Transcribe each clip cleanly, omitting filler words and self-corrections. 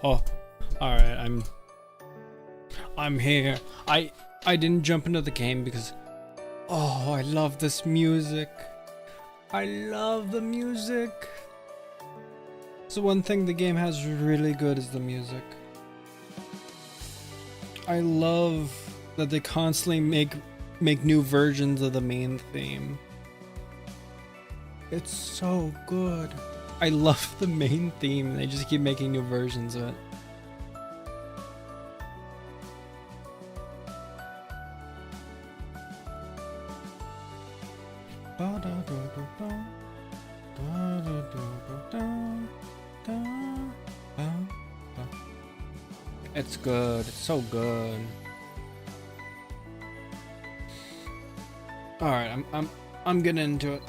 Oh, all right. I'm here. I didn't jump into the game because I love this music. I love the music. So one thing the game has really good is the music. I love that they constantly make new versions of the main theme. It's so good. I love the main theme. They just keep making new versions of it. It's good. It's so good. All right, I'm getting into it.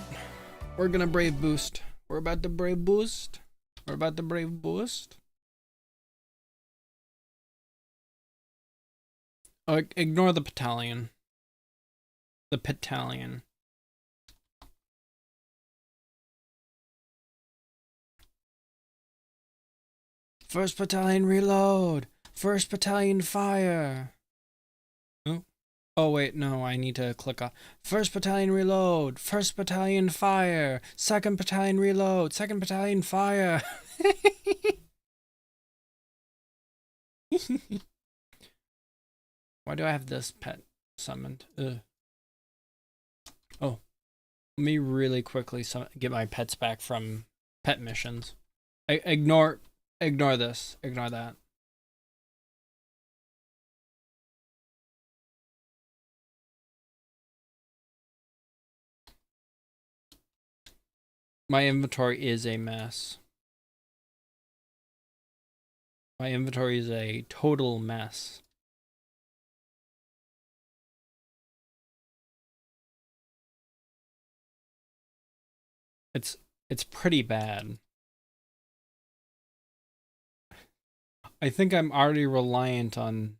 We're gonna brave boost. We're about to brave boost. We're about to brave boost. Oh, ignore the battalion. The battalion. First battalion reload. First battalion fire. Oh wait, no, I need to click off. First battalion reload. First battalion fire. Second battalion reload. Second battalion fire. Why do I have this pet summoned? Ugh. Oh, let me really quickly get my pets back from pet missions. Ignore this. Ignore that. My inventory is a mess. My inventory is a total mess. It's pretty bad. I think I'm already reliant on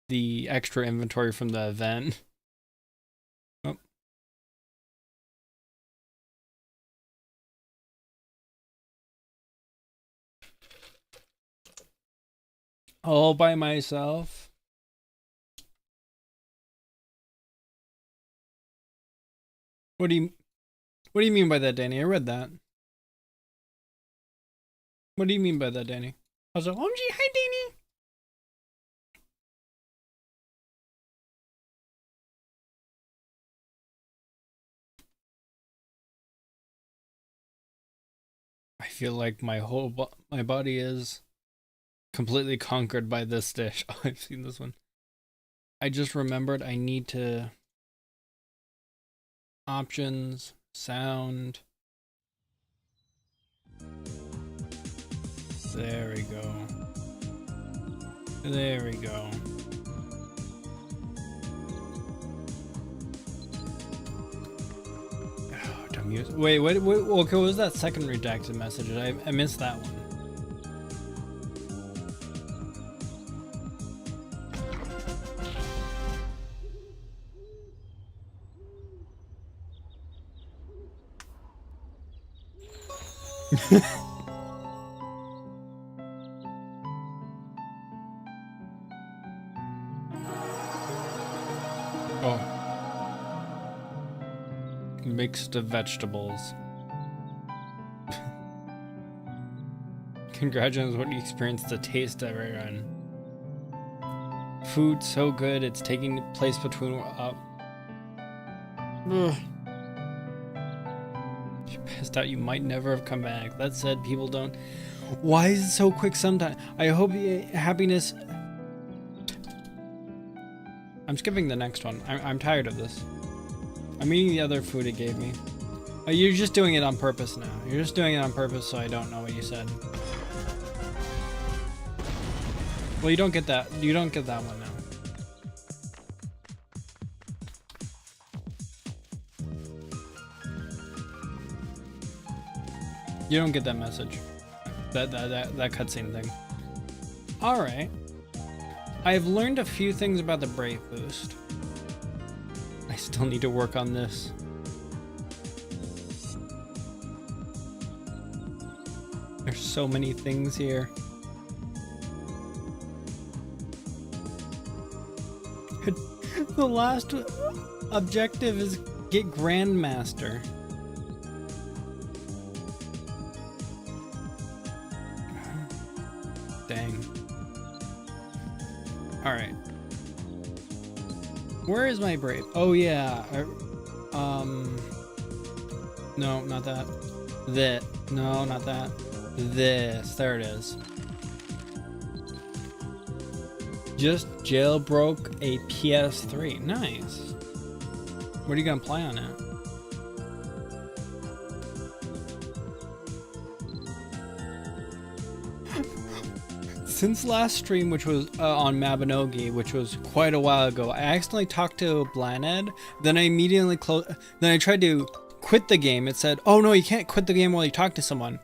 the extra inventory from the event. Oh. All by myself. What do you mean by that, Danny? I read that. What do you mean by that, Danny? I was like, OMG, hi, Danny. I feel like my body is completely conquered by this dish. Oh, I've seen this one. I just remembered I need to options, sound. There we go. There we go. Oh, dumb use. Wait, okay, what was that second redacted message? I missed that one. Oh. Mixed vegetables. Congratulations when you experienced the taste of everyone. Food so good it's taking place between If you're pissed out, you might never have come back. That said, people don't. Why is it so quick sometimes? I hope happiness. I'm skipping the next one. I'm tired of this. I'm eating the other food it gave me. Oh, you're just doing it on purpose now. You're just doing it on purpose so I don't know what you said. Well, you don't get that. You don't get that one now. You don't get that message. That cutscene thing. All right. I've learned a few things about the Brave boost. I still need to work on this. There's so many things here. The last objective is get Grandmaster. Dang. Alright. Where is my brave? Oh yeah. No, not that. No, not that. This. There it is. Just jailbroke a PS3. Nice. What are you gonna play on it? Since last stream, which was on Mabinogi, which was quite a while ago, I accidentally talked to Blaned. Then I immediately closed. Then I tried to quit the game. It said, "Oh no, you can't quit the game while you talk to someone."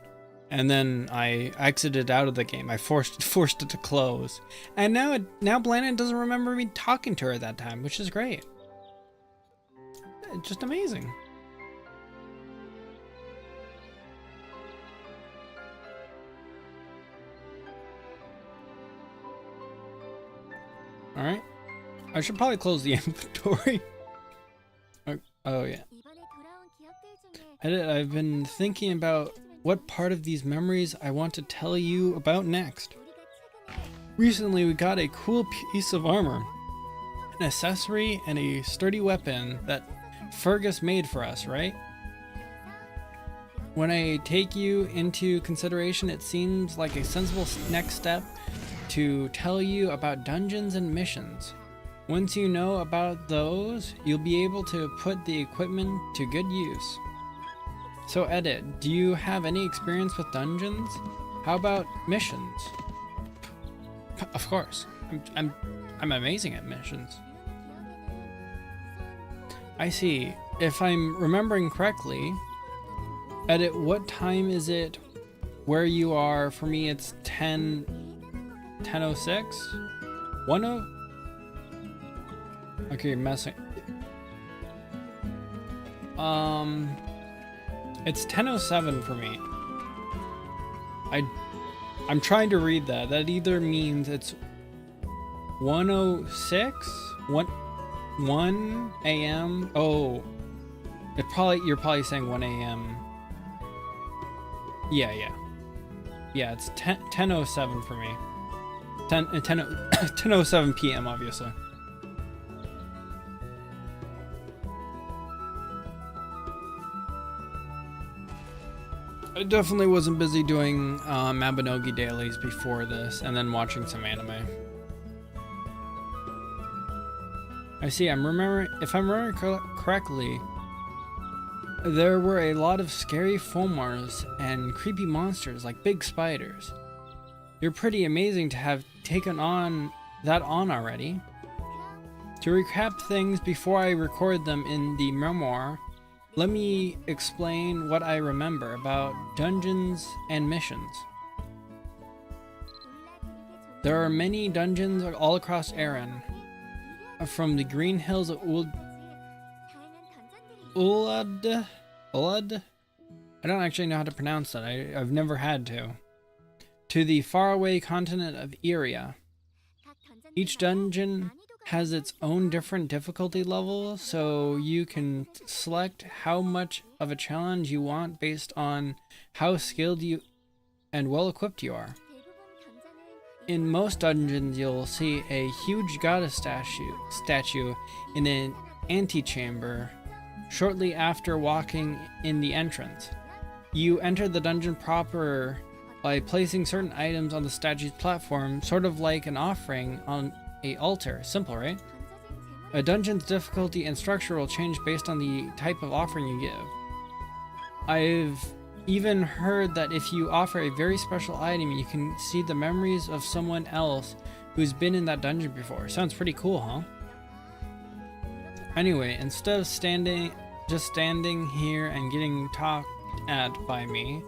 And then I exited out of the game. I forced it to close. And now Blaned doesn't remember me talking to her at that time, which is great. It's just amazing. Alright. I should probably close the inventory. Oh yeah. I've been thinking about what part of these memories I want to tell you about next. Recently we got a cool piece of armor, an accessory, and a sturdy weapon that Fergus made for us, right? When I take you into consideration, it seems like a sensible next step to tell you about dungeons and missions. Once you know about those, you'll be able to put the equipment to good use. So Edit, do you have any experience with dungeons? How about missions? Of course. I'm amazing at missions. I see. If I'm remembering correctly, Edit, what time is it where you are? For me it's 10:06? 10? Okay, you're messing. It's 10:07 for me. I'm trying to read that. That either means it's 1:06, 1 a.m. Oh, you're probably saying 1 a.m. Yeah. Yeah, it's 10:07 for me. 10:07 p.m. obviously. I definitely wasn't busy doing Mabinogi dailies before this, and then watching some anime. I see. If I'm remembering correctly, there were a lot of scary Fomars and creepy monsters like big spiders. You're pretty amazing to have taken that on already. To recap things before I record them in the memoir, let me explain what I remember about dungeons and missions. There are many dungeons all across Erin, from the green hills of Ulad. I don't actually know how to pronounce that. I've never had to the faraway continent of Iria. Each dungeon has its own different difficulty level, so you can select how much of a challenge you want based on how skilled you and well equipped you are. In most dungeons, you'll see a huge goddess statue in an antechamber shortly after walking in the entrance. You enter the dungeon proper by placing certain items on the statue's platform, sort of like an offering on an altar. Simple, right? A dungeon's difficulty and structure will change based on the type of offering you give. I've even heard that if you offer a very special item, you can see the memories of someone else who's been in that dungeon before. Sounds pretty cool, huh? Anyway, instead of just standing here and getting talked at by me,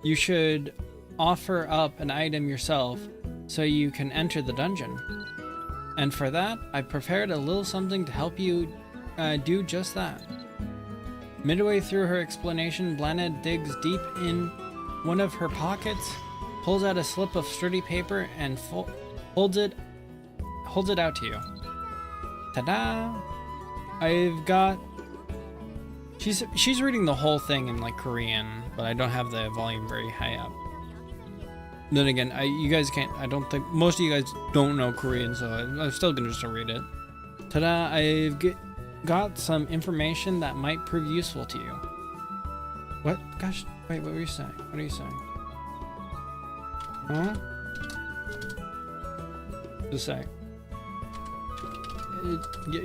you should offer up an item yourself so you can enter the dungeon. And for that, I prepared a little something to help you do just that. Midway through her explanation, Blaned digs deep in one of her pockets, pulls out a slip of sturdy paper, and holds it out to you. Ta-da! I've got... She's reading the whole thing in like Korean, but I don't have the volume very high up. Then again, you guys can't... I don't think... Most of you guys don't know Korean, so I'm still gonna just read it. Ta-da! I've got some information that might prove useful to you. What? Gosh, wait, what were you saying? What are you saying? Huh? Just say.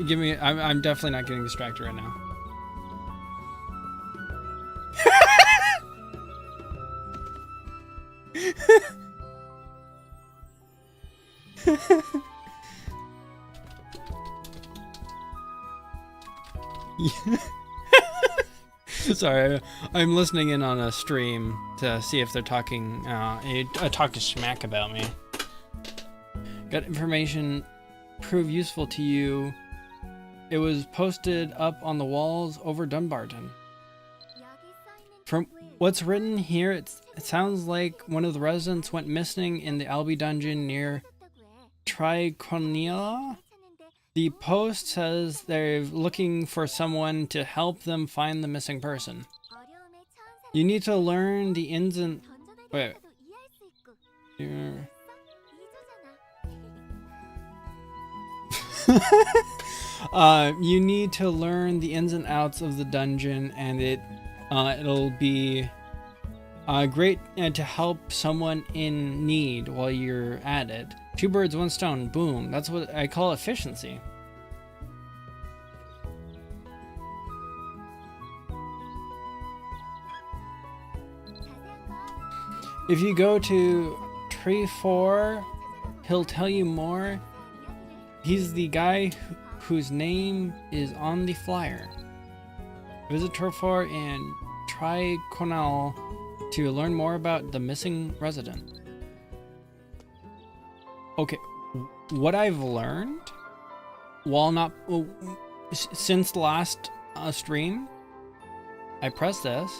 Give me... I'm definitely not getting distracted right now. Sorry, I'm listening in on a stream to see if they're talking smack about me. Got information prove useful to you. It was posted up on the walls over Dunbarton. From what's written here, it sounds like one of the residents went missing in the Albi dungeon near Triconilla. The post says they're looking for someone to help them find the missing person. You need to learn the ins and... Wait. You need to learn the ins and outs of the dungeon, and it'll be great to help someone in need while you're at it. Two birds, one stone. Boom. That's what I call efficiency. If you go to Tree 4, he'll tell you more. He's the guy whose name is on the flyer. Visit Tree 4 and Triconal to learn more about the missing resident. Okay, what I've learned while not since the last stream, I press this,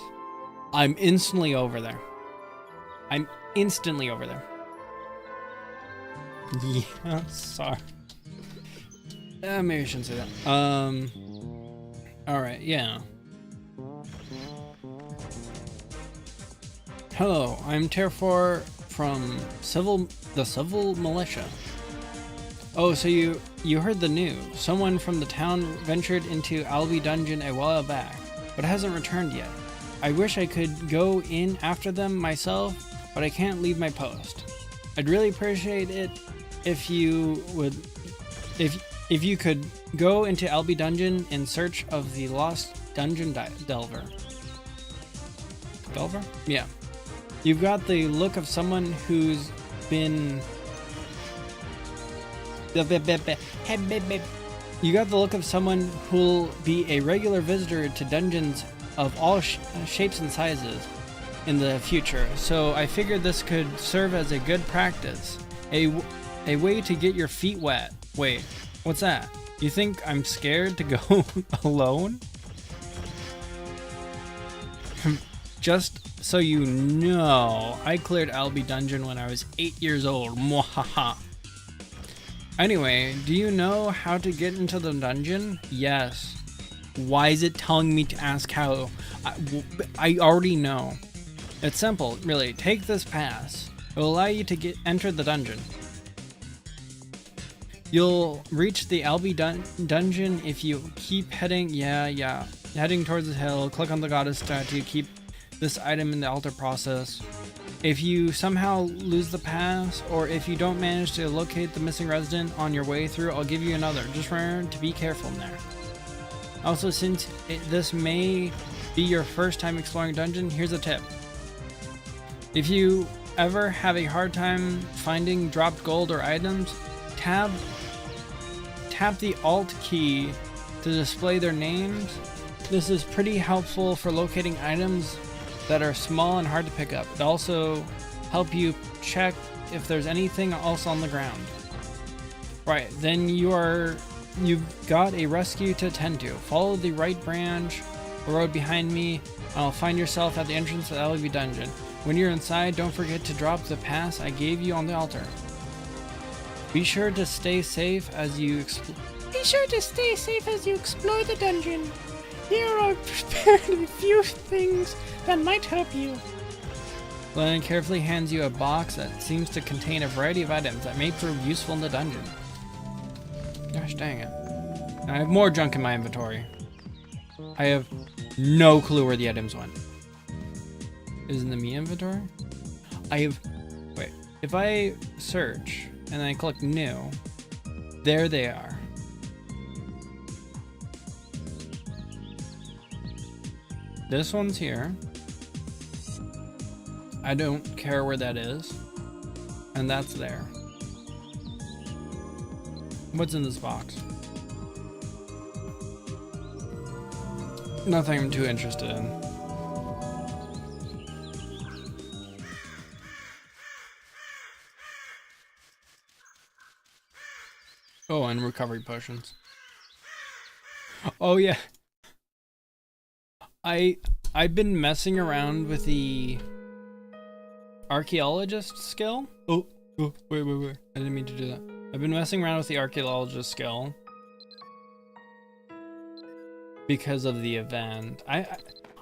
I'm instantly over there. I'm instantly over there. Yeah, sorry. Maybe I shouldn't say that. Alright, yeah. Hello, I'm Terrafor from the Civil Militia. Oh, so you heard the news. Someone from the town ventured into Albi Dungeon a while back, but hasn't returned yet. I wish I could go in after them myself, but I can't leave my post. I'd really appreciate it if you would... If you could go into Albi Dungeon in search of the lost dungeon delver. Delver? Yeah. You've got the look of someone who's been... You got the look of someone who'll be a regular visitor to dungeons of all shapes and sizes in the future, so I figured this could serve as a good practice. A way to get your feet wet. Wait, what's that? You think I'm scared to go alone? Just so you know, I cleared Albi Dungeon when I was 8 years old. Mwahaha. Anyway, do you know how to get into the dungeon? Yes. Why is it telling me to ask how? I already know. It's simple, really. Take this pass. It will allow you to enter the dungeon. You'll reach the Albi dungeon if you keep heading, heading towards the hill. Click on the goddess statue. Keep this item in the altar process. If you somehow lose the pass, or if you don't manage to locate the missing resident on your way through, I'll give you another. Just remember to be careful in there. Also, since this may be your first time exploring a dungeon, here's a tip. If you ever have a hard time finding dropped gold or items, tap the Alt key to display their names. This is pretty helpful for locating items that are small and hard to pick up. It also help you check if there's anything else on the ground. Right, then you've got a rescue to attend to. Follow the right branch or road behind me, and I'll find yourself at the entrance of the Albi Dungeon. When you're inside, don't forget to drop the pass I gave you on the altar. Be sure to stay safe as you Be sure to stay safe as you explore the dungeon. Here I've prepared a few things that might help you. Glenn carefully hands you a box that seems to contain a variety of items that may prove useful in the dungeon. Gosh dang it. I have more junk in my inventory. I have no clue where the items went. Is it in the me inventory? Wait, if I search and I click new, there they are. This one's here. I don't care where that is. And that's there. What's in this box? Nothing I'm too interested in. Oh, and recovery potions. Oh yeah. I've been messing around with the archaeologist skill. Oh, wait. I didn't mean to do that. I've been messing around with the archaeologist skill because of the event.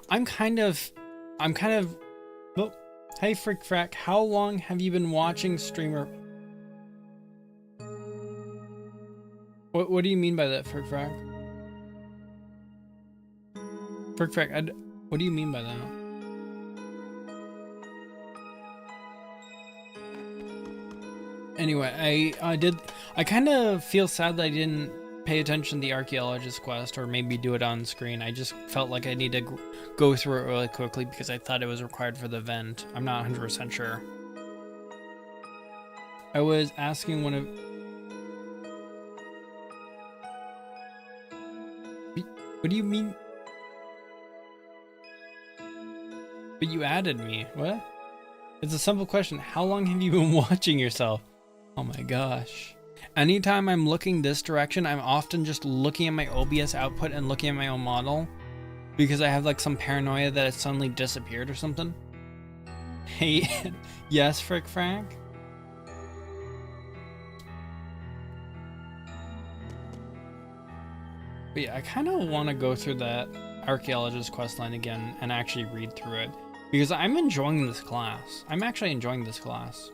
I'm kind of oh, hey Frick Frack, how long have you been watching streamer? What do you mean by that, Frick Frack? Frick Frack, what do you mean by that? Anyway, I kind of feel sad that I didn't pay attention to the archaeologist quest or maybe do it on screen. I just felt like I need to go through it really quickly because I thought it was required for the event. I'm not 100% sure. I was asking one of... What do you mean? But you added me. What? It's a simple question. How long have you been watching yourself? Oh my gosh. Anytime I'm looking this direction, I'm often just looking at my OBS output and looking at my own model because I have like some paranoia that it suddenly disappeared or something. Hey, yes, Frick Frank? But yeah, I kind of want to go through that archaeologist questline again and actually read through it because I'm enjoying this class. I'm actually enjoying this class.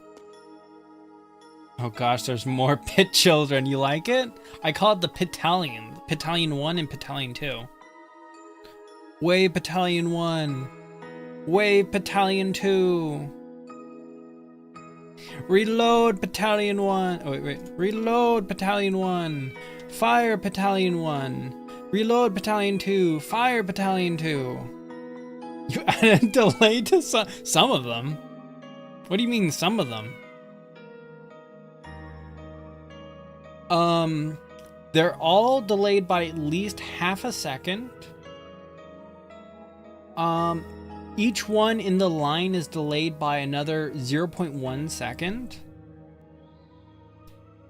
Oh gosh, there's more pit children. You like it? I call it the Pittalion. Pittalion 1 and Pittalion 2. Way Battalion 1. Way Battalion 2. Reload Battalion 1. Oh, wait. Reload Battalion 1. Fire Battalion 1. Reload Battalion 2. Fire Battalion 2. You added a delay to some of them? What do you mean some of them? They're all delayed by at least half a second. Each one in the line is delayed by another 0.1 second.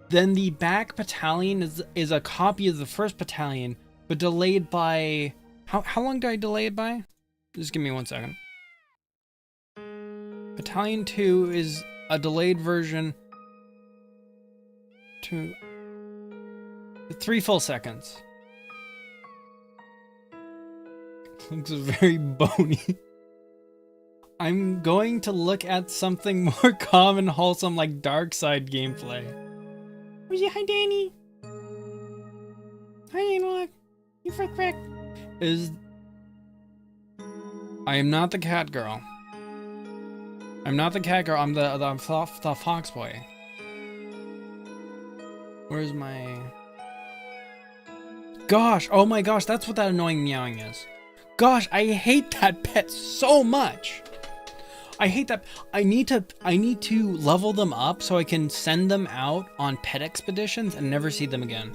Then the back battalion is a copy of the first battalion, but delayed by... How long did I delay it by? Just give me 1 second. Battalion 2 is a delayed version to 3 full seconds. Looks very bony. I'm going to look at something more calm and wholesome like Dark Side gameplay. Oh yeah, hi Danny. Hi Analog. You frick. I am not the cat girl. I'm not the cat girl, I'm the fox boy. Where's my... Gosh, oh my gosh, that's what that annoying meowing is. Gosh, I hate that pet so much. I hate that. I need to level them up so I can send them out on pet expeditions and never see them again.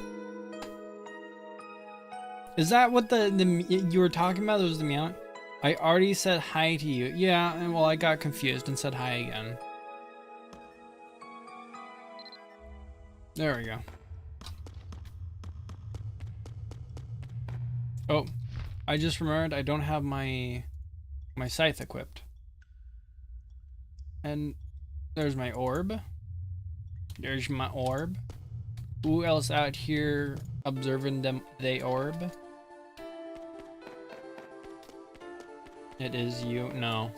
Is that what the you were talking about? It was the meow. I already said hi to you. Yeah, and well, I got confused and said hi again. There we go. Oh, I just remembered I don't have my scythe equipped. And there's my orb. There's my orb. Who else out here observing them? They orb? It is you? No.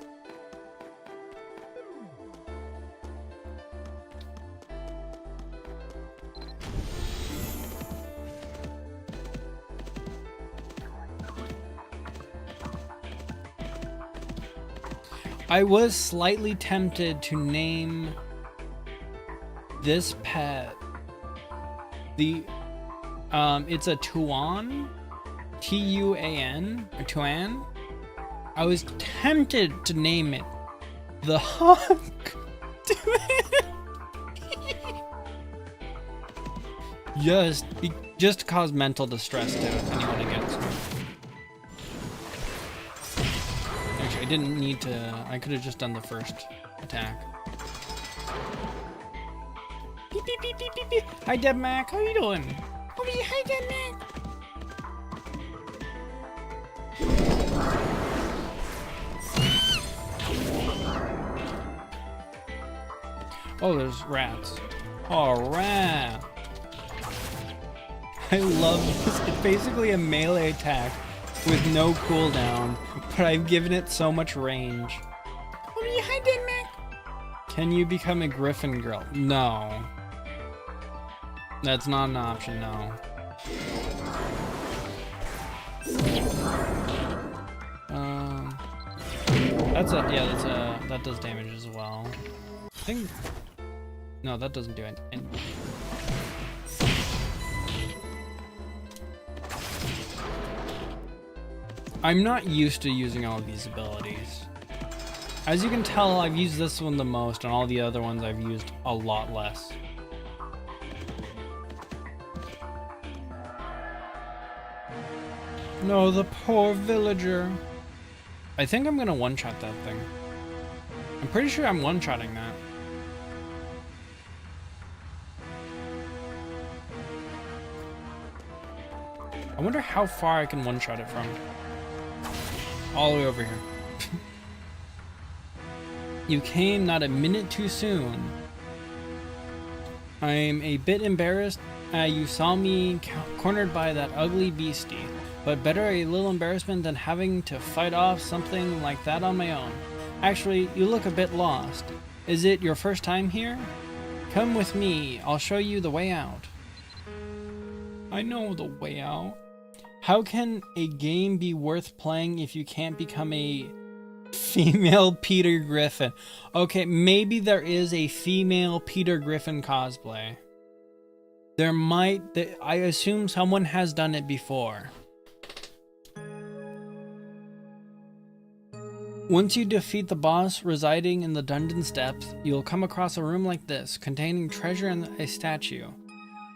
I was slightly tempted to name this pet it's a Tuan, Tuan, or Tuan. I was tempted to name it the Hawk. just cause mental distress to anyone against me. Actually, I didn't need to. I could have just done the first attack. Beep, beep, beep, beep, beep, beep. Hi, Deb Mac. How you doing? Hi, Deb Mac. Oh, there's rats. Oh, rat. I love this. It's basically a melee attack with no cooldown, but I've given it so much range. Hi, Deb Mac. Can you become a griffin girl? No. That's not an option, no. That does damage as well. I think, no, that doesn't do anything. I'm not used to using all of these abilities. As you can tell, I've used this one the most, and all the other ones I've used a lot less. No, the poor villager. I think I'm gonna one-shot that thing. I'm pretty sure I'm one-shotting that. I wonder how far I can one-shot it from. All the way over here. You came not a minute too soon. I'm a bit embarrassed. You saw me cornered by that ugly beastie. But better a little embarrassment than having to fight off something like that on my own. Actually, you look a bit lost. Is it your first time here? Come with me. I'll show you the way out. I know the way out. How can a game be worth playing if you can't become a female Peter Griffin? Okay, maybe there is a female Peter Griffin cosplay. There might. I assume someone has done it before. Once you defeat the boss residing in the dungeon steps, you'll come across a room like this, containing treasure and a statue.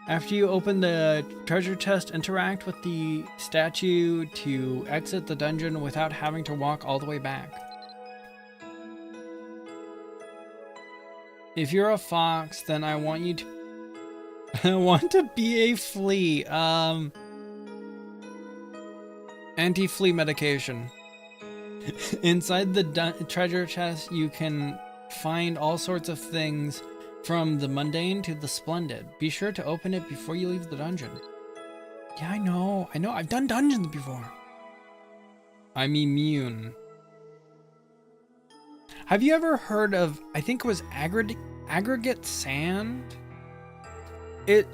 After you open the treasure chest, interact with the statue to exit the dungeon without having to walk all the way back. If you're a fox, then I want you to... I want to be a flea. Anti-flea medication. Inside the treasure chest, you can find all sorts of things, from the mundane to the splendid. Be sure to open it before you leave the dungeon. Yeah, I know. I've done dungeons before. I'm immune. Have you ever heard of, I think it was aggregate sand? You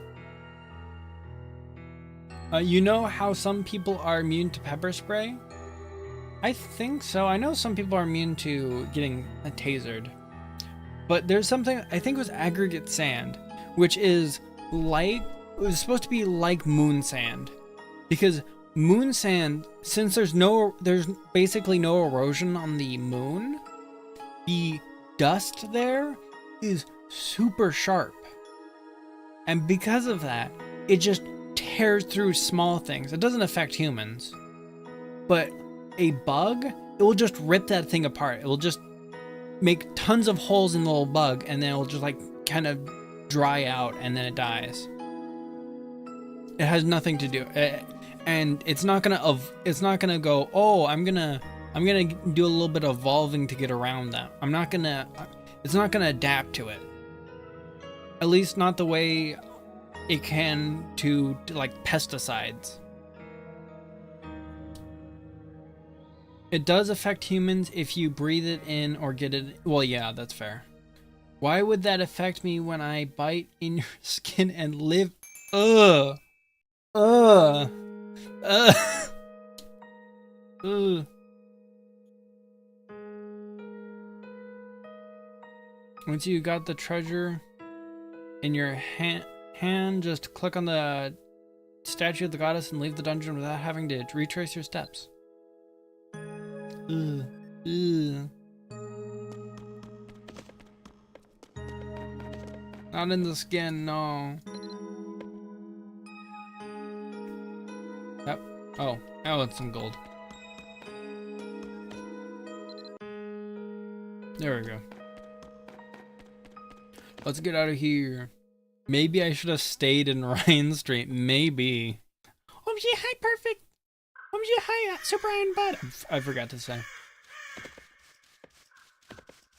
know how some people are immune to pepper spray? I think so. I know some people are immune to getting tasered. But there's something, I think it was aggregate sand, which is like, it was supposed to be like moon sand. Because moon sand, since there's basically no erosion on the moon, the dust there is super sharp. And because of that, it just tears through small things. It doesn't affect humans. But a bug, it will just rip that thing apart. It will just make tons of holes in the little bug, and then it will just like kind of dry out, and then it dies. It has nothing to do, and it's not gonna go, oh, I'm gonna do a little bit of evolving to get around that. It's not gonna adapt to it. At least not the way it can to like pesticides. It does affect humans if you breathe it in or get it. Well, yeah, that's fair. Why would that affect me when I bite in your skin and live? Ugh. Ugh. Ugh. Ugh. Once you got the treasure in your hand, just click on the statue of the goddess and leave the dungeon without having to retrace your steps. Ugh. Ugh. Not in the skin, no. Yep. Oh, it's some gold. There we go. Let's get out of here. Maybe I should have stayed in Ryan Street. Maybe. OMG, hi, perfect. OMG, hi, Super Iron Bud. I forgot to say.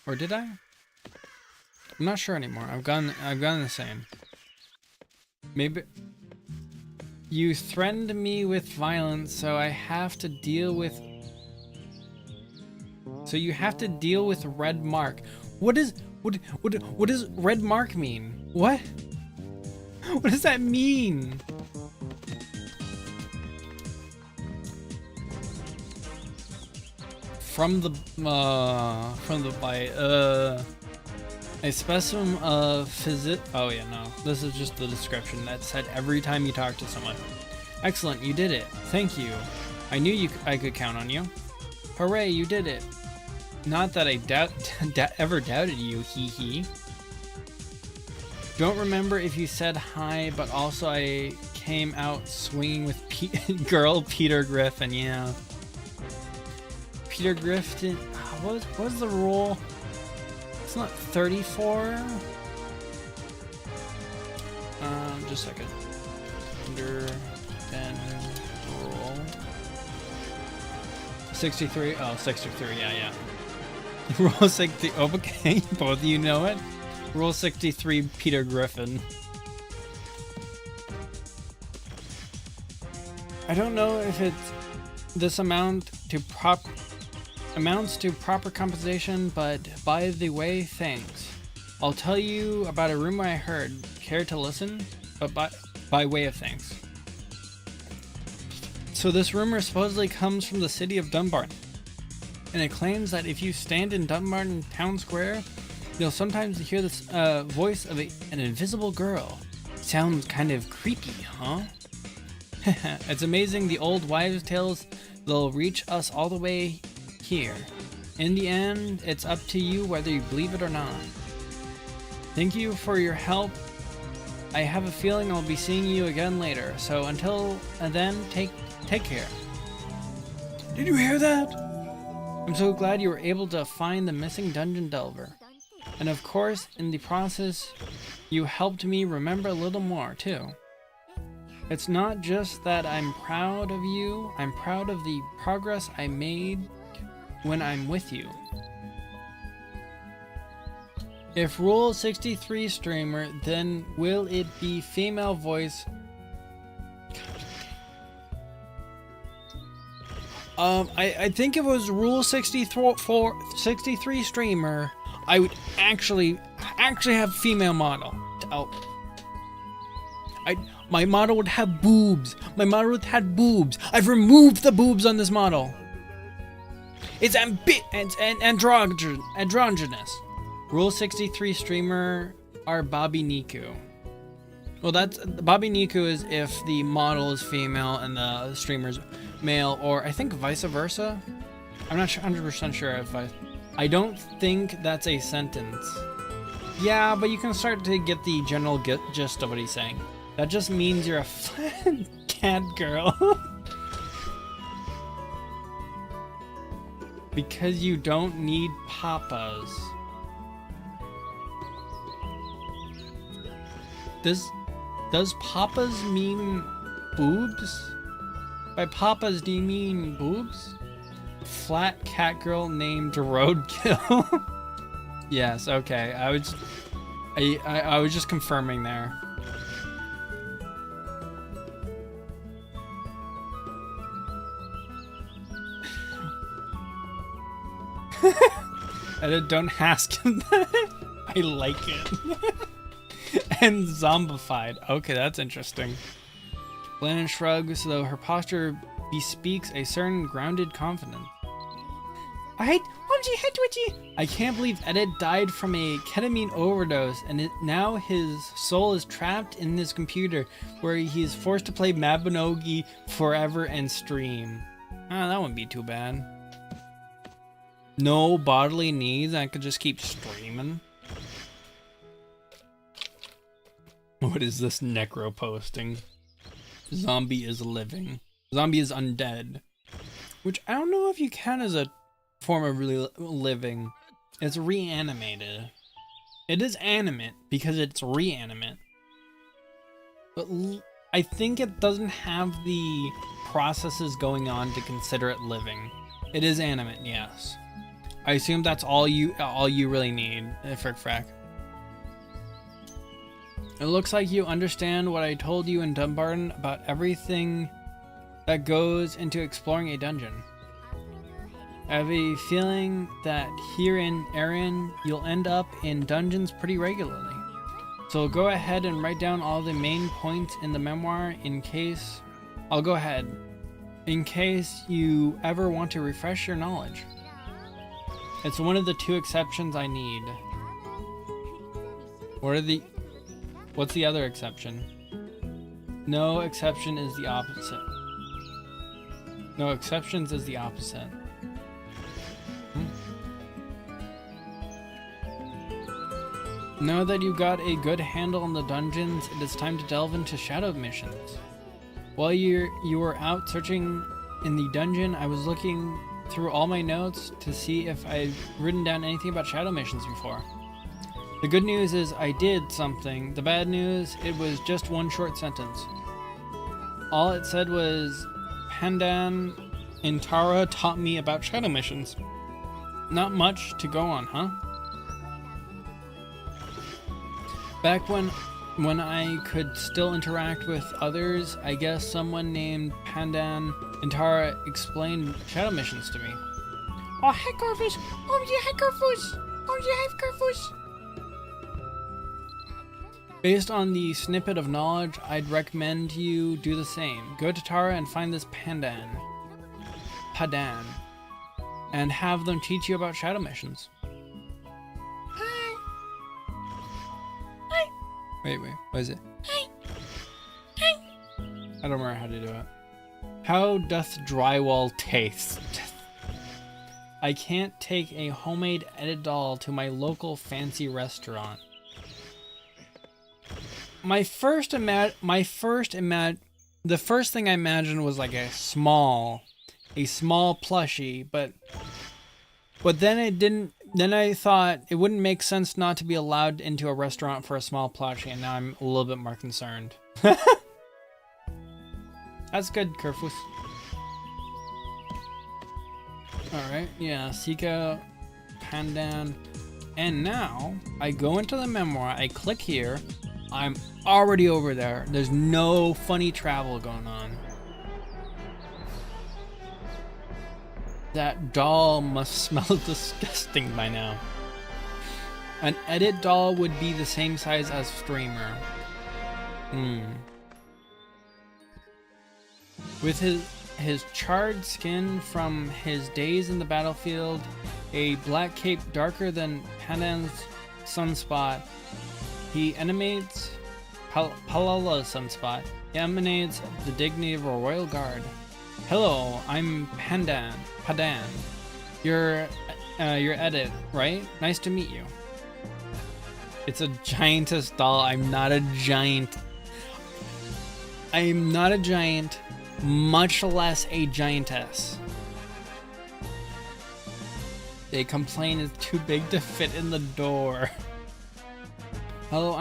Or did I? I'm not sure anymore. I've gone insane. Maybe you threatened me with violence, so I have to deal with. So you have to deal with red mark. What does red mark mean? What? What does that mean? From the bite. A specimen of physic. Oh yeah, no. This is just the description that's said every time you talk to someone. Excellent, you did it. Thank you. I knew I could count on you. Hooray, you did it. Not that I ever doubted you, hee hee. Don't remember if you said hi, but also I came out swinging with Peter Griffin, yeah. Peter Griffin, what was the rule? It's not 34? Just a second. Under 10 rule. 63, oh, 63, yeah. Rule 60, oh, okay, both of you know it. Rule 63, Peter Griffin. I don't know if this amounts to proper compensation, but by the way, thanks. I'll tell you about a rumor I heard. Care to listen? But by way of thanks. So this rumor supposedly comes from the city of Dunbarton, and it claims that if you stand in Dunbarton Town Square, you'll sometimes hear this voice of an invisible girl. Sounds kind of creepy, huh? It's amazing the old wives' tales, they'll reach us all the way here. In the end, it's up to you whether you believe it or not. Thank you for your help. I have a feeling I'll be seeing you again later, so until then, take care. Did you hear that? I'm so glad you were able to find the missing dungeon delver. And of course, in the process, you helped me remember a little more, too. It's not just that I'm proud of you, I'm proud of the progress I made when I'm with you. If Rule 63 streamer, then will it be female voice? I think if it was Rule 63 streamer, I would actually have female model. My model would have boobs. My model would have boobs. I've removed the boobs on this model. It's androgynous. Rule 63 streamer are Bobby Niku. Well, that's Bobby Niku is if the model is female and the streamer's male, or I think vice versa. I'm not 100% sure if I don't think that's a sentence. Yeah, but you can start to get the general gist of what he's saying. That just means you're a cat girl. Because you don't need papas. Does papas mean boobs? By papas, do you mean boobs? Flat cat girl named Roadkill. Yes, okay. I was just confirming there. Edit, don't ask him that. I like it. And zombified. Okay, that's interesting. Blanche shrugs, though her posture bespeaks a certain grounded confidence. Alright, I can't believe Edit died from a ketamine overdose, and now his soul is trapped in this computer, where he is forced to play Mabinogi forever and stream. Ah, that wouldn't be too bad. No bodily needs, I could just keep streaming. What is this necro posting? Zombie is living. Zombie is undead. Which I don't know if you count as a form of really living. It's reanimated. It is animate because it's reanimate. But I think it doesn't have the processes going on to consider it living. It is animate, yes. I assume that's all you really need, frick frack. It looks like you understand what I told you in Dumbarton about everything that goes into exploring a dungeon. I have a feeling that here in Arian, you'll end up in dungeons pretty regularly. So go ahead and write down all the main points in the memoir in case you ever want to refresh your knowledge. It's one of the two exceptions I need. What's the other exception? No exception is the opposite. No exceptions is the opposite. Now that you got a good handle on the dungeons, it is time to delve into shadow missions. While you were out searching in the dungeon, I was looking through all my notes to see if I'd written down anything about shadow missions before. The good news is I did something. The bad news, it was just one short sentence. All it said was, Pandan and Tara taught me about shadow missions. Not much to go on, huh? Back when I could still interact with others, I guess someone named Pandan and Tara explained shadow missions to me. Oh, hi, Corvus! Oh, yeah, hi, Corvus! Oh, yeah, hi, Corvus! Based on the snippet of knowledge, I'd recommend you do the same. Go to Tara and find this Padan, and have them teach you about shadow missions. Hi. Hi. Wait, what is it? Hi. Hi. I don't remember how to do it. How doth drywall taste? I can't take a homemade edit doll to my local fancy restaurant. The first thing I imagined was like a small plushie, but then it didn't. Then I thought it wouldn't make sense not to be allowed into a restaurant for a small plushie, and now I'm a little bit more concerned. That's good, Kerfus. Alright, yeah, Sika, Pandan, and now I go into the memoir, I click here, I'm already over there. There's no funny travel going on. That doll must smell disgusting by now. An edit doll would be the same size as streamer. With his charred skin from his days in the battlefield, a black cape darker than Pandan's sunspot, he emanates Palala's sunspot. He emanates the dignity of a royal guard. Hello, I'm Padan. You're Edit, right? Nice to meet you. It's a giantess doll. I'm not a giant. I'm not a giant, much less a giantess. They complain it's too big to fit in the door. Hello,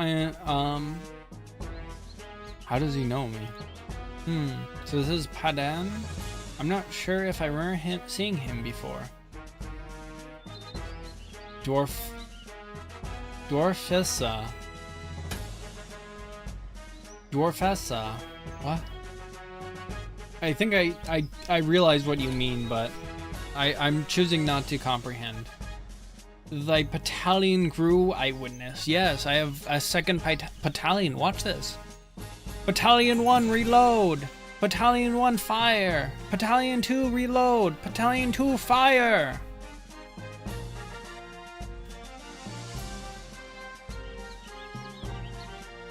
how does he know me? So this is Padan? I'm not sure if I remember seeing him before. Dwarfessa. What? I think I realize what you mean, but I'm choosing not to comprehend. Thy battalion grew, I witness. Yes, I have a second battalion. Watch this. Battalion 1, reload. Battalion 1, fire. Battalion 2, reload. Battalion 2, fire.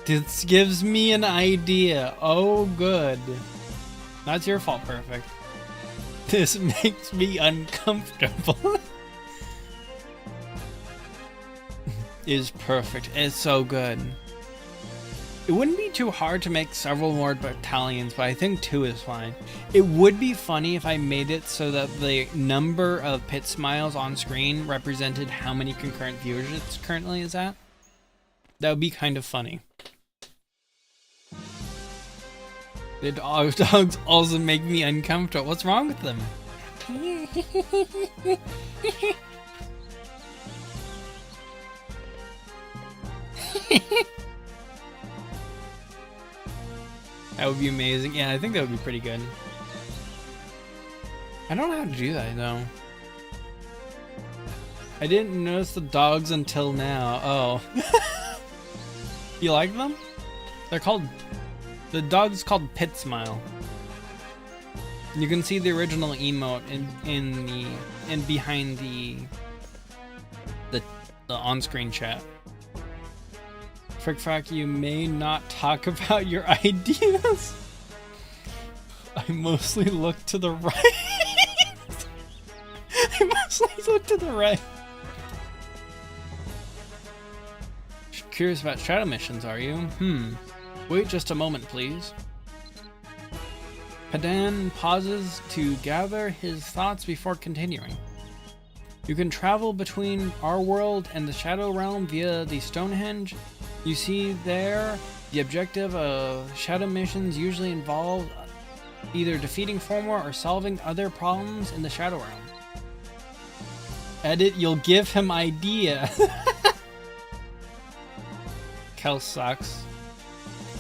This gives me an idea. Oh, good. That's your fault, Perfect. This makes me uncomfortable. Is perfect. It's so good. It wouldn't be too hard to make several more battalions, but I think 2 is fine. It would be funny if I made it so that the number of pit smiles on screen represented how many concurrent viewers it currently is at. That would be kind of funny. The dogs also make me uncomfortable. What's wrong with them? That would be amazing. Yeah, I think that would be pretty good. I don't know how to do that though. I didn't notice the dogs until now. Oh. You like them? They're called... The dog is called Pit Smile. You can see the original emote in behind the on-screen chat. Frick frack, you may not talk about your ideas. I mostly look to the right. I mostly look to the right. Curious about shadow missions, are you? Wait just a moment, please. Padan pauses to gather his thoughts before continuing. You can travel between our world and the Shadow Realm via the Stonehenge. You see there, the objective of shadow missions usually involve either defeating Formor or solving other problems in the Shadow Realm. Edit, you'll give him idea. Kel sucks.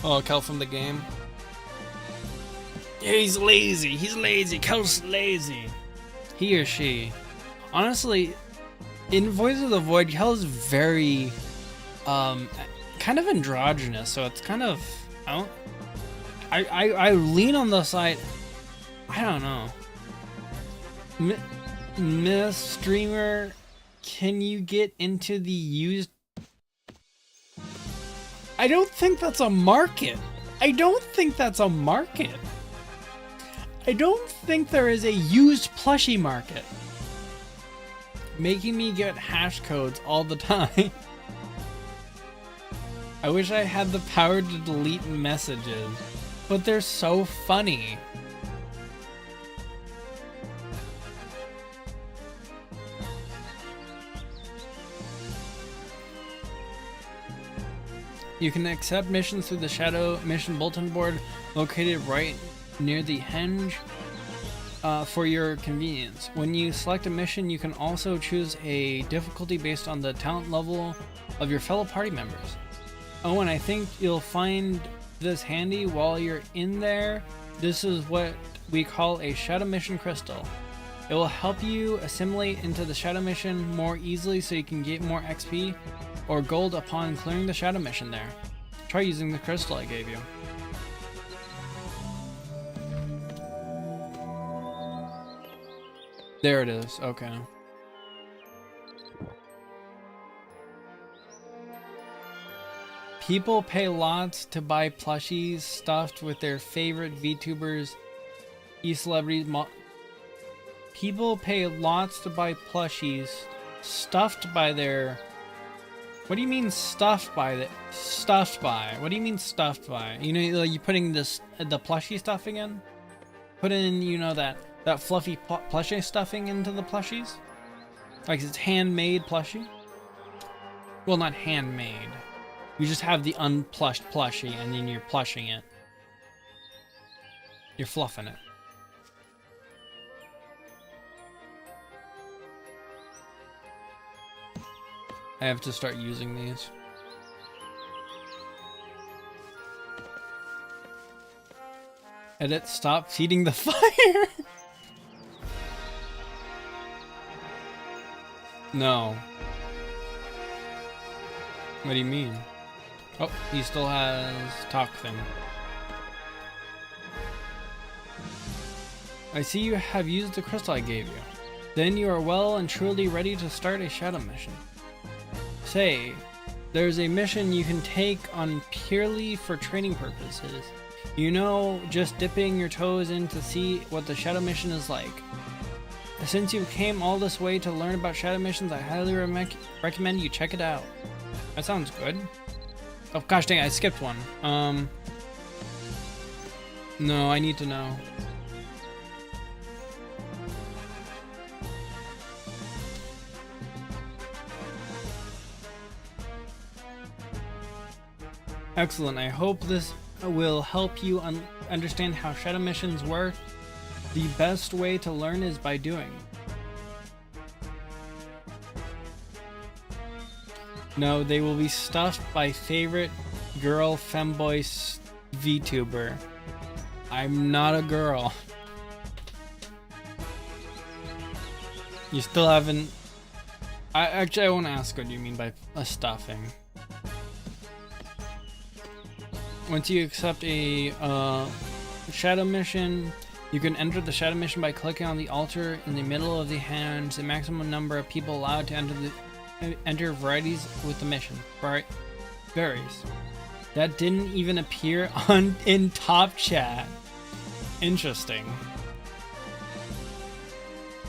Oh, Kel from the game. Yeah, he's lazy. He's lazy. Kel's lazy. He or she. Honestly, in Voice of the Void, Kel's very, kind of androgynous. So it's kind of, I lean on the side. I don't know. Miss Streamer, can you get into the used? I don't think that's a market. I don't think that's a market. I don't think there is a used plushie market. Making me get hash codes all the time. I wish I had the power to delete messages, but they're so funny. You can accept missions through the Shadow Mission Bulletin Board located right near the henge for your convenience. When you select a mission, you can also choose a difficulty based on the talent level of your fellow party members. Oh, and I think you'll find this handy while you're in there. This is what we call a Shadow Mission Crystal. It will help you assimilate into the Shadow Mission more easily so you can get more XP or gold upon clearing the Shadow Mission there. Try using the crystal I gave you. There it is, okay. People pay lots to buy plushies stuffed with their favorite VTubers, e-celebrities. People pay lots to buy plushies stuffed by their... What do you mean stuffed by the... Stuffed by? What do you mean stuffed by? You know, like you putting this the plushie stuffing in? Put in, you know, that fluffy plushie stuffing into the plushies? Like it's handmade plushie? Well, not handmade. You just have the unplushed plushie and then you're plushing it. You're fluffing it. I have to start using these. Edit, stop feeding the fire. No. What do you mean? Oh, he still has talk thing. I see you have used the crystal I gave you. Then you are well and truly ready to start a shadow mission. Say, there's a mission you can take on purely for training purposes. You know, just dipping your toes in to see what the shadow mission is like. Since you came all this way to learn about shadow missions, I highly recommend you check it out. That sounds good. Oh gosh dang, I skipped one. No, I need to know. Excellent. I hope this will help you understand how shadow missions work. The best way to learn is by doing. No, they will be stuffed by favorite girl femboy VTuber. I'm not a girl. You still haven't... I won't ask what you mean by a stuffing. Once you accept a shadow mission, you can enter the shadow mission by clicking on the altar in the middle of the hand. The maximum number of people allowed to enter varieties with the mission. Varies. That didn't even appear in top chat. Interesting.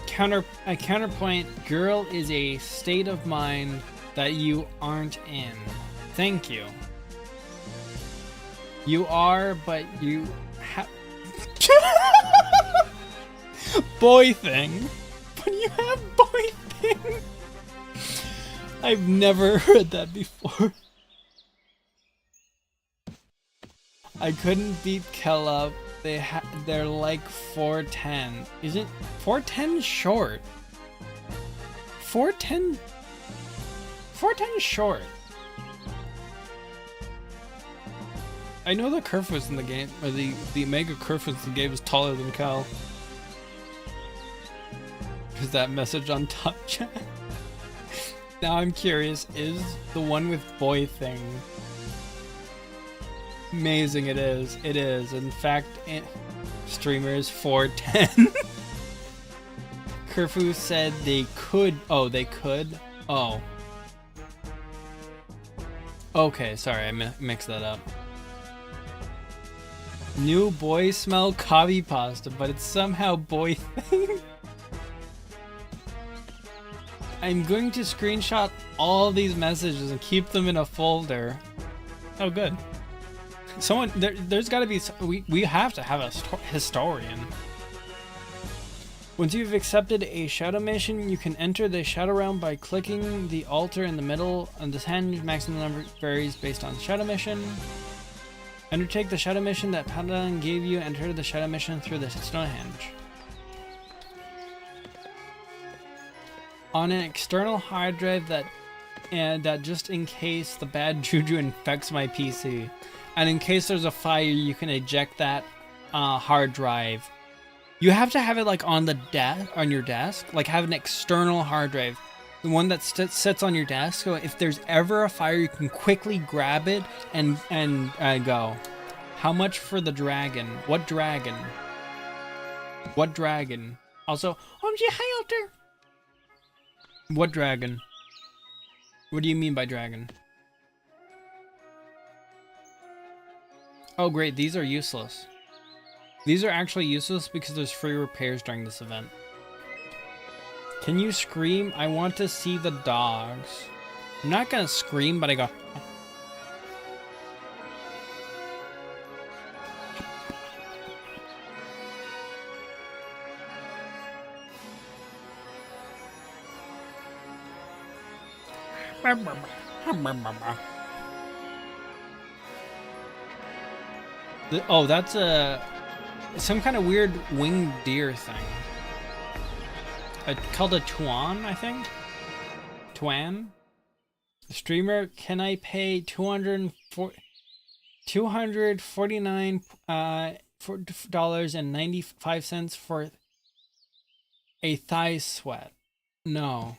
Counterpoint, girl is a state of mind that you aren't in. Thank you. You are, but you have... boy thing. But you have boy thing. I've never heard that before. I couldn't beat Kel up. They're like 410. Isn't 410 short? 410 is short. I know the Kerfus in the game, or the Mega Kerfus in the game is taller than Cal. Is that message on top chat? Now I'm curious, is the one with boy thing? Amazing it is. It is. In fact, streamers 410. Kerfu said they could. Oh, they could? Oh. Okay, sorry, I mixed that up. New boy smell copy pasta, but it's somehow boy thing. I'm going to screenshot all these messages and keep them in a folder. Oh, good. Someone, there's got to be, we have to have a historian. Once you've accepted a shadow mission, you can enter the shadow realm by clicking the altar in the middle of this hand. Maximum number varies based on shadow mission. Undertake the shadow mission that Paladin gave you. Enter the shadow mission through the Stonehenge. On an external hard drive that just in case the bad juju infects my PC. And in case there's a fire, you can eject that hard drive. You have to have it like on your desk, like have an external hard drive. The one that sits on your desk, so if there's ever a fire, you can quickly grab it and go. How much for the dragon? What dragon? What dragon? Also, OMG, hi Alter! What dragon? What do you mean by dragon? Oh great, these are useless. These are actually useless because there's free repairs during this event. Can you scream? I want to see the dogs. I'm not gonna scream, but I go... Oh, that's some kind of weird winged deer thing. Called a Tuan, I think? Tuan? Streamer, can I pay $249.95 for a thigh sweat? No.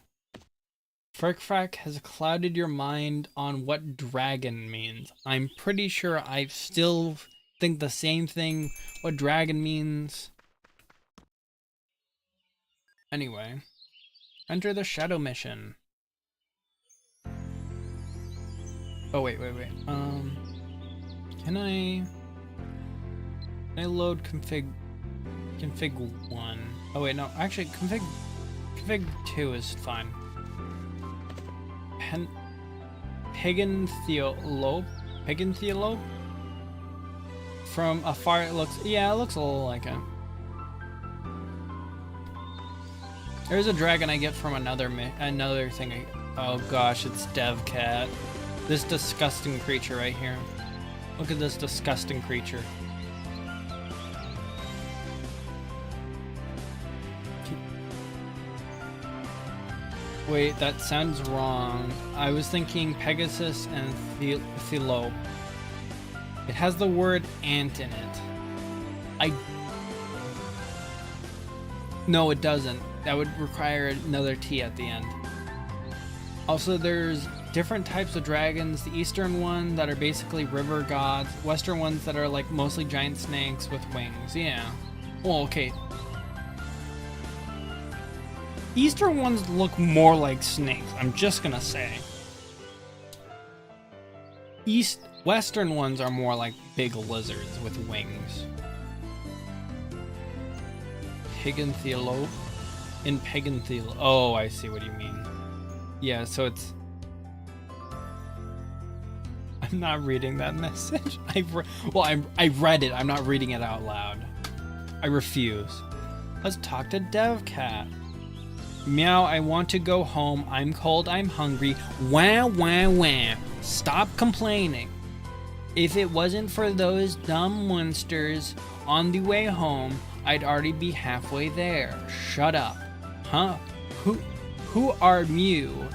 Frick Frack has clouded your mind on what dragon means. I'm pretty sure I still think the same thing what dragon means. Anyway, enter the shadow mission. Oh wait. Can I load config 1? Oh wait, no, actually config 2 is fine. Pagan Theolope? From afar it looks, yeah, it looks a little like it. There's a dragon I get from another thing. Oh gosh, it's DevCat. This disgusting creature right here. Look at this disgusting creature. Wait, that sounds wrong. I was thinking Pegasus and Thelope. It has the word ant in it. No, it doesn't. That would require another T at the end. Also, there's different types of dragons. The eastern one that are basically river gods. Western ones that are like mostly giant snakes with wings. Yeah. Well, okay. Eastern ones look more like snakes, I'm just gonna say. Western ones are more like big lizards with wings. Pagan Theolope? In Pagan Theolope. Oh, I see what you mean. Yeah, so it's... I'm not reading that message. I read it, I'm not reading it out loud. I refuse. Let's talk to DevCat. Meow, I want to go home. I'm cold, I'm hungry. Wah, wah, wah. Stop complaining. If it wasn't for those dumb monsters on the way home, I'd already be halfway there. Shut up. Huh? Who are you?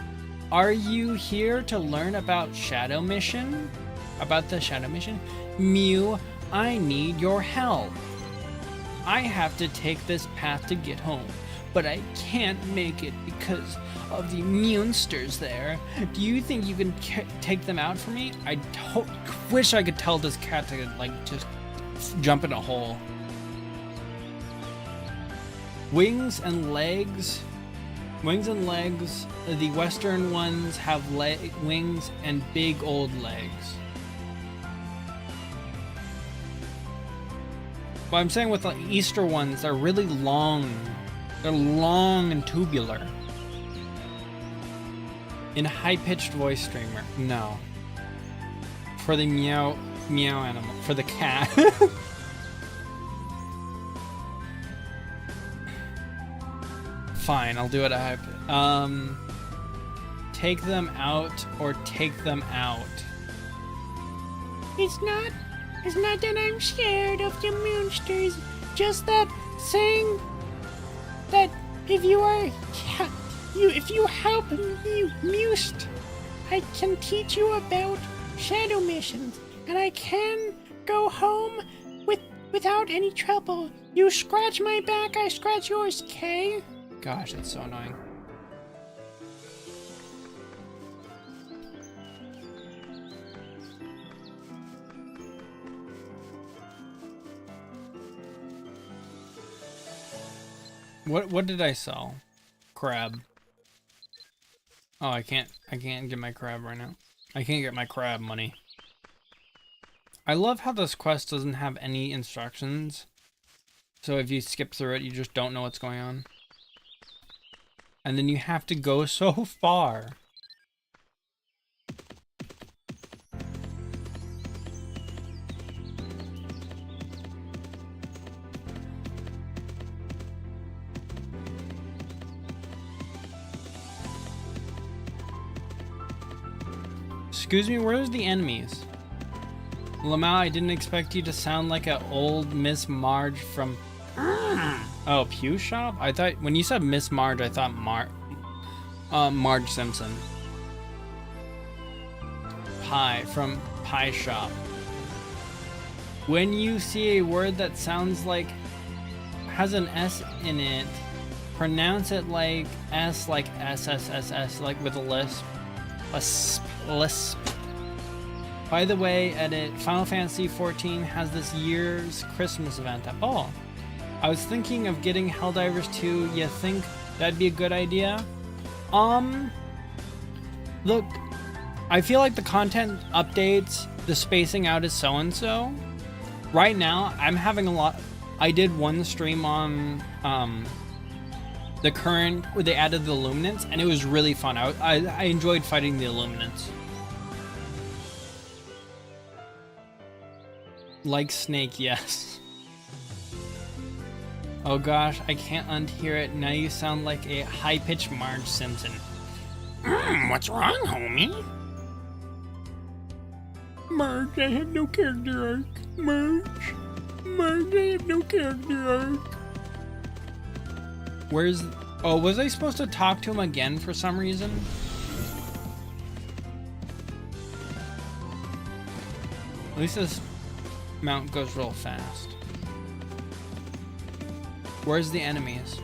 Are you here to learn about Shadow Mission? About the Shadow Mission? Mew, I need your help. I have to take this path to get home, but I can't make it because of the monsters there. Do you think you can take them out for me? I wish I could tell this cat to like just jump in a hole. Wings and legs. The western ones have wings and big old legs. But I'm saying with the Easter ones, they're really long. They're long and tubular. In high-pitched voice streamer, no. For the meow animal, for the cat. Fine, I'll do it at high. Take them out or take them out. It's not that I'm scared of the monsters, just that saying that if you help me must, I can teach you about shadow missions, and I can go home without any trouble. You scratch my back, I scratch yours, Kay? Gosh, that's so annoying. What did I sell? Crab. Oh, I can't get my crab right now. I can't get my crab money. I love how this quest doesn't have any instructions. So if you skip through it, you just don't know what's going on. And then you have to go so far. Excuse me, where's the enemies? Lamau, I didn't expect you to sound like an old Miss Marge from... Oh, Pew Shop? I thought, when you said Miss Marge, I thought Marge Simpson. Pie, from Pie Shop. When you see a word that sounds like, has an S in it, pronounce it like S, like S, like with a lisp. Lisp. By the way, edit, Final Fantasy XIV has this year's Christmas event at Ball. I was thinking of getting Helldivers 2. You think that'd be a good idea? Look, I feel like the content updates, the spacing out is so-and-so. Right now, I'm having a lot. I did one stream on the current, where they added the Illuminants, and it was really fun. I enjoyed fighting the Illuminants. Like Snake, yes. Oh gosh, I can't unhear it. Now you sound like a high-pitched Marge Simpson. What's wrong, homie? Marge, I have no character arc. Marge, I have no character arc. Where's... Oh, was I supposed to talk to him again for some reason? At least this mount goes real fast. Where's the enemies?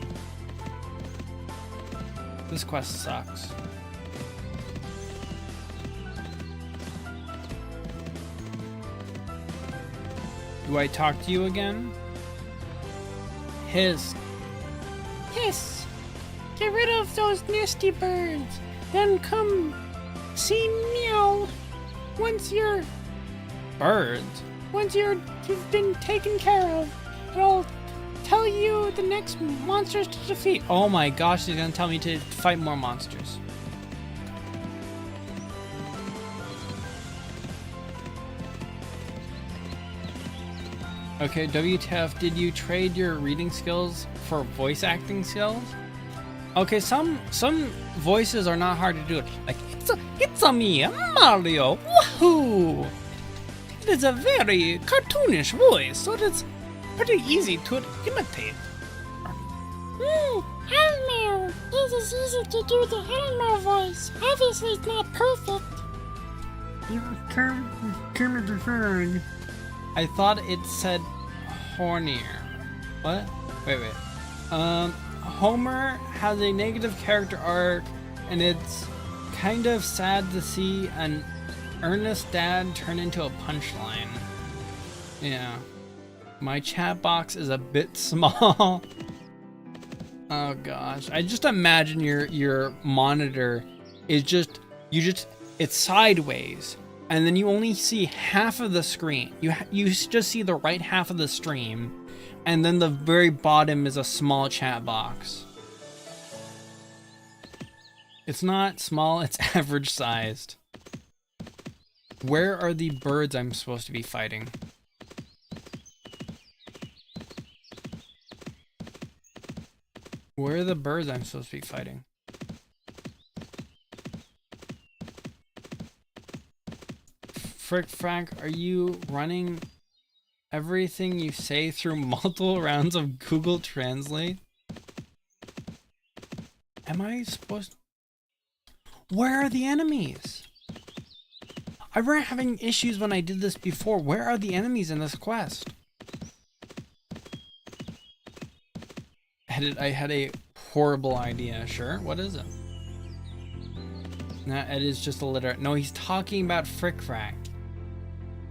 This quest sucks. Do I talk to you again? Hiss. Hiss! Get rid of those nasty birds. Then come see Meow. Once you're... Birds? Once you've been taken care of, it'll tell you the next monsters to defeat. Oh my gosh, he's gonna tell me to fight more monsters. Okay, WTF, did you trade your reading skills for voice acting skills? Okay, some voices are not hard to do. Like, it's a me, Mario, woohoo! It is a very cartoonish voice, so it's pretty easy to imitate. Elmer! It is easy to do the Elmer voice. Obviously it's not perfect. You can't define. I thought it said hornier. What? Wait. Homer has a negative character arc, and it's kind of sad to see an earnest dad turn into a punchline. Yeah. My chat box is a bit small. Oh gosh. I just imagine your monitor is it's sideways, and then you only see half of the screen. You just see the right half of the stream, and then the very bottom is a small chat box. It's not small, it's average sized. Where are the birds I'm supposed to be fighting? Where are the birds I'm supposed to be fighting? Frick frack, are you running everything you say through multiple rounds of Google Translate? Am I supposed... Where are the enemies? I remember having issues when I did this before. Where are the enemies in this quest? I had a horrible idea. Sure, what is it? Nah, it is just a litter. No, he's talking about Frick Frack.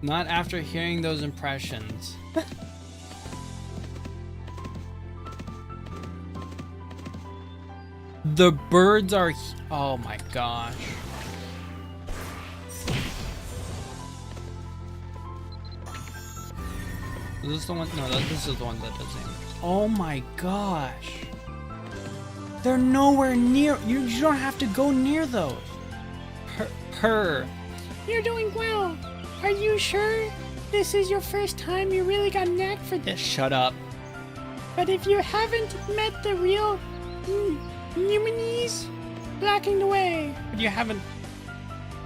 Not after hearing those impressions. The birds are... Oh my gosh. Is this the one? No, this is the one that does damage. Oh my gosh. They're nowhere near. You don't have to go near those. Her. You're doing well. Are you sure this is your first time? You really got a knack for this. Shut up. But if you haven't met the real humanies, blocking the way. But you haven't.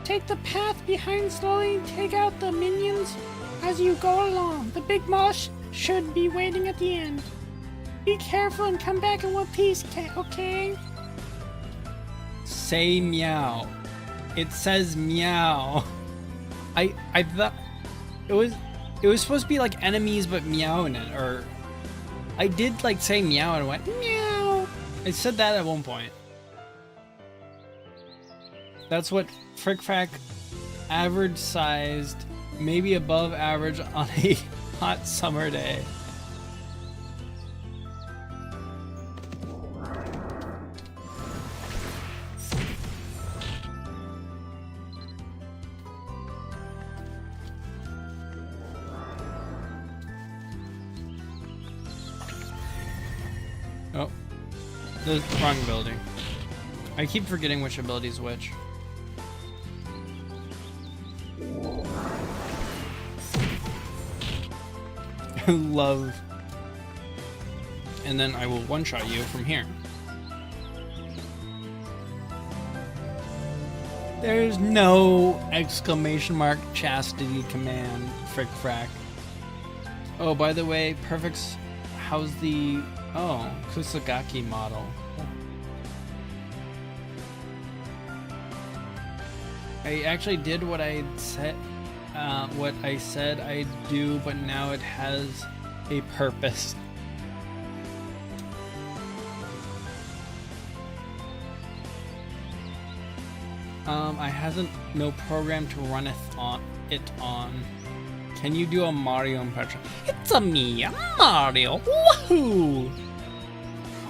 Take the path behind slowly. Take out the minions as you go along. The big boss should be waiting at the end. Be careful and come back in one piece, okay? Say meow. It says meow. I thought it was supposed to be like enemies but meow in it, or I did like say meow and it went meow. I said that at one point. That's what Frick Frack average sized, maybe above average on a hot summer day. Oh, the wrong ability. I keep forgetting which ability is which. I love. And then I will one-shot you from here. There's no exclamation mark chastity command, Frick Frack. Oh, by the way, Perfect's, how's the, oh, Kusagaki model. I actually did what I said I'd do, but now it has a purpose. I hasn't no program to run it on. Can you do a Mario impression? It's a me, Mario. Woohoo!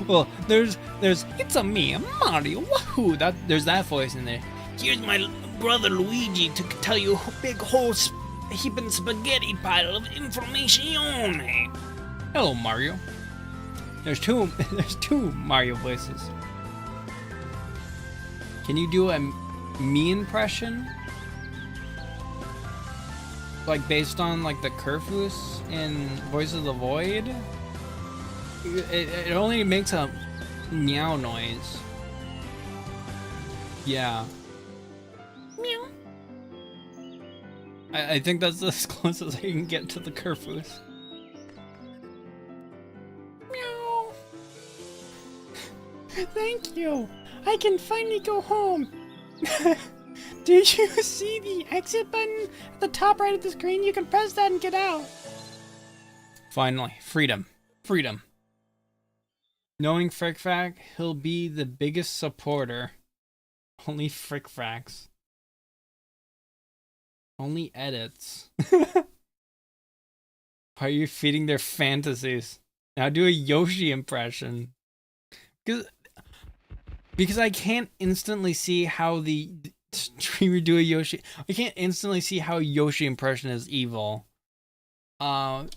Well, there's it's a me, Mario. Woohoo! There's that voice in there. Here's my brother Luigi to tell you a big whole heaping spaghetti pile of information. Hello, Mario. There's two Mario voices. Can you do a me impression? Like based on like the Kerfoos in Voice of the Void? It only makes a meow noise. Yeah. Meow. I think that's as close as I can get to the Kerfoos. Meow. Thank you. I can finally go home. Did you see the exit button at the top right of the screen? You can press that and get out. Finally, freedom. Freedom. Knowing Frick Frack, he'll be the biggest supporter. Only Frick Fracks. Only edits. Are you feeding their fantasies? Now do a Yoshi impression. Because I can't instantly see how the streamer do a Yoshi. I can't instantly see how Yoshi impression is evil. But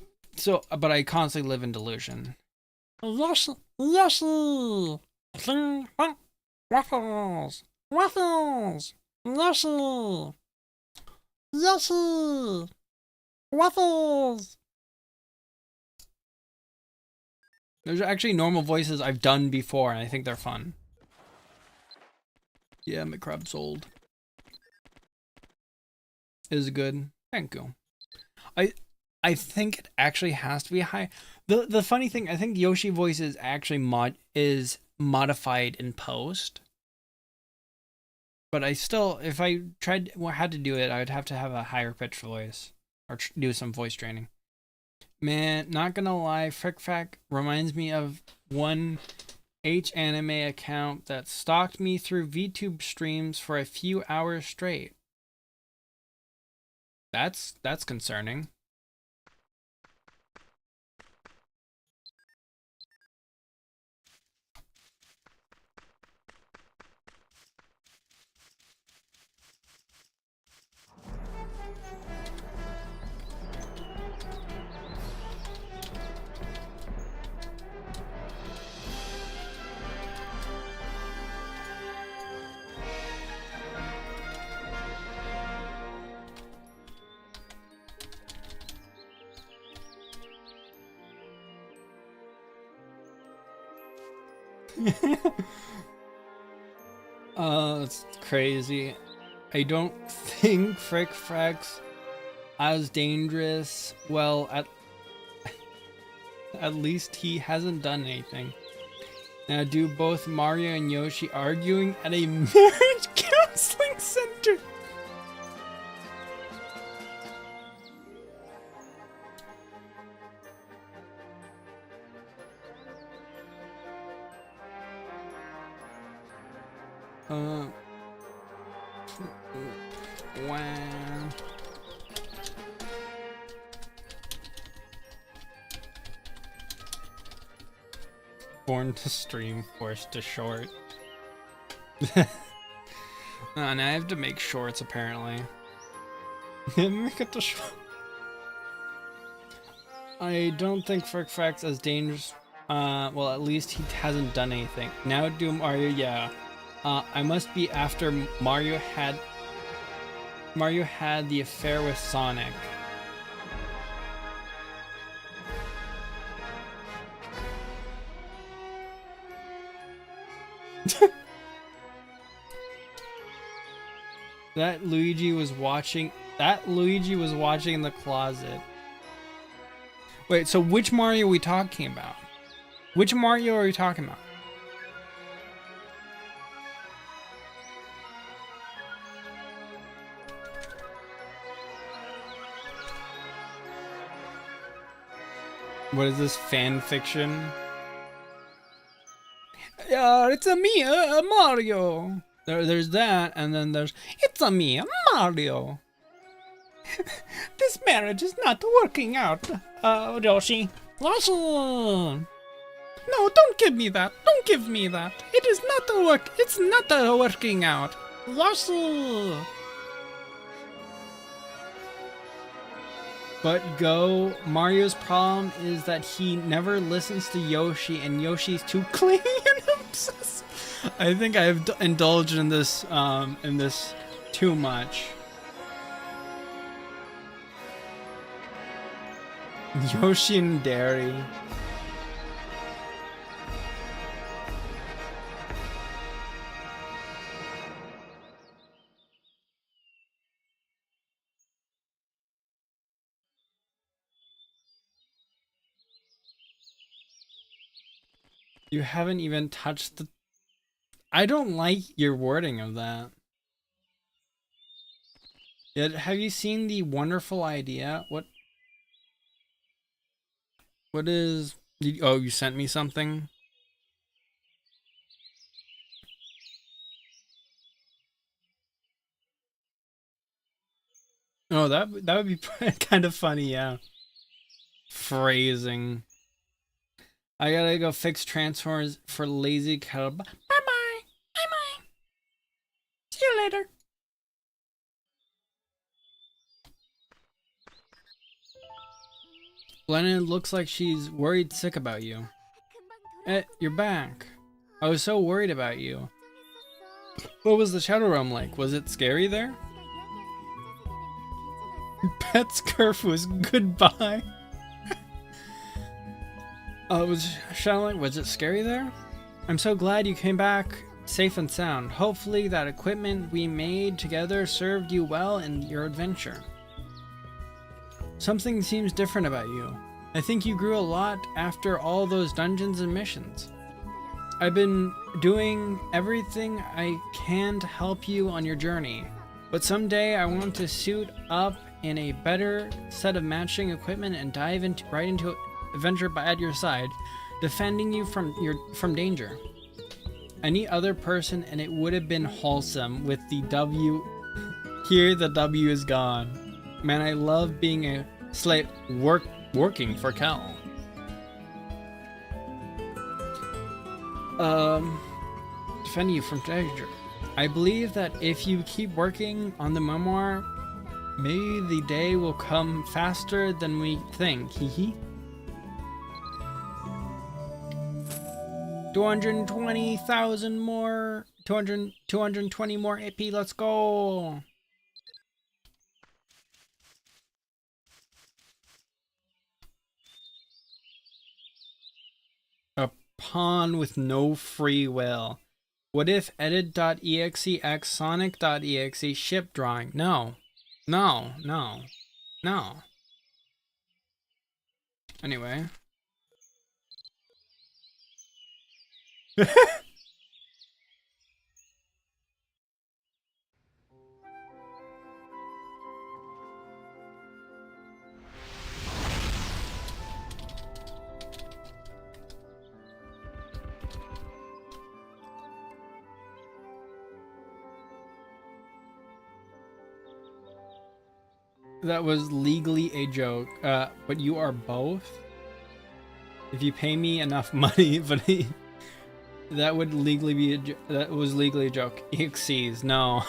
I constantly live in delusion. Yoshi, Yoshi, waffles, waffles, Yoshi, Yoshi, waffles. There's actually normal voices I've done before, and I think they're fun. Yeah, my crab sold. Is good. Thank you. I think it actually has to be high. The funny thing, I think Yoshi voice is actually modified in post. But I still, if I had to do it, I would have to have a higher pitched voice or do some voice training. Man, not gonna lie, Frick Frack reminds me of one anime account that stalked me through VTube streams for a few hours straight. That's concerning. It's crazy. I don't think Frick Frack's as dangerous. Well, at least he hasn't done anything. Now, do both Mario and Yoshi arguing at a marriage counseling center? Wow. Born to stream, forced to short. And I have to make shorts apparently. Make it to short. I don't think Frick Frack's as dangerous. Well, at least he hasn't done anything. Now do Mario, yeah. I must be after Mario had the affair with Sonic. That Luigi was watching in the closet. Wait, so which Mario are we talking about? Which Mario are we talking about? What is this fan fiction? It's a me, Mario. There's that, and then there's it's a me, Mario. This marriage is not working out, Yoshi. Lawson. No, don't give me that. Don't give me that. It is not the work. It's not working out. Lawson. But go, Mario's problem is that he never listens to Yoshi, and Yoshi's too clingy and obsessive. I think I've indulged in this too much. Yoshi and Dairy. You haven't even touched the... I don't like your wording of that. Yet, have you seen the wonderful idea? What is... Oh, you sent me something? Oh, that would be kind of funny, yeah. Phrasing. I gotta go fix transformers for lazy cattle. Bye-bye. Bye-bye. See you later. Lennon looks like she's worried sick about you. You're back. I was so worried about you. What was the Shadow Realm like? Was it scary there? Pet's curve was goodbye. Was it scary there? I'm so glad you came back safe and sound. Hopefully that equipment we made together served you well in your adventure. Something seems different about you. I think you grew a lot after all those dungeons and missions. I've been doing everything I can to help you on your journey, but someday I want to suit up in a better set of matching equipment and dive right into adventure at your side, defending you from danger. Any other person and it would have been wholesome with the W. Here the W is gone. Man, I love being a slave working for Cal. Defending you from danger. I believe that if you keep working on the memoir, maybe the day will come faster than we think. Hee 220,000 more. 220 more AP. Let's go. A pawn with no free will. What if edit.exe x sonic.exe ship drawing? No. No. No. No. Anyway. That was legally a joke. But you are both? If you pay me enough money, but that would legally be that was legally a joke. Exes, no.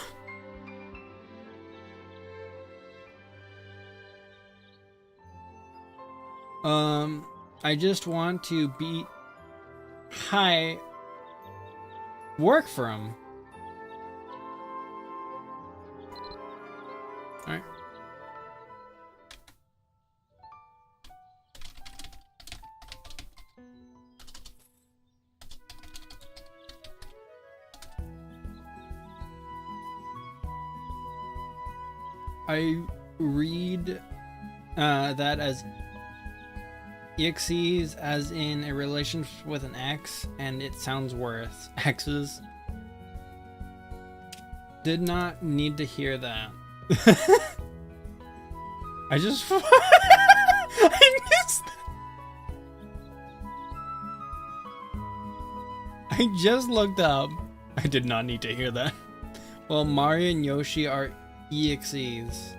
I just want to be high. Work for him. All right. I read that as exes as in a relationship with an ex, and it sounds worse. Exes. Did not need to hear that. I just I missed that. I just looked up. I did not need to hear that. Well, Mario and Yoshi are EXEs.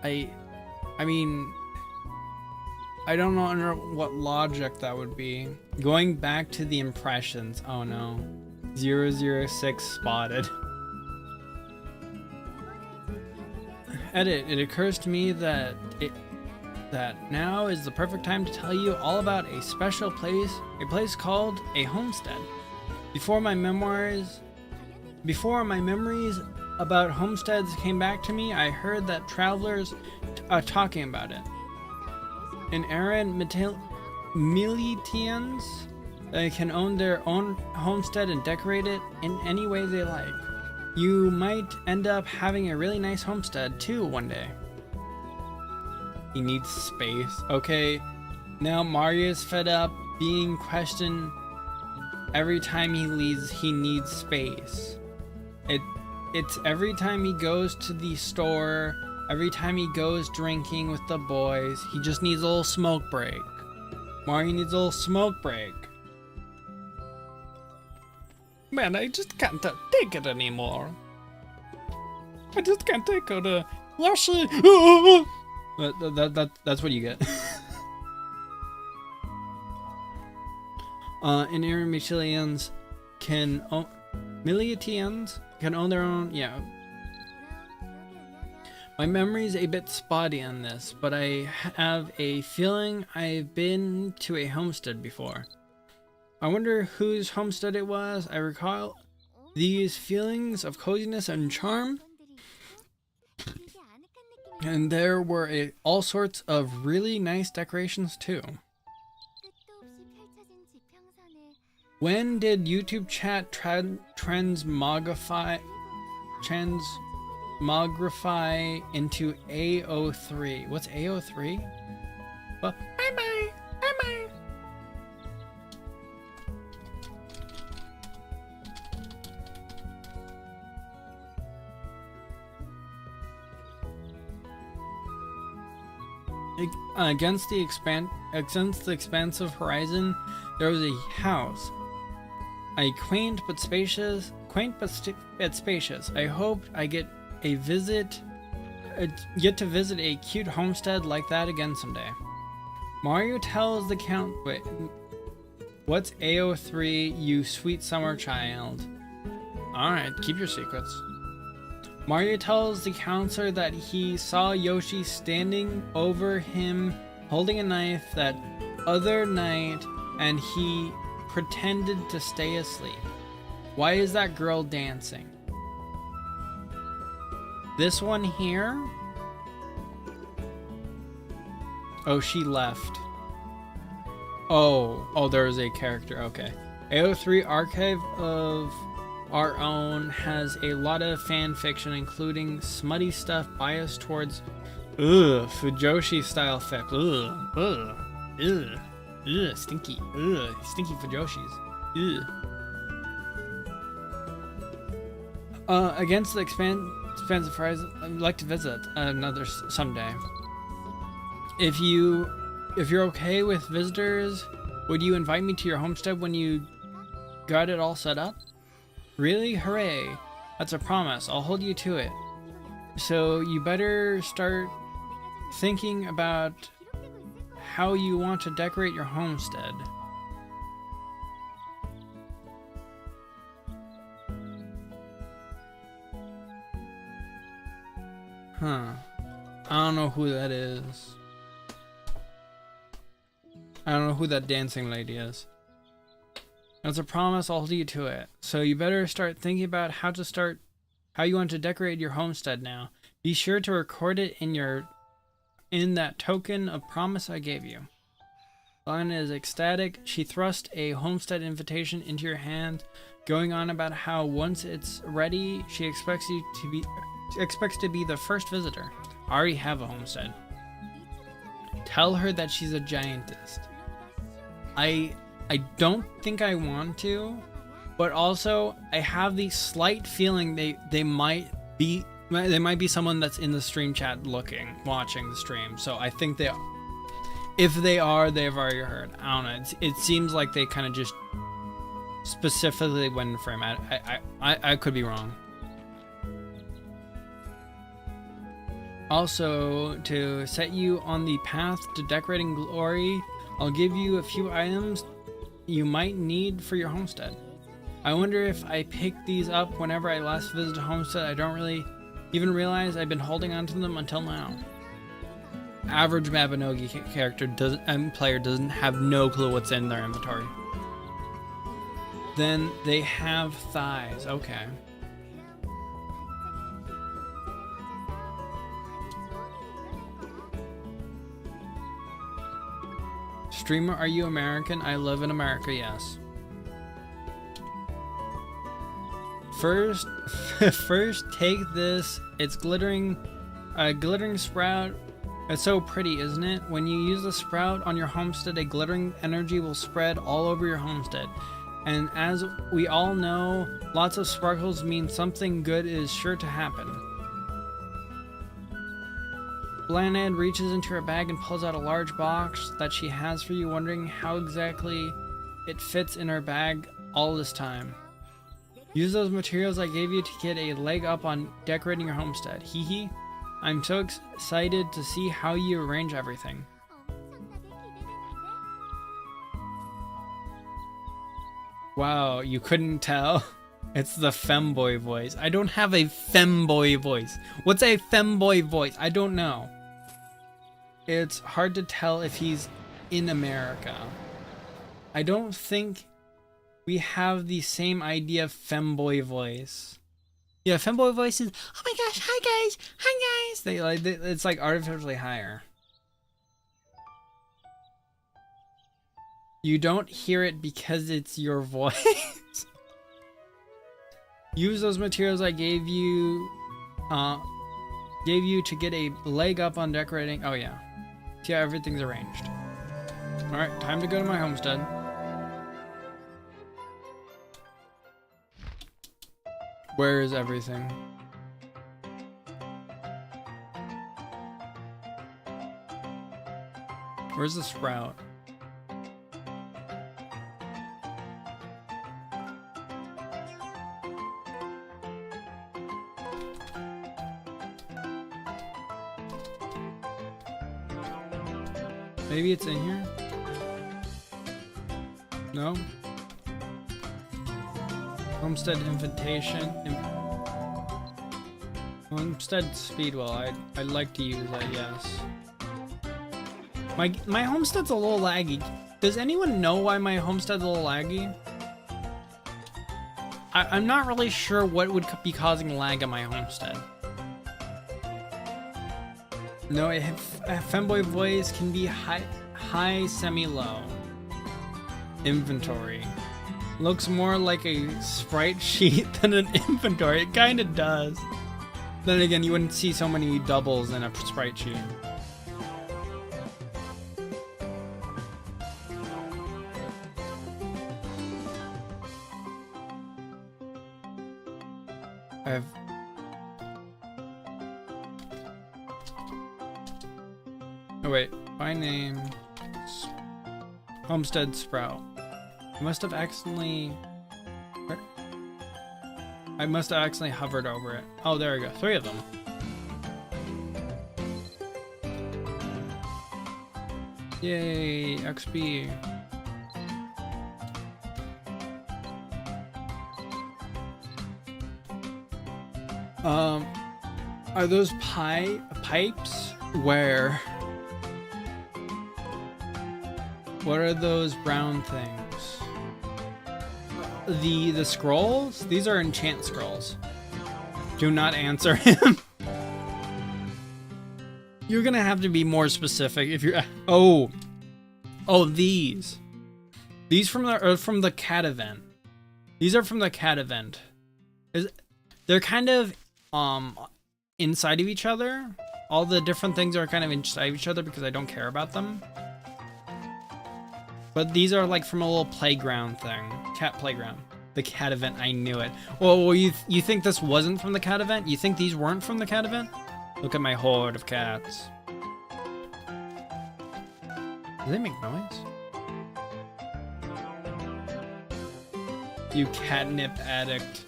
I mean, I don't know under what logic that would be. Going back to the impressions. Oh no. 006 spotted. Edit. It occurs to me that now is the perfect time to tell you all about a special place, a place called a homestead. Before my memories about homesteads came back to me, I heard that travelers talking about it. In Aaron Militians can own their own homestead and decorate it in any way they like. You might end up having a really nice homestead too one day. He needs space. Okay, now Mario's fed up being questioned every time he leaves. He needs space. It's every time he goes to the store, every time he goes drinking with the boys, he just needs a little smoke break. Mario needs a little smoke break. Man, I just can't take it anymore. I just can't take it. Yoshi! That's what you get. In Aaron Michelians can own their own, yeah. My memory's a bit spotty on this, but I have a feeling I've been to a homestead before. I wonder whose homestead it was. I recall these feelings of coziness and charm, and there were all sorts of really nice decorations too. When did YouTube chat transmogrify into AO3? What's AO3? Well, bye. Against the expansive horizon, there was a house. Quaint but spacious. I hope I get to visit a cute homestead like that again someday. Mario tells the count. Wait, what's AO3? You sweet summer child. All right, keep your secrets. Mario tells the counselor that he saw Yoshi standing over him holding a knife that other night, and he pretended to stay asleep. Why is that girl dancing? This one here? Oh, she left. Oh, there's a character. Okay. AO3 Archive of Our Own has a lot of fan fiction, including smutty stuff biased towards Fujoshi style fic. Stinky. Stinky Fujoshis. Against the expansive horizon, I'd like to visit another someday. If you're okay with visitors, would you invite me to your homestead when you got it all set up? Really? Hooray! That's a promise. I'll hold you to it. So you better start thinking about how you want to decorate your homestead. Huh. I don't know who that is. I don't know who that dancing lady is. That's a promise, I'll hold you to it. So you better start thinking about how you want to decorate your homestead now. Be sure to record it in that token of promise I gave you. Lana is ecstatic. She thrust a homestead invitation into your hand, going on about how once it's ready, she expects to be the first visitor. I already have a homestead. Tell her that she's a giantess. I don't think I want to, but also I have the slight feeling they might be someone that's in the stream chat watching the stream. So I think if they are, they've already heard. I don't know. It seems like they kind of just specifically went for him. I could be wrong. Also, to set you on the path to decorating glory, I'll give you a few items you might need for your homestead. I wonder if I picked these up whenever I last visited homestead. I don't really even realize I've been holding on to them until now. Average Mabinogi player doesn't have no clue what's in their inventory. Then they have thighs. Okay. Streamer, are you American? I live in America, yes. First take this. It's glittering sprout. It's so pretty, isn't it? When you use the sprout on your homestead, a glittering energy will spread all over your homestead. And as we all know, lots of sparkles mean something good is sure to happen. Blanad reaches into her bag and pulls out a large box that she has for you, wondering how exactly it fits in her bag all this time. Use those materials I gave you to get a leg up on decorating your homestead. Hee hee. I'm so excited to see how you arrange everything. Wow, you couldn't tell? It's the femboy voice. I don't have a femboy voice. What's a femboy voice? I don't know. It's hard to tell if he's in America. I don't think we have the same idea of femboy voice. Yeah, femboy voice is, oh my gosh, hi guys. It's like artificially higher. You don't hear it because it's your voice. Use those materials I gave you to get a leg up on decorating. Oh yeah. See how everything's arranged. Alright, time to go to my homestead. Where is everything? Where's the sprout? Maybe it's in here? No? Homestead invitation. Homestead Speedwell. I'd like to use that, yes. My homestead's a little laggy. Does anyone know why my homestead's a little laggy? I'm not really sure what would be causing lag at my homestead. No, a femboy voice can be high, semi-low. Inventory. Looks more like a sprite sheet than an inventory. It kind of does. Then again, you wouldn't see so many doubles in a sprite sheet. Oh wait, my name Homestead Sprout. I must have accidentally hovered over it. Oh, there we go. 3 of them. Yay, XP. Are those pipes? Where? What are those brown things? The scrolls? These are enchant scrolls. Do not answer him. You're gonna have to be more specific if you're. Oh, these from the cat event. These are from the cat event. They're kind of inside of each other. All the different things are kind of inside of each other because I don't care about them. But these are like from a little playground thing. Cat playground. The cat event, I knew it. Well, you think this wasn't from the cat event? You think these weren't from the cat event? Look at my horde of cats. Do they make noise? You catnip addict.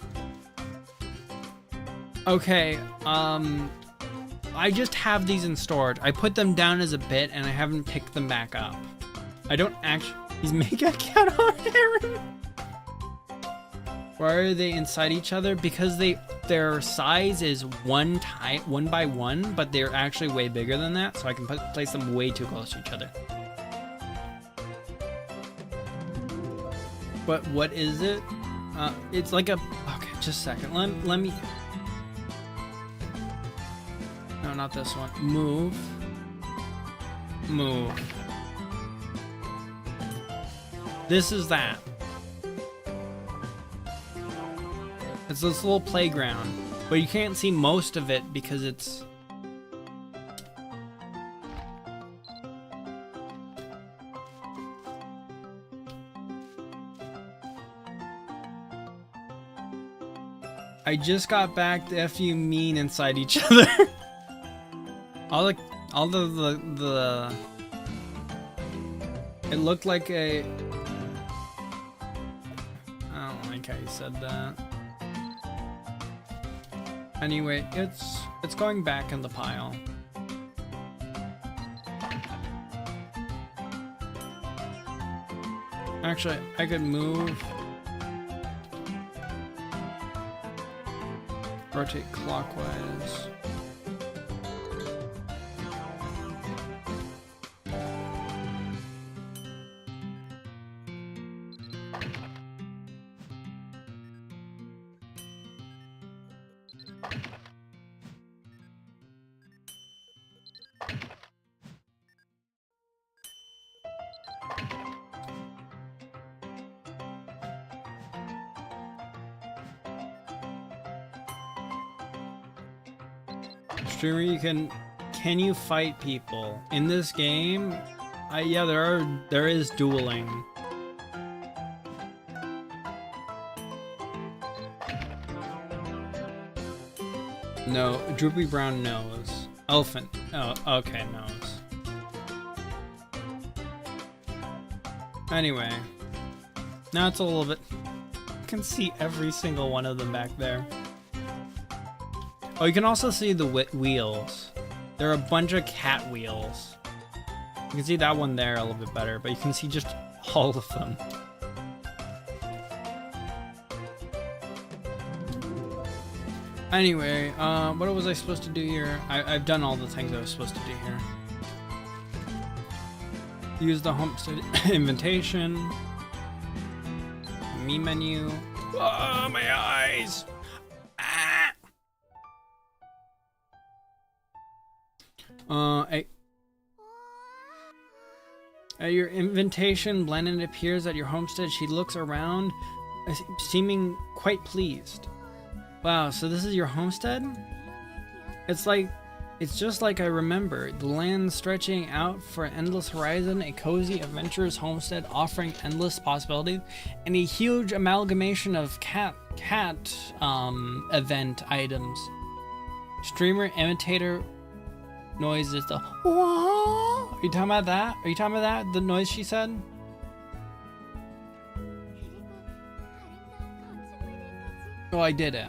Okay, I just have these in storage. I put them down as a bit and I haven't picked them back up. I don't actually. He's making a cat on Aaron. Why are they inside each other? Because their size is one by one, but they're actually way bigger than that, so I can place them way too close to each other. But what is it? It's like a. Okay, just a second. Let me. No, not this one. Move. This is that. It's this little playground, but you can't see most of it because it's. I just got back to F you mean inside each other. all the it looked like a. I don't like how you said that. Anyway, it's going back in the pile. Actually, I could move. Rotate clockwise. Streamer, can you fight people in this game? Yeah, there is dueling. No, Droopy Brown knows. Elephant. Oh, okay, knows. Anyway, now it's a little bit. You can see every single one of them back there. Oh, you can also see the wheels. There are a bunch of cat wheels. You can see that one there a little bit better, but you can see just all of them. Anyway, what was I supposed to do here? I've done all the things I was supposed to do here. Use the homestead invitation. Me menu. Oh, my eyes! At your invitation, Blandon appears at your homestead. She looks around, seeming quite pleased. Wow, so this is your homestead? It's just like I remember. The land stretching out for an endless horizon, a cozy adventurous homestead offering endless possibilities, and a huge amalgamation of cat event items. Streamer imitator noise is the whoa. Are you talking about that? Are you talking about that? The noise she said? Oh, I did it.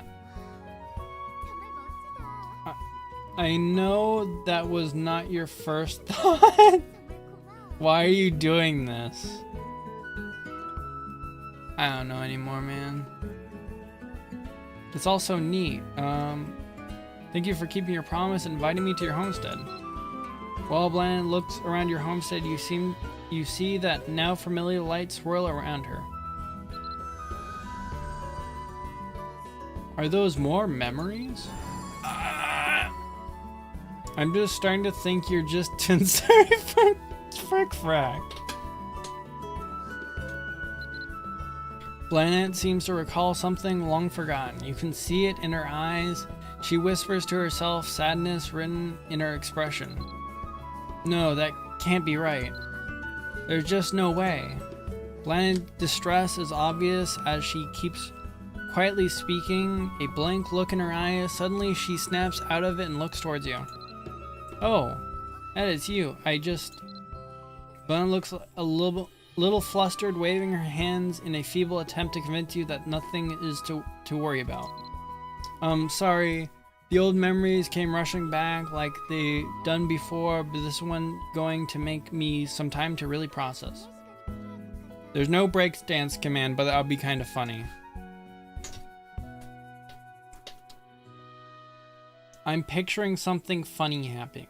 I know that was not your first thought. Why are you doing this? I don't know anymore, man. It's all so neat. Thank you for keeping your promise and inviting me to your homestead. While Blannet looks around your homestead, you see that now familiar lights swirl around her. Are those more memories? I'm just starting to think you're just sorry for frick frack. Blannet seems to recall something long forgotten. You can see it in her eyes. She whispers to herself, sadness written in her expression. No, that can't be right. There's just no way. Blannet's distress is obvious as she keeps quietly speaking, a blank look in her eyes. Suddenly she snaps out of it and looks towards you. Oh, that is you. Blannet looks a little flustered, waving her hands in a feeble attempt to convince you that nothing is to worry about. Sorry. The old memories came rushing back like they done before, but this one going to make me some time to really process. There's no breakdance command, but that'll be kind of funny. I'm picturing something funny happening.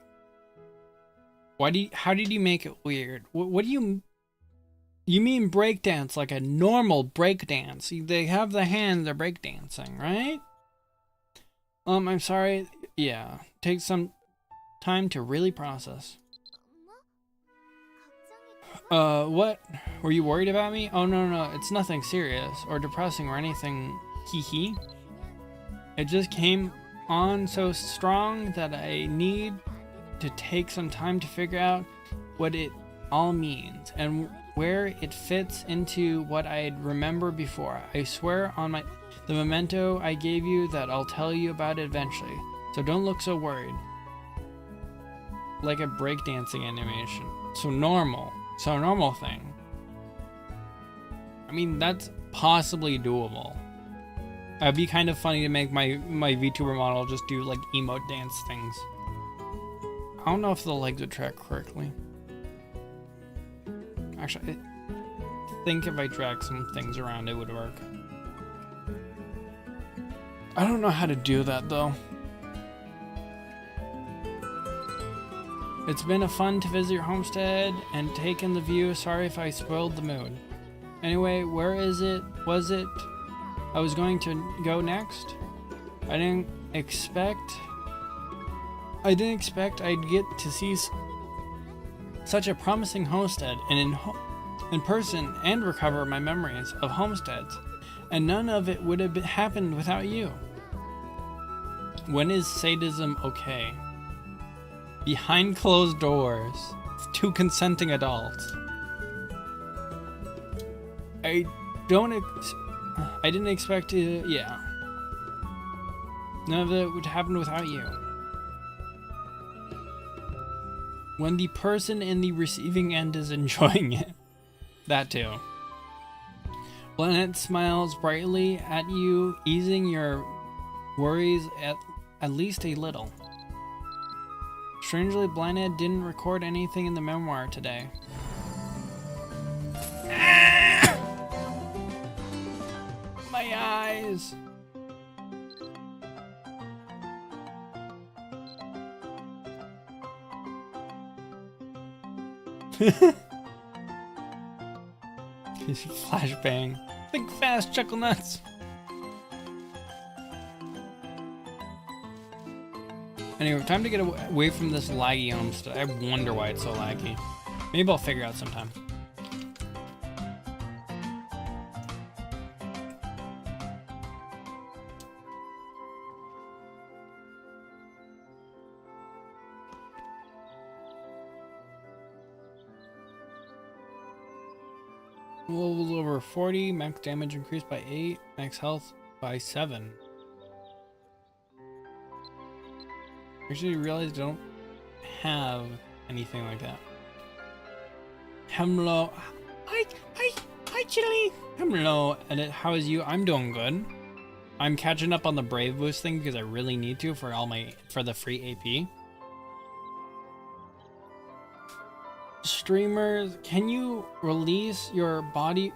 How did you make it weird? What do you mean breakdance like a normal breakdance? They have the hands, they're breakdancing, right? I'm sorry. Yeah, take some time to really process. What? Were you worried about me? Oh, no, it's nothing serious or depressing or anything. Hee. It just came on so strong that I need to take some time to figure out what it all means and where it fits into what I'd remember before. I swear on the memento I gave you that I'll tell you about it eventually, so don't look so worried. Like a breakdancing animation. So normal thing. I mean, that's possibly doable. It'd be kind of funny to make my VTuber model just do like emote dance things. I don't know if the legs would track correctly. Actually, I think if I drag some things around, it would work. I don't know how to do that though. It's been a fun to visit your homestead and take in the view. Sorry if I spoiled the mood. Anyway, where was it I was going to go next? I didn't expect I'd get to see such a promising homestead and in person and recover my memories of homesteads, and none of it would have happened without you. When is sadism okay? Behind closed doors. Two consenting adults. I didn't expect to, yeah. None of it would happen without you. When the person in the receiving end is enjoying it. That too. Blannet smiles brightly at you, easing your worries at least a little. Strangely, Blannet didn't record anything in the memoir today. My eyes! Flashbang. Think fast, chuckle nuts. Anyway, time to get away from this laggy homestead. I wonder why it's so laggy. Maybe I'll figure out sometime. Levels over 40, max damage increased by 8, max health by 7. Actually, you realize I don't have anything like that. Hello. Hi, Chili. Hello, Edit. How is you? I'm doing good. I'm catching up on the Brave Boost thing because I really need to for the free AP. Streamers, can you release your body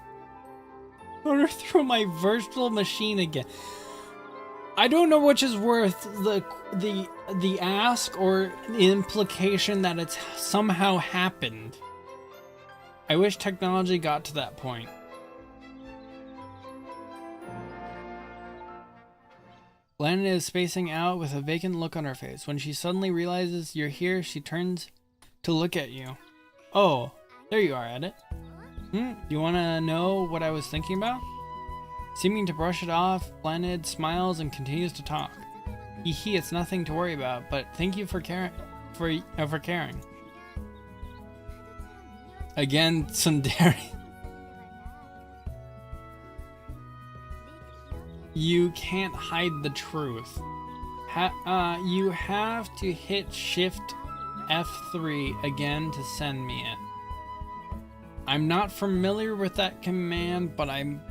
order through my virtual machine again? I don't know which is worth, the ask or the implication that it's somehow happened. I wish technology got to that point. Landon is spacing out with a vacant look on her face. When she suddenly realizes you're here, she turns to look at you. Oh, there you are, Edit. You want to know what I was thinking about? Seeming to brush it off, Landon smiles and continues to talk. Hee, it's nothing to worry about, but thank you for caring. Again, Sundari. You can't hide the truth. You have to hit Shift F3 again to send me it. I'm not familiar with that command, but I'm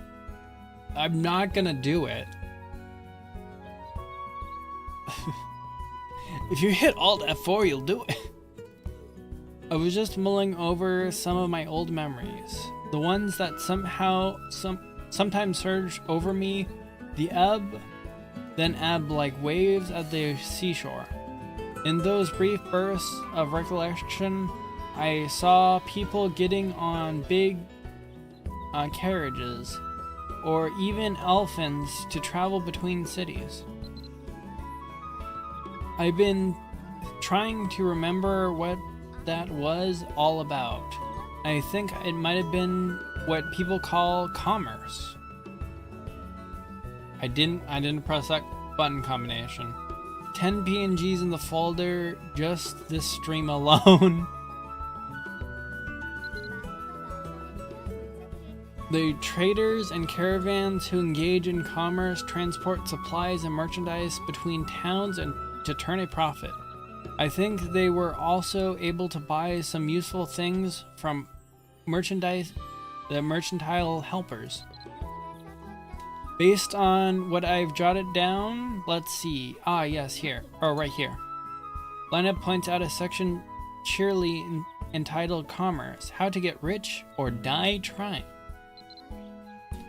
not gonna do it. If you hit Alt F4, you'll do it. I was just mulling over some of my old memories. The ones that sometimes surge over me. The ebb, then ebb like waves at the seashore. In those brief bursts of recollection, I saw people getting on big carriages, or even elephants to travel between cities. I've been trying to remember what that was all about. I think it might have been what people call commerce. I didn't press that button combination. 10 PNGs in the folder, just this stream alone. The traders and caravans who engage in commerce transport supplies and merchandise between towns and to turn a profit. I think they were also able to buy some useful things from the mercantile helpers. Based on what I've jotted down, let's see. Ah, yes, here. Oh, right here. Lena points out a section cheerily entitled Commerce, How to Get Rich or Die Trying.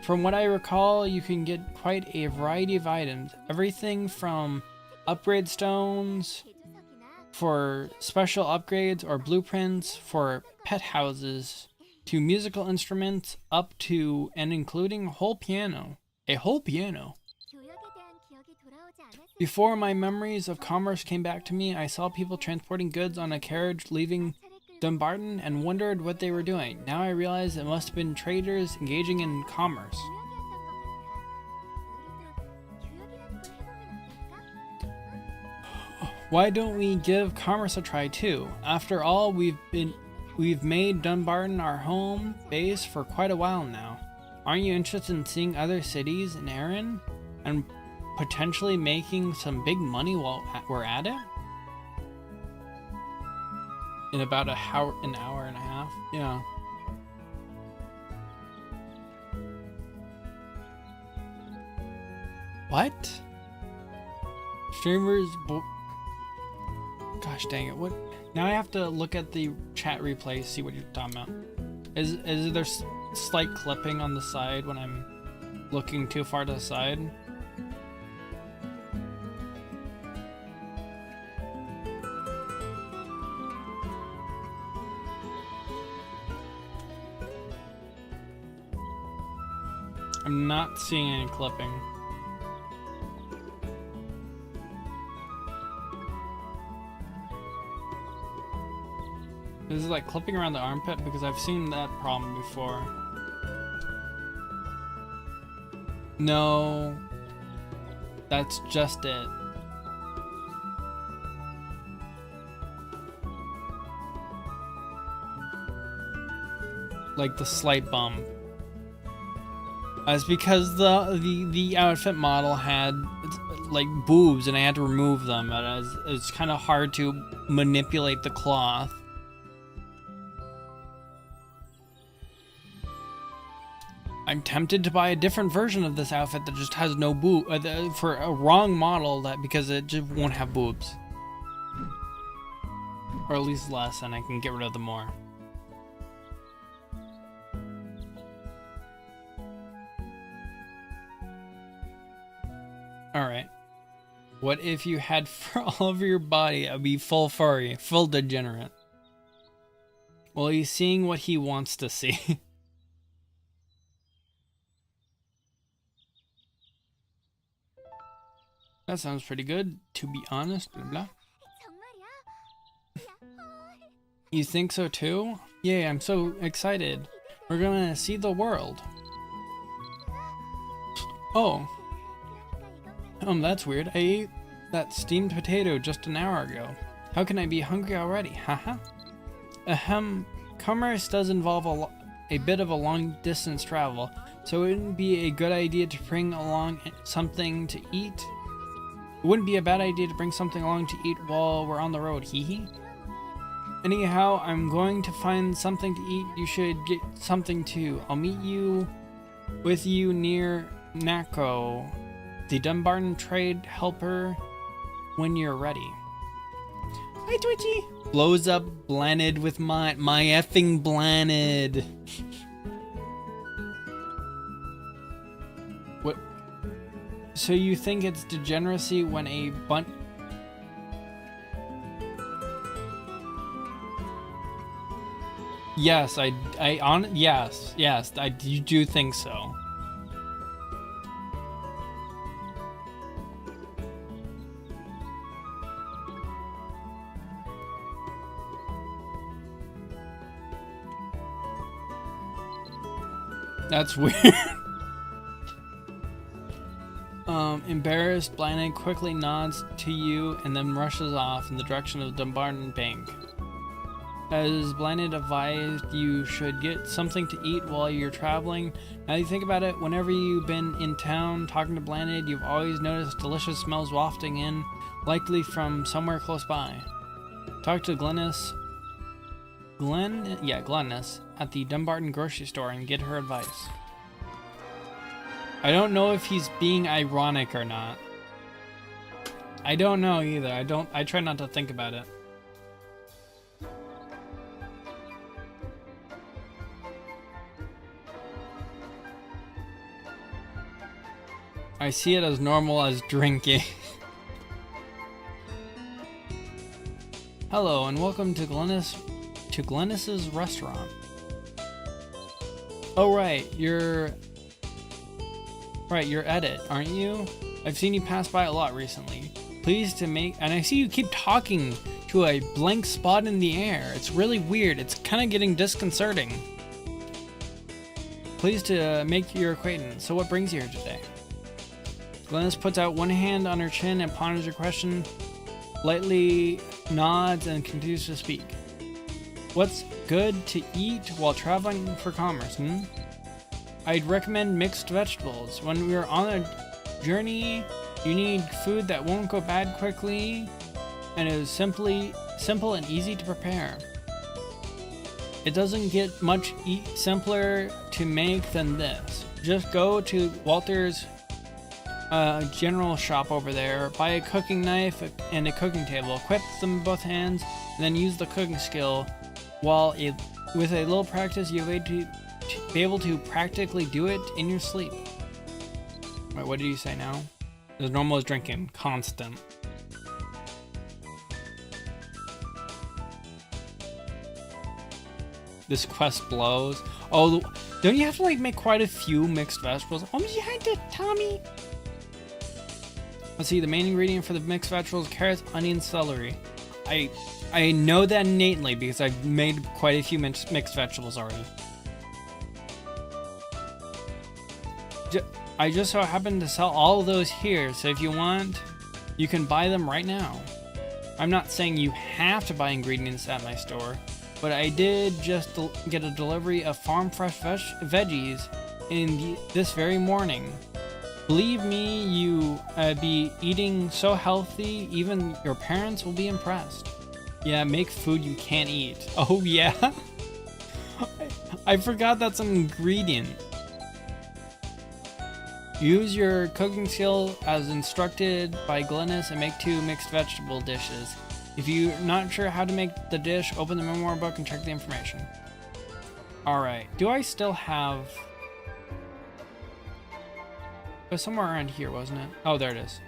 From what I recall, you can get quite a variety of items. Everything from upgrade stones for special upgrades or blueprints for pet houses to musical instruments up to and including a whole piano. Before my memories of commerce came back to me, I saw people transporting goods on a carriage leaving Dumbarton and wondered what they were doing. Now I realize it must have been traders engaging in commerce. Why don't we give commerce a try too? After all, we've made Dumbarton our home base for quite a while now. Aren't you interested in seeing other cities in Erin and potentially making some big money while we're at it? In about an hour and a half? Yeah. What? Streamers... Gosh dang it, what? Now I have to look at the chat replay, see what you're talking about. Is there slight clipping on the side when I'm looking too far to the side? I'm not seeing any clipping. This is like clipping around the armpit because I've seen that problem before. No, that's just it. Like the slight bump. That's because the outfit model had like boobs and I had to remove them. It's kind of hard to manipulate the cloth. I'm tempted to buy a different version of this outfit that just has no boob for a wrong model because it just won't have boobs. Or at least less and I can get rid of them more. Alright. What if you had fur all over your body? I'd be full furry, full degenerate. Well, he's seeing what he wants to see. That sounds pretty good, to be honest. Blah, blah. You think so too? Yay, I'm so excited. We're gonna see the world. Oh. That's weird. I ate that steamed potato just an hour ago. How can I be hungry already? Haha. Commerce does involve a bit of a long distance travel, so it wouldn't be a good idea to bring along something to eat. It wouldn't be a bad idea to bring something along to eat while we're on the road, hee. Anyhow, I'm going to find something to eat. You should get something too. I'll meet with you near Nako, the Dumbarton trade helper, when you're ready. Hi, Twitchy. Blows up Blanid with my effing Blanid. What? So you think it's degeneracy when a Yes, yes, I do think so. That's weird. Embarrassed, Blanid quickly nods to you and then rushes off in the direction of the Dumbarton Bank. As Blanid advised, you should get something to eat while you're traveling. Now you think about it, whenever you've been in town talking to Blanid, you've always noticed delicious smells wafting in, likely from somewhere close by. Talk to Glennis at the Dumbarton grocery store and get her advice. I don't know if he's being ironic or not. I don't know either. I try not to think about it. I see it as normal as drinking. Hello and welcome to Glennis's restaurant. Oh right, you're Edit, aren't you? I've seen you pass by a lot recently. Pleased to make, and I see you keep talking to a blank spot in the air. It's really weird. It's kind of getting disconcerting. Pleased to make your acquaintance. So what brings you here today? Glennis puts out one hand on her chin and ponders your question, lightly nods and continues to speak. What's good to eat while traveling for commerce, I'd recommend mixed vegetables. When we're on a journey, you need food that won't go bad quickly and is simple and easy to prepare. It doesn't get much simpler to make than this. Just go to Walter's general shop over there, buy a cooking knife and a cooking table, equip them with both hands, and then use the cooking skill. With a little practice, you'll be able to practically do it in your sleep. Wait, what did you say now? As normal as drinking. Constant. This quest blows. Oh, don't you have to make quite a few mixed vegetables? Oh, behind it, Tommy. Let's see, the main ingredient for the mixed vegetables: carrots, onions, celery. I know that innately because I've made quite a few mixed vegetables already. I just so happen to sell all of those here, so if you want, you can buy them right now. I'm not saying you have to buy ingredients at my store, but I did just get a delivery of farm fresh veggies this very morning. Believe me, you be eating so healthy, even your parents will be impressed. Yeah, make food you can't eat. Oh yeah? I forgot that's an ingredient. Use your cooking skill as instructed by Glennis and make 2 mixed vegetable dishes. If you're not sure how to make the dish, open the memoir book and check the information. Alright, do I still have... It was somewhere around here, wasn't it? Oh, there it is.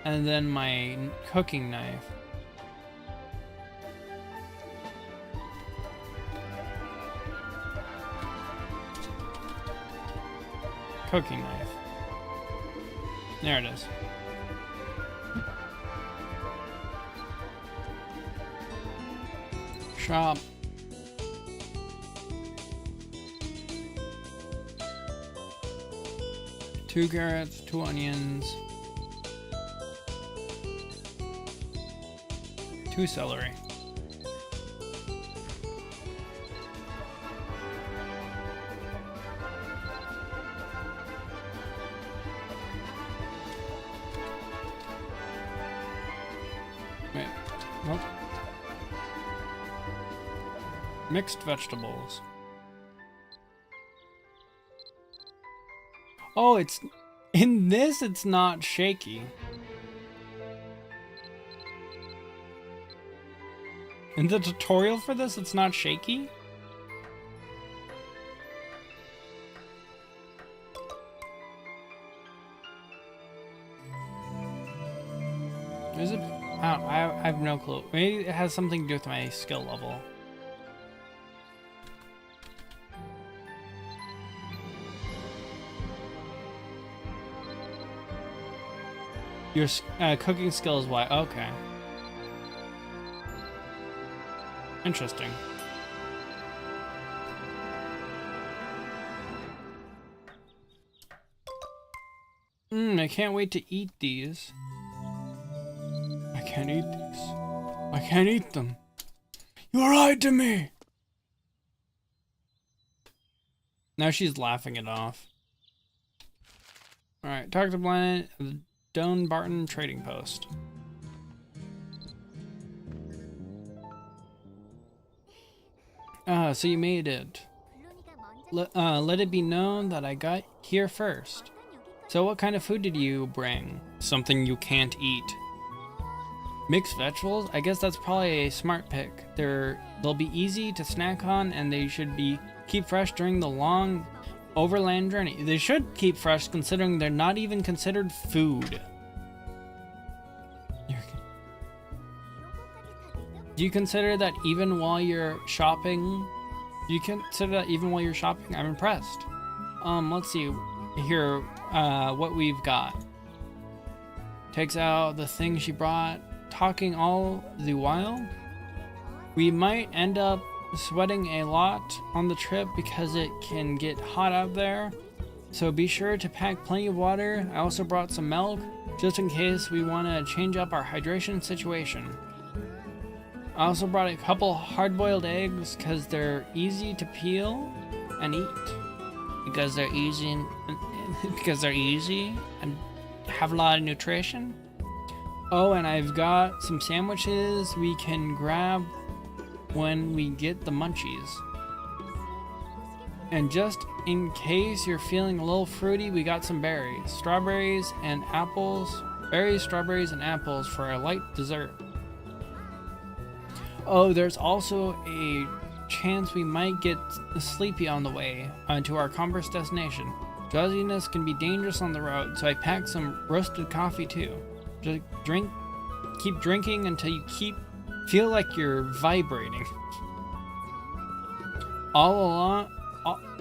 And then my cooking knife. Cooking knife. There it is. Shop. Two carrots, 2 onions, 2 celery. Wait, nope. Mixed vegetables. Oh, it's in this, it's not shaky. In the tutorial for this, it's not shaky? Is it? I have no clue. Maybe it has something to do with my skill level. Your cooking skill is why. Okay. Interesting. I can't wait to eat these. I can't eat these. I can't eat them. You lied to me! Now she's laughing it off. Alright, talk to Planet, the Dunbarton Trading Post. So you made it. Let it be known that I got here first. So what kind of food did you bring? Something you can't eat. Mixed vegetables? I guess that's probably a smart pick. They'll be easy to snack on, and they should keep fresh during the long overland journey. They should keep fresh considering they're not even considered food. Do you consider that even while you're shopping? I'm impressed. Let's see here what we've got. Takes out the thing she brought, talking all the while. We might end up sweating a lot on the trip because it can get hot out there. So be sure to pack plenty of water. I also brought some milk just in case we want to change up our hydration situation. I also brought a couple hard-boiled eggs because they're easy to peel and eat. Because they're easy and have a lot of nutrition. Oh, and I've got some sandwiches we can grab when we get the munchies. And just in case you're feeling a little fruity, we got some berries. Strawberries and apples. Berries, strawberries, and apples for a light dessert. Oh, there's also a chance we might get sleepy on the way to our Converse destination. Drowsiness can be dangerous on the road, so I packed some roasted coffee too. Just keep drinking until you feel like you're vibrating. All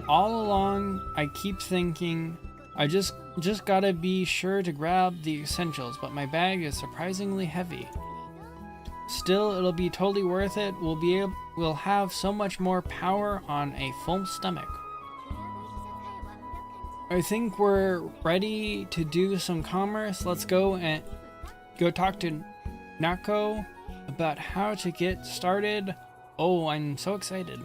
along, I keep thinking I just gotta be sure to grab the essentials, but my bag is surprisingly heavy. Still, it'll be totally worth it. We'll have so much more power on a full stomach. I think we're ready to do some commerce. Let's go talk to Nako about how to get started. Oh, I'm so excited.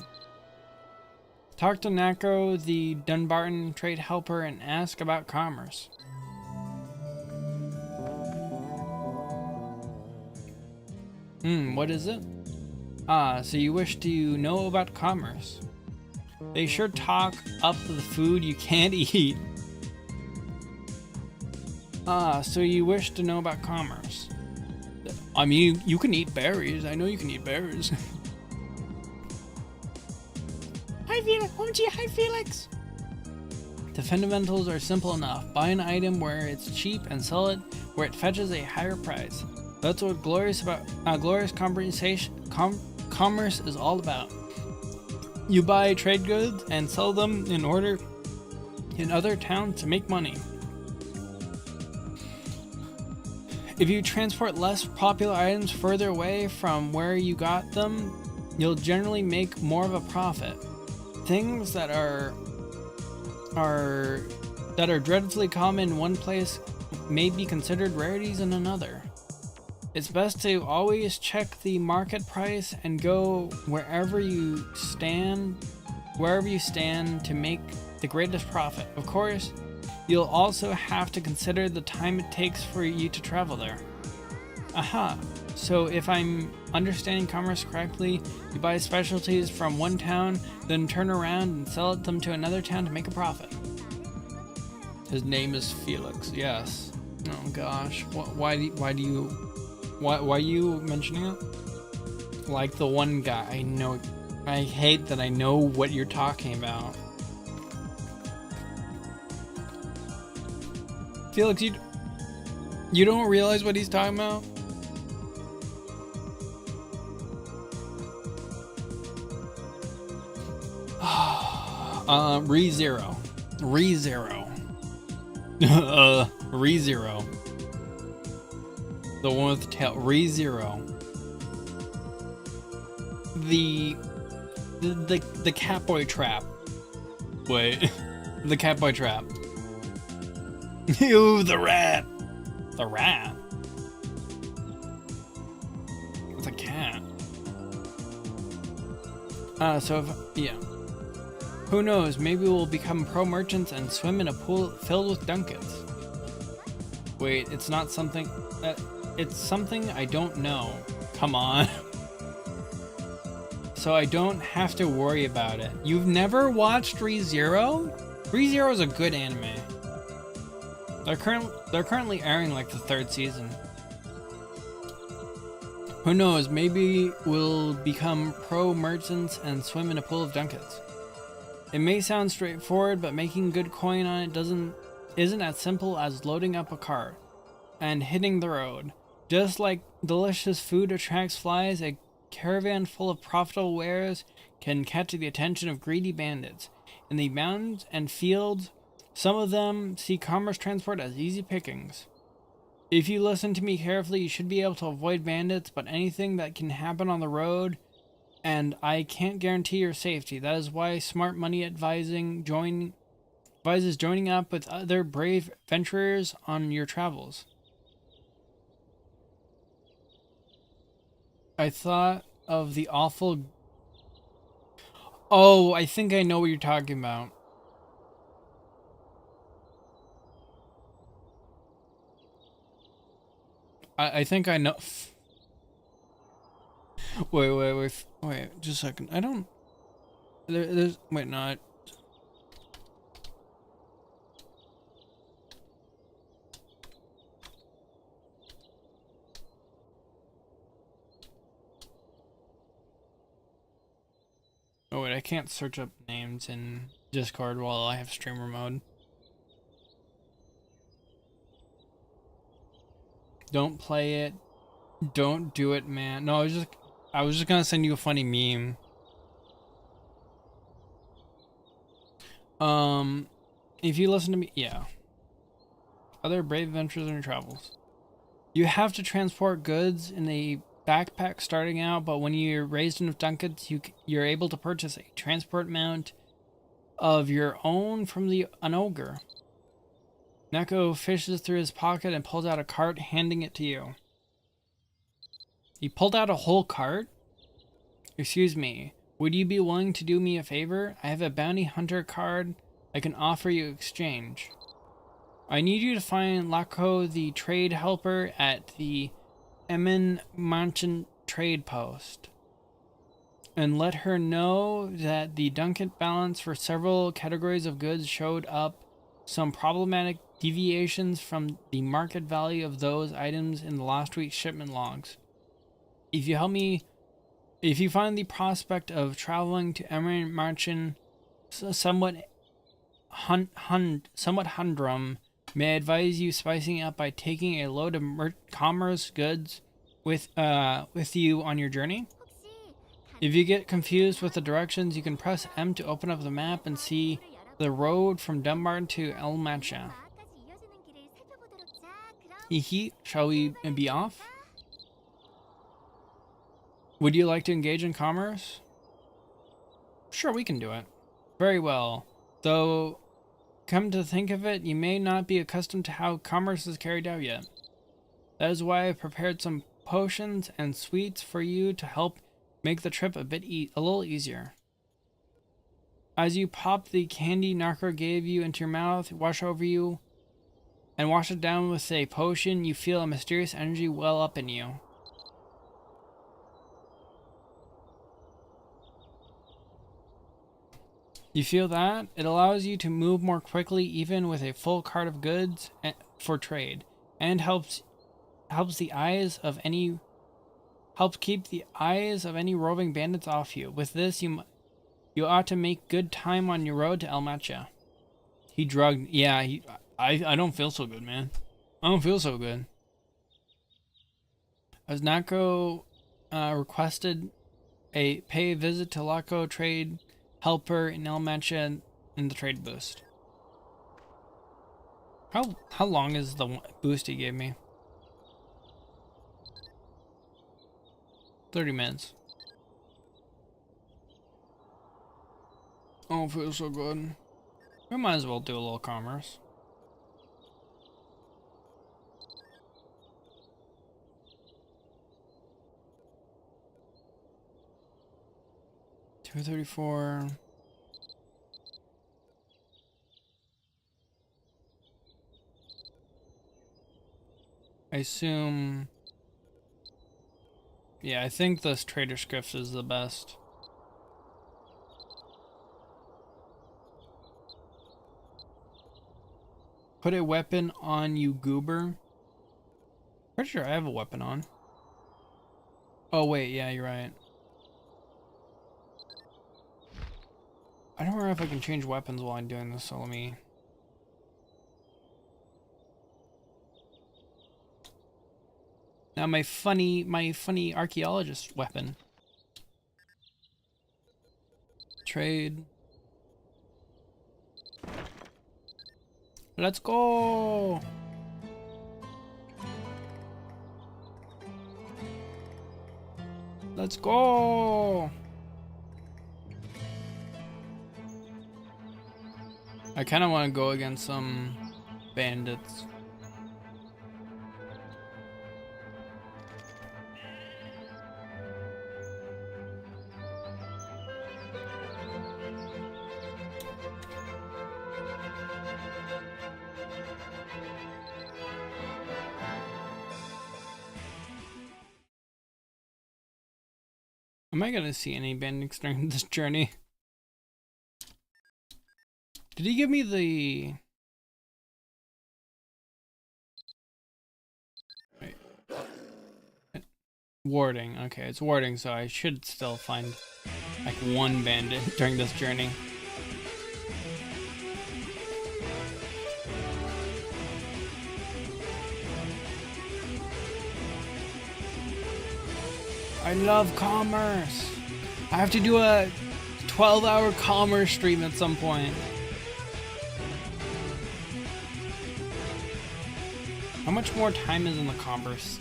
Talk to Nako, the Dunbarton trade helper, and ask about commerce. What is it? So you wish to know about commerce. They sure talk up the food you can't eat. So you wish to know about commerce. I mean, you can eat berries. I know you can eat berries. I Hi, Felix. The fundamentals are simple enough. Buy an item where it's cheap and sell it where it fetches a higher price. That's what glorious commerce is all about. You buy trade goods and sell them in other towns to make money. If you transport less popular items further away from where you got them, you'll generally make more of a profit. Things that are dreadfully common in one place may be considered rarities in another. It's best to always check the market price and go wherever you stand to make the greatest profit. Of course, you'll also have to consider the time it takes for you to travel there. Aha! So if I'm understanding commerce correctly, you buy specialties from one town, then turn around and sell them to another town to make a profit. His name is Felix. Yes. Oh gosh. Why are you mentioning it? Like the one guy. I know. I hate that I know what you're talking about. Felix, you don't realize what he's talking about? ReZero. ReZero. The one with the tail. ReZero. The Catboy trap. Wait. The Catboy trap. Ew, the rat. The rat? It's a cat. Yeah. Who knows, maybe we'll become pro merchants and swim in a pool filled with ducats. Wait, it's not something it's something I don't know. Come on. So I don't have to worry about it. You've never watched ReZero? ReZero is a good anime. They're currently airing like the 3rd season. Who knows, maybe we'll become pro merchants and swim in a pool of ducats. It may sound straightforward, but making good coin on it isn't as simple as loading up a cart and hitting the road. Just like delicious food attracts flies, a caravan full of profitable wares can catch the attention of greedy bandits. In the mountains and fields, some of them see commerce transport as easy pickings. If you listen to me carefully, you should be able to avoid bandits, but anything that can happen on the road, and I can't guarantee your safety. That is why smart money advises joining up with other brave adventurers on your travels. I thought of the awful... Oh, I think I know what you're talking about. I think I know... Wait, just a second. I don't... There's... Wait, no, Oh wait, I can't search up names in Discord while I have streamer mode. Don't play it. Don't do it, man. No, I was just gonna send you a funny meme. If you listen to me, yeah. Other brave adventures in your travels. You have to transport goods in a backpack starting out, but when you're raised enough ducats, you're able to purchase a transport mount of your own from an ogre. Neko fishes through his pocket and pulls out a cart, handing it to you. He pulled out a whole cart? Excuse me, would you be willing to do me a favor? I have a bounty hunter card I can offer you exchange. I need you to find Lako, the trade helper, at the Emin Merchant trade post, and let her know that the ducat balance for several categories of goods showed up some problematic deviations from the market value of those items in the last week's shipment logs. If you find the prospect of traveling to Emin Merchant somewhat humdrum, may I advise you spicing it up by taking a load of commerce goods with you on your journey. If you get confused with the directions, you can press M to open up the map and see the road from Dunbarton to Elmacha. Shall we be off? Would you like to engage in commerce? Sure, we can do it. Very well. Though, come to think of it, you may not be accustomed to how commerce is carried out yet. That is why I prepared some potions and sweets for you to help make the trip a little easier. As you pop the candy Narco gave you into your mouth, wash it down with a potion, you feel a mysterious energy well up in you. You feel that? It allows you to move more quickly even with a full cart of goods for trade, and helps keep the eyes of any roving bandits off you. With this, you ought to make good time on your road to Elmacha. He drugged. Yeah, I don't feel so good, man. I don't feel so good. As Nako requested pay a visit to Laco trade helper in Elmacha in the trade boost. How long is the boost he gave me? 30 minutes. Oh, it feels so good. We might as well do a little commerce. $234. I assume. Yeah, I think this Trader Scripts is the best. Put a weapon on you, goober. Pretty sure I have a weapon on. Oh wait, yeah, you're right. I don't know if I can change weapons while I'm doing this, so let me... Now my funny archaeologist weapon. Trade. Let's go! Let's go! I kind of want to go against some bandits. Am I gonna see any bandits during this journey? Did he give me the... Wait. Warding. Okay, it's warding, so I should still find like one bandit during this journey. I love commerce. I have to do a 12-hour commerce stream at some point. How much more time is in the commerce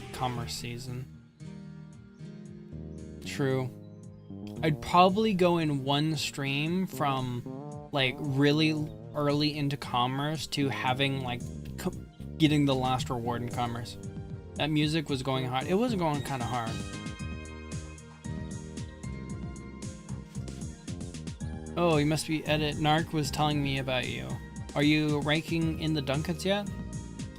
season? True. I'd probably go in one stream from like really early into commerce to having like getting the last reward in commerce. That music was going hard. It was going kind of hard. Oh, you must be Edit. Narc was telling me about you. Are you raking in the ducats yet?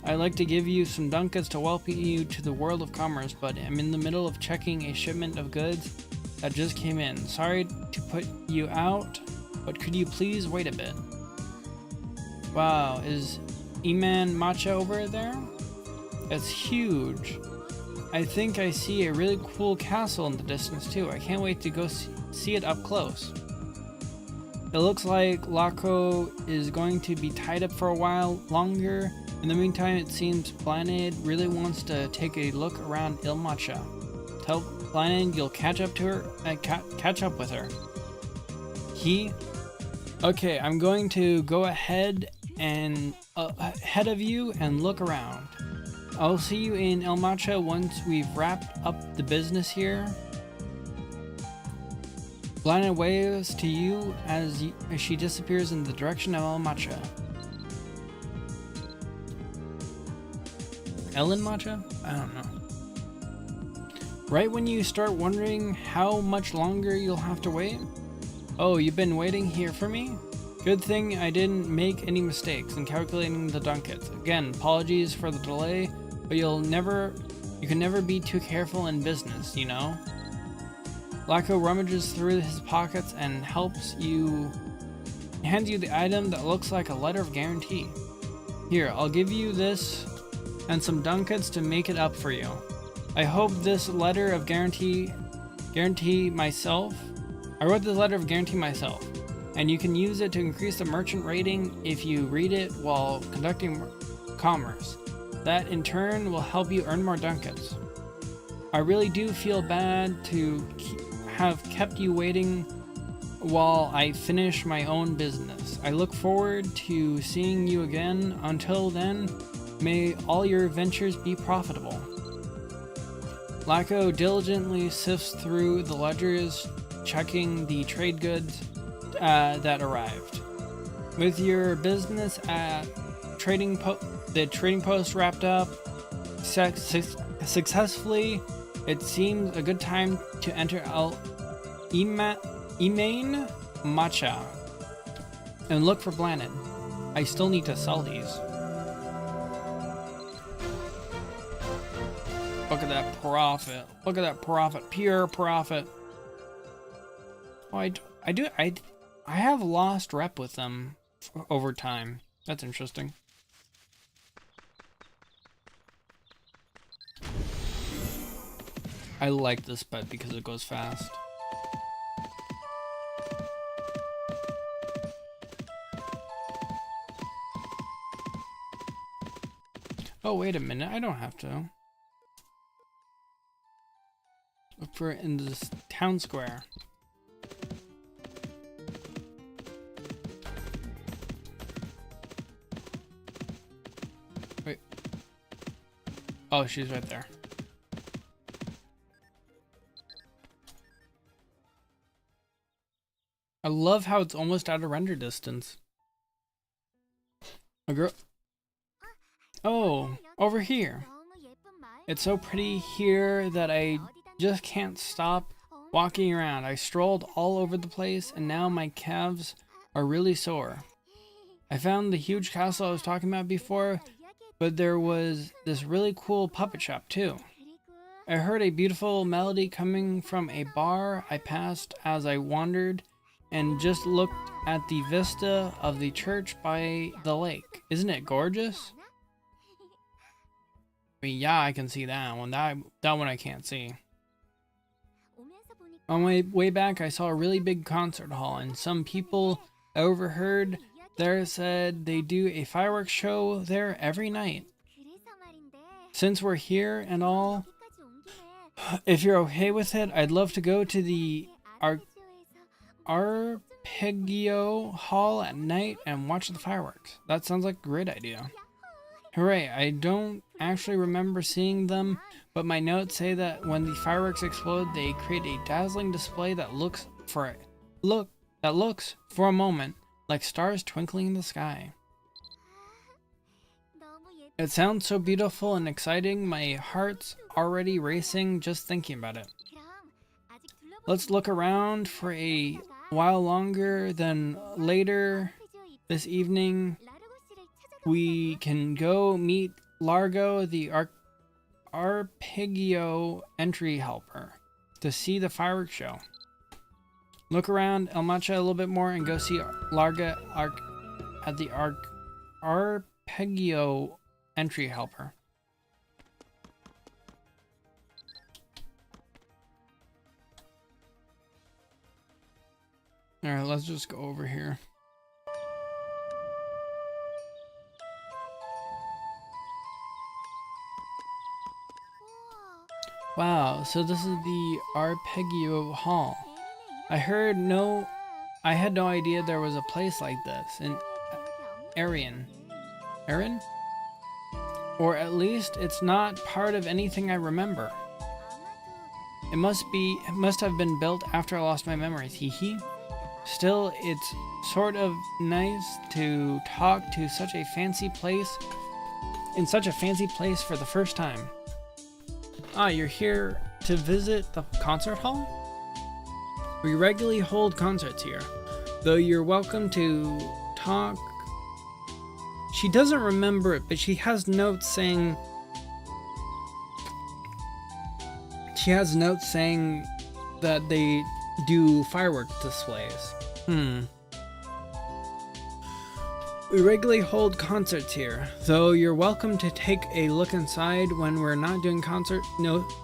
I'd like to give you some ducats to welcome you to the world of commerce, but I'm in the middle of checking a shipment of goods that just came in. Sorry to put you out, but could you please wait a bit? Wow, is Iman Matcha over there? That's huge. I think I see a really cool castle in the distance too. I can't wait to go see it up close. It looks like Laco is going to be tied up for a while longer. In the meantime, it seems Blanid really wants to take a look around Il Matcha. Tell Blanid you'll catch up to her, catch up with her. Okay, I'm going to go ahead and ahead of you and look around. I'll see you in El Matcha once we've wrapped up the business here. Blanid waves to you as she disappears in the direction of El Matcha. Ellen Matcha? I don't know. Right when you start wondering how much longer you'll have to wait? Oh, you've been waiting here for me? Good thing I didn't make any mistakes in calculating the ducats. Again, apologies for the delay, but you can never be too careful in business, you know? Laco rummages through his pockets and hands you the item that looks like a letter of guarantee. Here, I'll give you this and some ducats to make it up for you. I hope this letter of guarantee myself. I wrote this letter of guarantee myself, and you can use it to increase the merchant rating if you read it while conducting commerce. That in turn will help you earn more ducats. I really do feel bad to have kept you waiting while I finish my own business. I look forward to seeing you again. Until then, may all your ventures be profitable. Laco diligently sifts through the ledgers, checking the trade goods that arrived. With your business at the trading post wrapped up successfully, it seems a good time to enter Imain Matcha and look for Blanid. I still need to sell these. Look at that profit. Look at that profit. Pure profit. Oh, I have lost rep with them over time. That's interesting. I like this pet because it goes fast. Oh, wait a minute. I don't have to. Look for it in this town square. Wait. Oh, she's right there. I love how it's almost out of render distance. A girl. Oh, over here. It's so pretty here that I just can't stop walking around. I strolled all over the place and now my calves are really sore. I found the huge castle I was talking about before, but there was this really cool puppet shop too. I heard a beautiful melody coming from a bar I passed as I wandered and just looked at the vista of the church by the lake. Isn't it gorgeous? I mean, yeah, I can see that one. That one I can't see. On my way back, I saw a really big concert hall, and some people I overheard there said they do a fireworks show there every night. Since we're here and all, if you're okay with it, I'd love to go to the Arpeggio Hall at night and watch the fireworks. That sounds like a great idea. Hooray, I don't actually remember seeing them, but my notes say that when the fireworks explode, they create a dazzling display that looks for a moment like stars twinkling in the sky. It sounds so beautiful and exciting, my heart's already racing just thinking about it. Let's look around for a while longer, then later this evening we can go meet Largo, the Arpeggio entry helper, to see the fireworks show. Look around El Matcha a little bit more and go see Larga at the Arpeggio entry helper. Alright, let's just go over here. Wow, so this is the Arpeggio Hall. I had no idea there was a place like this in Arian. Arian? Or at least it's not part of anything I remember. It must have been built after I lost my memories, hee. Still, it's sort of nice to talk to such a fancy place, in such a fancy place for the first time. Ah, you're here to visit the concert hall? We regularly hold concerts here, though you're welcome to talk. She doesn't remember it, but she has notes saying that they do fireworks displays. We regularly hold concerts here, though you're welcome to take a look inside when we're not doing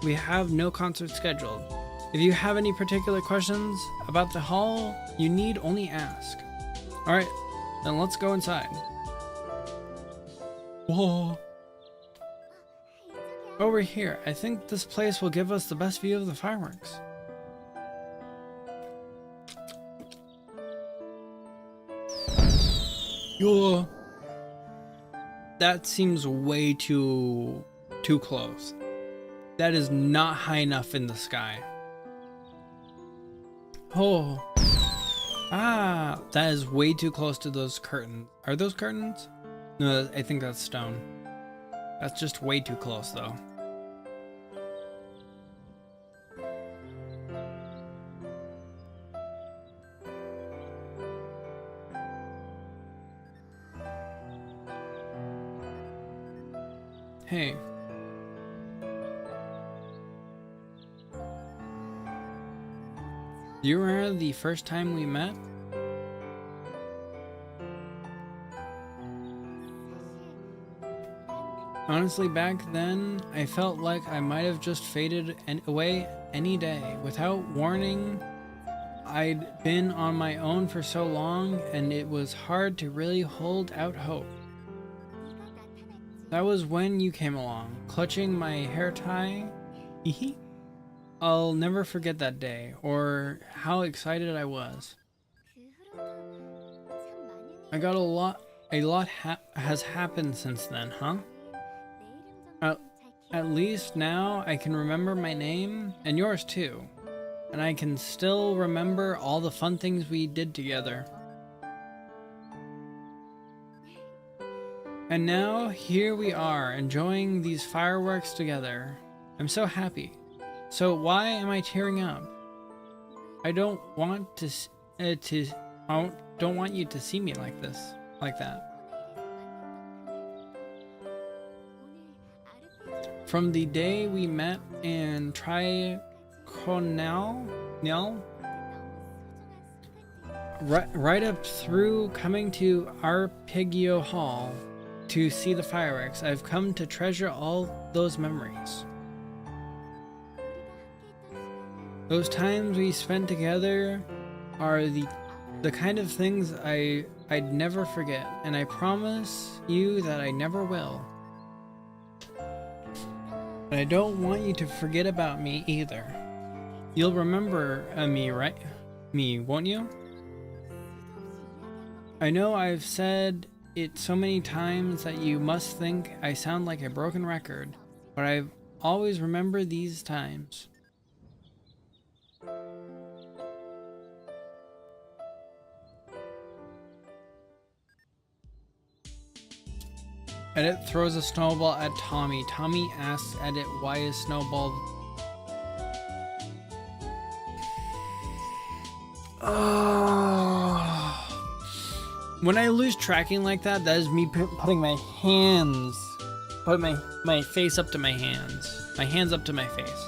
we have no concert scheduled. If you have any particular questions about the hall, you need only ask. Alright, then let's go inside. Whoa. Over here, I think this place will give us the best view of the fireworks. Yo. That seems way too close. That is not high enough in the sky. Oh. Ah, that is way too close to those curtains. Are those curtains? No, I think that's stone. That's just way too close though. Hey. Do you remember the first time we met? Honestly, back then, I felt like I might have just faded away any day. Without warning, I'd been on my own for so long, and it was hard to really hold out hope. That was when you came along, clutching my hair tie. I'll never forget that day, or how excited I was. I got a lot has happened since then, huh? At least now I can remember my name, and yours too. And I can still remember all the fun things we did together. And now, here we are, enjoying these fireworks together. I'm so happy. So why am I tearing up? I don't want don't want you to see me like that. From the day we met in right up through coming to Arpeggio Hall to see the fireworks, I've come to treasure all those memories. Those times we spent together are the kind of things I'd never forget, and I promise you that I never will. But I don't want you to forget about me either. You'll remember me, right? Me, won't you? I know I've said it so many times that you must think I sound like a broken record, but I've always remembered these times. Edit throws a snowball at Tommy. Tommy asks Edit, why is Snowball... When I lose tracking like that, that is me putting my hands... Putting my face up to my hands. My hands up to my face.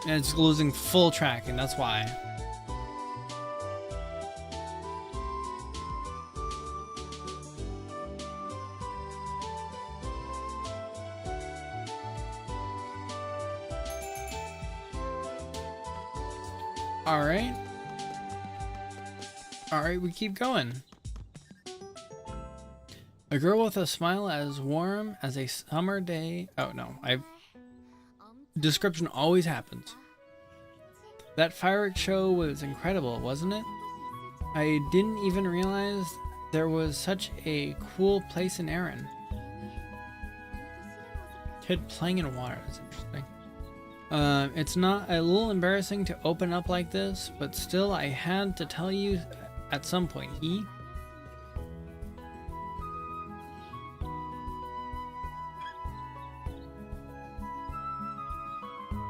And it's losing full tracking, that's why. Alright. Alright, we keep going. A girl with a smile as warm as a summer day. Oh no, description always happens. That fireworks show was incredible, wasn't it? I didn't even realize there was such a cool place in Erin. Kid playing in water, that's interesting. It's not a little embarrassing to open up like this, but still I had to tell you at some point.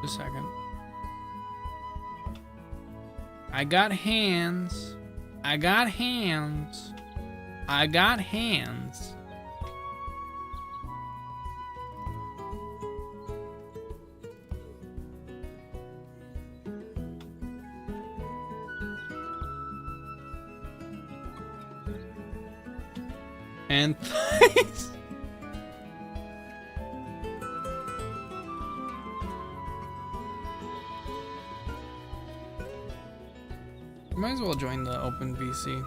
Just a second. I got hands. I got hands. I got hands. And thighs. Might as well join the open VC.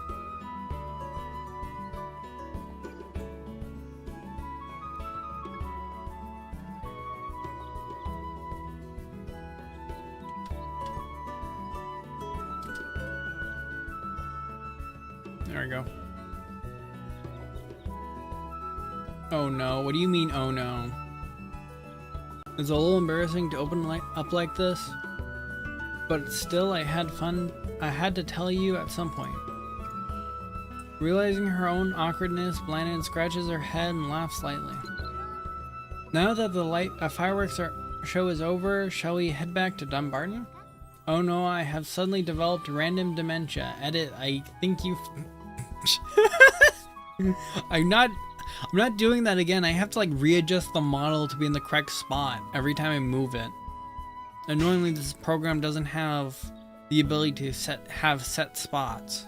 There we go. Oh no, what do you mean, oh no? It's a little embarrassing to open up like this, but still I had fun. I had to tell you at some point. Realizing her own awkwardness, Blandon scratches her head and laughs slightly. Now that the fireworks show is over, shall we head back to Dumbarton? Oh no, I have suddenly developed random dementia. Edit, I think you... I'm not doing that again. I have to like readjust the model to be in the correct spot every time I move it. Annoyingly, this program doesn't have the ability to have set spots.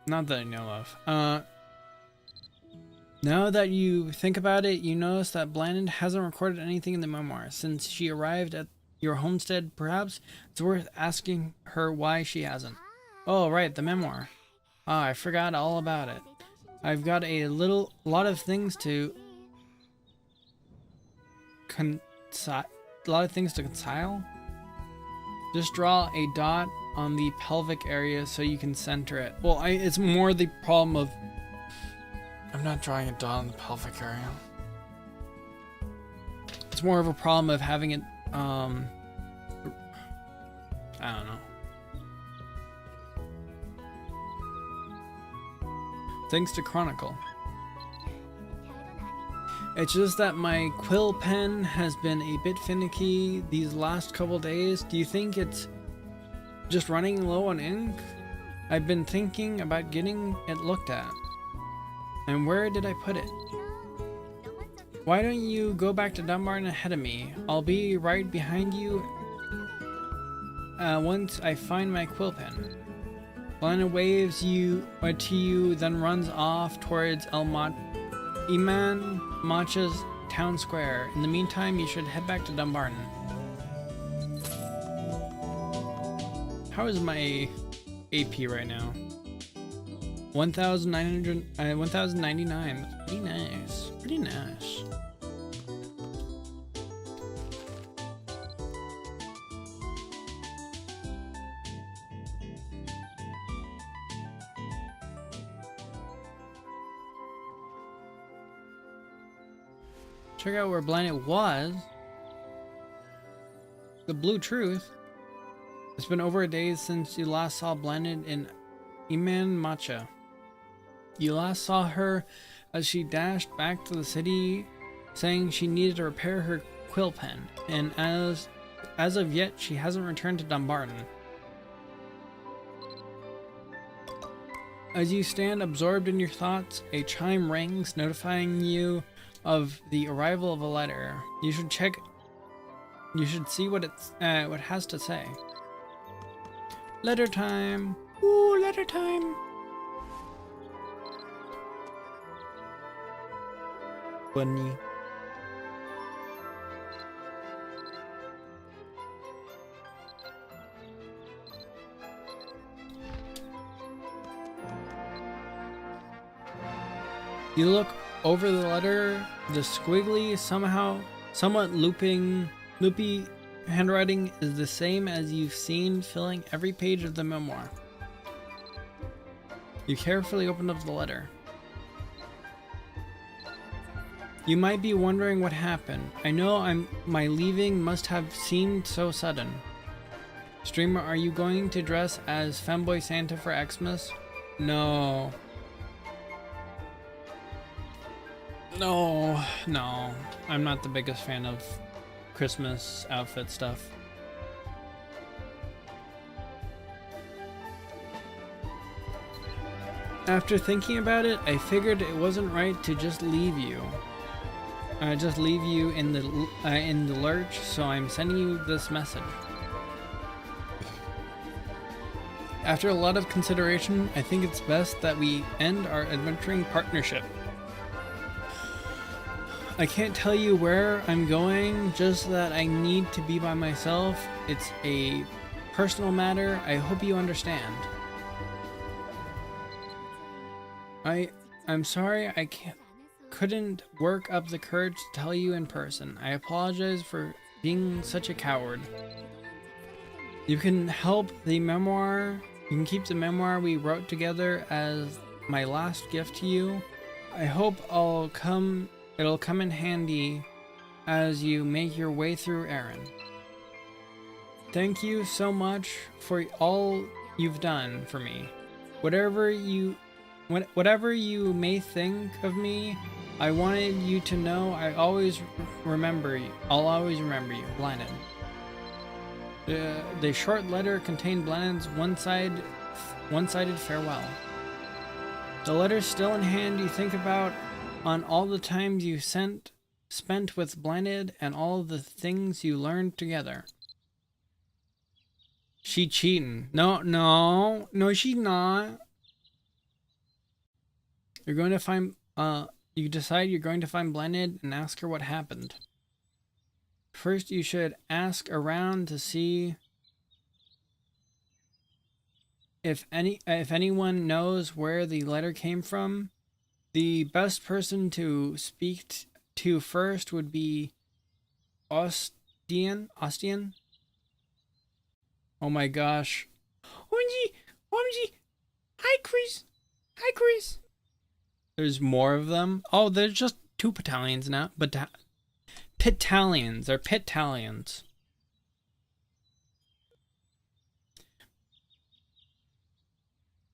Not that I know of. Now that you think about it, you notice that Blandon hasn't recorded anything in the memoir since she arrived at your homestead. Perhaps it's worth asking her why she hasn't. Oh, right, the memoir. Ah, I forgot all about it. I've got a lot of things to concile. Just draw a dot on the pelvic area so you can center it. Well, it's more the problem of I'm not drawing a dot on the pelvic area. It's more of a problem of having it I don't know. Thanks to Chronicle. It's just that my quill pen has been a bit finicky these last couple days. Do you think it's just running low on ink? I've been thinking about getting it looked at. And where did I put it? Why don't you go back to Dumbarton ahead of me? I'll be right behind you once I find my quill pen. Lana waves to you, then runs off towards Iman Macha's town square. In the meantime, you should head back to Dumbarton. How is my AP right now? 1,099. That's pretty nice. Pretty nice. Check out where Blinded was. The Blue Truth. It's been over a day since you last saw Blinded in Iman Macha. You last saw her as she dashed back to the city saying she needed to repair her quill pen, and as of yet she hasn't returned to Dumbarton. As you stand absorbed in your thoughts, a chime rings notifying you of the arrival of a letter. You should see what it has to say. Letter time. Ooh, letter time. Bunny. You look over the letter, the squiggly, somewhat loopy handwriting is the same as you've seen filling every page of the memoir. You carefully open up the letter. You might be wondering what happened. I know my leaving must have seemed so sudden. Streamer, are you going to dress as Femboy Santa for Xmas? No. No. I'm not the biggest fan of Christmas outfit stuff. After thinking about it, I figured it wasn't right to just leave you. In the lurch, so I'm sending you this message. After a lot of consideration, I think it's best that we end our adventuring partnership. I can't tell you where I'm going, just that I need to be by myself. It's a personal matter. I hope you understand. I'm sorry I couldn't work up the courage to tell you in person. I apologize for being such a coward. You can keep the memoir we wrote together as my last gift to you. I hope it'll come in handy as you make your way through Aaron. Thank you so much for all you've done for me. Whatever you may think of me, I wanted you to know I'll always remember you, Blinded. The short letter contained Blinded's one-sided farewell. The letter's still in hand. You think about on all the times you spent with Blinded and all the things you learned together. She cheating. No, she's not. You decide you're going to find Blinded and ask her what happened. First, you should ask around to see if anyone knows where the letter came from. The best person to speak to first would be Ostian. Oh my gosh. OMG. Hi, Chris. There's more of them. Oh, there's just 2 battalions now. Pittalions. They're Pittalions.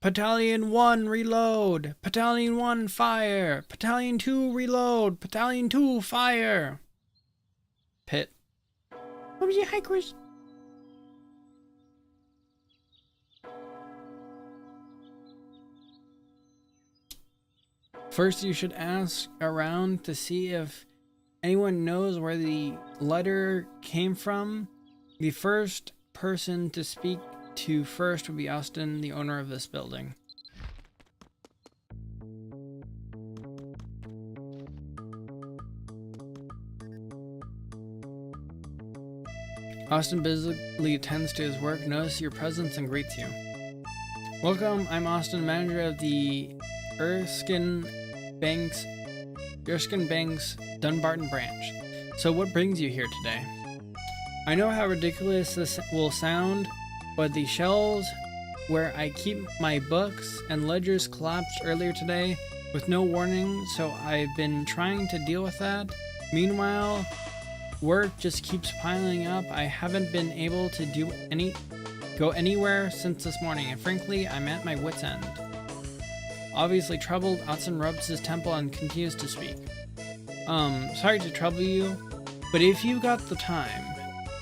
Battalion 1, reload. Battalion 1, fire. Battalion 2, reload. Battalion 2, fire. Pitt. OMG, hi, Chris. First, you should ask around to see if anyone knows where the letter came from. The first person to speak to first would be Austin, the owner of this building. Austin busily attends to his work, notices your presence, and greets you. Welcome, I'm Austin, manager of the Erskine Banks, Dunbarton branch. So what brings you here today? I know how ridiculous this will sound, but the shelves where I keep my books and ledgers collapsed earlier today with no warning, so I've been trying to deal with that. Meanwhile, work just keeps piling up. I haven't been able to go anywhere since this morning, and frankly, I'm at my wit's end. Obviously troubled, Austin rubs his temple and continues to speak. Sorry to trouble you, but if you got the time,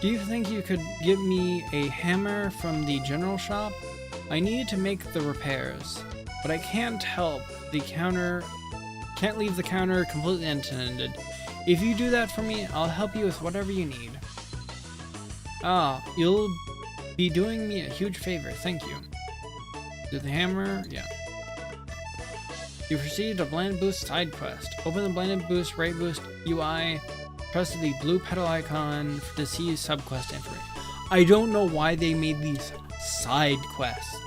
do you think you could give me a hammer from the general shop? I need to make the repairs, but I can't leave the counter completely unattended. If you do that for me, I'll help you with whatever you need. You'll be doing me a huge favor, thank you. Do the hammer? Yeah. You've received a Blinded Boost side quest. Open the Blinded Boost Ray Boost UI, press the blue petal icon to see subquest information. I don't know why they made these side quests.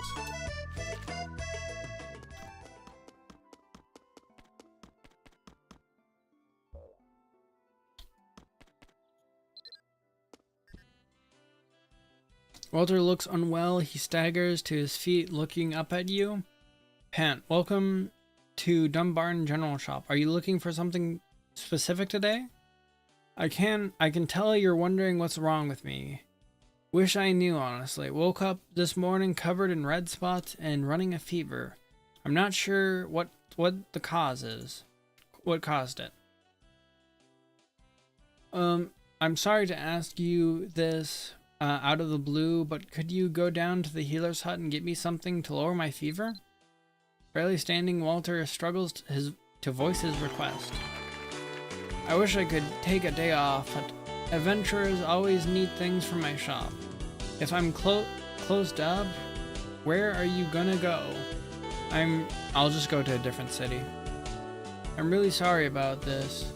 Walter looks unwell. He staggers to his feet, looking up at you. Pant, welcome to Dumbarton General Shop. Are you looking for something specific today? I can tell you're wondering what's wrong with me. Wish I knew, honestly. Woke up this morning covered in red spots and running a fever. I'm not sure what the cause is. What caused it? I'm sorry to ask you this out of the blue, but could you go down to the healer's hut and get me something to lower my fever? Barely standing, Walter struggles to voice his request. I wish I could take a day off, but adventurers always need things from my shop. If I'm closed up, where are you gonna go? I'll just go to a different city. I'm really sorry about this.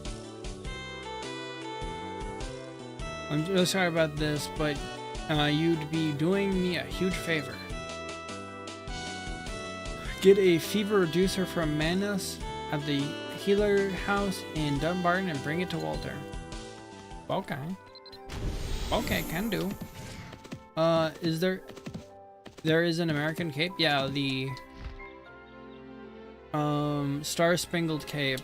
I'm really sorry about this, but you'd be doing me a huge favor. Get a fever reducer from Manus at the healer house in Dumbarton and bring it to Walter. Okay. Okay, can do. Is there is an American cape? Yeah, the Star Spangled Cape.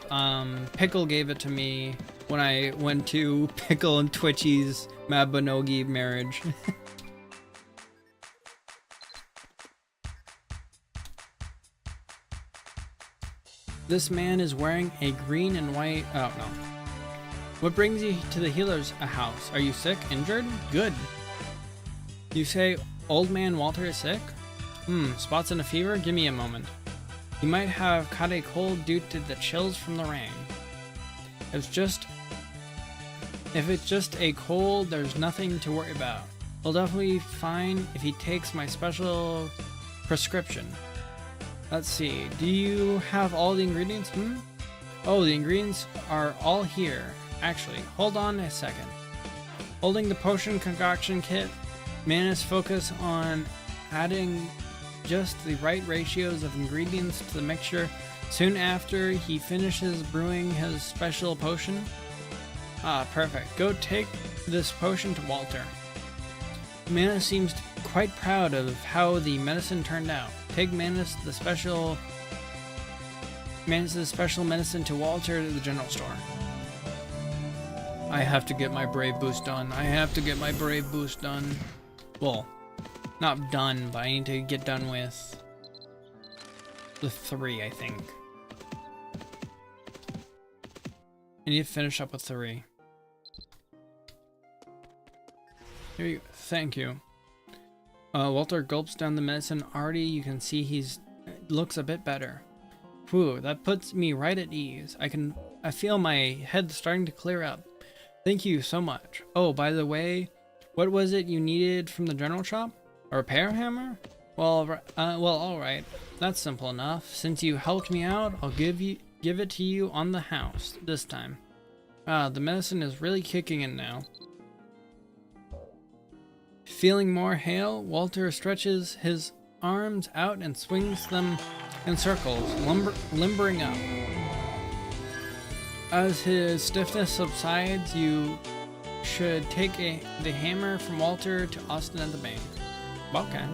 Pickle gave it to me when I went to Pickle and Twitchy's Mabinogi marriage. This man is wearing a green and white... Oh, no. What brings you to the healer's house? Are you sick? Injured? Good. You say old man Walter is sick? Spots and a fever? Give me a moment. He might have caught a cold due to the chills from the rain. If it's just a cold, there's nothing to worry about. He'll definitely be fine if he takes my special prescription. Let's see, do you have all the ingredients? Oh, the ingredients are all here. Actually, hold on a second. Holding the potion concoction kit, Manus focus on adding just the right ratios of ingredients to the mixture soon after he finishes brewing his special potion. Ah, perfect. Go take this potion to Walter. Manus seems quite proud of how the medicine turned out. Take Manus' special medicine to Walter to the general store. I have to get my brave boost done. Well, not done, but I need to get done with the 3, I think. I need to finish up with 3. Here you go. Thank you. Walter gulps down the medicine. Already you can see he's looks a bit better. Whew, that puts me right at ease. I feel my head starting to clear up. Thank you so much. Oh, by the way, what was it you needed from the general shop? A repair hammer? Well, all right. That's simple enough. Since you helped me out, I'll give it to you on the house this time. The medicine is really kicking in now. Feeling more hale, Walter stretches his arms out and swings them in circles, limbering up. As his stiffness subsides, you should take the hammer from Walter to Austin at the bank. Okay.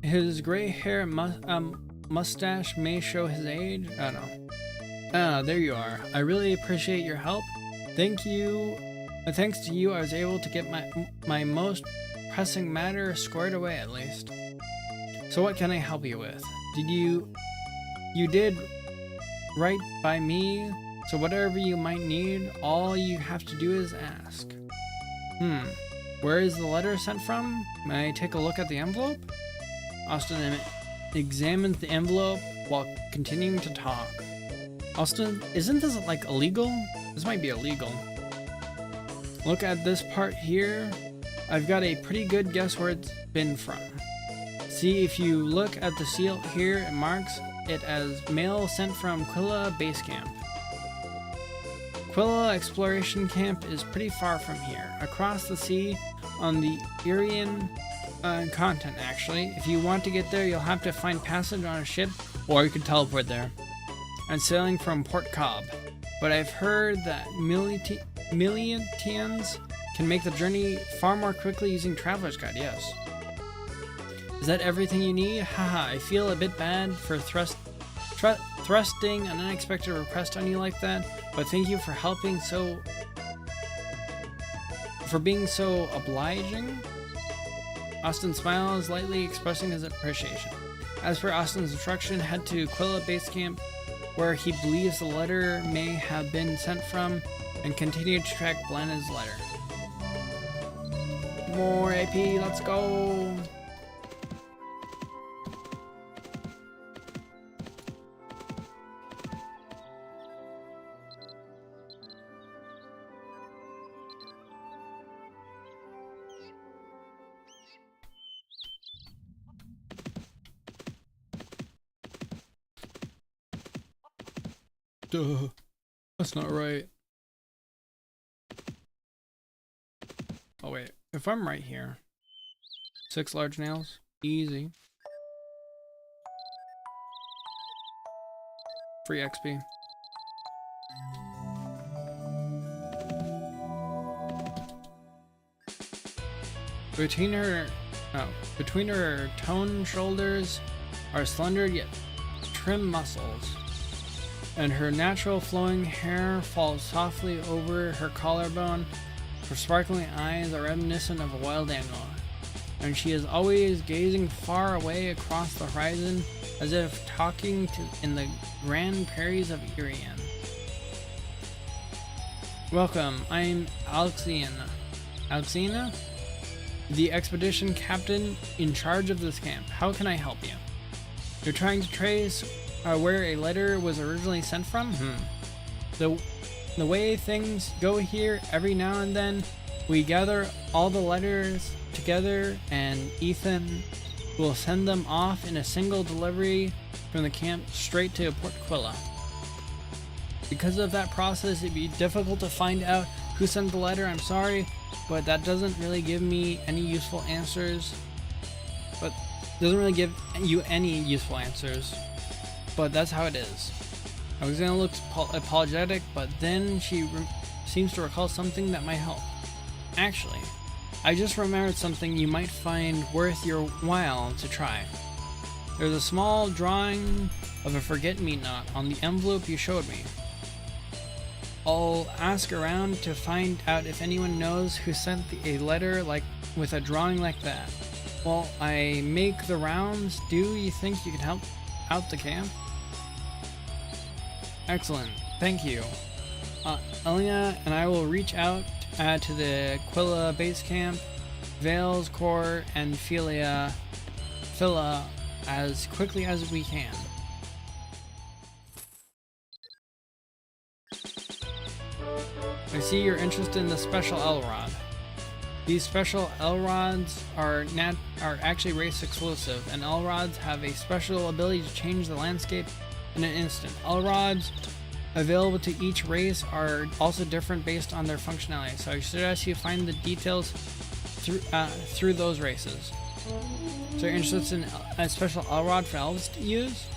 His gray hair mustache may show his age. I don't know. Ah, there you are. I really appreciate your help. Thanks to you, I was able to get my most pressing matter squared away at least. So what can I help you with? You did right by me, so whatever you might need, all you have to do is ask. Where is the letter sent from? May I take a look at the envelope? Austin examines the envelope while continuing to talk. Austin, isn't this like illegal? This might be illegal. Look at this part here. I've got a pretty good guess where it's been from. See, if you look at the seal here, it marks it as mail sent from Quilla Base Camp. Quilla Exploration Camp is pretty far from here, across the sea on the Irian continent actually. If you want to get there, you'll have to find passage on a ship, or you can teleport there. and sailing from Port Cobb. But I've heard that Milliontians can make the journey far more quickly using Traveler's Guide, yes. Is that everything you need? Haha, I feel a bit bad for thrusting an unexpected request on you like that, but thank you for being so obliging. Austin smiles, lightly expressing his appreciation. As for Austin's instruction, head to Quilla Base Camp, where he believes the letter may have been sent from, and continue to track Blanna's letter. More AP, let's go! Duh, that's not right. Oh wait, if I'm right here, 6 large nails, easy. Free XP. Between her toned shoulders are slender yet trim muscles, and her natural flowing hair falls softly over her collarbone. Her sparkling eyes are reminiscent of a wild animal, and she is always gazing far away across the horizon, as if talking in the grand prairies of Irian. Welcome, I'm Alexina. Alexina? The expedition captain in charge of this camp. How can I help you? You're trying to trace where a letter was originally sent from? The way things go here, every now and then, we gather all the letters together and Ethan will send them off in a single delivery from the camp straight to Port Quilla. Because of that process, it'd be difficult to find out who sent the letter. I'm sorry, but that doesn't really give me any useful answers. But that's how it is. Alexandra looks apologetic, but then she seems to recall something that might help. Actually, I just remembered something you might find worth your while to try. There's a small drawing of a forget-me-not on the envelope you showed me. I'll ask around to find out if anyone knows who sent a letter with a drawing like that. While I make the rounds, do you think you can help out the camp? Excellent, thank you. Elena and I will reach out to the Quilla base camp, Vales, Core, and Phila as quickly as we can. I see you're interested in the special L-Rod. These special L-Rods are actually race exclusive, and L-Rods have a special ability to change the landscape in an instant. L-Rods available to each race are also different based on their functionality, so I suggest you find the details through those races. So you're interested in a special L-Rod for elves to use?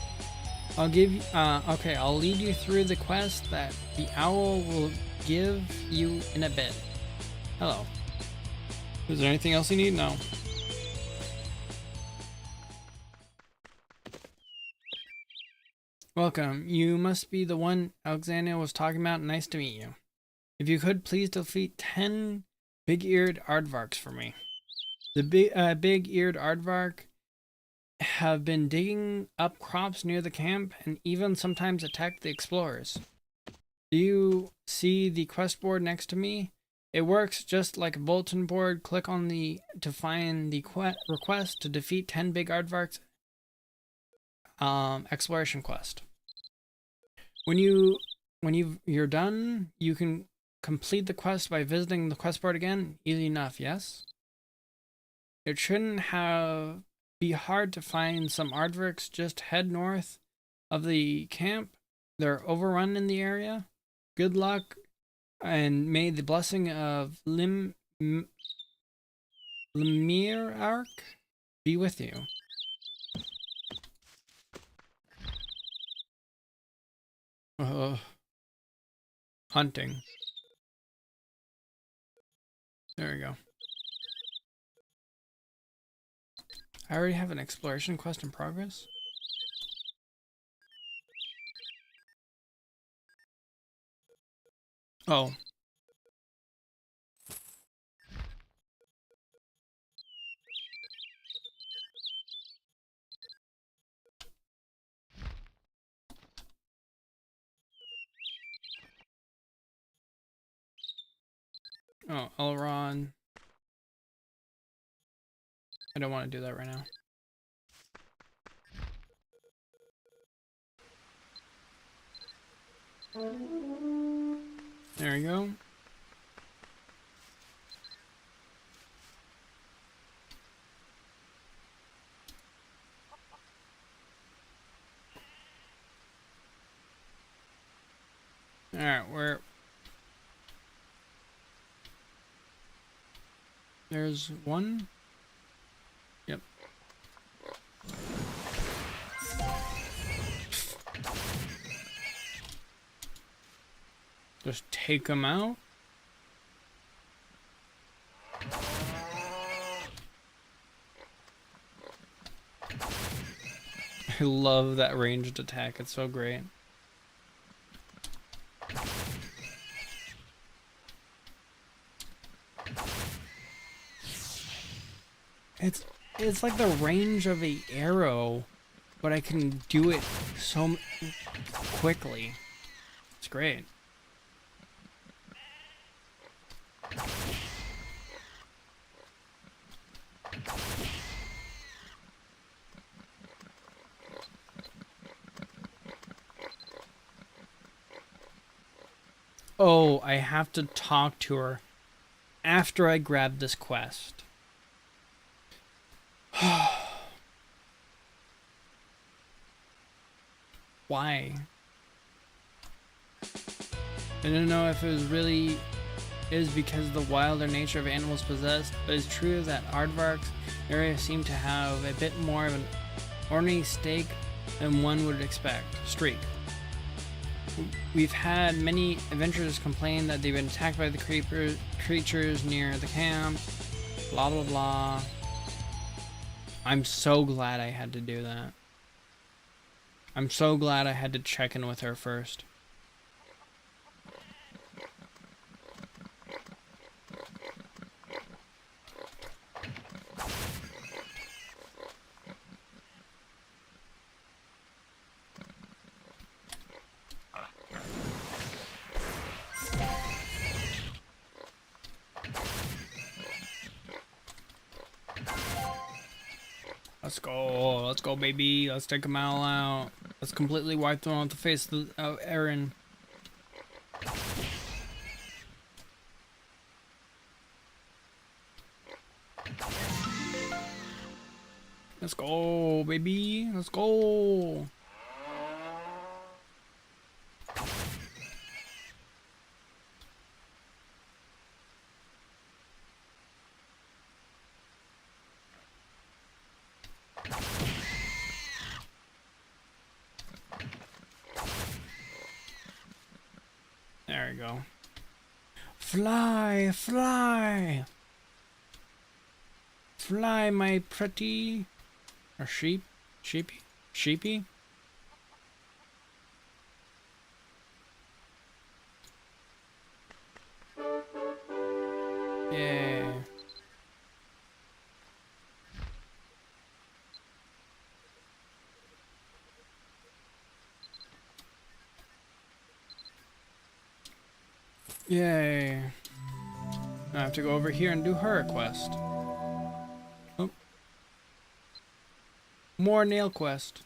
I'll lead you through the quest that the owl will give you in a bit. Hello. Is there anything else you need? No. Welcome. You must be the one Alexandria was talking about. Nice to meet you. If you could, please defeat 10 big-eared aardvarks for me. The big-eared aardvark have been digging up crops near the camp and even sometimes attack the explorers. Do you see the quest board next to me? It works just like a bulletin board. Click on to find the request to defeat 10 big aardvarks exploration quest. When you're done, you can complete the quest by visiting the quest board again. Easy enough, yes? It shouldn't be hard to find some aardvarks. Just head north of the camp. They're overrun in the area. Good luck, and may the blessing of Lemire Arc be with you. Hunting. There we go. I already have an exploration quest in progress. Oh. Oh, Elrond. I don't want to do that right now. There we go. Alright, there's one. Yep. Just take them out. I love that ranged attack. It's so great. It's like the range of a arrow, but I can do it so quickly. It's great. Oh, I have to talk to her after I grab this quest. Why? I don't know if it was really is because of the wilder nature of animals possessed, but it's true that Aardvark's area seemed to have a bit more of an ornery stake than one would expect. Streak. We've had many adventurers complain that they've been attacked by the creatures near the camp. Blah blah blah. I'm so glad I had to do that. I'm so glad I had to check in with her first. Let's go, baby. Let's take them all out. Let's completely wipe them off the face of Aaron. Let's go, baby. Let's go. There we go. Fly, fly. Fly, my pretty. Or sheep? Sheepy? Sheepy? Yeah. Yay. I have to go over here and do her quest. Oh. More nail quest.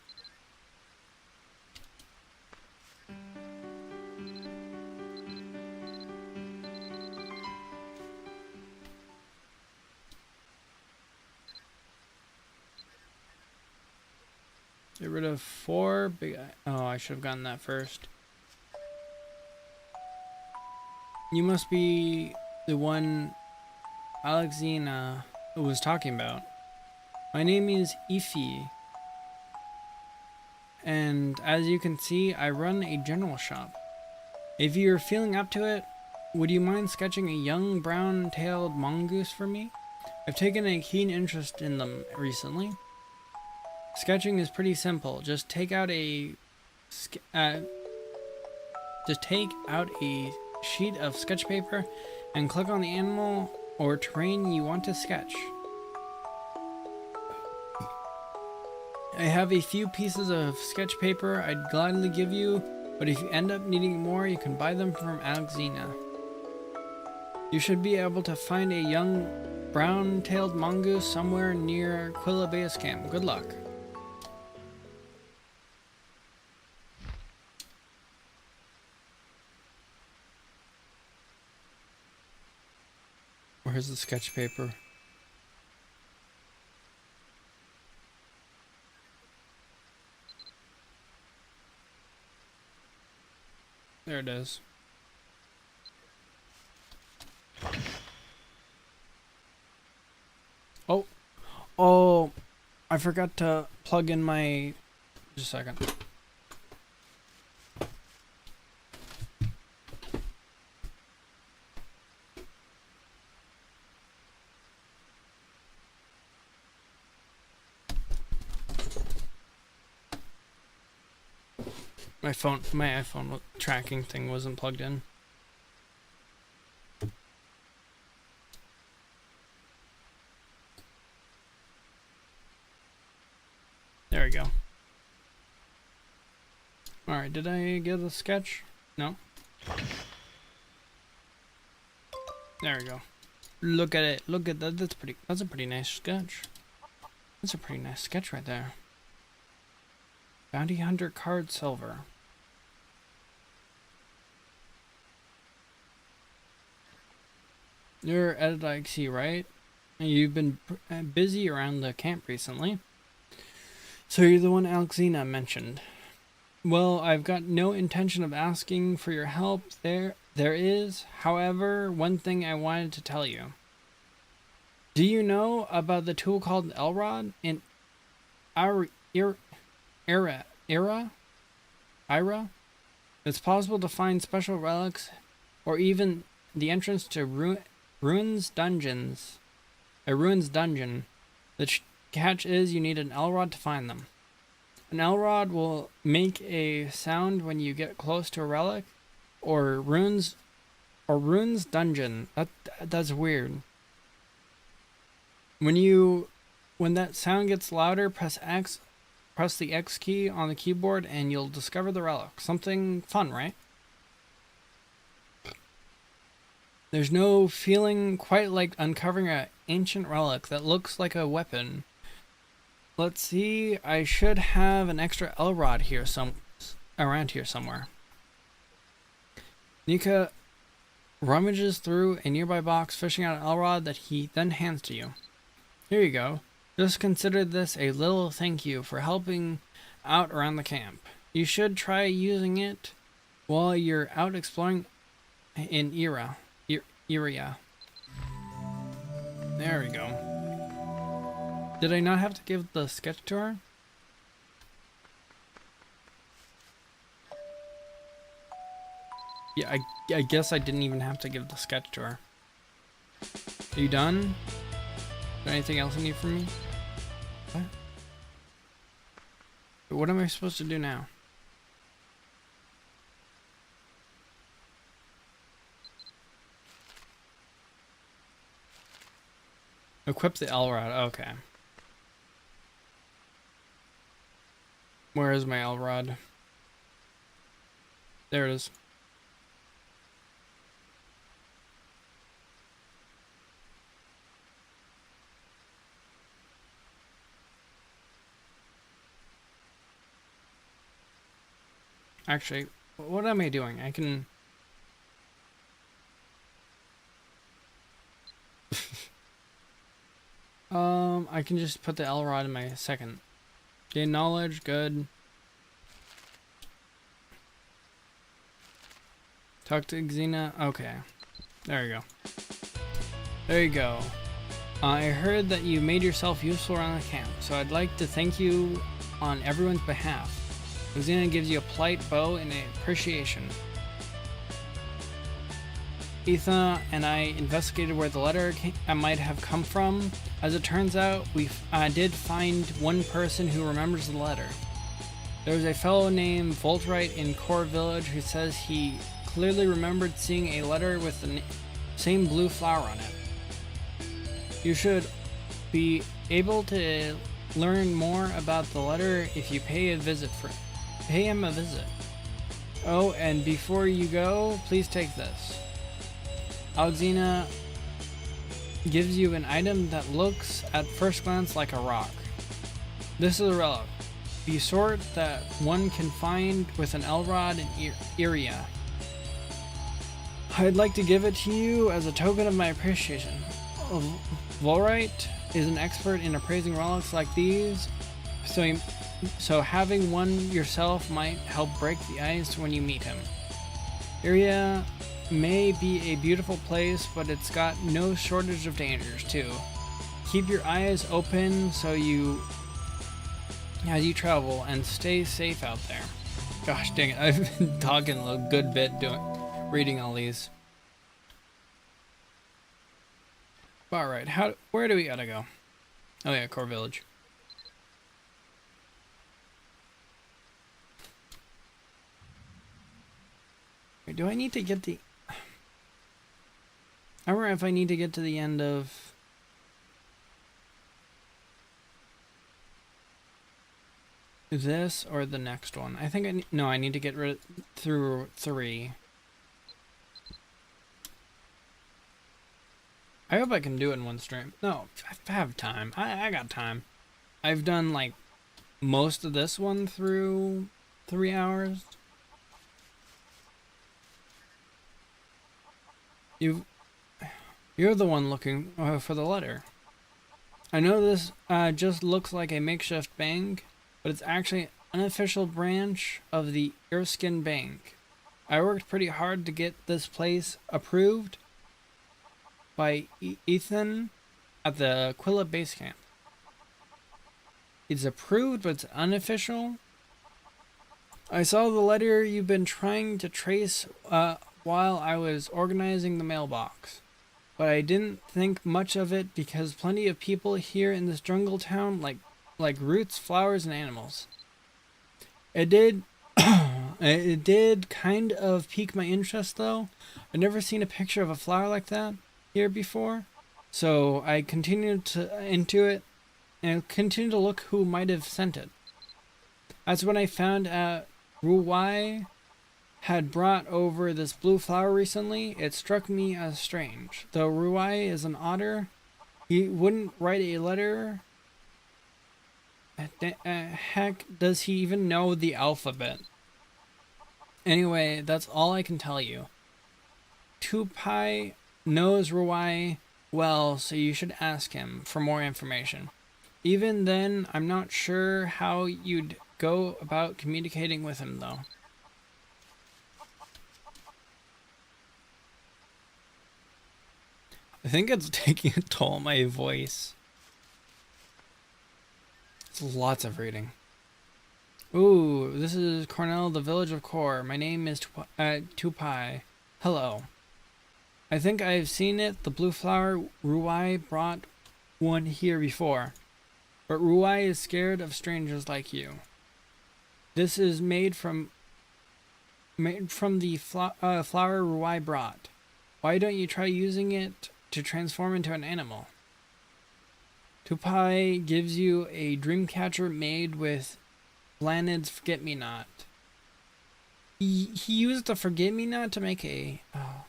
Get rid of 4 big... Oh, I should have gotten that first. You must be the one Alexina was talking about. My name is Ify. and as you can see, I run a general shop. If you're feeling up to it, would you mind sketching a young brown-tailed mongoose for me? I've taken a keen interest in them recently. Sketching is pretty simple. Just take out a sheet of sketch paper and click on the animal or terrain you want to sketch. I have a few pieces of sketch paper I'd gladly give you, but if you end up needing more, you can buy them from Alexina. You should be able to find a young brown-tailed mongoose somewhere near Quilla Base Camp. Good luck. Where's the sketch paper? There it is. Oh, I forgot to plug in my... Just a second. My iPhone tracking thing wasn't plugged in. There we go. Alright, did I get a sketch? No? There we go. Look at it. Look at that. That's a pretty nice sketch. That's a pretty nice sketch right there. Bounty Hunter card silver. You're at Ariake, right? You've been busy around the camp recently. So you're the one Alexina mentioned. Well, I've got no intention of asking for your help. There is, however, one thing I wanted to tell you. Do you know about the tool called Elrod in Ira? It's possible to find special relics or even the entrance to ruins dungeons. A ruins dungeon. The catch is you need an Elrod to find them. An Elrod will make a sound when you get close to a relic or ruins dungeon. That's weird. When that sound gets louder, press the X key on the keyboard and you'll discover the relic. Something fun, right? There's no feeling quite like uncovering an ancient relic that looks like a weapon. Let's see, I should have an extra Elrod here around here somewhere. Nika rummages through a nearby box, fishing out an Elrod that he then hands to you. Here you go. Just consider this a little thank you for helping out around the camp. You should try using it while you're out exploring in Iria. There we go. Did I not have to give the sketch to her? Yeah, I guess I didn't even have to give the sketch to her. Are you done? Is there anything else you need from me? What? What am I supposed to do now? Equip the Elrod. Okay. Where is my Elrod? There it is. Actually, what am I doing? I can... I can just put the Elrod in my second. Gain knowledge, good. Talk to Xena, okay. There you go. There you go. I heard that you made yourself useful around the camp, so I'd like to thank you on everyone's behalf. Xena gives you a polite bow in appreciation. Ethan and I investigated where the letter might have come from. As it turns out, we did find one person who remembers the letter. There was a fellow named Voltrite in Core Village who says he clearly remembered seeing a letter with the same blue flower on it. You should be able to learn more about the letter if you pay him a visit. Oh, and before you go, please take this. Alexina gives you an item that looks at first glance like a rock. This is a relic, the sort that one can find with an Elrod in Iria. I'd like to give it to you as a token of my appreciation. Volrite is an expert in appraising relics like these, so having one yourself might help break the ice when you meet him. Iria may be a beautiful place, but it's got no shortage of dangers too. Keep your eyes open as you travel, and stay safe out there. Gosh dang it, I've been talking a good bit reading all these. Alright, where do we gotta go? Oh yeah, Core Village. Wait, do I need to get I wonder if I need to get to the end of... this or the next one. I think I need to get through 3. I hope I can do it in one stream. No, I have time. I got time. I've done like most of this one through 3 hours. You're the one looking for the letter. I know this just looks like a makeshift bank, but it's actually an unofficial branch of the Erskine Bank. I worked pretty hard to get this place approved by Ethan at the Aquila base camp. It's approved, but it's unofficial. I saw the letter you've been trying to trace while I was organizing the mailbox, but I didn't think much of it because plenty of people here in this jungle town like roots, flowers, and animals. It did it did kind of pique my interest though. I'd never seen a picture of a flower like that here before, so I continued into it and continued to look who might have sent it. That's when I found out Ruwai had brought over this blue flower recently. It struck me as strange. Though Ruwai is an otter, he wouldn't write a letter. Heck, does he even know the alphabet? Anyway, that's all I can tell you. Tupai knows Ruwai well, so you should ask him for more information. Even then, I'm not sure how you'd go about communicating with him, though. I think it's taking a toll on my voice. It's lots of reading. Ooh, this is Cornell, the village of Core. My name is Tupai. Hello. I think I've seen it. The blue flower. Ruwai brought one here before. But Ruwai is scared of strangers like you. This is made from the flower Ruwai brought. Why don't you try using it to transform into an animal? Tupai gives you a dream catcher made with Blanid's forget-me-not. He used the forget-me-not to make a... Oh,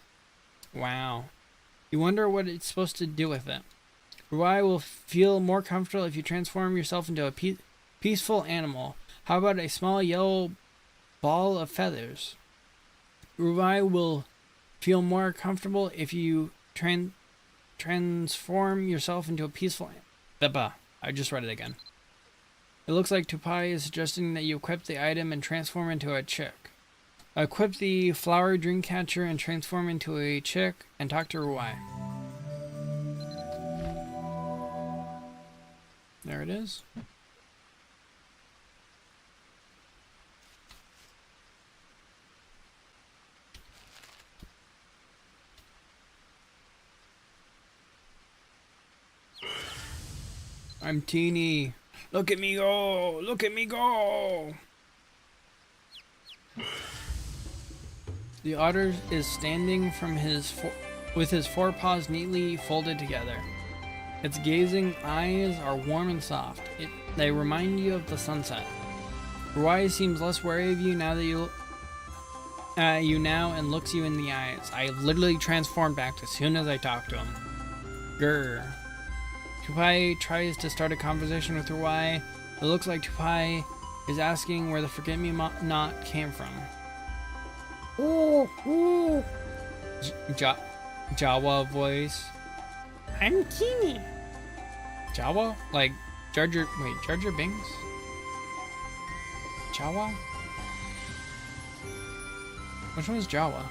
wow. You wonder what it's supposed to do with it. Ruwai will feel more comfortable if you transform yourself into a peaceful animal. How about a small yellow ball of feathers? Ruwai will feel more comfortable if you transform yourself into a peaceful... Beba. I just read it again. It looks like Tupai is suggesting that you equip the item and transform into a chick. Equip the flower dreamcatcher and transform into a chick and talk to Ruwai. There it is. I'm teeny. Look at me go! Look at me go! The otter is standing from with his forepaws neatly folded together. Its gazing eyes are warm and soft. They remind you of the sunset. Ruai seems less wary of you now that you now and looks you in the eyes. I literally transformed back as soon as I talked to him. Grr. Tupai tries to start a conversation with Ruai. It looks like Tupai is asking where the forget-me-not came from. Ooh, ooh. Jawa voice. I'm teeny. Jawa? Like Jar Jar Binks? Jawa? Which one is Jawa?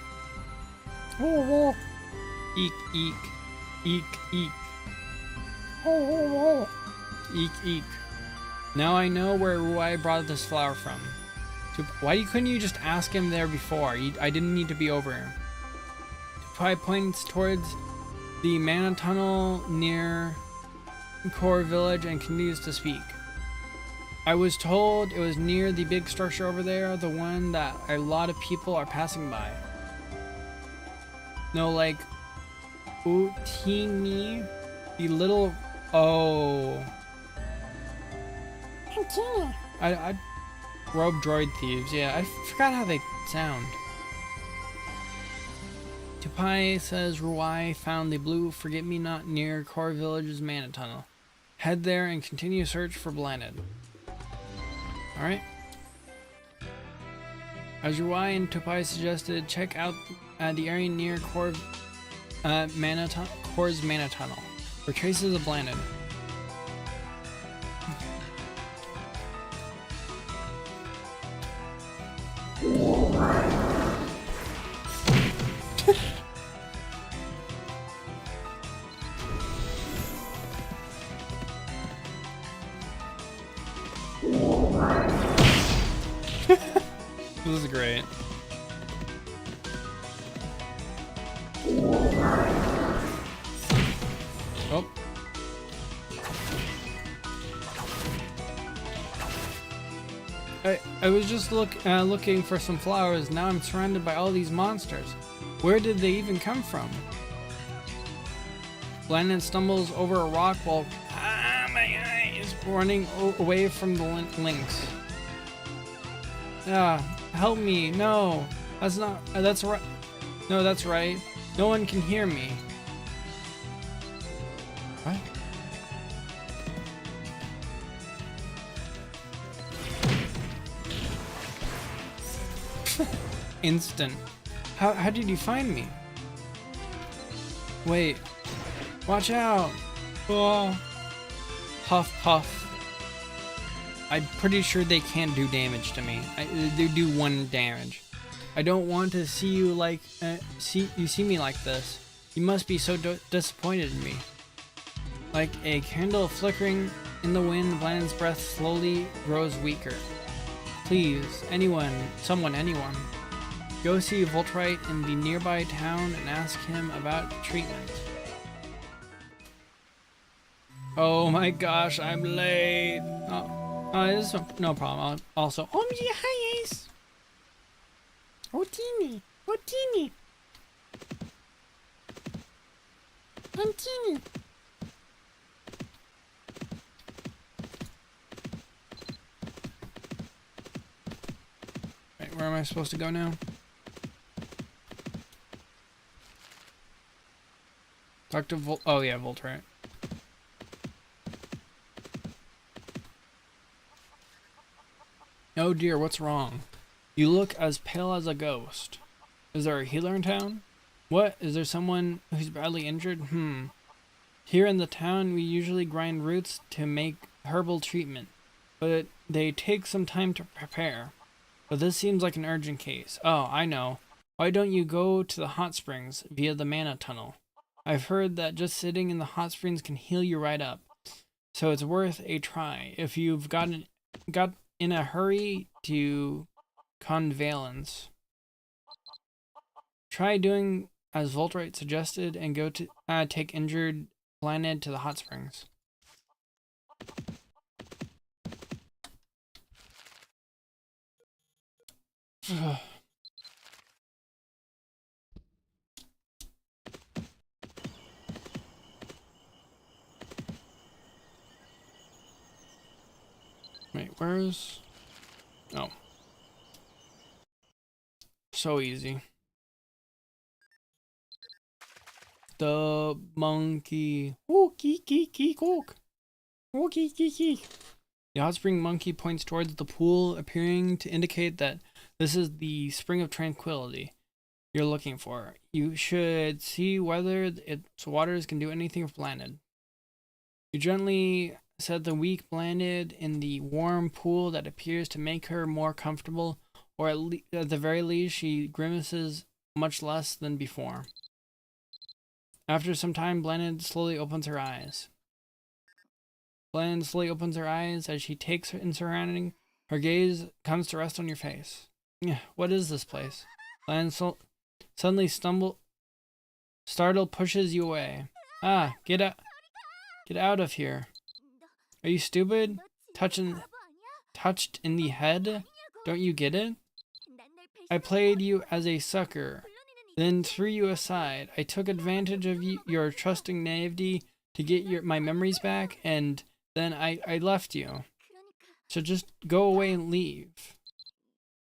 Ooh, ooh. Eek, eek. Eek, eek. Ooh, ooh, ooh. Eek, eek. Now I know where Ruai brought this flower from. Why couldn't you just ask him there before? I didn't need to be over here. Tupai points towards the mana tunnel near Core Village and continues to speak. I was told it was near the big structure over there, the one that a lot of people are passing by. No, like Utini, the little oh. I'm teeny. I robe droid thieves. Yeah, I forgot how they sound. Tupai says Ruai found the blue forget-me-not near Core Village's mana tunnel. Head there and continue search for Blended. Alright. As Ruai and Tupai suggested, check out the area near Core's mana tunnel for traces of Blended. This is great. Oh. I was just looking for some flowers. Now I'm surrounded by all these monsters. Where did they even come from? Landon stumbles over a rock while my eyes running away from the lynx. Help me! No, that's not. That's right. No, that's right. No one can hear me. What? Instant. How did you find me? Wait. Watch out! Oh. Puff puff. I'm pretty sure they can't do damage to me. They do 1 damage. I don't want to see you like see me like this. You must be so disappointed in me. Like a candle flickering in the wind, Blandon's breath slowly grows weaker. Please, anyone, go see Voltrite in the nearby town and ask him about treatment. Oh my gosh, I'm late. This is no problem. Also, Omji, hi, Ace. Otini, Otini. I'm teeny. right, where am I supposed to go now? Talk to oh yeah, Voltrite. Oh dear, what's wrong? You look as pale as a ghost. Is there a healer in town? What? Is there someone who's badly injured? Here in the town, we usually grind roots to make herbal treatment, but they take some time to prepare. But this seems like an urgent case. Oh, I know. Why don't you go to the hot springs via the mana tunnel? I've heard that just sitting in the hot springs can heal you right up. So it's worth a try if you've got in a hurry to Convalence. Try doing as Voltrite suggested and go to take injured Blanded to the hot springs. Wait, where's... Oh. So easy. The monkey. Oh, geek, cook. Oh, geek. The hot spring monkey points towards the pool, appearing to indicate that this is the spring of tranquility you're looking for. You should see whether its waters can do anything for Blanded. You gently set the weak Blanded in the warm pool that appears to make her more comfortable, or at the very least, she grimaces much less than before. After some time, Blanded slowly opens her eyes. Blanded slowly opens her eyes as she takes in surrounding. Her gaze comes to rest on your face. What is this place? Blanded suddenly startled, pushes you away. Ah, get out of here. Are you stupid? Touched in the head? Don't you get it? I played you as a sucker, then threw you aside. I took advantage of your trusting naivety to get my memories back, and then I left you. So just go away and leave.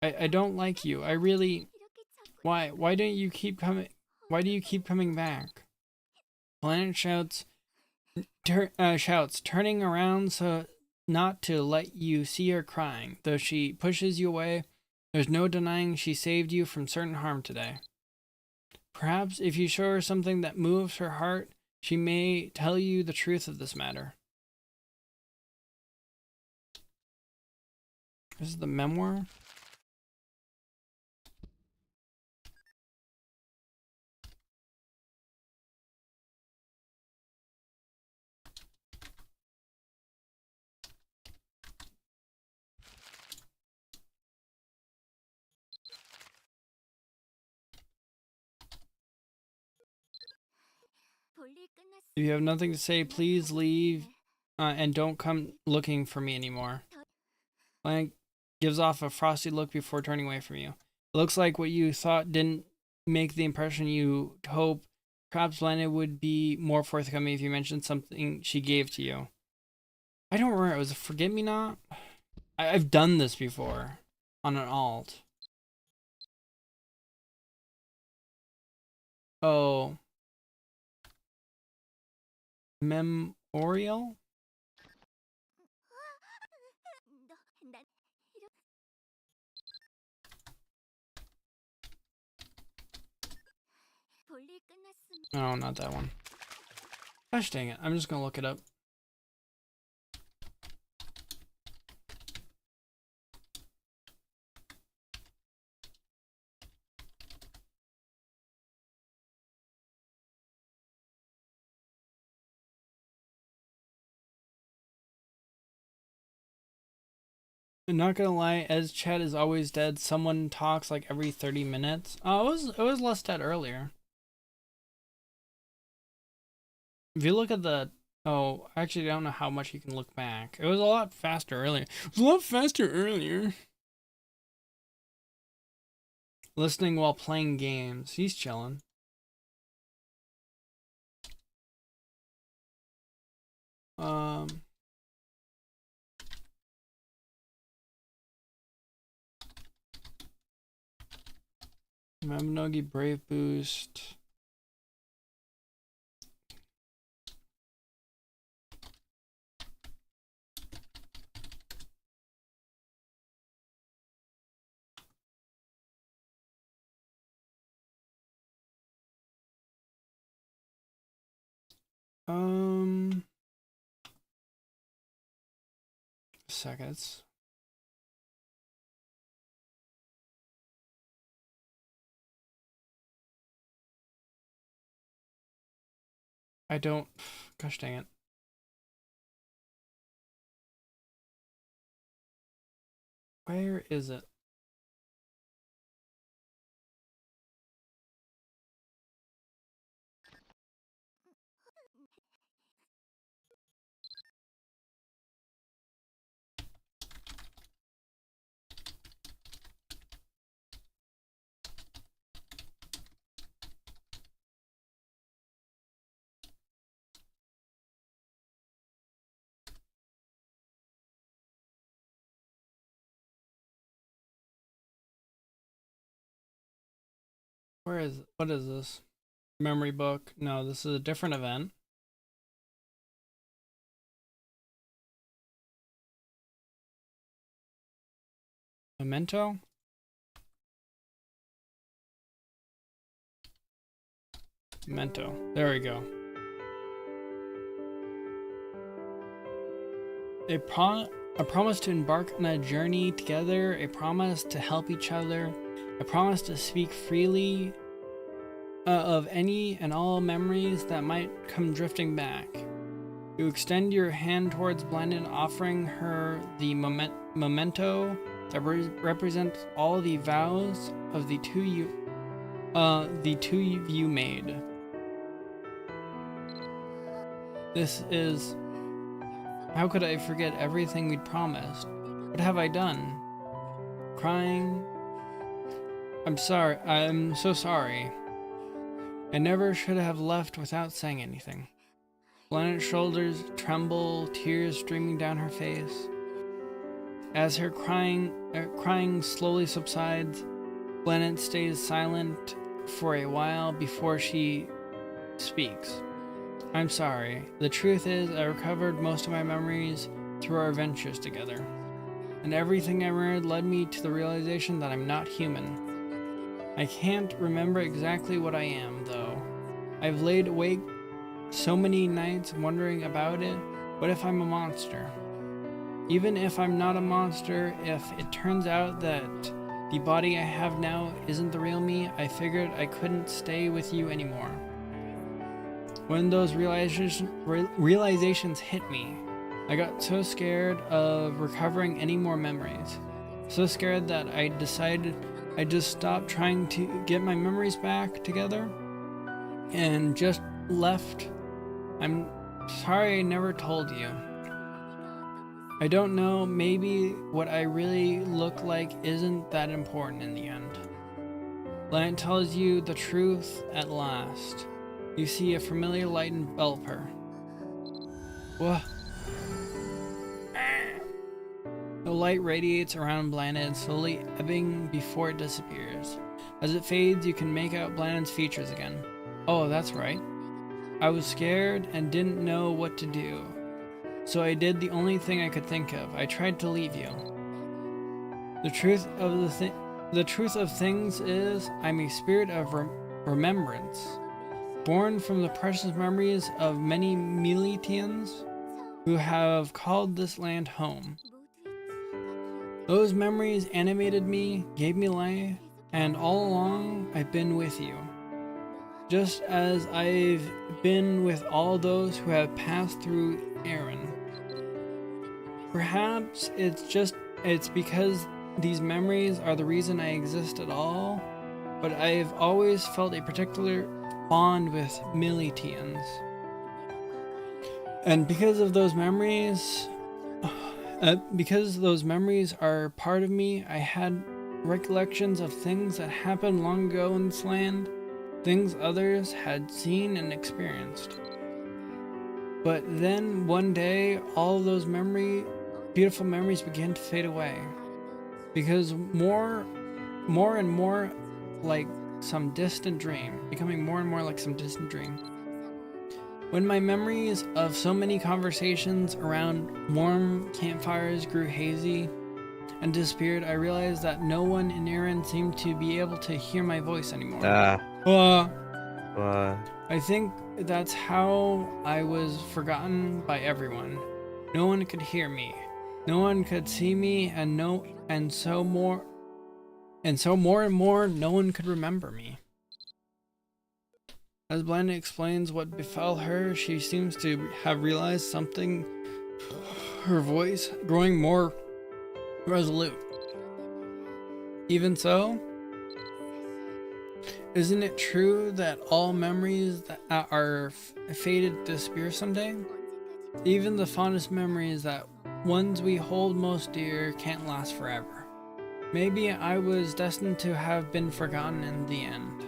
I don't like you. I really... Why do you keep coming back? Planet shouts, turning around so not to let you see her crying. Though she pushes you away, there's no denying she saved you from certain harm today. Perhaps if you show her something that moves her heart, she may tell you the truth of this matter. This is the memoir. If you have nothing to say, please leave and don't come looking for me anymore. Blank gives off a frosty look before turning away from you. It looks like what you thought didn't make the impression you hoped. Perhaps Blanded would be more forthcoming if you mentioned something she gave to you. I don't remember. It was a forget-me-not? I've done this before on an alt. Oh. Memorial? Oh, not that one. Gosh dang it. I'm just gonna look it up. I'm not gonna lie, as chat is always dead, someone talks like every 30 minutes. Oh, it was less dead earlier. If you look at the... Oh, actually, I don't know how much you can look back. It was a lot faster earlier. Listening while playing games. He's chilling. Mabinogi Brave Boost. Seconds. I don't... Gosh dang it. Where is it? what is this? Memory book. No, this is a different event. Memento? Memento. There we go. A promise to embark on a journey together, a promise to help each other, a promise to speak freely of any and all memories that might come drifting back. You extend your hand towards Blended, offering her the memento that represents all the vows of the two of you made. This is... How could I forget everything we'd promised? What have I done? Crying? I'm sorry. I'm so sorry. I never should have left without saying anything. Blended's shoulders tremble, tears streaming down her face. As her crying slowly subsides, Blended stays silent for a while before she speaks. I'm sorry. The truth is, I recovered most of my memories through our adventures together. And everything I learned led me to the realization that I'm not human. I can't remember exactly what I am, though. I've laid awake so many nights wondering about it. What if I'm a monster? Even if I'm not a monster, if it turns out that the body I have now isn't the real me, I figured I couldn't stay with you anymore. When those realizations hit me, I got so scared of recovering any more memories. So scared that I decided I'd just stop trying to get my memories back together and just left. I'm sorry I never told you. I don't know, maybe what I really look like isn't that important in the end. Lion tells you the truth at last. You see a familiar light envelop her. What? The light radiates around Blended, slowly ebbing before it disappears. As it fades, you can make out Blended's features again. Oh, that's right. I was scared and didn't know what to do. So I did the only thing I could think of. I tried to leave you. The truth of things is, I'm a spirit of remembrance. Born from the precious memories of many Militians who have called this land home. Those memories animated me, gave me life, and all along I've been with you. Just as I've been with all those who have passed through Erin. Perhaps it's because these memories are the reason I exist at all, but I've always felt a particular bond with Militians. And because those memories are part of me, I had recollections of things that happened long ago in this land, things others had seen and experienced. But then one day, all those beautiful memories began to fade away, because more and more like some distant dream, becoming more and more like some distant dream. When my memories of so many conversations around warm campfires grew hazy and disappeared, I realized that no one in Erin seemed to be able to hear my voice anymore. I think that's how I was forgotten by everyone. No one could hear me. No one could see me, and so more and more, no one could remember me. As Blended explains what befell her, she seems to have realized something, her voice growing more resolute. Even so, isn't it true that all memories that are fated disappear someday? Even the fondest memories, that ones we hold most dear, can't last forever. Maybe I was destined to have been forgotten in the end.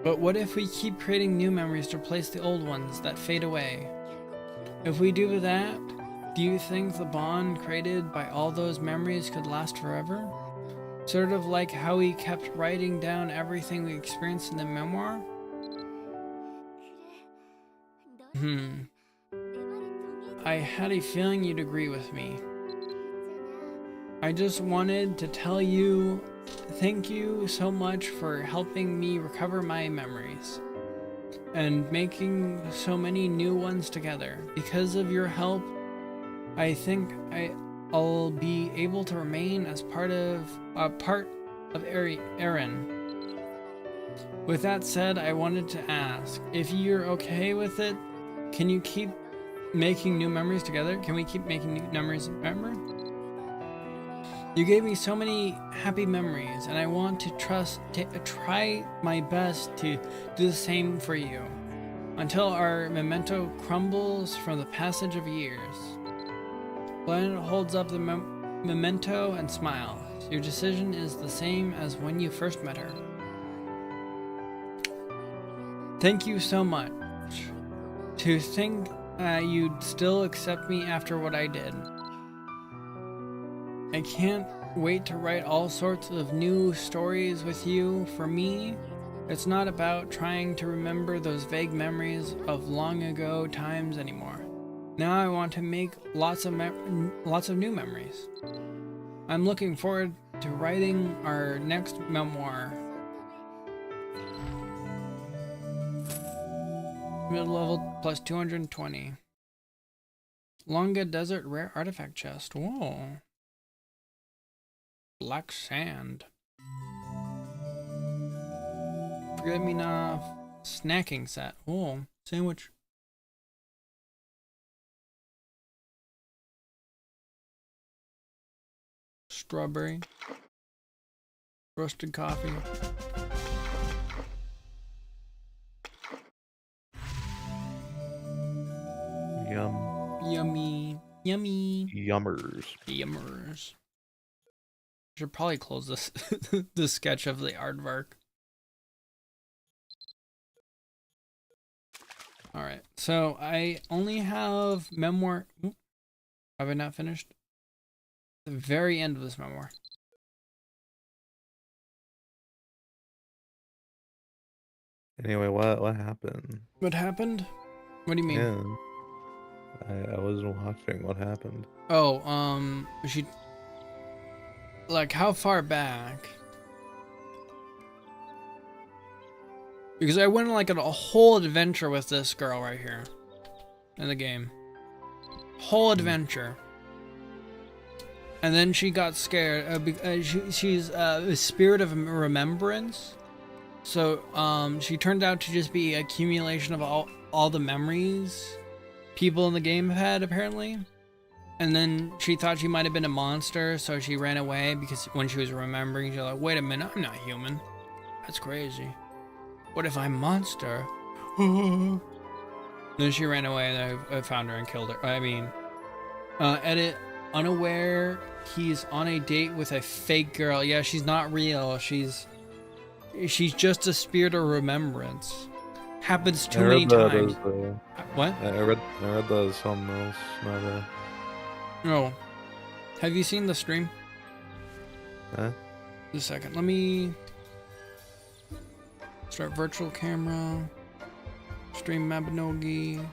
But what if we keep creating new memories to replace the old ones that fade away? If we do that, do you think the bond created by all those memories could last forever? Sort of like how we kept writing down everything we experienced in the memoir? I had a feeling you'd agree with me. I just wanted to tell you thank you so much for helping me recover my memories and making so many new ones together. Because of your help, I think I'll be able to remain as part of Erin. With that said, I wanted to ask, if you're okay with it, can you keep making new memories together? Can we keep making new memories, remember? You gave me so many happy memories, and I want to try my best to do the same for you, until our memento crumbles from the passage of years. Glenn holds up the memento and smiles. Your decision is the same as when you first met her. Thank you so much. To think you'd still accept me after what I did. I can't wait to write all sorts of new stories with you. For me, it's not about trying to remember those vague memories of long ago times anymore. Now I want to make lots of new memories. I'm looking forward to writing our next memoir. Mid-level plus 220. Longa Desert Rare Artifact Chest. Whoa. Black Sand. Forget-me-not snacking set. Whoa. Sandwich. Strawberry. Roasted coffee. Yum. Yummy. Yummy. Yummers. Yummers. Should probably close this the sketch of the aardvark. Alright, so I only have memoir. Have I not finished? The very end of this memoir. Anyway, what happened? What happened? What do you mean? Yeah. I wasn't watching. What happened? Oh, she... Like, how far back? Because I went like on a whole adventure with this girl right here. In the game. Whole adventure. And then she got scared. She's a spirit of remembrance. So, she turned out to just be accumulation of all the memories people in the game have had, apparently. And then she thought she might have been a monster, so she ran away because when she was remembering, she's like, wait a minute, I'm not human. That's crazy. What if I'm a monster? Then she ran away and I found her and killed her. I mean, edit, unaware he's on a date with a fake girl. Yeah, she's not real. She's just a spirit of remembrance. Happens too many times. What? I read that as something else. Not Oh. Have you seen the stream? Huh? Just a second. Let me start virtual camera. Stream Mabinogi.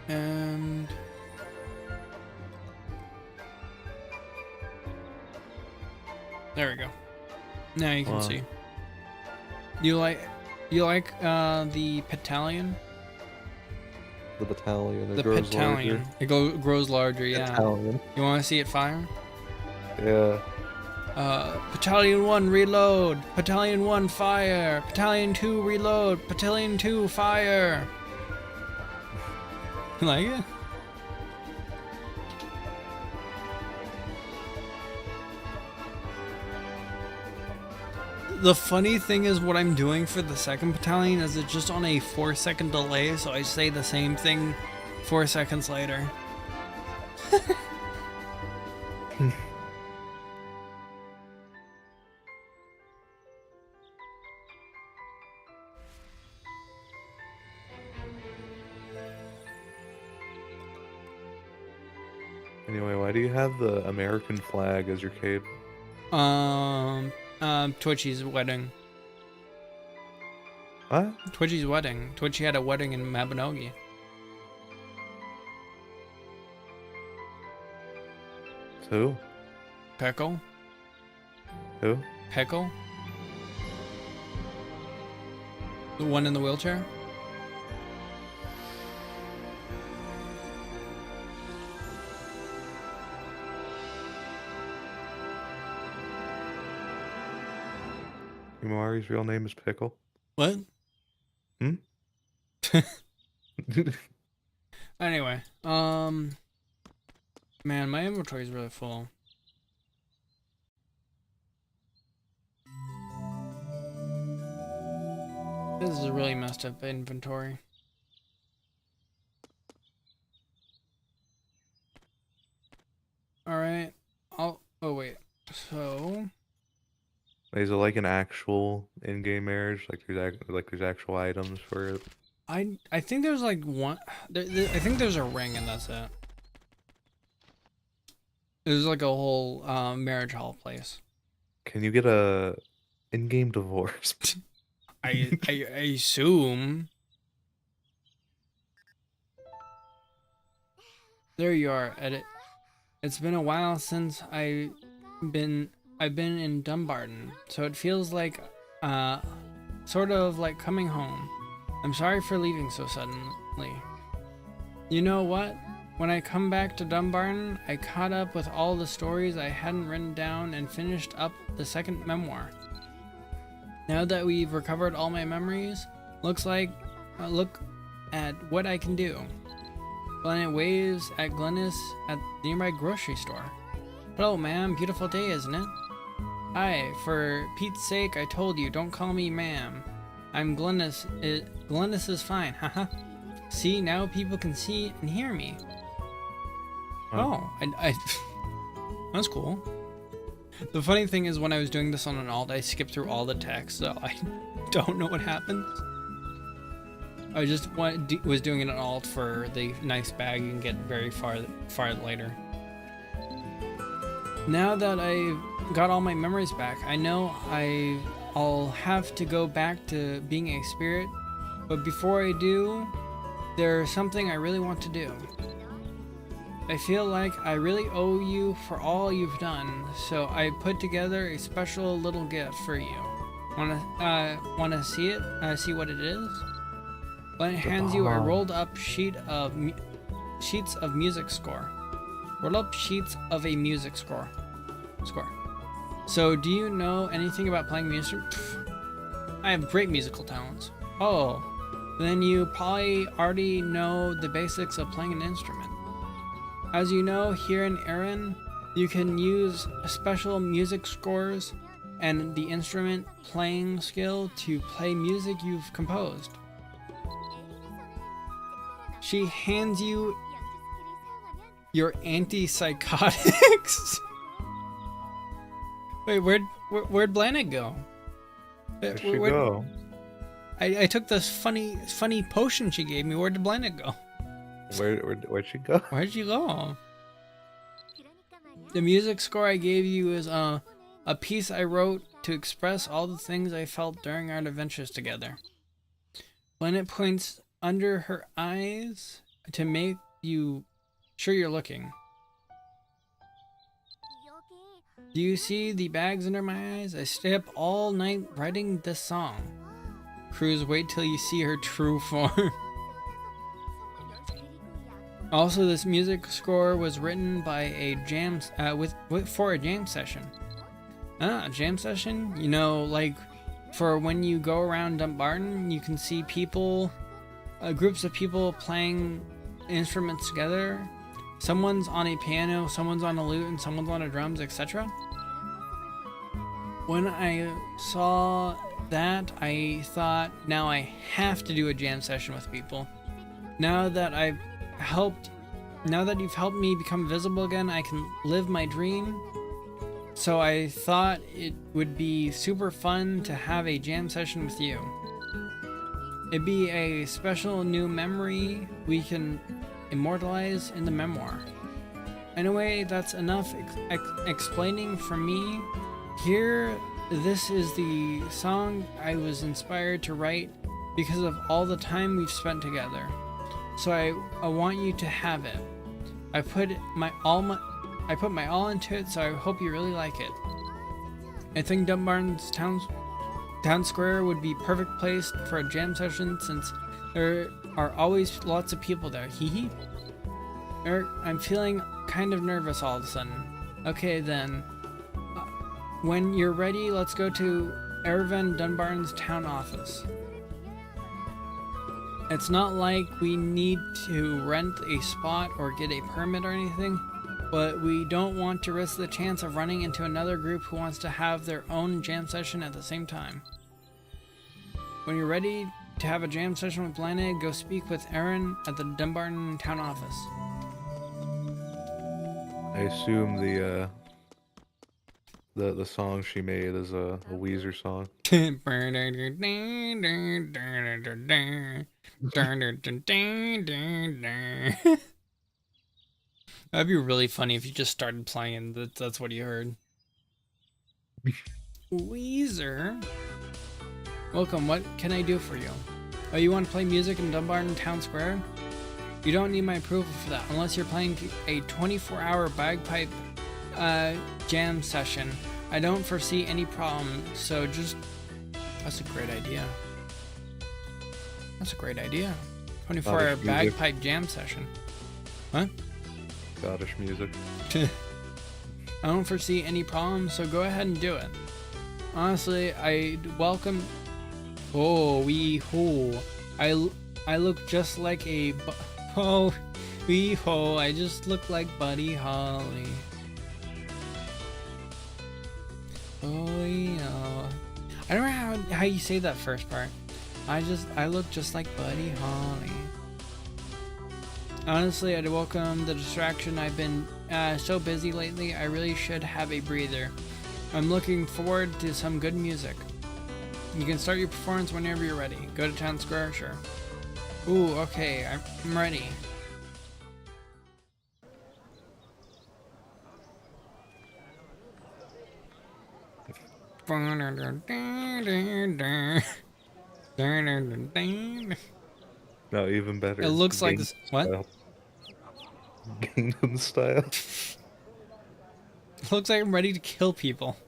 And there we go. Now you can see. You like the battalion? The battalion. The battalion. It grows larger. Yeah. Battalion. You want to see it fire? Yeah. Battalion 1 reload. Battalion 1 fire. Battalion 2 reload. Battalion 2 fire. You like it? The funny thing is what I'm doing for the second battalion is it's just on a 4-second delay, so I say the same thing 4 seconds later. Anyway, why do you have the American flag as your cape? Twitchy's wedding. What? Twitchy's wedding. Twitchy had a wedding in Mabinogi. Who? Pickle? Who? Pickle? The one in the wheelchair? Imari's real name is Pickle. What? Hmm? Anyway, man, my inventory is really full. This is a really messed up inventory. Alright, oh wait, so... Is it like an actual in-game marriage? Like there's actual items for it? I think there's like one, I think there's a ring and that's it. There's like a whole marriage hall place. Can you get a in-game divorce? I assume. There you are, edit. It's been a while since I've been in Dumbarton, so it feels like sort of like coming home. I'm sorry for leaving so suddenly. You know what? When I come back to Dumbarton, I caught up with all the stories I hadn't written down and finished up the second memoir. Now that we've recovered all my memories, look at what I can do. Glennet waves at Glennis at the nearby grocery store. Hello, ma'am. Beautiful day, isn't it? Hi. For Pete's sake, I told you, don't call me ma'am. I'm Glennis. Glennis is fine, haha. See, now people can see and hear me. Huh. Oh, that's cool. The funny thing is, when I was doing this on an alt, I skipped through all the text, so I don't know what happens. I just was doing an alt for the nice bag you can get very far later. Now that I've got all my memories back, I know I'll have to go back to being a spirit, but before I do, there's something I really want to do. I feel like I really owe you for all you've done, so I put together a special little gift for you. Wanna see it? See what it is? Glenn hands you a rolled up sheets of music score. Roll up sheets of a music score. So, do you know anything about playing music? I have great musical talents. Oh, then you probably already know the basics of playing an instrument. As you know, here in Erin, you can use special music scores and the instrument playing skill to play music you've composed. She hands you your antipsychotics. Wait, where'd Blanet go? Where'd she go? I took this funny potion she gave me. Where did Blanet go? Where'd she go? Where'd she go? The music score I gave you is a piece I wrote to express all the things I felt during our adventures together. Blanet points under her eyes to make you sure you're looking. Do you see the bags under my eyes? I stay up all night writing this song. Cruz, wait till you see her true form. Also, this music score was written by a for a jam session. A jam session? You know, like for when you go around Dumbarton, you can see people, groups of people playing instruments together. Someone's on a piano, someone's on a lute, and someone's on a drums, etc. When I saw that, I thought, now I have to do a jam session with people. Now that you've helped me become visible again, I can live my dream. So I thought it would be super fun to have a jam session with you. It'd be a special new memory we can immortalize in the memoir. anyway, that's enough explaining from me. Here, this is the song I was inspired to write because of all the time we've spent together. So I want you to have it. I put my all into it, so I hope you really like it. I think Dumbarton's Town Square would be perfect place for a jam session since there are always lots of people there. Hee hee. I'm feeling kind of nervous all of a sudden. Okay then. When you're ready, let's go to Ervan Dunbarton's town office. It's not like we need to rent a spot or get a permit or anything, but we don't want to risk the chance of running into another group who wants to have their own jam session at the same time. When you're ready to have a jam session with Lana, go speak with Aaron at the Dumbarton town office. I assume the song she made is a Weezer song. That'd be really funny if you just started playing that's what you heard. Weezer? Welcome, what can I do for you? Oh, you want to play music in Dumbarton Town Square? You don't need my approval for that, unless you're playing a 24-hour bagpipe jam session. I don't foresee any problem, so just... That's a great idea. That's a great idea. 24-hour bagpipe jam session. Huh? Scottish music. I don't foresee any problem, so go ahead and do it. Honestly, I welcome... Oh, wee ho. I look just like a... Oh, wee ho. I just look like Buddy Holly. Oh, yeah. I don't know how you say that first part. I look just like Buddy Holly. Honestly, I'd welcome the distraction. I've been so busy lately, I really should have a breather. I'm looking forward to some good music. You can start your performance whenever you're ready. Go to Town Square, sure. Ooh, okay, I'm ready. No, even better. It looks like this. What? Gangnam Style. It looks like I'm ready to kill people.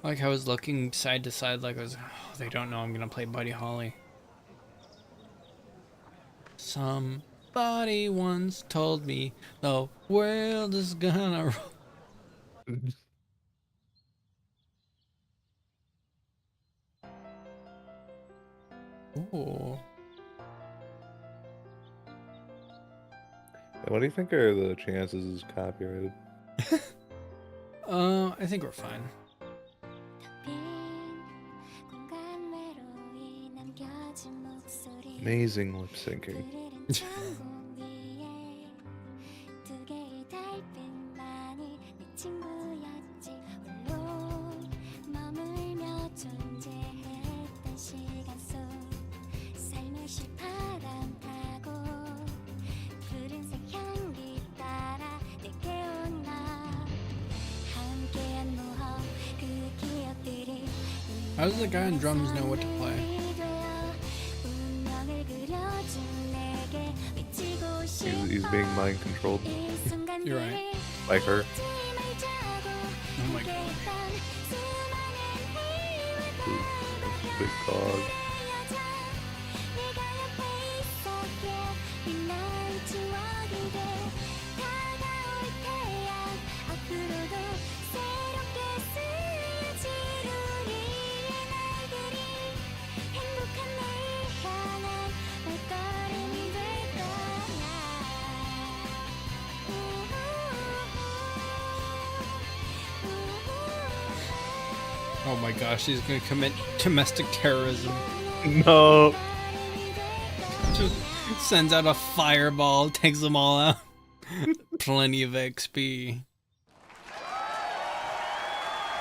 Like I was looking side to side like I was, oh, they don't know I'm gonna play Buddy Holly. Somebody once told me the world is gonna Ooh. What do you think are the chances it's copyrighted? I think we're fine. Amazing lip syncing. How does the guy on drums know what to play? He's being mind controlled. You're right. By her. Oh my god. Big dog. Oh my gosh, he's gonna commit domestic terrorism. No. Just sends out a fireball, takes them all out. Plenty of XP.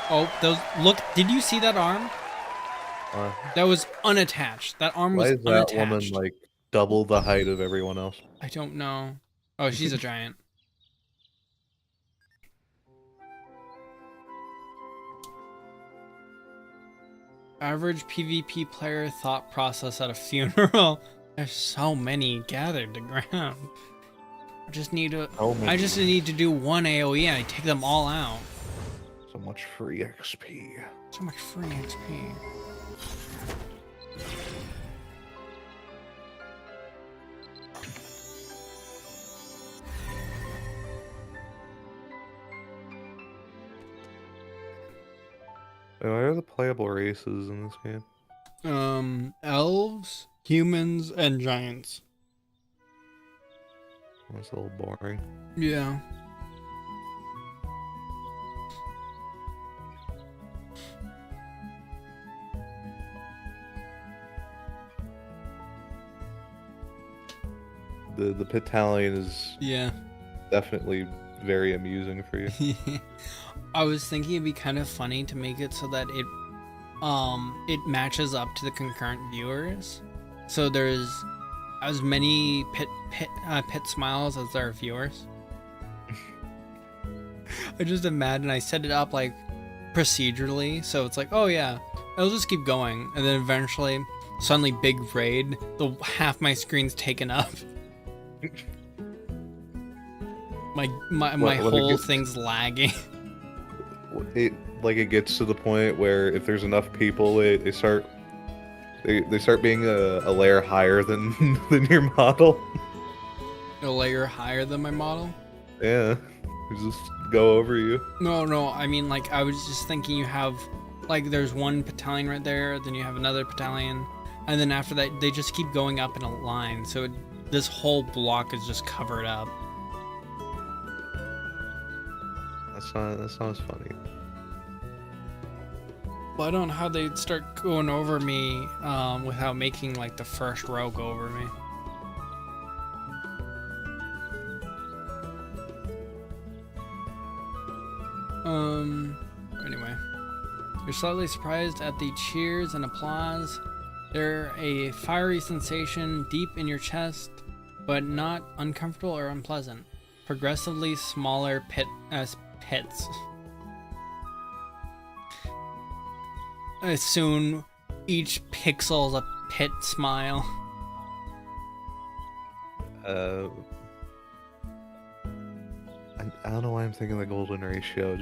Oh, those, look, did you see that arm? That was unattached. That arm Why was is that woman unattached. like double the height of everyone else? I don't know. Oh, she's a giant. Average PvP player thought process at a funeral. There's so many gathered to ground. I just need to. I just need to do one AOE and I take them all out. So much free XP. So much free XP. Why are the playable races in this game? Elves, humans, and giants. That's a little boring. Yeah. The battalion is definitely very amusing for you. I was thinking it'd be kind of funny to make it so that it matches up to the concurrent viewers. So there's as many pit smiles as there are viewers. I just imagine I set it up like procedurally, so it's like, oh yeah, it'll just keep going, and then eventually, suddenly big raid, half my screen's taken up. my whole thing's lagging. It gets to the point where if there's enough people, they start being a layer higher than your model. A layer higher than my model? Yeah, they just go over you. No, I mean, like, I was just thinking you have, like, there's one battalion right there, then you have another battalion, and then after that, they just keep going up in a line, so this whole block is just covered up. That sounds funny. Well, I don't know how they'd start going over me without making, like, the first row go over me. Anyway. You're slightly surprised at the cheers and applause. They're a fiery sensation deep in your chest, but not uncomfortable or unpleasant. Progressively smaller pits. Soon, each pixel's a pit smile. I don't know why I'm thinking the golden ratio. It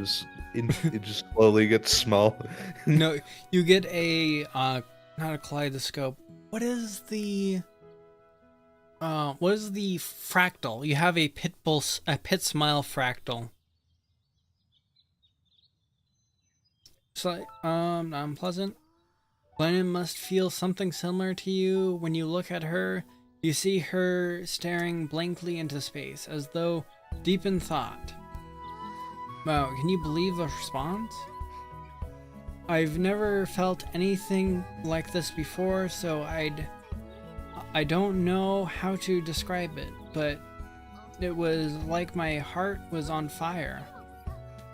just slowly gets small. No, you get a not a kaleidoscope. What is the fractal? You have a pit smile fractal. It's like not unpleasant. Glennon must feel something similar to you. When you look at her, you see her staring blankly into space, as though deep in thought. Wow, can you believe the response? I've never felt anything like this before, so I don't know how to describe it, but it was like my heart was on fire.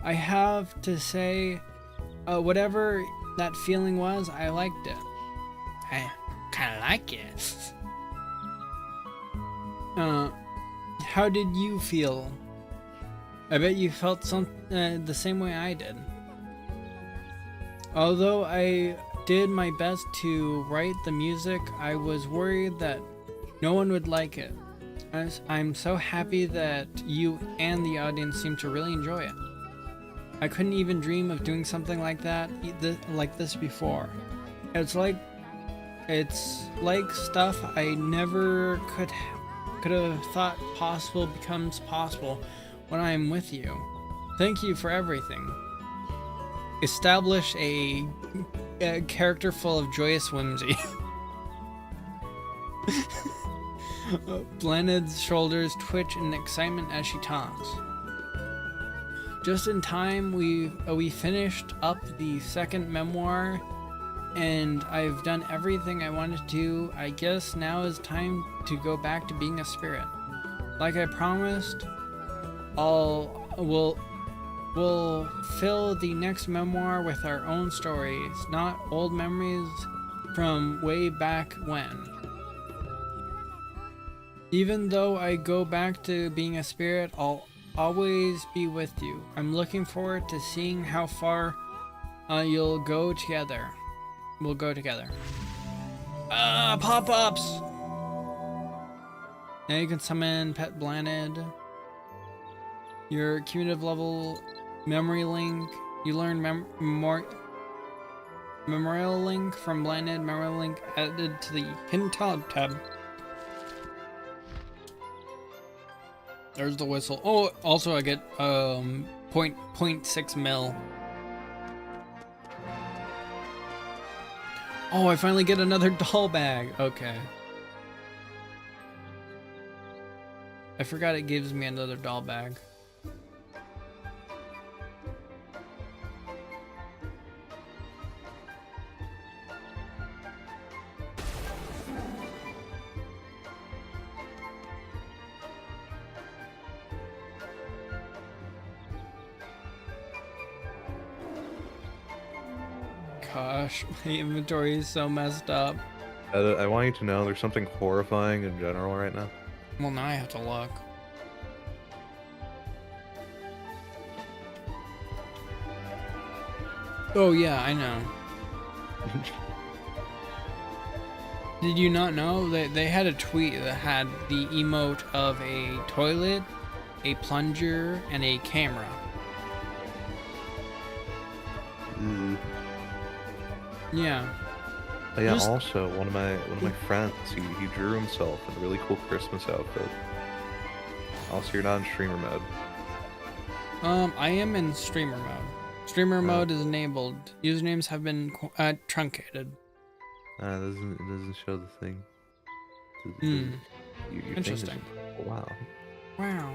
I have to say, whatever that feeling was, I liked it. I kind of like it. How did you feel? I bet you felt the same way I did. Although I did my best to write the music, I was worried that no one would like it. I'm so happy that you and the audience seem to really enjoy it. I couldn't even dream of doing something like this before. It's like stuff I never could have thought possible becomes possible when I am with you. Thank you for everything. Establish a character full of joyous whimsy. Blended's shoulders twitch in excitement as she talks. Just in time, we finished up the second memoir, and I've done everything I wanted to do. I guess now is time to go back to being a spirit. Like I promised, we'll fill the next memoir with our own stories, not old memories, from way back when. Even though I go back to being a spirit, I'll always be with you. I'm looking forward to seeing how far you'll go together. We'll go together. Pop-ups! Now you can summon Pet Blanted. Your cumulative level memory link. You learn memorial link from Blanted. Memorial link added to the hidden talent tab. There's the whistle. Oh, also I get 0.6 mil. Oh, I finally get another doll bag. Okay. I forgot it gives me another doll bag. Gosh, my inventory is so messed up. I want you to know there's something horrifying in general right now. Well, now I have to look. Oh yeah, I know. Did you not know that they had a tweet that had the emote of a toilet, a plunger, and a camera? Yeah. Yeah. Just- Also, one of my friends, he drew himself in a really cool Christmas outfit. Also, you're not in streamer mode. I am in streamer mode. Streamer mode is enabled. Usernames have been truncated. It doesn't show the thing. Your thing is- Interesting. Wow. Wow.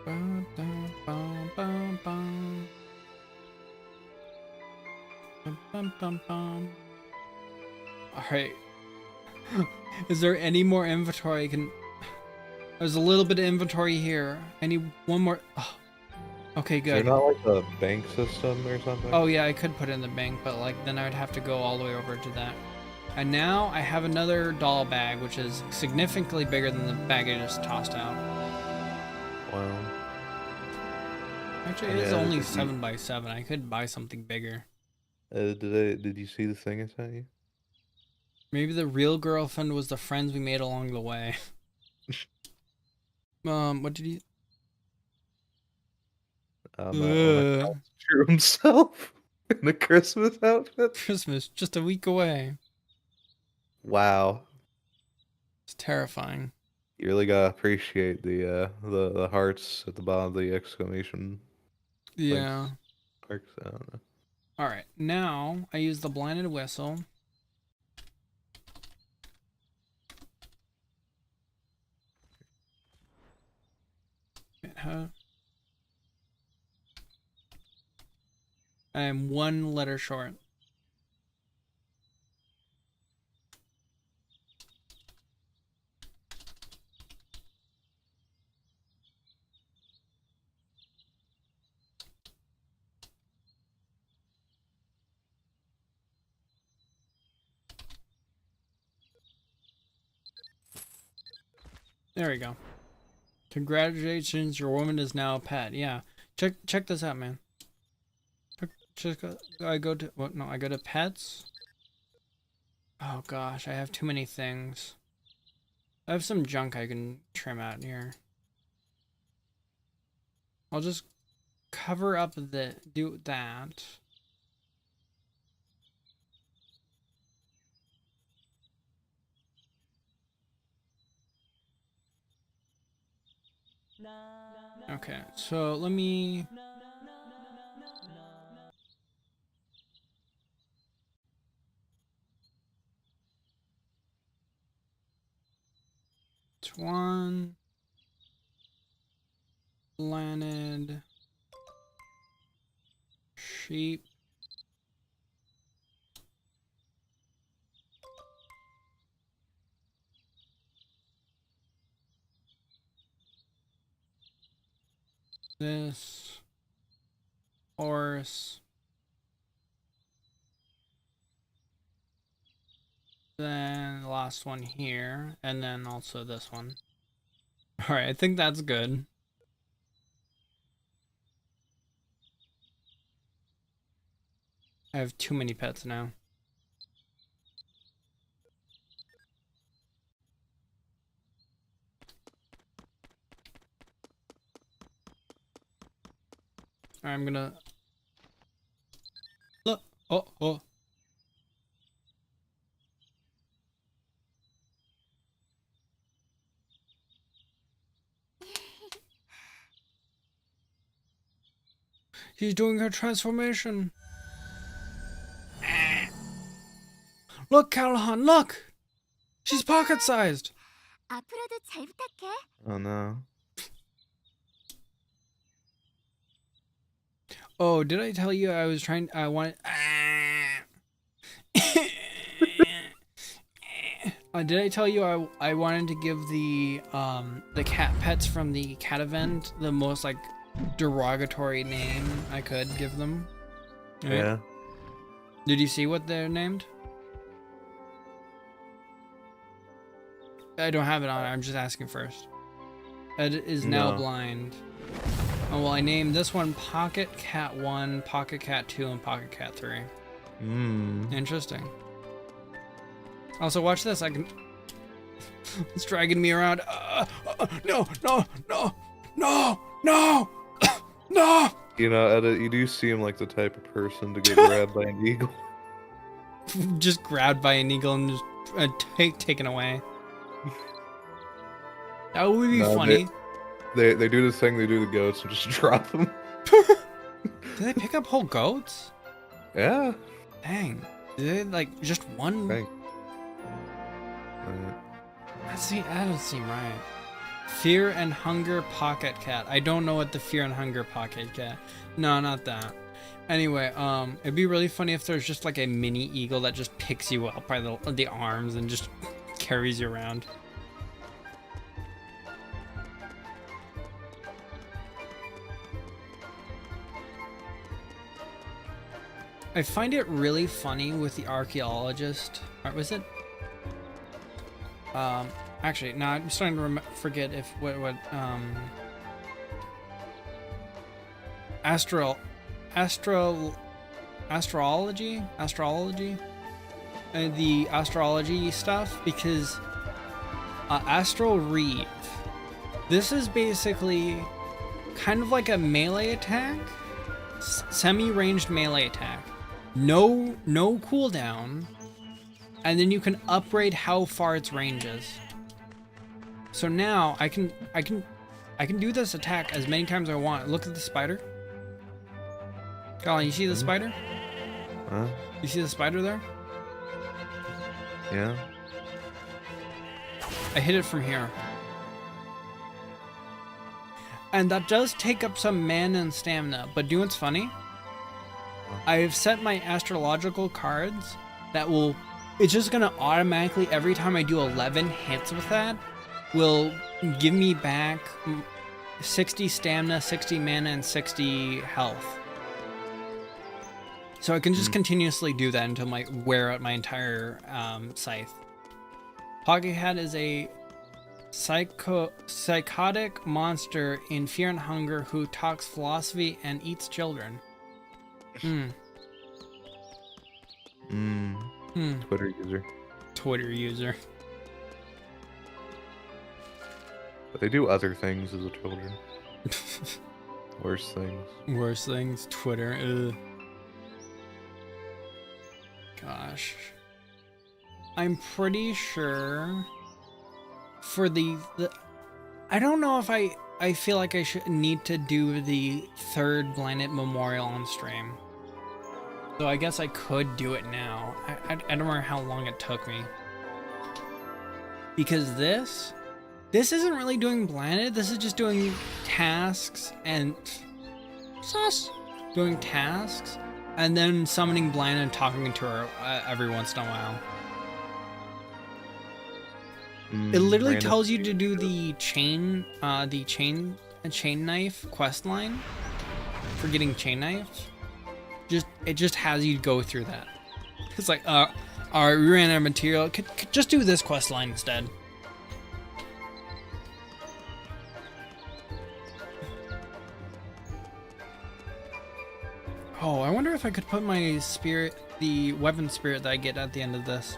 Bum, bum, bum, bum, bum. Bum, bum, bum, bum. All right. Is there any more inventory I can? There's a little bit of inventory here. I need one more. Oh. Okay, Is there good. not like a bank system or something? Oh yeah, I could put it in the bank, but like then I'd have to go all the way over to that. And now I have another doll bag, which is significantly bigger than the bag I just tossed out. Wow. Actually, it is Yeah, only did you- 7x7. I could buy something bigger. Did you see the thing I sent you? Maybe the real girlfriend was the friends we made along the way. What did you? My friend drew himself in a Christmas outfit. Christmas, just a week away. Wow. It's terrifying. You really gotta appreciate the hearts at the bottom of the exclamation Yeah. marks. I don't know. All right. Now I use the blinded whistle. I'm one letter short. There we go. Congratulations, your woman is now a pet. Yeah. Check this out, man. I go to what? No, I go to pets. Oh gosh, I have too many things. I have some junk I can trim out here. I'll just cover up do that. Okay, so let me. It's one. Landed. Sheep. This. Horse. Then the last one here, and then also this one. Alright, I think that's good. I have too many pets now. Alright, I'm gonna... Look! Oh! She's doing her transformation. Look, Callahan, look! She's pocket-sized. 앞으로도 잘 부탁해. Oh no. Oh, did I tell you I was trying? I wanted. Did I tell you I wanted to give the cat pets from the cat event the most like derogatory name I could give them? Right? Yeah. Did you see what they're named? I don't have it on. I'm just asking first. Ed is now No. blind. Oh, well, I named this one Pocket Cat 1, Pocket Cat 2, and Pocket Cat 3. Interesting. Also, watch this. I can... It's dragging me around. No! No! You know, Ed, you do seem like the type of person to get grabbed by an eagle. Just grabbed by an eagle and just taken away. That would be funny. They do this thing they do to goats and just drop them. Do they pick up whole goats? Yeah. Dang. Do they, like, just one? Dang. That doesn't seem right. Fear and Hunger Pocket Cat. I don't know what the Fear and Hunger Pocket Cat. No, not that. Anyway, it'd be really funny if there's just like a mini eagle that just picks you up by the arms and just carries you around. I find it really funny with the archaeologist. Or was it? Actually, no, I'm starting to forget if astrology, the astrology stuff, because Astral Reeve. This is basically kind of like a melee attack, semi-ranged melee attack. No cooldown, and then you can upgrade how far its range is. So now I can do this attack as many times as I want. Look at the spider. Colin, you see the spider? Huh? You see the spider there? Yeah. I hit it from here. And that does take up some mana and stamina, but do you know what's funny? I've set my astrological cards that will... It's just gonna automatically, every time I do 11 hits with that, will give me back 60 stamina, 60 mana, and 60 health. So I can just continuously do that until I wear out my entire scythe. Pocket Cat is a psychotic monster in Fear and Hunger who talks philosophy and eats children. Twitter user. Twitter user. But they do other things as a children. Worse things. Worse things. Twitter. Ugh. Gosh. I'm pretty sure for the I don't know if I feel like I should need to do the 3rd Blinded Memorial on stream. So I guess I could do it now. I don't remember how long it took me. Because this isn't really doing blinded. This is just doing tasks and doing tasks and then summoning blinded and talking to her every once in a while. It literally tells you to do the chain knife quest line for getting chain knife. It just has you go through that. It's like, Alright, we ran out of material. Could just do this quest line instead. Oh, I wonder if I could put my spirit, the weapon spirit that I get at the end of this,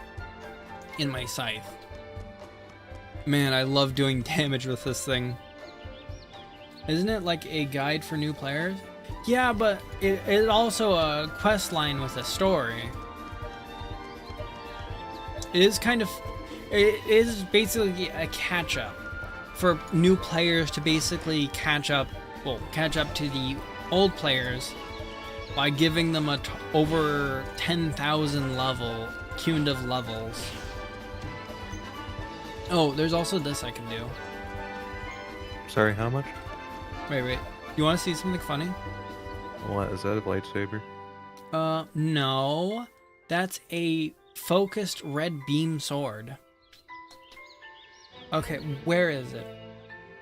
in my scythe. Man, I love doing damage with this thing. Isn't it like a guide for new players? Yeah, but it's also a quest line with a story. It is kind of, it is basically a catch-up for new players to basically catch up to the old players by giving them over 10,000 level cumulative levels. Oh, there's also this I can do. Sorry, how much? Wait. You want to see something funny? What is that? A lightsaber? No. That's a focused red beam sword. Okay, where is it?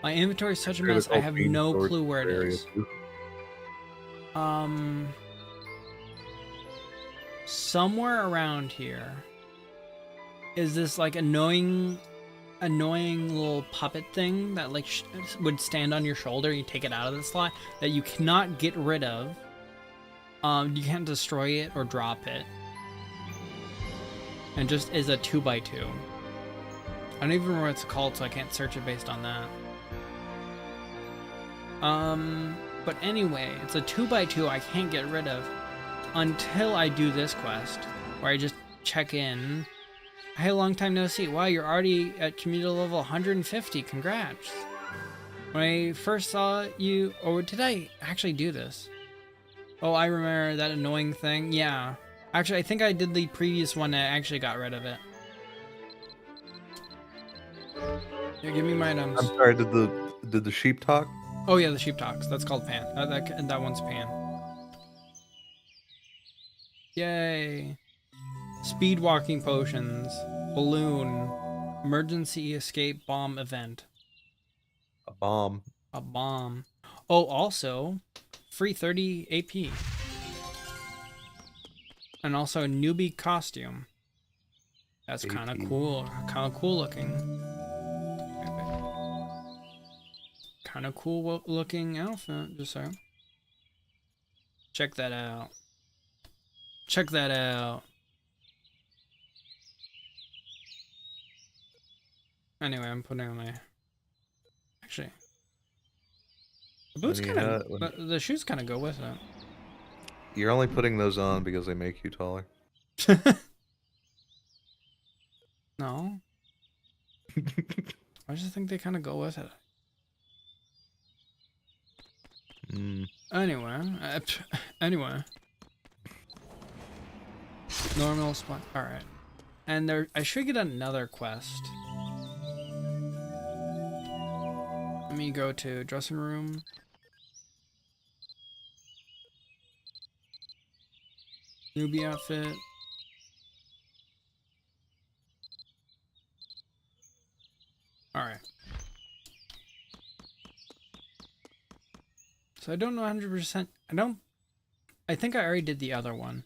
My inventory is such a mess, I have no clue where it is. Somewhere around here is this like annoying little puppet thing that like would stand on your shoulder. You take it out of the slot that you cannot get rid of. You can't destroy it or drop it. And just is a 2x2. I don't even remember what it's called, so I can't search it based on that. But anyway, it's a 2x2 I can't get rid of until I do this quest, where I just check in. Hey, long time no see. Wow, you're already at community level 150. Congrats. When I first saw you, or did I actually do this? Oh, I remember that annoying thing. Yeah. Actually, I think I did the previous one and I actually got rid of it. Here, give me my items. I'm sorry, did the sheep talk? Oh yeah, the sheep talks. That's called Pan. That one's Pan. Yay. Speed walking potions. Balloon. Emergency escape bomb event. A bomb. A bomb. Oh, also, free 30 AP. And also a newbie costume. That's kind of cool. Kind of cool looking. Kind of cool looking outfit, just so. Check that out. Check that out. Anyway, I'm putting on my... Actually... The boots kind of... The shoes kind of go with it. You're only putting those on because they make you taller. No. I just think they kind of go with it. Anyway. Normal spot. Alright. And there, I should get another quest. Let me go to dressing room. Newbie outfit. Alright. So I don't know 100%. I think I already did the other one.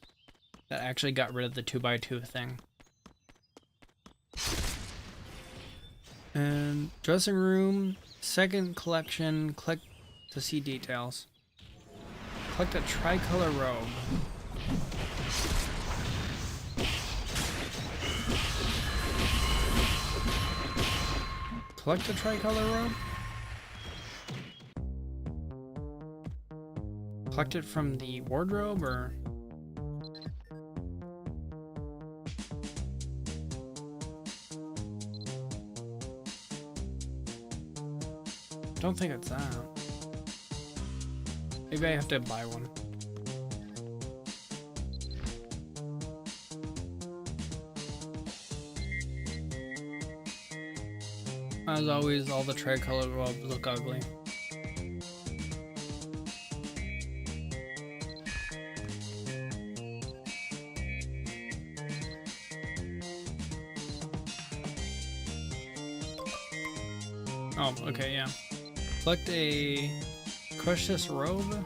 That actually got rid of the 2x2 thing. And dressing room, second collection, click to see details. Collect a tricolor robe. Collect a tricolor robe? Collect it from the wardrobe, or? Don't think it's that. Maybe I have to buy one. As always, all the tricolor robes look ugly. Oh, okay, yeah. Select a crush this robe.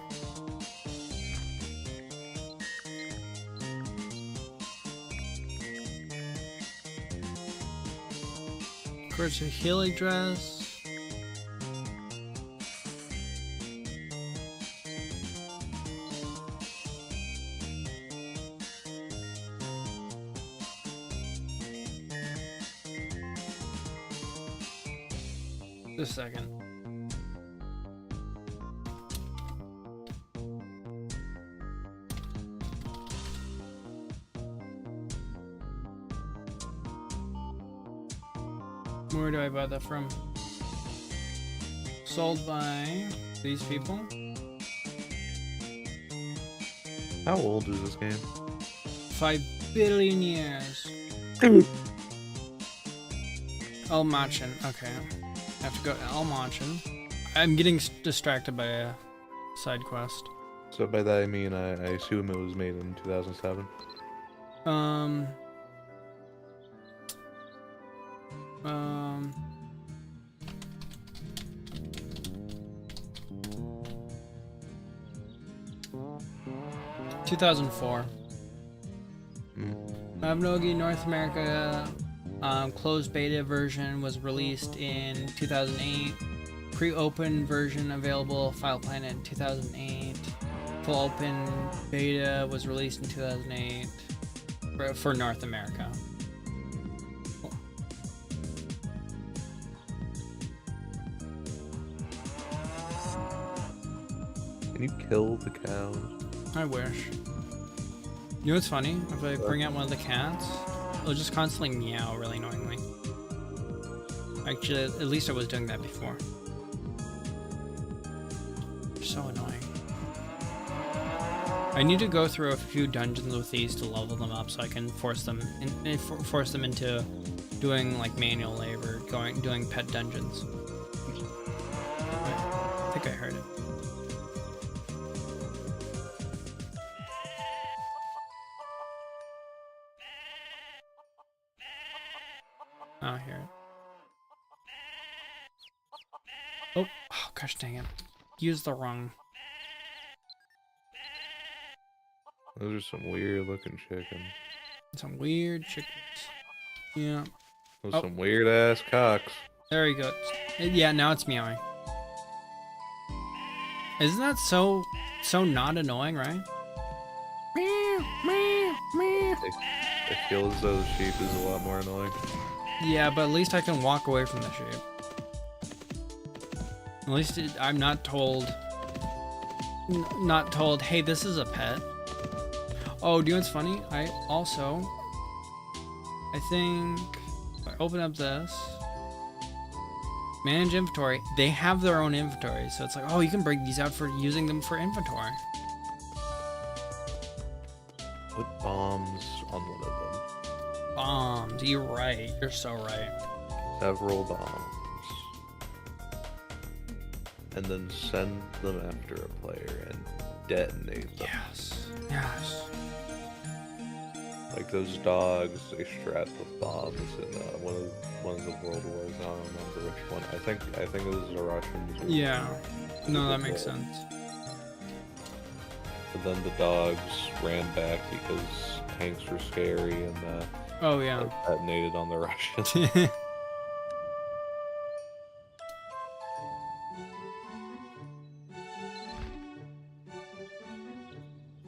course, a Healy dress. Just a second. Where do I buy that from? Sold by these people. How old is this game? 5 billion years. El Machin. Okay. I have to go to El Machin. I'm getting distracted by a side quest. So by that I mean I assume it was made in 2007. 2004. Mabinogi North America closed beta version was released in 2008. Pre-open version available, file plan in 2008. Full open beta was released in 2008 for North America. Can you kill the cows? I wish. You know what's funny? If I bring out one of the cats, it'll just constantly meow really annoyingly. Actually, at least I was doing that before. So annoying. I need to go through a few dungeons with these to level them up so I can force them into doing like manual labor, doing pet dungeons. I think I heard it. Oh, here. Oh, gosh dang it. Use the wrong. Those are some weird looking chickens. Some weird chickens. Yeah. Those some weird ass cocks. There he goes. Yeah, now it's meowing. Isn't that so not annoying, right? I feel as though the sheep is a lot more annoying. Yeah, but at least I can walk away from the sheep. At least I'm not told, hey, this is a pet. Oh, do you know what's funny? I think, if I open up this, manage inventory, they have their own inventory. So it's like, oh, you can break these out for using them for inventory. Put bombs on one of them. Bombs, you're right. You're so right. Several bombs. And then send them after a player and detonate them. Yes. Yes. Like those dogs, they strapped with bombs in one of the World Wars. I don't remember which one. I think it was the Russians. Yeah. No, that makes sense. But then the dogs ran back because tanks were scary and oh yeah, detonated on the Russians.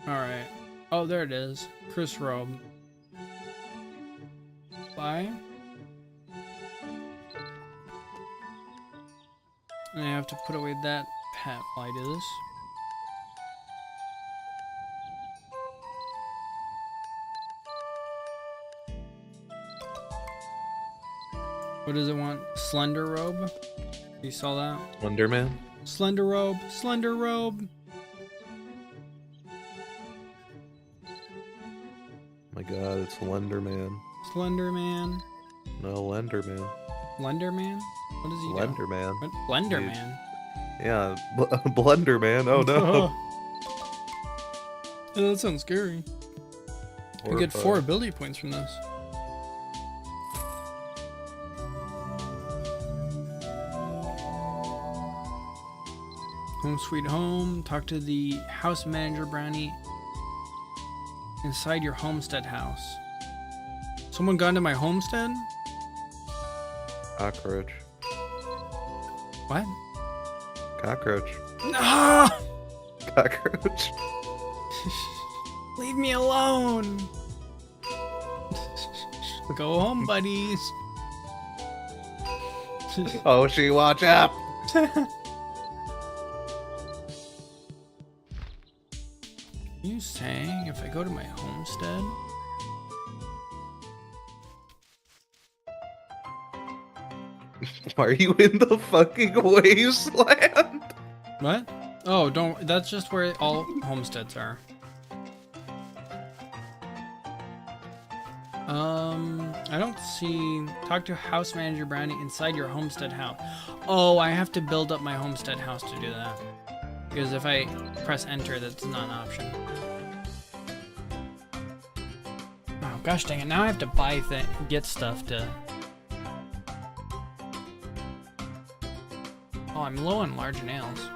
All right. Oh, there it is. Chris Robe. Bye. And I have to put away that pet while I do this. What does it want? Slender Robe? You saw that? Slenderman? Slender Robe. Slender Robe. My god, it's Lenderman. Slenderman. No, Lenderman. Lenderman? What does he do? Lenderman. What? Blenderman. Yeah, Blenderman. Oh no. Oh, that sounds scary. I get 4 ability points from this. Home sweet home. Talk to the house manager, Brownie. Inside your homestead house. Someone got into my homestead? Cockroach. What? Cockroach. No! Cockroach. Leave me alone. Go home, buddies. Oh, she watch out! You saying if I go to my homestead? Why are you in the fucking wasteland? What? Oh, don't. That's just where all homesteads are. I don't see. Talk to house manager Brownie inside your homestead house. Oh, I have to build up my homestead house to do that. Because if I press enter, that's not an option. Oh gosh dang it! Now I have to buy get stuff to. Oh, I'm low on large nails.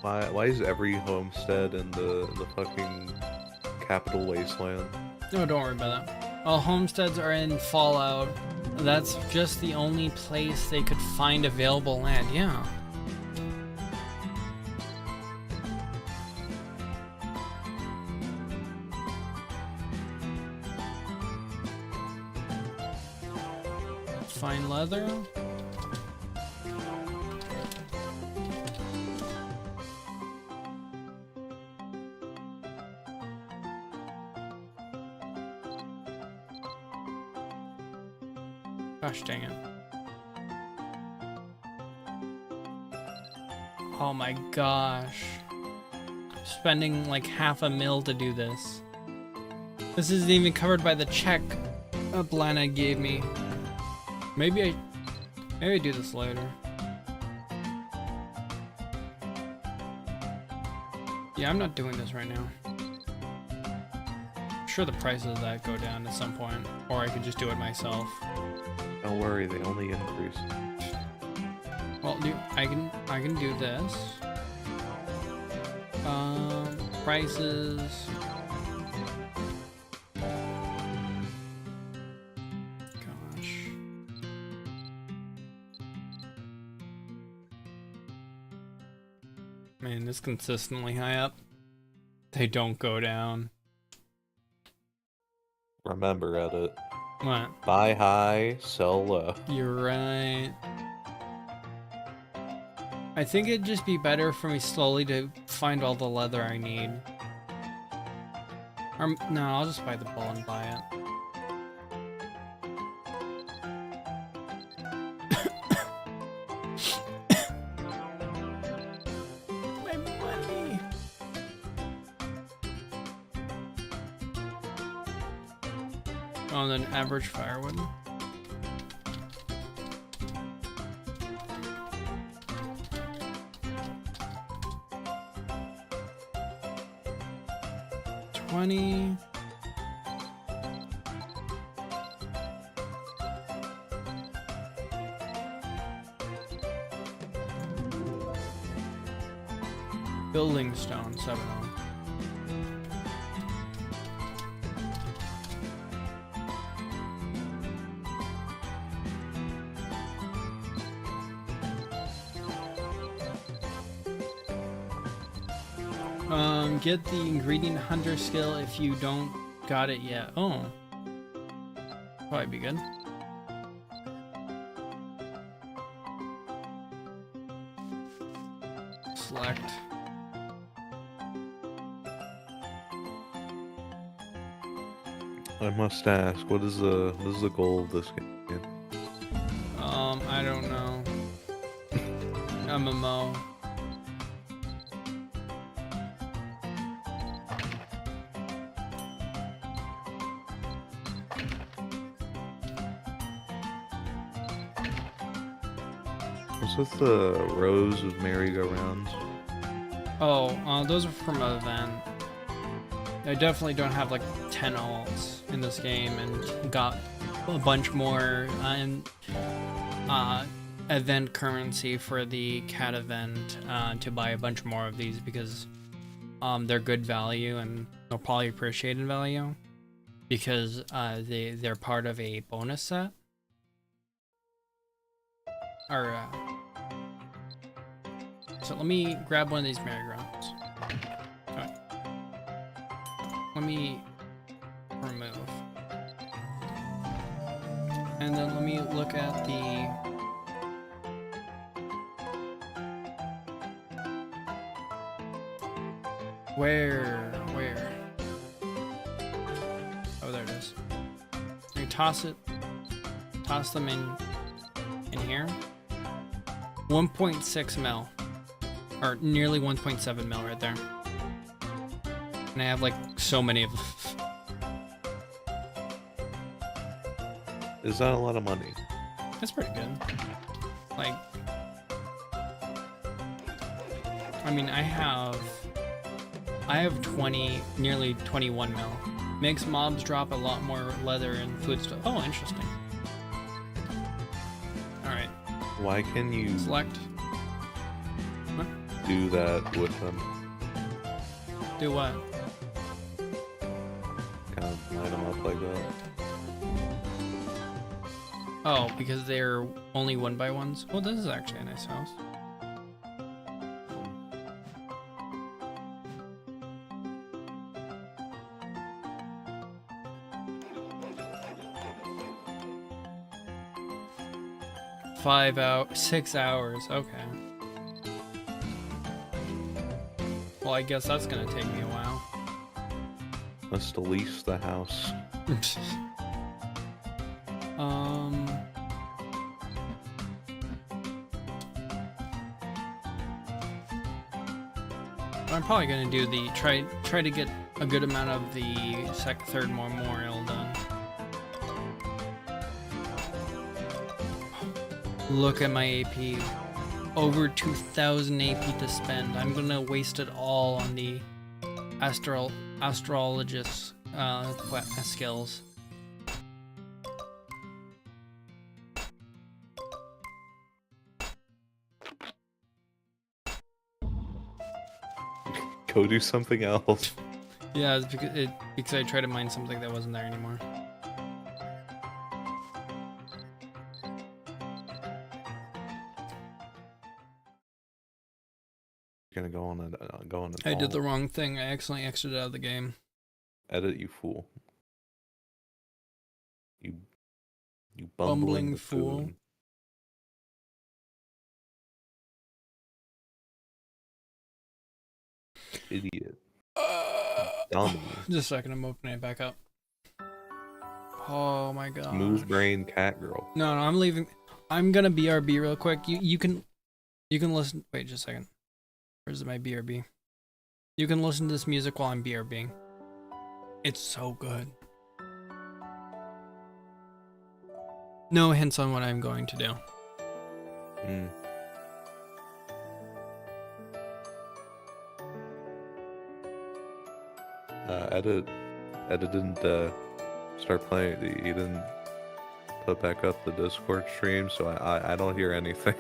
Why is every homestead in the fucking capital wasteland? No, don't worry about that. All homesteads are in Fallout. That's just the only place they could find available land. Yeah. Fine leather. Gosh dang it. Oh my gosh. Spending like $500,000 to do this. This isn't even covered by the check Lana gave me. Maybe I do this later. Yeah, I'm not doing this right now. I'm sure the prices of that go down at some point, or I could just do it myself. Don't worry, they only increase. Well, I can do this. Prices. Gosh. Man, it's consistently high up. They don't go down. Remember, Edit. What? Buy high, sell low. You're right. I think it'd just be better for me slowly to find all the leather I need. Or, no, I'll just buy the bull and buy it. My money! Oh, and then average firewood. $20. Building stone, 7. Get the ingredient hunter skill if you don't got it yet. Oh. Probably be good. Select. I must ask, what is the goal of this game? I don't know. MMO. What's with the rows of merry-go-rounds? Oh, those are from an event. I definitely don't have like 10 alts in this game and got a bunch more event currency for the cat event to buy a bunch more of these because they're good value and they'll probably appreciate in value because they're part of a bonus set. Or so let me grab one of these merry-go-rounds. Okay. Let me remove. And then let me look at the where? Oh, there it is. You toss them in here. 1.6 mil. Or nearly 1.7 mil right there. And I have like so many of them. Is that a lot of money? That's pretty good. Like, I mean, I have 20, nearly 21 mil. Makes mobs drop a lot more leather and food stuff. Oh, interesting. Alright. Why can you Select. What? do that with them? Do what? Kind of line them up like that? Oh, because they're only 1x1s? Well, this is actually a nice house. Five out, 6 hours, okay. Well, I guess that's gonna take me a while. Let's lease the house. I'm probably gonna do the try to get a good amount of the third memorial done. Look at my AP. Over 2,000 AP to spend. I'm gonna waste it all on the astrologist skills. Go do something else. Yeah, it's because I tried to mine something that wasn't there anymore. You're gonna go on a I did the wrong thing. I accidentally exited out of the game. Edit, you fool. You Bumbling bumbling fool. fool. Idiot. Dummy. Just a second, I'm opening it back up. Oh my god. Smooth brain cat girl. No, I'm leaving. I'm gonna BRB real quick. You can listen. Wait, just a second. Where's my BRB? You can listen to this music while I'm BRBing. It's so good. No hints on what I'm going to do. Edit didn't start playing. He didn't put back up the Discord stream, so I don't hear anything.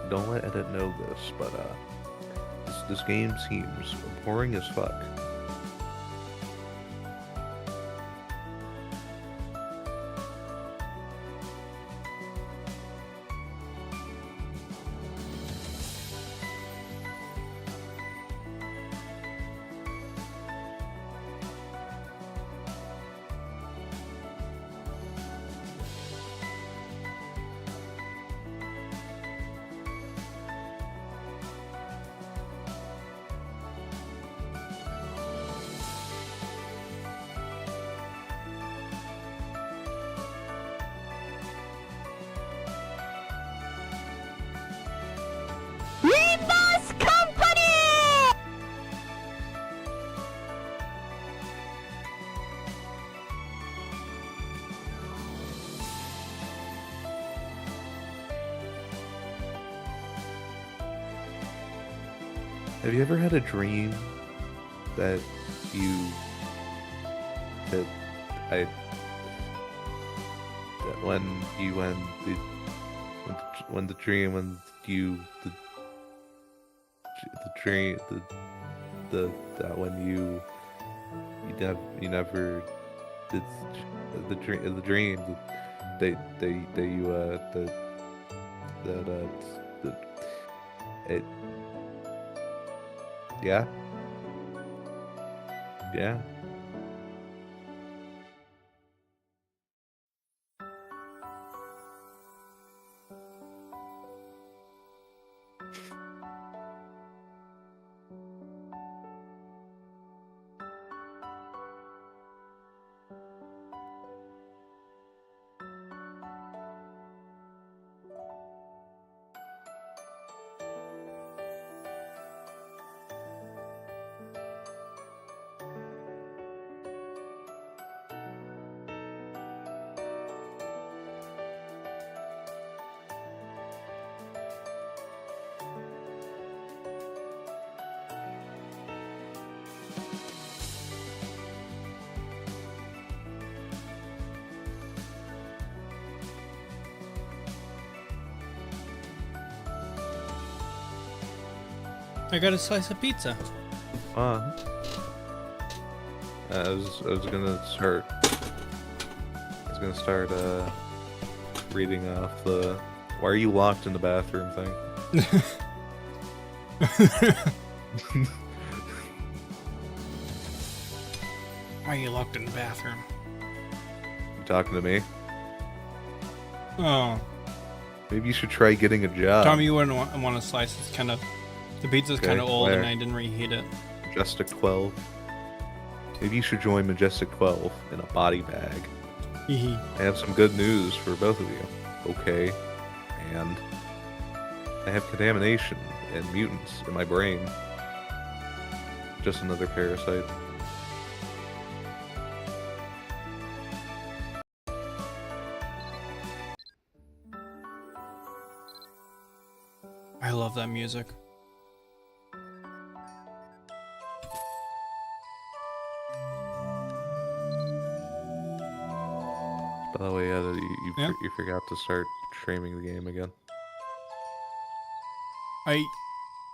Don't let Edit know this, but this game seems boring as fuck. Have you ever had a dream that that I that when you when the dream when you the dream the that when you never did the dream that you the it yeah. I got a slice of pizza. I was gonna start. Reading off the "Why are you locked in the bathroom" thing. Why are you locked in the bathroom? You talking to me? Oh, Maybe you should try getting a job. Tommy, you wouldn't want a slice. It's kind of the pizza's Okay, kind of old, where? and I didn't reheat it. Majestic 12. Maybe you should join Majestic 12 in a body bag. Hee I have some good news for both of you. Okay. And I have contamination and mutants in my brain. Just another parasite. I love that music. By the way, you Yeah? you forgot to start streaming the game again.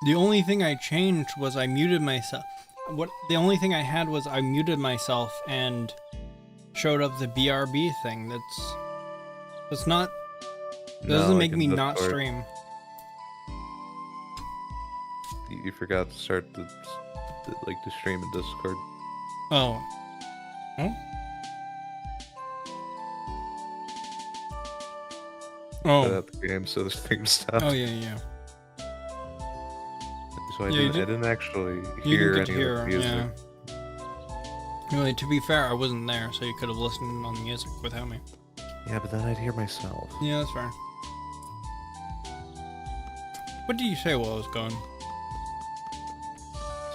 The only thing I changed was I muted myself. The only thing I had was I muted myself and showed up the BRB thing. That's not. That No, doesn't like make in me not Discord. stream. You forgot to start the stream in Discord. Oh. Oh. Set Oh. out the game so this thing stopped. Oh yeah. So I Yeah, you didn't actually You hear didn't any get to hear, of the music. yeah. Really, to be fair, I wasn't there, so you could have listened on the music without me. Yeah, but then I'd hear myself. Yeah, that's fair. What did you say while I was gone?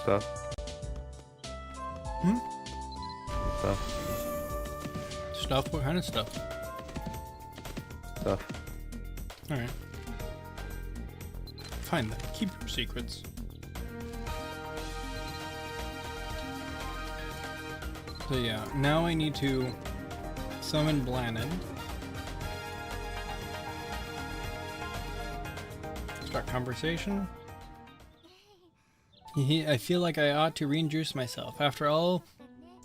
Stuff. Hmm? Stuff. Stuff? What kind of stuff? Stuff. Alright. Fine then. Keep your secrets. So yeah, now I need to summon Blannon. Start conversation. I feel like I ought to reintroduce myself. After all,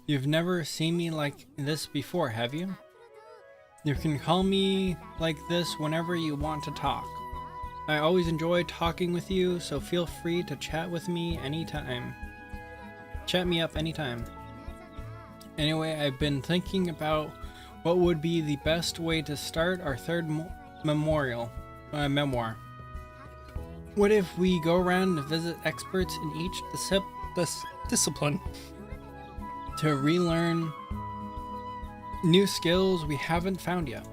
you've never seen me like this before, have you? You can call me like this whenever you want to talk. I always enjoy talking with you, so feel free to chat with me anytime. Chat me up anytime. Anyway, I've been thinking about what would be the best way to start our third memoir. What if we go around and visit experts in each discipline to relearn new skills we haven't found yet?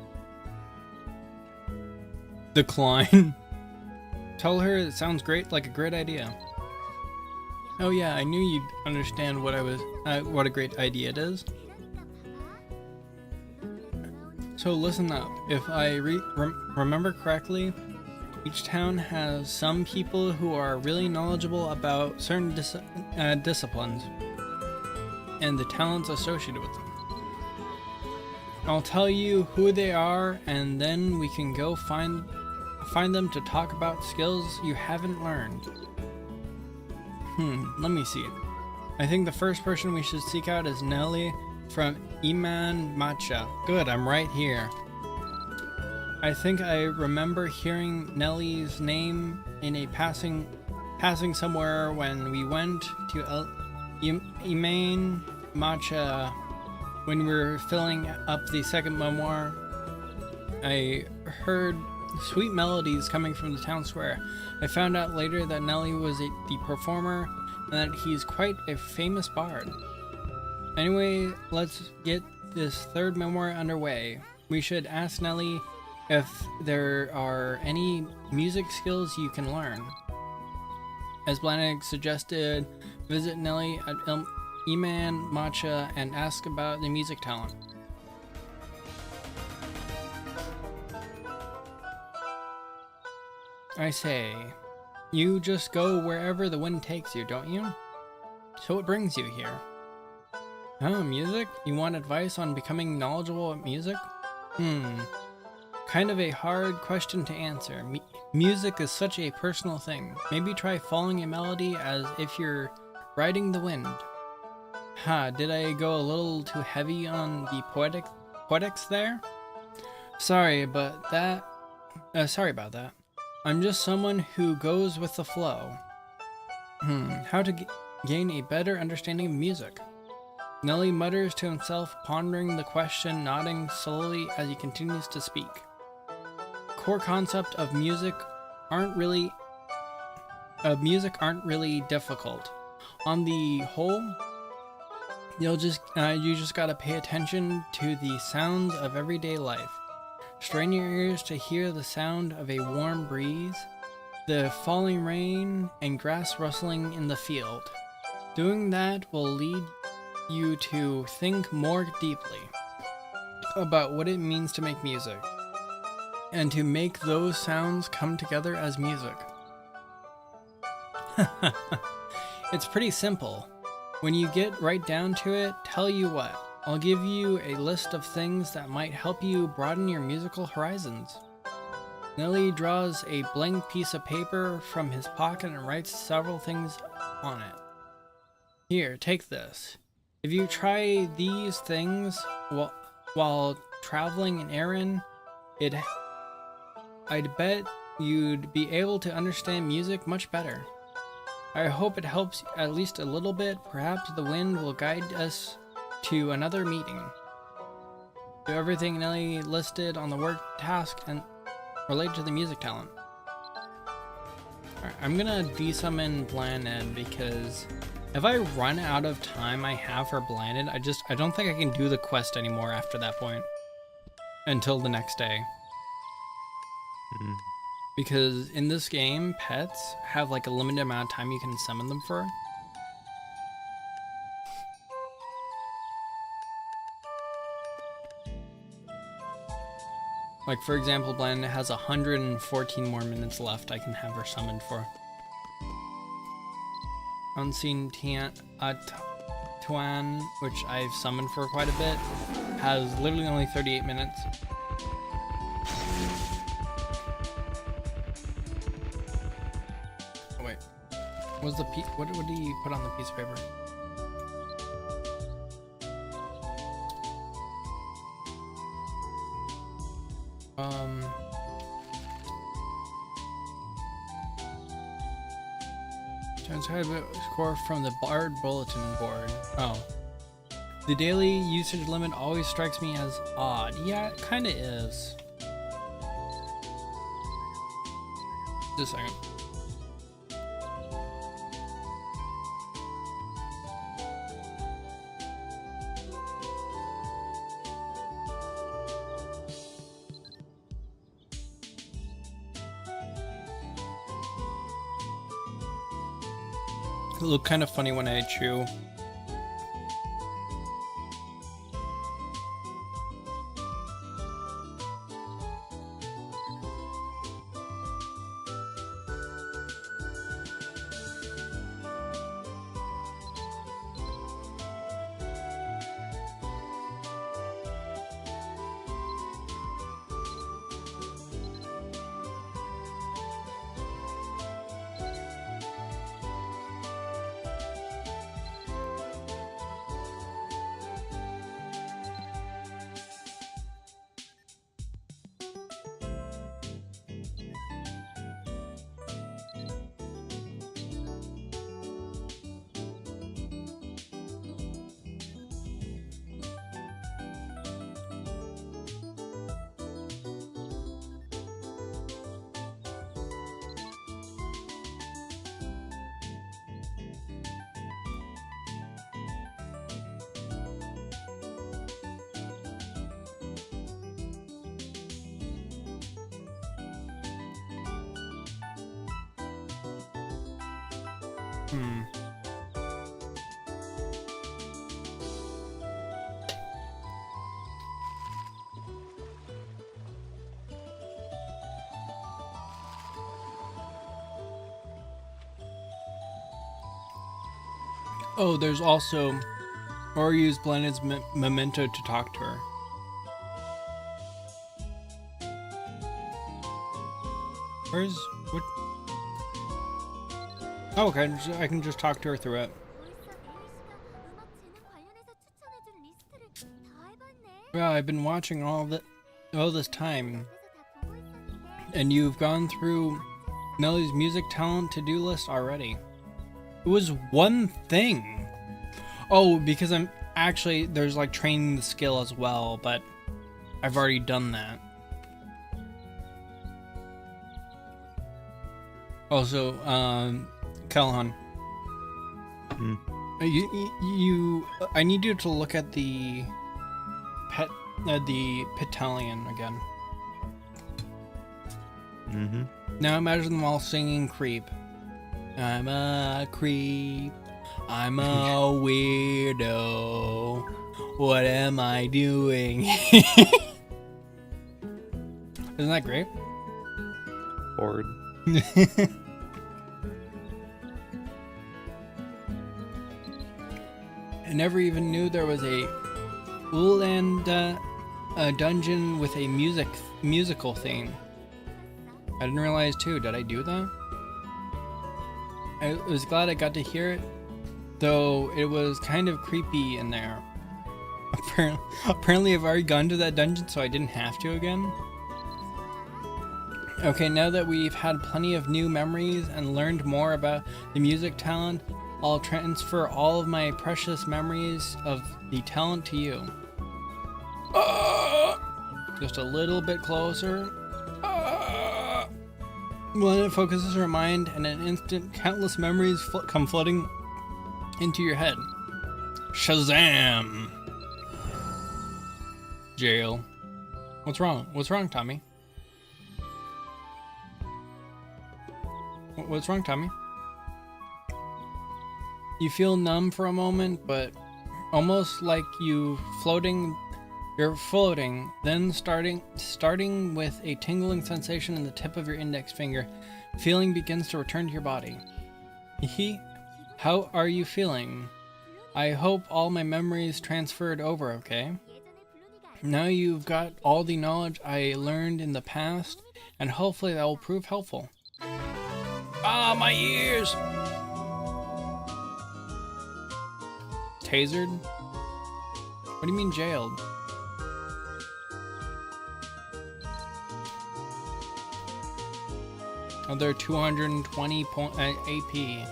Decline. Tell her it sounds great, like a great idea. Oh yeah, I knew you'd understand what a great idea it is. So listen up. If I remember correctly, Each town has some people who are really knowledgeable about certain disciplines and the talents associated with them. I'll tell you who they are, and then we can go find them to talk about skills you haven't learned. Let me see. I think the first person we should seek out is Nelly from Iman Matcha. Good, I'm right here. I think I remember hearing Nelly's name in a passing somewhere when we went to Iman Matcha when we were filling up the second memoir. I heard sweet melodies coming from the town square. I found out later that Nelly was the performer and that he's quite a famous bard. Anyway, let's get this third memoir underway. We should ask Nelly if there are any music skills you can learn. As Blanek suggested, visit Nelly at Iman Matcha and ask about the music talent. I say, you just go wherever the wind takes you, don't you? So what brings you here? Oh, music? You want advice on becoming knowledgeable at music? Kind of a hard question to answer. Music is such a personal thing. Maybe try following a melody as if you're riding the wind. Did I go a little too heavy on the poetics there? Sorry about that. I'm just someone who goes with the flow. How to gain a better understanding of music? Nelly mutters to himself, pondering the question, nodding slowly as he continues to speak. Core concept of music aren't really difficult. On the whole, you just gotta pay attention to the sounds of everyday life. Strain your ears to hear the sound of a warm breeze, the falling rain, and grass rustling in the field. Doing that will lead you to think more deeply about what it means to make music, and to make those sounds come together as music. It's pretty simple. When you get right down to it, tell you what, I'll give you a list of things that might help you broaden your musical horizons. Nelly draws a blank piece of paper from his pocket and writes several things on it. Here, take this. If you try these things while traveling an errand, I'd bet you'd be able to understand music much better. I hope it helps at least a little bit. Perhaps the wind will guide us to another meeting. Do everything Nelly listed on the work task and related to the music talent. Alright, I'm gonna desummon Blanded because if I run out of time I have for Blanded, I don't think I can do the quest anymore after that point. Until the next day. Because in this game, pets have like a limited amount of time you can summon them for. Like for example, Blanded has 114 more minutes left I can have her summoned for. Unseen Tuan, which I've summoned for quite a bit, has literally only 38 minutes. Oh wait, what did he put on the piece of paper? Score from the Bard Bulletin Board. Oh. The daily usage limit always strikes me as odd. Yeah, it kinda is. Just a second. It looked kind of funny when I chew. Hmm. Oh, there's also Ori used Blended's memento to talk to her. Where's what? Oh, okay, I can just talk to her through it. Well, I've been watching all this time, and you've gone through Nelly's music talent to-do list already. It was one thing. Oh, because I'm actually there's like training the skill as well, but I've already done that. Also, Callahan, I need you to look at the Pitalian again. Mm-hmm. Now imagine them all singing "Creep." I'm a creep. I'm a weirdo. What am I doing? Isn't that great? Bored. I never even knew there was a Uland dungeon with a musical theme. I didn't realize too. Did I do that? I was glad I got to hear it, though it was kind of creepy in there. Apparently I've already gone to that dungeon, so I didn't have to again. Okay, now that we've had plenty of new memories and learned more about the music talent, I'll transfer all of my precious memories of the talent to you. Just a little bit closer. When it focuses your mind, and in an instant, countless memories come flooding into your head. Shazam! Jail. What's wrong? What's wrong, Tommy? What's wrong, Tommy? You feel numb for a moment, but almost like you're floating, then starting with a tingling sensation in the tip of your index finger, feeling begins to return to your body. How are you feeling? I hope all my memories transferred over, okay? Now you've got all the knowledge I learned in the past, and hopefully that will prove helpful. Ah, my ears! Tasered? What do you mean jailed? Oh, they're 220 AP.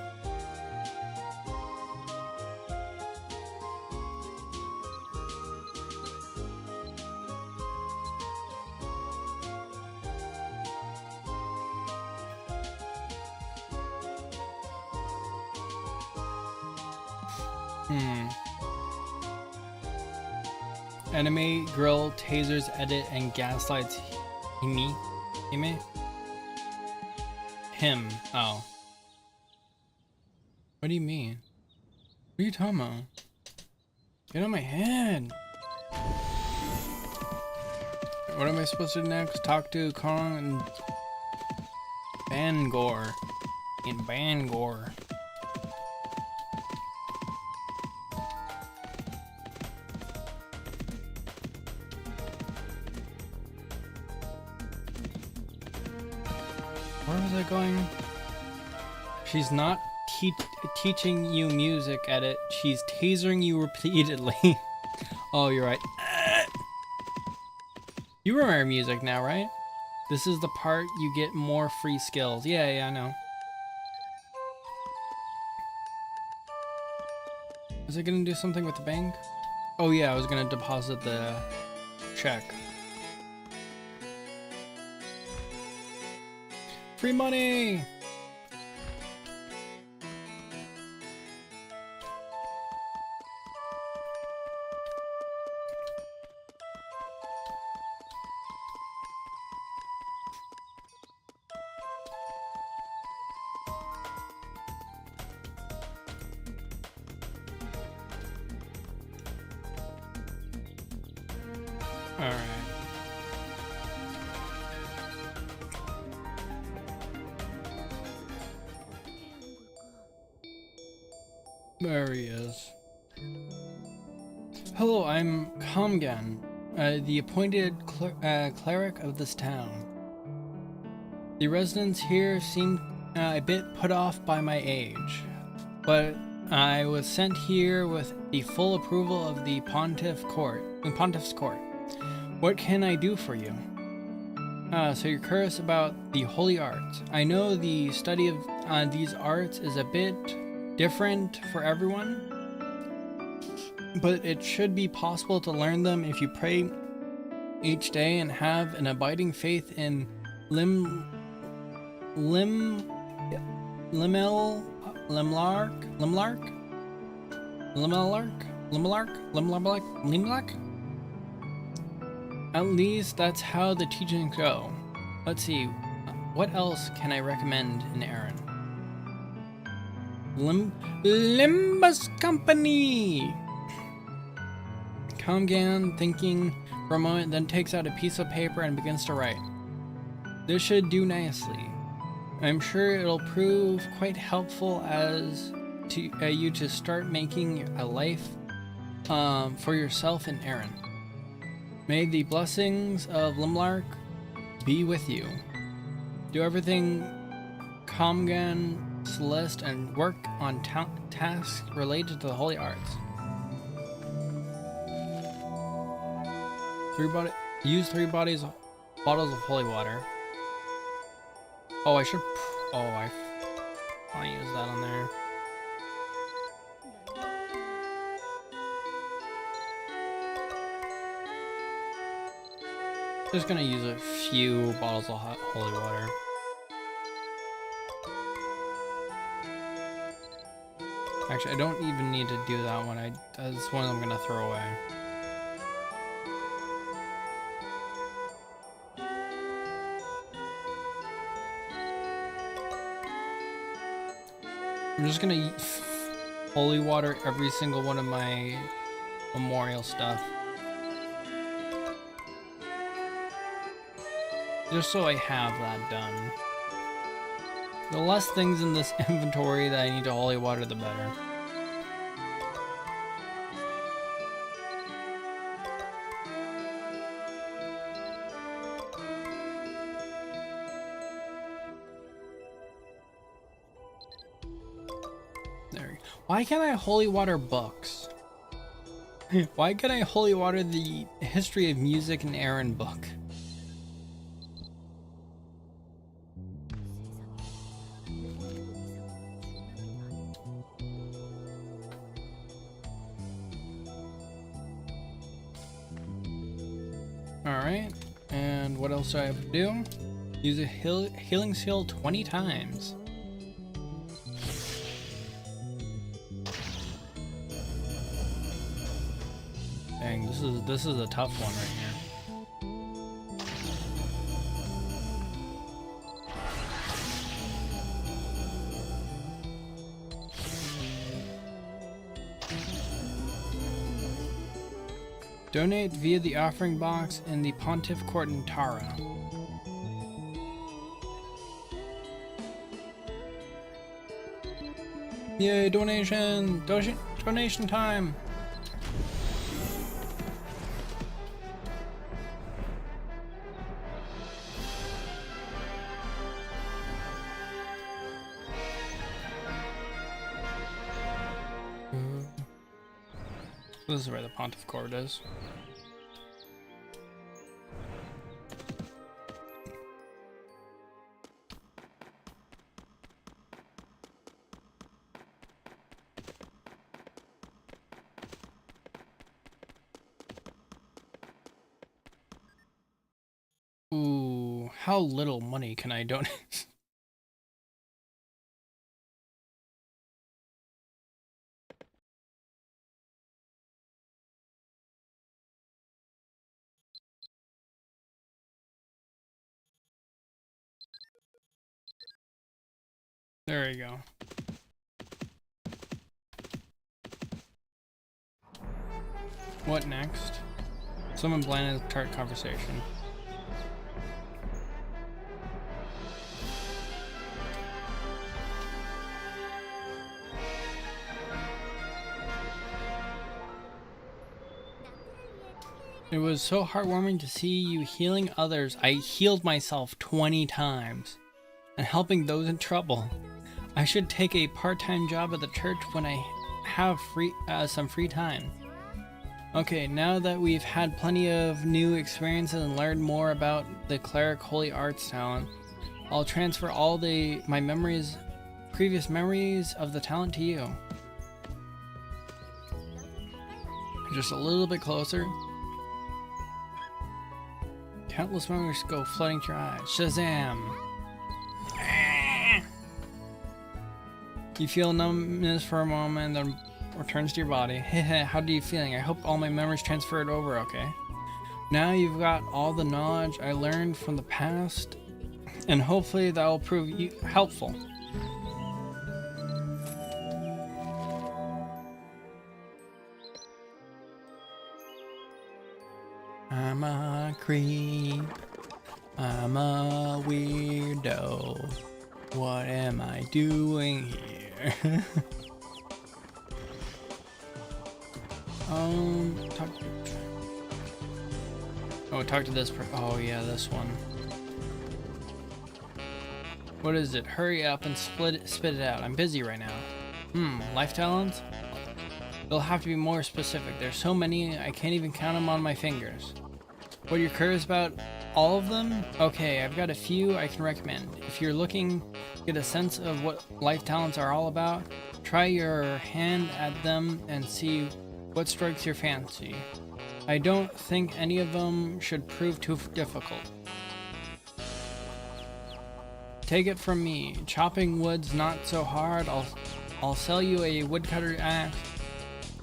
Anime girl tasers edit and gaslights Hime? Him. Oh. What do you mean? What are you talking about? Get on my head. What am I supposed to do next? Talk to Kong and Bangor. In Bangor. Where was I going? She's not teaching you music at it. She's tasering you repeatedly. Oh, you're right. You remember music now, right? This is the part you get more free skills. Yeah, I know. Was I gonna do something with the bank? Oh yeah, I was gonna deposit the check. Free money! There he is. Hello, I'm Kamgan, the appointed cleric of this town. The residents here seem a bit put off by my age, but I was sent here with the full approval of the Pontiff's court. What can I do for you? So you're curious about the holy arts. I know the study of these arts is a bit different for everyone, but it should be possible to learn them if you pray each day and have an abiding faith in Limlark? At least that's how the teachings go. Let's see, what else can I recommend in Erin? Limbus Company! Kamgan, thinking for a moment, then takes out a piece of paper and begins to write. This should do nicely. I'm sure it'll prove quite helpful as to you to start making a life for yourself in Erin. May the blessings of Limlark be with you. Do everything Kamgan Celeste and work on tasks related to the holy arts. Use 3 bottles of holy water. Oh, I should. Oh, I want to use that on there. Just gonna use a few bottles of holy water. Actually, I don't even need to do that one. That's one I'm gonna throw away. I'm just gonna holy water every single one of my memorial stuff. Just so I have that done. The less things in this inventory that I need to holy water, the better. There we go. Why can't I holy water books? Why can't I holy water the history of music in Erin book? Alright, and what else do I have to do? Use a healing seal 20 times. Dang, this is a tough one right here. Donate via the offering box in the Pontiff Court in Tara. Yay, donation! Donation time! This is where the Pontiff Court is. Ooh, how little money can I donate? There you go. What next? Someone blinded the tart conversation. It was so heartwarming to see you healing others. I healed myself 20 times and helping those in trouble. I should take a part-time job at the church when I have some free time. Okay, now that we've had plenty of new experiences and learned more about the cleric holy arts talent, I'll transfer all my previous memories of the talent to you. Just a little bit closer. Countless memories go flooding to your eyes. Shazam! You feel numbness for a moment, then returns to your body. How are you feeling? I hope all my memories transferred over okay. Now you've got all the knowledge I learned from the past, and hopefully that will prove helpful. I'm a creep. I'm a weirdo. What am I doing here? Talk to this oh yeah, this one. What is it? Hurry up and spit it out. I'm busy right now. Life talents? They'll have to be more specific. There's so many, I can't even count them on my fingers. What you're curious about? All of them? Okay, I've got a few I can recommend. If you're looking to get a sense of what life talents are all about, try your hand at them and see what strikes your fancy. I don't think any of them should prove too difficult. Take it from me, chopping wood's not so hard. I'll sell you a woodcutter axe,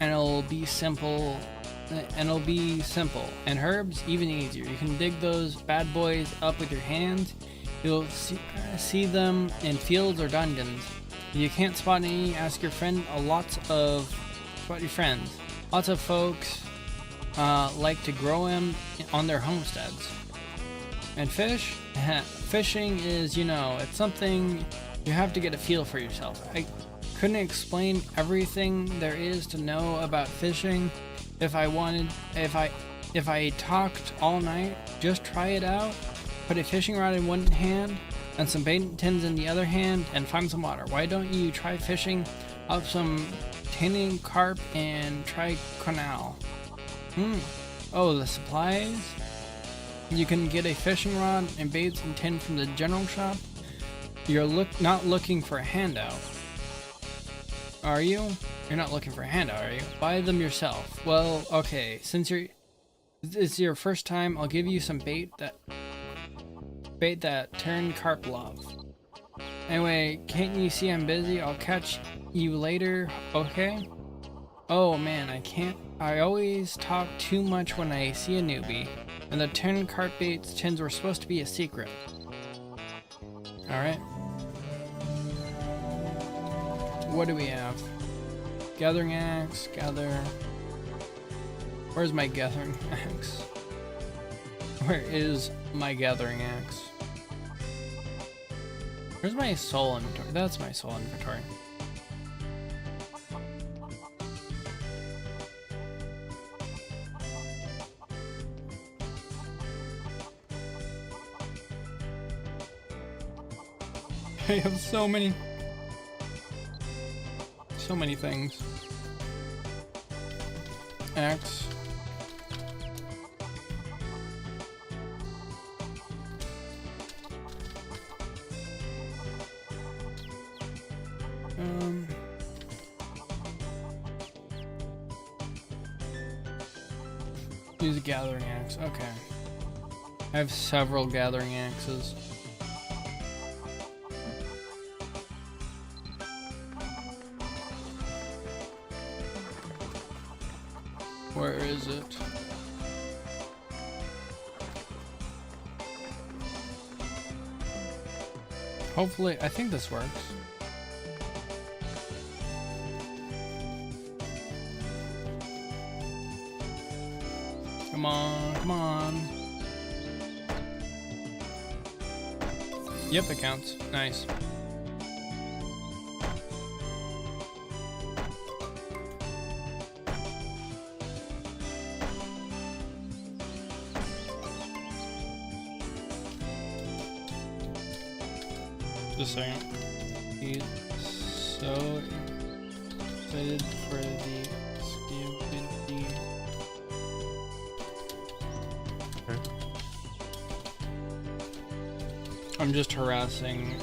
and it'll be simple. And herbs, even easier. You can dig those bad boys up with your hands. You'll see them in fields or dungeons. If you can't spot any, ask your friend. Spot your friends. Lots of folks like to grow them on their homesteads. And fish? Fishing is, it's something you have to get a feel for yourself. I couldn't explain everything there is to know about fishing. If I talked all night, just try it out. Put a fishing rod in one hand and some bait tins in the other hand and find some water. Why don't you try fishing up some tanning carp and try canal? Oh, the supplies? You can get a fishing rod and baits and tin from the general shop. You're not looking for a handout, are you? You're not looking for a handout, are you? Buy them yourself. Well, okay, since it's your first time, I'll give you some bait that turn carp love. Anyway, can't you see I'm busy? I'll catch you later, okay? Oh man, I always talk too much when I see a newbie, and the turn carp baits tins were supposed to be a secret. Alright. What do we have? Gathering axe, gather. Where's my gathering axe? Where is my gathering axe? Where's my soul inventory? That's my soul inventory. I have so many things. Axe. Use a gathering axe. Okay. I have several gathering axes. Where is it? Hopefully, I think this works. Come on, come on. Yep, it counts. Nice. Just a second. He's so excited for the Skibidi. I'm just harassing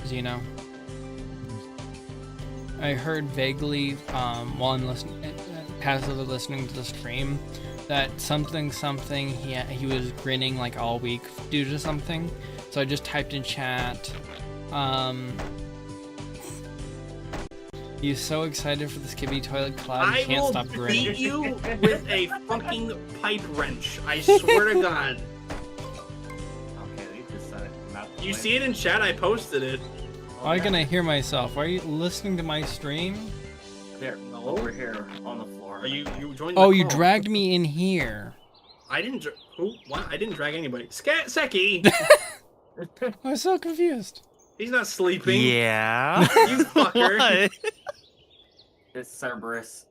Zeno. I heard vaguely while I'm listening, passively listening to the stream, that something he was grinning like all week due to something. So I just typed in chat. He's so excited for the Skibidi Toilet Collab, he can't stop grinning. I will beat you with a fucking pipe wrench. I swear to God. Okay, they decided not to You play. see it in chat? I posted it. Why can I hear myself? Are you listening to my stream? There, over here on the floor. Are you joined? Oh, the you call. dragged me in here. I didn't. Who? What? I didn't drag anybody. Seki. I was so confused. He's not sleeping. Yeah. You fucker. What? It's Cerberus.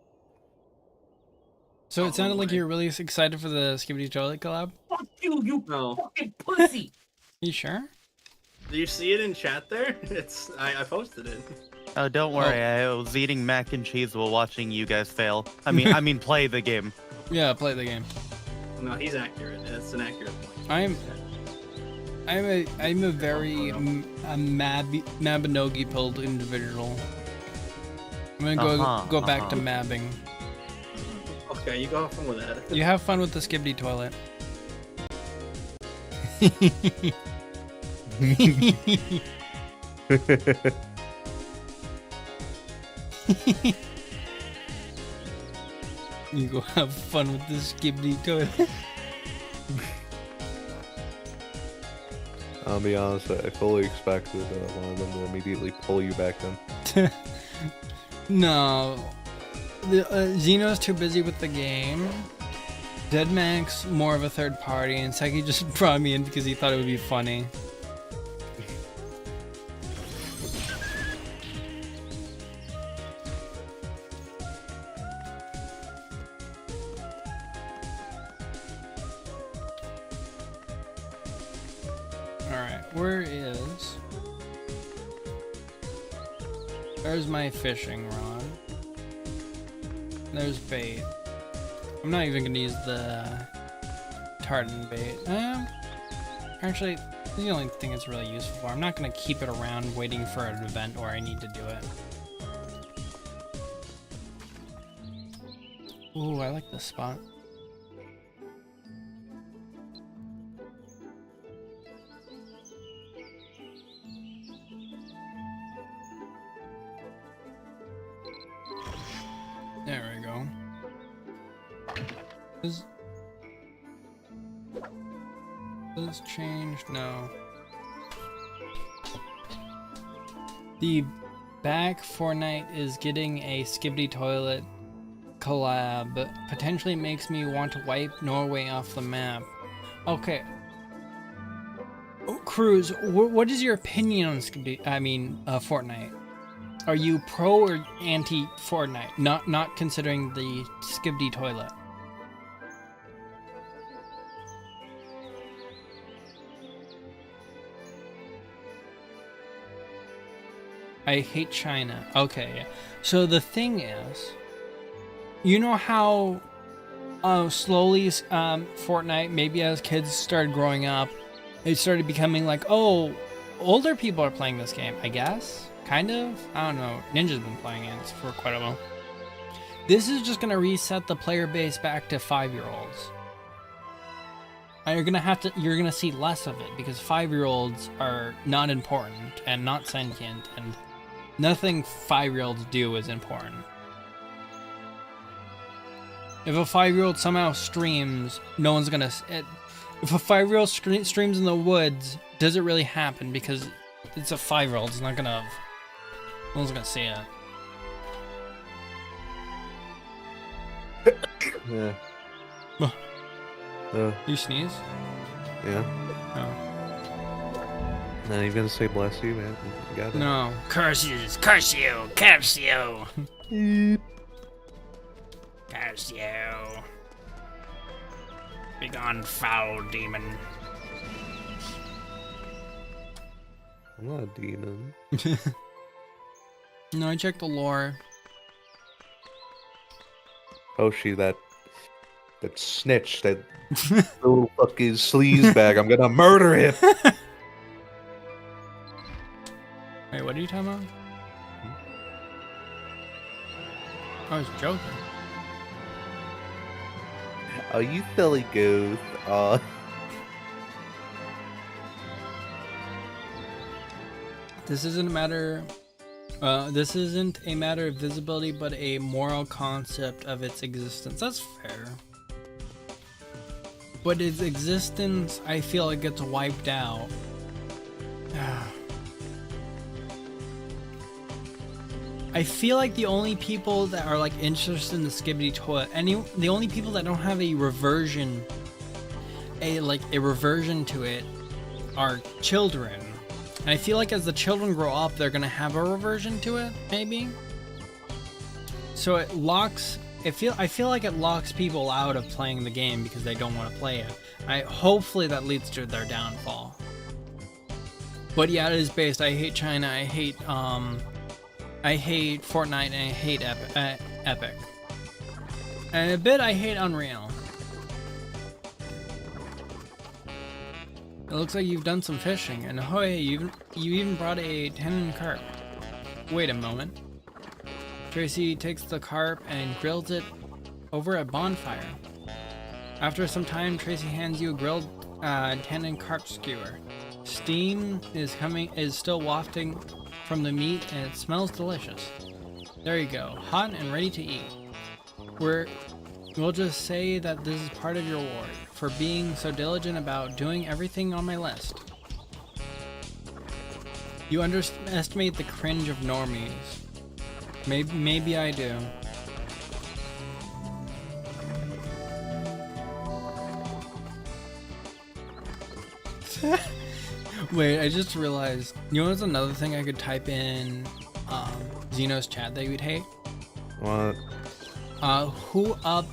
So it sounded like my. you were really excited for the Skibidi Toilet Collab. Fuck you, you No. fucking pussy! You sure? Do you see it in chat there? It's. I posted it. Oh, don't worry. I was eating mac and cheese while watching you guys fail. I mean, play the game. Yeah, play the game. No, he's accurate. It's an accurate point. I'm a very Mabinogi pilled individual. I'm gonna go back to mabbing. Okay, you go have fun with that. You have fun with the Skibidi toilet. You go have fun with the Skibidi toilet. I'll be honest, I fully expected one of them to immediately pull you back in. No. Xeno's too busy with the game. Deadmax more of a third party, and Seki just brought me in because he thought it would be funny. Alright, where is... There's my fishing rod. There's bait. I'm not even gonna use the tartan bait. Actually, this is the only thing it's really useful for. I'm not gonna keep it around waiting for an event where I need to do it. Ooh, I like this spot. There we go. Does change? No. The back Fortnite is getting a Skibidi Toilet collab. Potentially makes me want to wipe Norway off the map. Okay. Oh, Cruz, what is your opinion on Fortnite? Are you pro or anti Fortnite? Not considering the Skibidi Toilet. I hate China. Okay, yeah. So the thing is, you know how slowly Fortnite, maybe as kids started growing up, it started becoming like, oh, older people are playing this game, I guess? Kind of? I don't know. Ninja's been playing it for quite a while. This is just going to reset the player base back to 5-year-olds. And you're gonna see less of it because 5-year-olds are not important and not sentient, and nothing 5-year-olds do is important. If a 5-year-old somehow streams, no one's gonna. If a 5-year-old streams in the woods, does it really happen? Because it's a 5-year-old. It's not gonna. No one's gonna see it. Yeah. You sneeze? Yeah. No. Now you gonna say bless you, man? You got it. No. Curse you! Curse you! Curse you! Begone, foul demon. I'm not a demon. No, I checked the lore. Oh, that snitch, that little fucking sleazebag. I'm gonna murder him. Wait, what are you talking about? I was joking. Oh, you silly goose. This isn't a matter. This isn't a matter of visibility, but a moral concept of its existence. That's fair. But its existence, I feel like gets wiped out. I feel like the only people that are like interested in the Skibbity Toilet, the only people that don't have a reversion to it, are children. And I feel like as the children grow up, they're gonna have a reversion to it, maybe. So it locks. I feel like it locks people out of playing the game because they don't want to play it. Hopefully that leads to their downfall. But yeah, it is based. I hate China. I hate Fortnite, and I hate Epic. And a bit I hate Unreal. It looks like you've done some fishing, and oh hey, you even brought a tannin carp. Wait a moment. Tracy takes the carp and grills it over a bonfire. After some time, Tracy hands you a grilled tannin carp skewer. Steam is still wafting from the meat, and it smells delicious. There you go, hot and ready to eat. We'll just say that this is part of your reward for being so diligent about doing everything on my list. You underestimate the cringe of normies. Maybe I do. Wait, I just realized. You know what's another thing I could type in Xeno's chat that you'd hate? What? Who up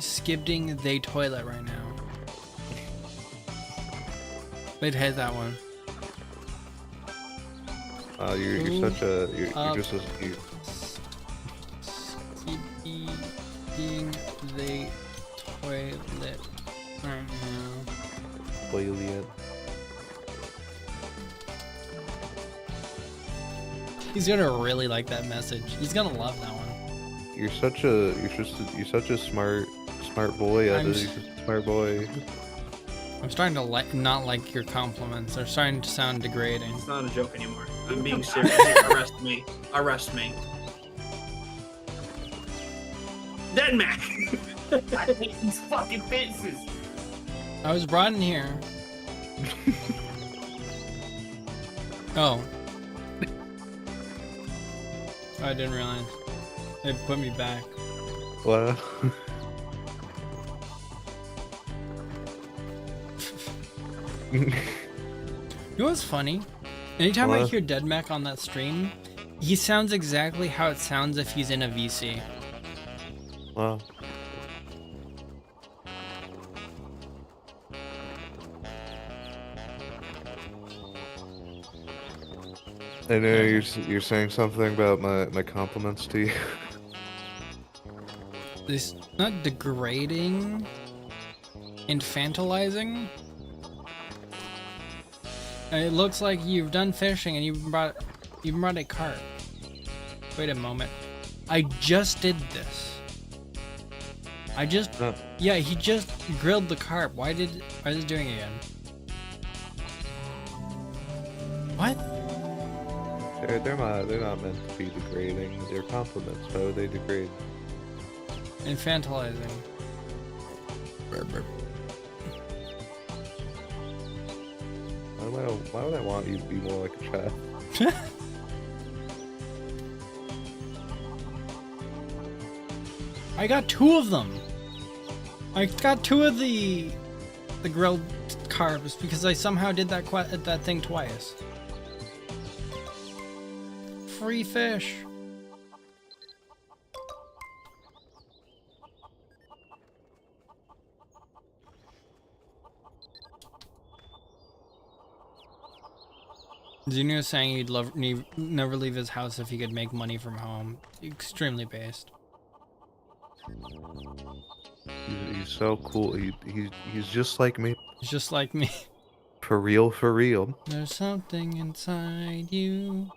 skipping the toilet right now? They'd hate that one. You're just a Skipping the toilet right now. Toilet. He's gonna really like that message. He's gonna love that one. You're such a smart boy. You're such a smart boy. I'm starting to not like your compliments. They're starting to sound degrading. It's not a joke anymore. I'm being serious. Arrest me. Arrest me. Dead Mac! I hate these fucking fences. I was brought in here. Oh. I didn't realize. They put me back. What? You know what's funny? Anytime I What? hear Dead Mac on that stream, he sounds exactly how it sounds if he's in a VC. Wow. I know you're saying something about my compliments to you. This not degrading, infantilizing. It looks like you've done fishing and you brought a carp. Wait a moment. I just did this. Yeah, he just grilled the carp. Why is he doing it again? What? They're not meant to be degrading. They're compliments. Why would they degrade? Infantilizing. Why would I want you to be more like a child? I got 2 of them. I got 2 of the grilled carbs because I somehow did that thing twice. Free fish. Junior saying he'd never leave his house if he could make money from home. Extremely based. He's so cool. He's just like me. He's just like me. For real, for real. There's something inside you.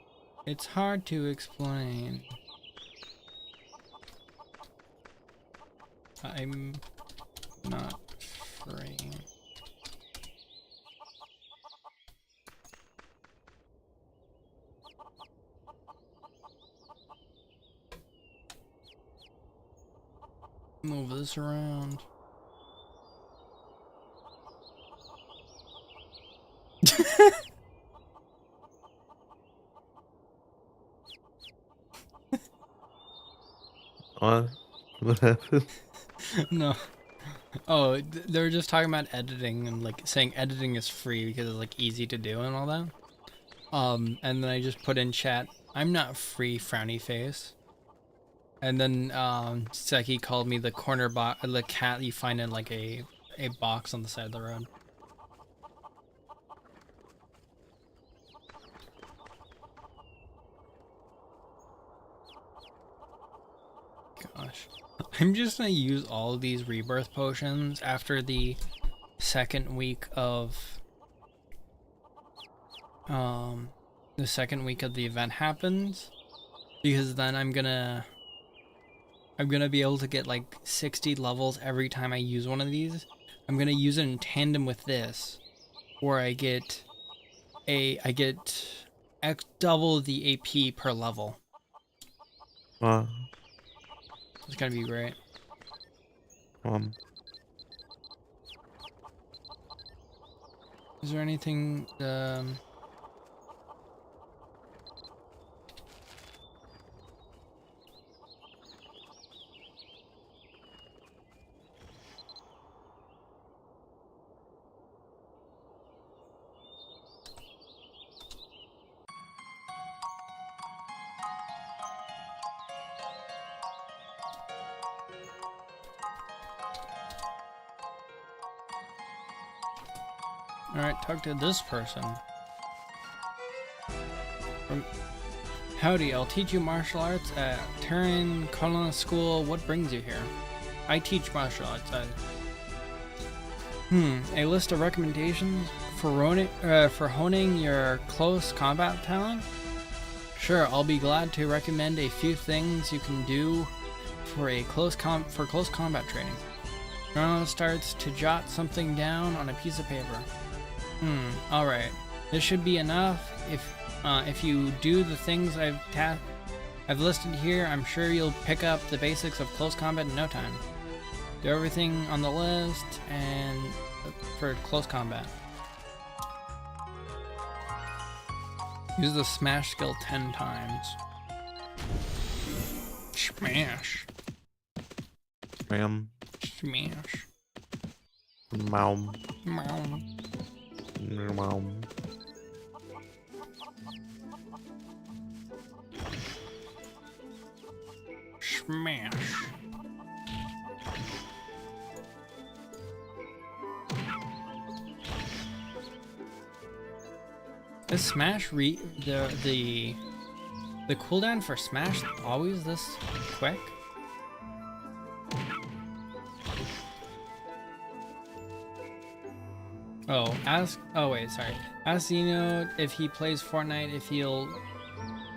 It's hard to explain. I'm not free. Move this around. What happened? No. Oh, they were just talking about editing and like saying editing is free because it's like easy to do and all that. And then I just put in chat, I'm not free, frowny face. And then Seki called me the the cat you find in like a box on the side of the road. Gosh. I'm just gonna use all of these rebirth potions after the second week of the event happens, because then I'm gonna be able to get like 60 levels every time I use one of these. I'm gonna use it in tandem with this, where I get double the AP per level. It's gonna be great. Is there anything Alright, talk to this person. Howdy, I'll teach you martial arts at Terran Colonna School. What brings you here? I teach martial arts. A list of recommendations for honing your close combat talent? Sure, I'll be glad to recommend a few things you can do for close combat training. Ronald starts to jot something down on a piece of paper. Alright. This should be enough. If you do the things I've listed here, I'm sure you'll pick up the basics of close combat in no time. Do everything on the list and for close combat. Use the smash skill 10 times. Smash. Ma'am. Smash. Mom. Mom. Mom. Smash. Is Smash the cooldown for Smash always this quick? Ask Xeno if he plays Fortnite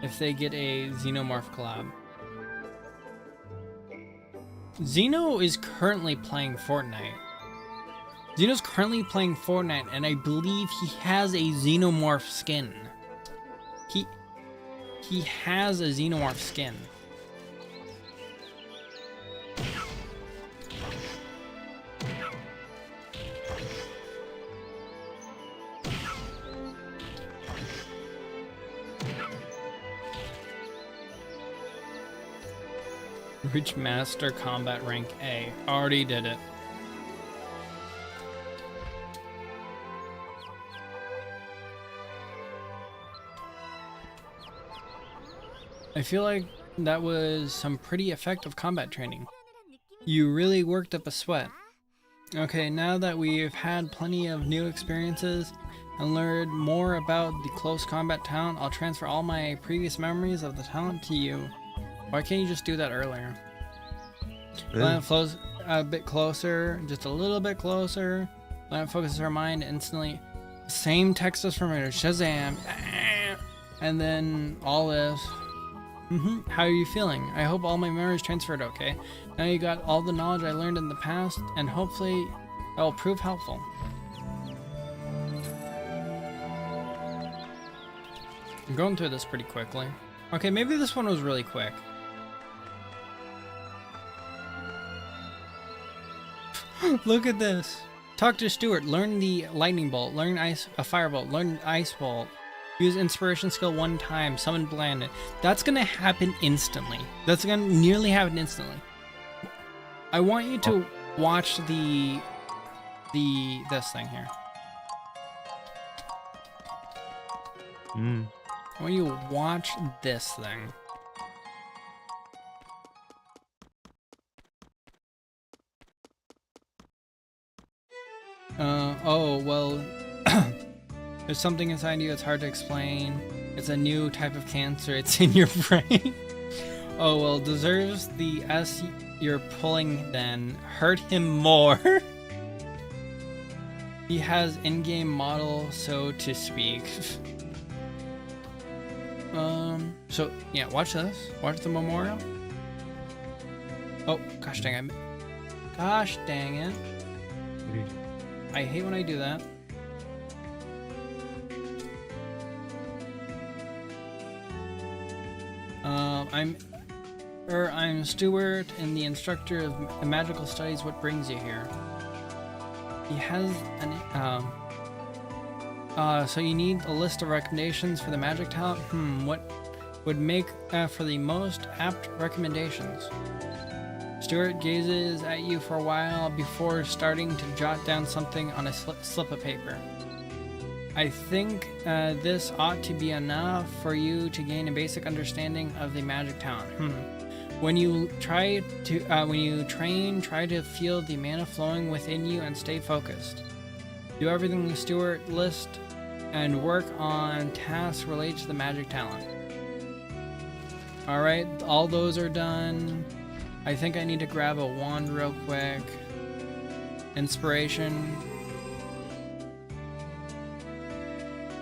if they get a Xenomorph collab. Xeno is currently playing Fortnite. Xeno's currently playing Fortnite, and I believe he has a Xenomorph skin. He has a Xenomorph skin. Reach Master Combat Rank A. Already did it. I feel like that was some pretty effective combat training. You really worked up a sweat. Okay, now that we've had plenty of new experiences and learned more about the close combat talent, I'll transfer all my previous memories of the talent to you. Why can't you just do that earlier? Planet flows a bit closer, just a little bit closer. Planet focuses her mind instantly. Same text as from Shazam. And then all this. How are you feeling? I hope all my memories transferred okay. Now you got all the knowledge I learned in the past, and hopefully that will prove helpful. I'm going through this pretty quickly. Okay, maybe this one was really quick. Look at this. Talk to Stuart. Learn the lightning bolt. Learn a firebolt. Learn ice bolt. Use inspiration skill 1 time. Summon planet. That's gonna happen instantly. That's gonna nearly happen instantly. I want you to watch this thing here. I want you to watch this thing. Oh, well, there's something inside you that's hard to explain. It's a new type of cancer. It's in your brain. Oh, well, deserves the S you're pulling then. Hurt him more. He has in-game model, so to speak. So, yeah, watch this. Watch the memorial. Oh, gosh dang it. Gosh dang it. I hate when I do that. I'm Stuart and the instructor of magical studies. What brings you here? He has an so you need a list of recommendations for the magic talent? What would make for the most apt recommendations? Stuart gazes at you for a while before starting to jot down something on a slip of paper. I think this ought to be enough for you to gain a basic understanding of the magic talent. When you train, try to feel the mana flowing within you and stay focused. Do everything the Stuart list and work on tasks related to the magic talent. Alright, all those are done. I think I need to grab a wand real quick. Inspiration.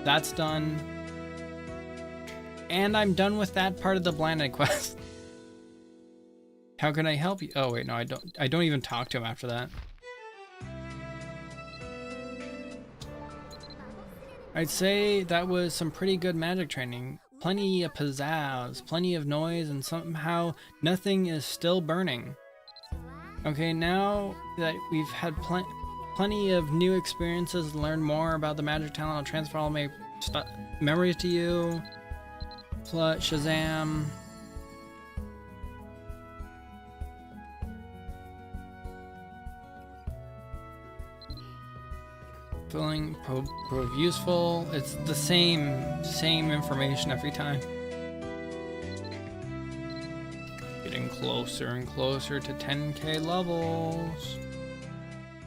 That's done. And I'm done with that part of the blinded quest. How can I help you? Oh wait, no, I don't even talk to him after that. I'd say that was some pretty good magic training. Plenty of pizzazz, plenty of noise, and somehow nothing is still burning. Okay, now that we've had plenty of new experiences, learned more about the magic talent, I'll transfer all my memories to you. Shazam. Feeling prove useful. It's the same information every time. Getting closer and closer to 10k levels.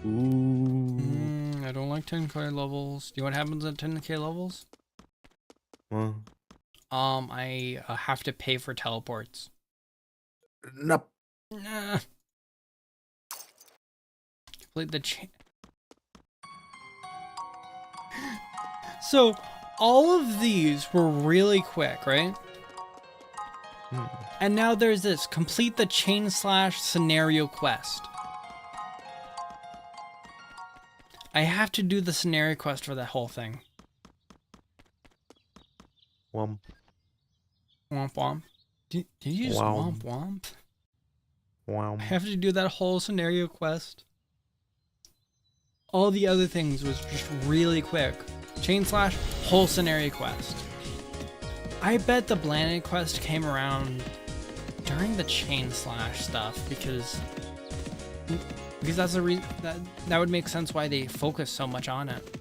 Ooh. I don't like 10k levels. Do you know what happens at 10k levels? Well, I have to pay for teleports. nope. Nah. Complete the So, all of these were really quick, right? And now there's this, complete the chain slash scenario quest. I have to do the scenario quest for that whole thing. Womp. Womp womp. Did you just Wow. womp womp? Wow. I have to do that whole scenario quest. All the other things was just really quick. Chain slash, whole scenario quest. I bet the Blanded quest came around during the chain slash stuff because that's the reason that would make sense why they focus so much on it.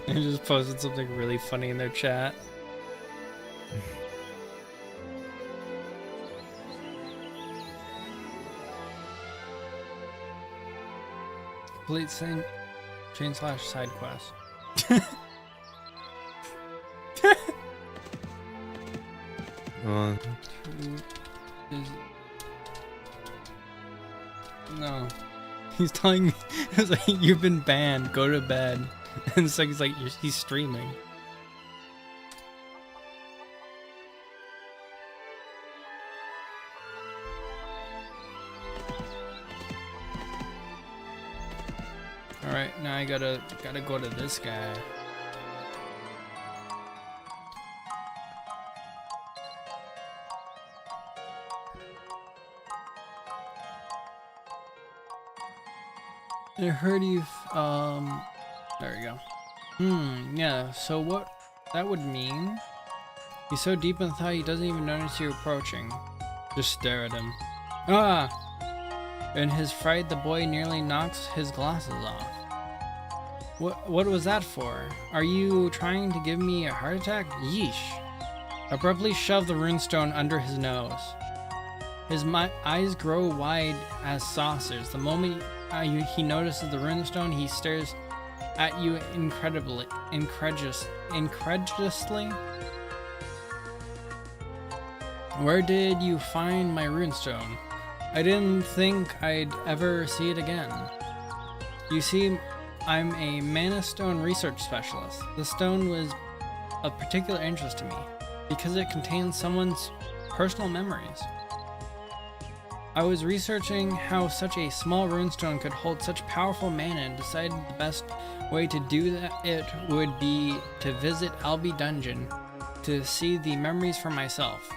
I just posted something really funny in their chat. Complete chain/side quest. No. He's telling me, it's like, you've been banned, go to bed. And so he's like, he's streaming. Alright, now I gotta go to this guy. I heard you've, there we go. Yeah, so what that would mean? He's so deep in thought he doesn't even notice you approaching. Just stare at him. Ah! In his fright, the boy nearly knocks his glasses off. What was that for? Are you trying to give me a heart attack? Yeesh. Abruptly shove the runestone under his nose. His eyes grow wide as saucers. The moment he notices the runestone, he stares at you incredulously. Where did you find my runestone? I didn't think I'd ever see it again. You see, I'm a mana stone research specialist. The stone was of particular interest to me because it contains someone's personal memories. I was researching how such a small runestone could hold such powerful mana and decided the best way to do it would be to visit Albi Dungeon to see the memories for myself.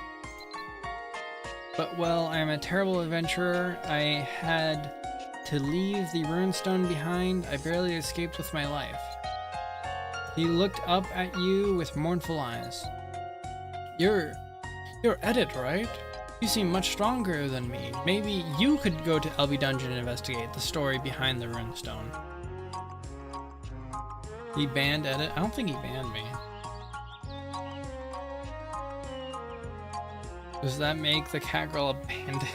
But well, I'm a terrible adventurer. I had to leave the runestone behind. I barely escaped with my life. He looked up at you with mournful eyes. You're Edit, right? You seem much stronger than me. Maybe you could go to Albi Dungeon and investigate the story behind the runestone. He banned Edit? I don't think he banned me. Does that make the cat girl a bandit?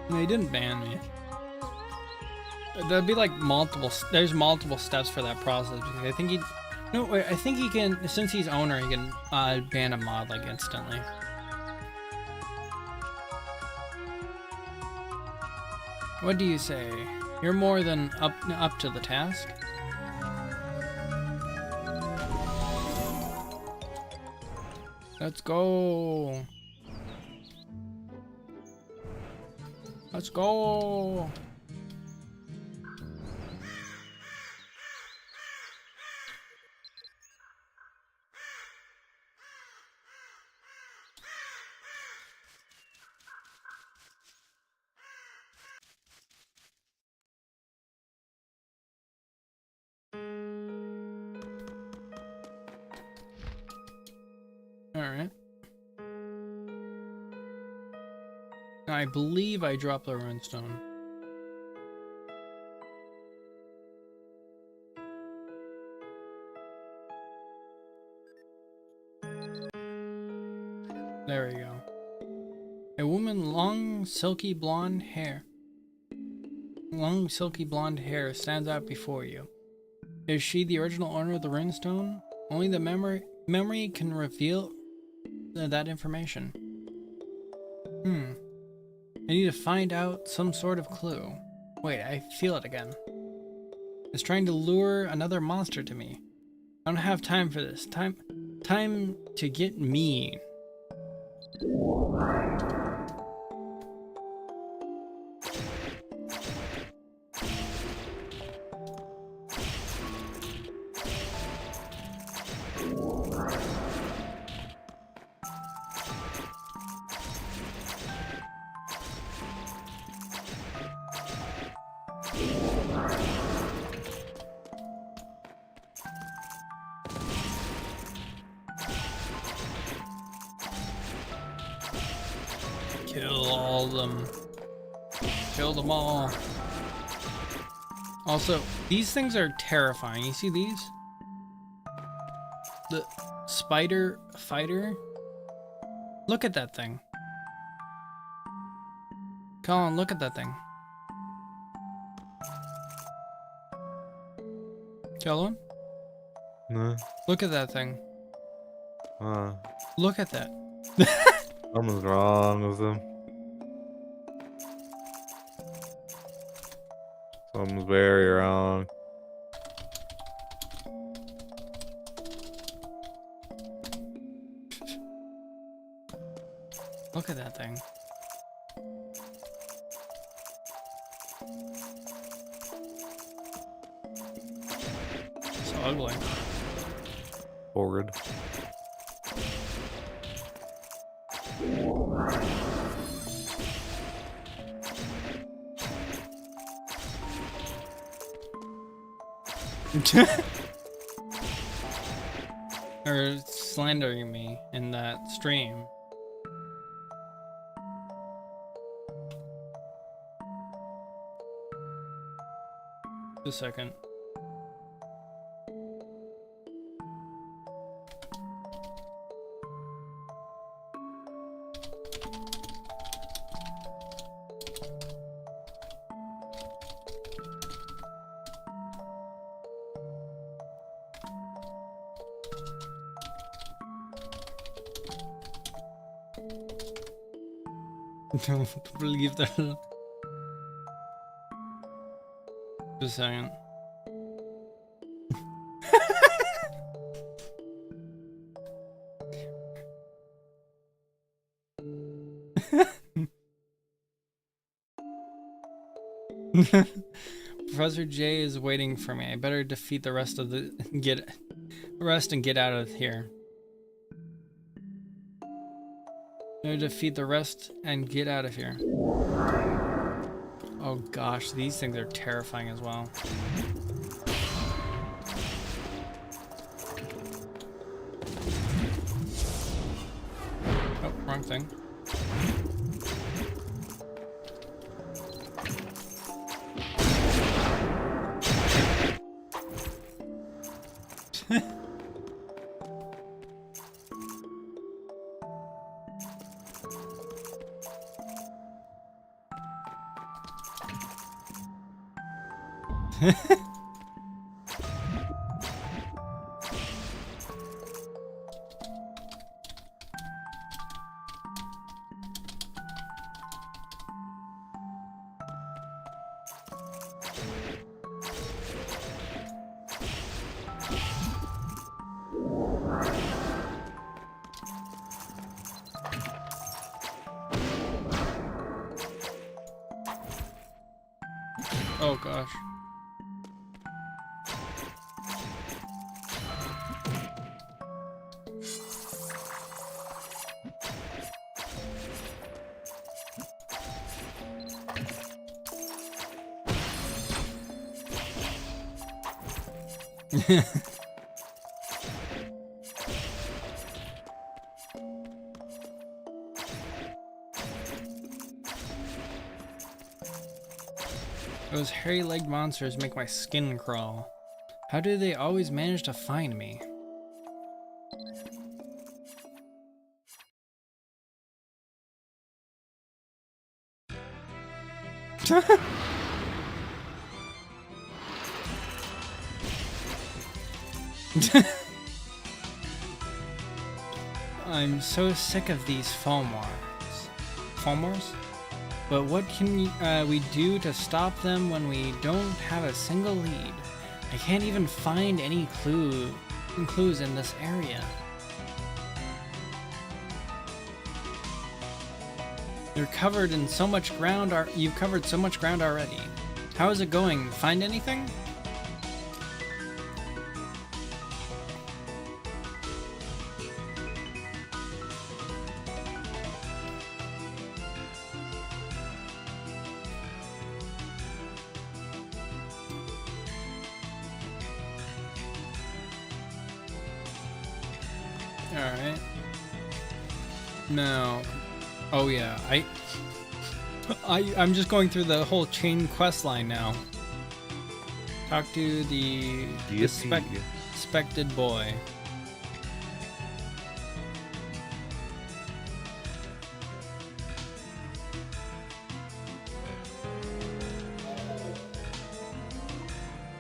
No, he didn't ban me. There'd be like there's multiple steps for that process. I think I think he can, since he's owner, he can ban a mod like instantly. What do you say? You're more than up to the task? Let's go. Let's go. Alright. I believe I dropped the runestone. There we go. A woman, long silky blonde hair stands out before you. Is she the original owner of the runestone? Only the memory can reveal that information. I need to find out some sort of clue. Wait, I feel it again. It's trying to lure another monster to me. I don't have time for this. Time to get mean. Kill all of them. Kill them all. Also, these things are terrifying. You see these? The spider fighter? Look at that thing. Colin, look at that thing. Colin? No. Look at that thing. Look at that. Something's wrong with them. Something's very wrong. Look at that thing. So ugly. Forward. Or slandering me in that stream. Just a second. Don't believe that. Just a second. Professor J is waiting for me. I better defeat the rest of the rest and get out of here. Better defeat the rest and get out of here. Oh gosh, these things are terrifying as well. Oh, wrong thing. Oh gosh. Those hairy-legged monsters make my skin crawl. How do they always manage to find me? I'm so sick of these foam wars. Foam wars? But what can we do to stop them when we don't have a single lead? I can't even find any clues in this area. You're covered in so much ground. You've covered so much ground already. How is it going? Find anything? Alright. No. Oh yeah, I'm just going through the whole chain quest line now. Talk to the suspected boy.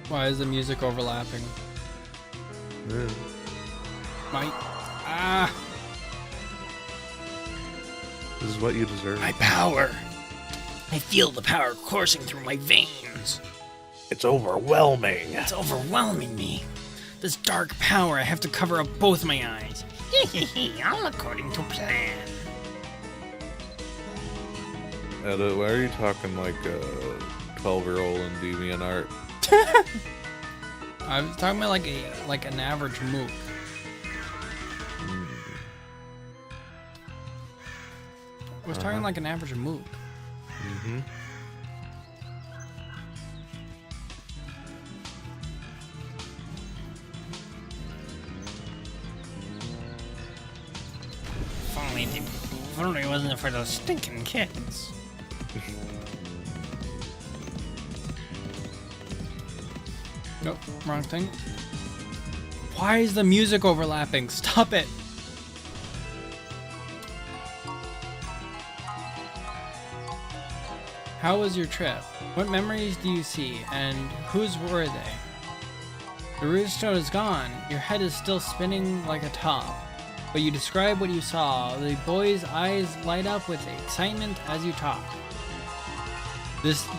Why is the music overlapping? This is what you deserve. My power. I feel the power coursing through my veins. It's overwhelming. It's overwhelming me. This dark power, I have to cover up both my eyes. All according to plan. Why are you talking like a 12-year-old in DeviantArt? I was talking about like an average mook. I was talking like an average mook. Mm-hmm. If only it wasn't for those stinking kids. Nope, wrong thing. Why is the music overlapping? Stop it! How was your trip? What memories do you see, and whose were they? The rooster is gone. Your head is still spinning like a top. But you describe what you saw. The boy's eyes light up with excitement as you talk.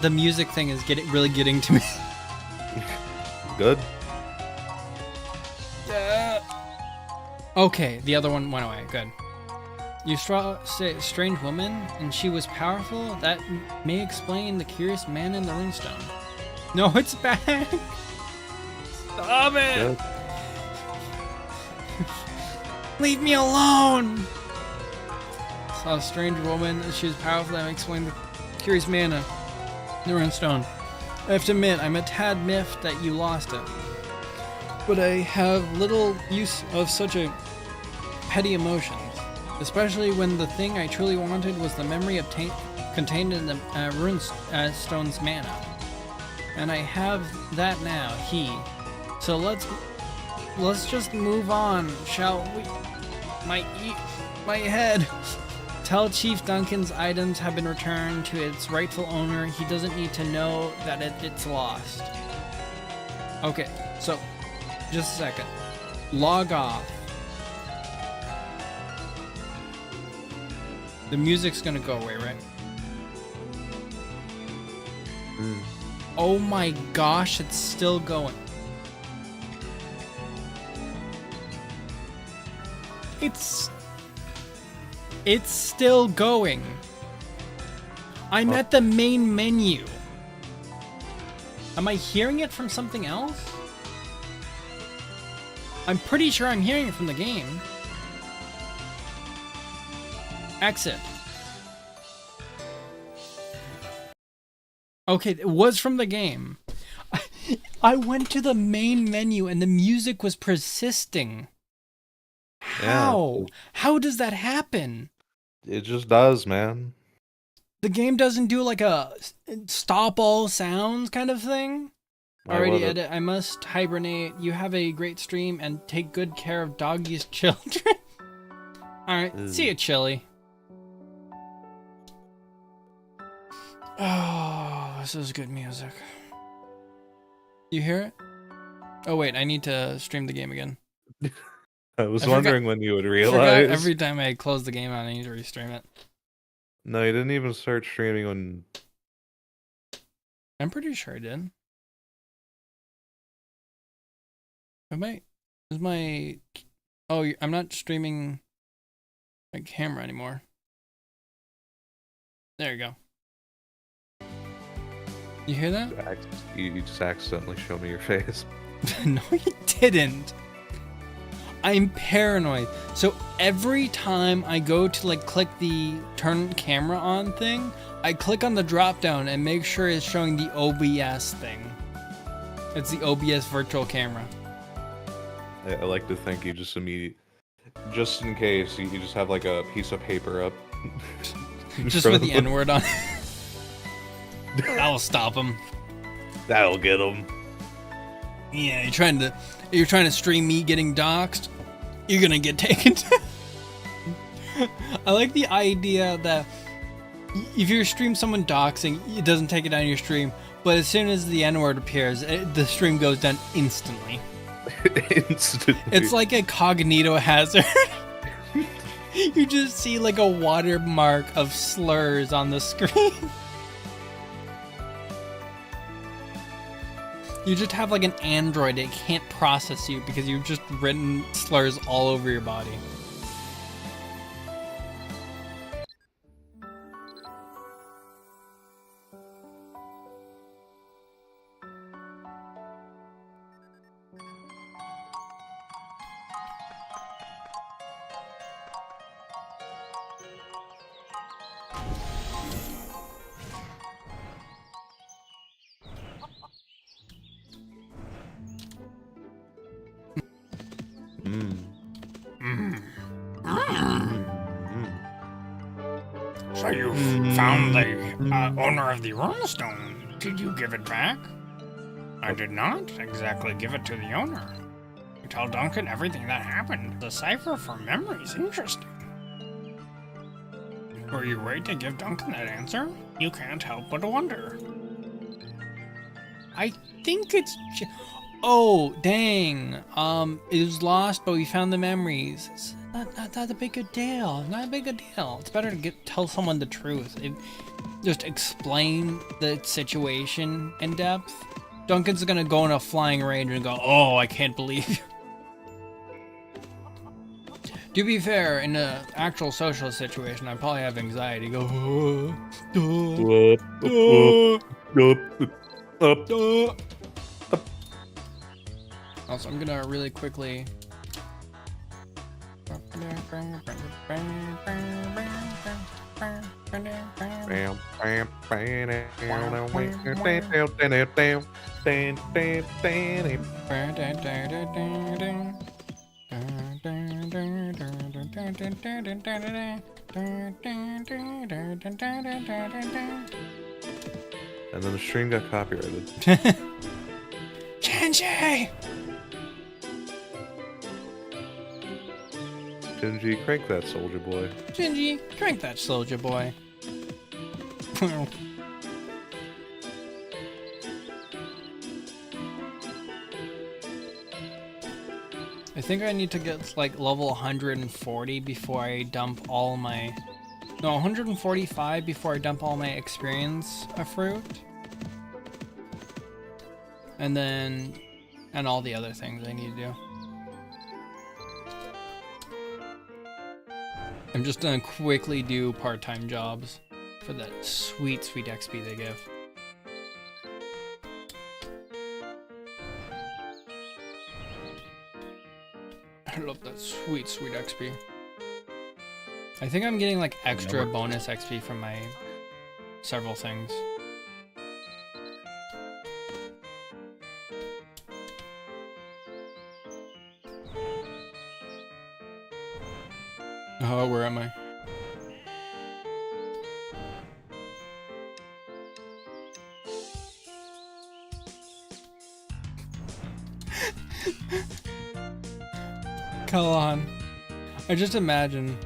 The music thing is really getting to me. Good. Okay, the other one went away. Good. You saw a strange woman, and she was powerful. That may explain the curious man in the runestone. No, it's back. Stop it. Good. Leave me alone! Saw a strange woman. She was powerful. That may explain the curious man in the runestone. I have to admit, I'm a tad miffed that you lost it. But I have little use of such a petty emotions. Especially when the thing I truly wanted was the memory contained in the runestone's mana. And I have that now, So let's just move on, shall we? My head. Tell Chief Duncan's items have been returned to its rightful owner. He doesn't need to know that it's lost. Okay, so, just a second. Log off. The music's gonna go away, right? Oh my gosh, it's still going. It's still going. I'm at the main menu. Am I hearing it from something else? I'm pretty sure I'm hearing it from the game. Exit. Okay, it was from the game. I went to the main menu and the music was persisting. How? Yeah. How does that happen? It just does, man. The game doesn't do like a stop all sounds kind of thing? Alrighty, edit. I must hibernate. You have a great stream and take good care of Doggy's children. Alright, see you, Chili. Oh, this is good music. You hear it? Oh wait, I need to stream the game again. I was wondering when you would realize. I forgot every time I close the game out, I need to restream it. No, you didn't even start streaming when... I'm pretty sure I did. Is my... Oh, I'm not streaming my camera anymore. There you go. You hear that? You just accidentally showed me your face. No, you didn't. I'm paranoid. So every time I go to like click the turn camera on thing, I click on the drop down and make sure it's showing the OBS thing. It's the OBS virtual camera. I like to think you just just in case, you just have like a piece of paper up. Just with the N-word on it. That'll stop him. That'll get him. Yeah, you're trying to stream me getting doxxed. You're gonna get taken. I like the idea that if you stream someone doxing, it doesn't take it down your stream, but as soon as the N-word appears, the stream goes down instantly. Instantly. It's like a cognito hazard. You just see like a watermark of slurs on the screen. You just have like an android that can't process you because you've just written slurs all over your body. So you found the owner of the runestone. Did you give it back? I did not exactly give it to the owner. You tell Duncan everything that happened. The cipher for memories. Interesting. Were you ready to give Duncan that answer? You can't help but wonder. I think it's... Oh, dang. It was lost, but we found the memories. It's not a big deal. Not a big deal. It's better to tell someone the truth. Just explain the situation in depth. Duncan's gonna go in a flying rage and go, "Oh, I can't believe you." To be fair, in an actual social situation, I probably have anxiety. Go. Also, I'm gonna really quickly. And then the stream got copyrighted. Shinji! Shinji, crank that soldier boy. Shinji, crank that soldier boy. I think I need to get like level 140 before I dump all my... No, 145 before I dump all my experience fruit. And then... And all the other things I need to do. I'm just gonna quickly do part-time jobs for that sweet, sweet XP they give. I love that sweet, sweet XP. I think I'm getting like extra bonus XP from my several things. Oh, where am I? Come on. I just imagine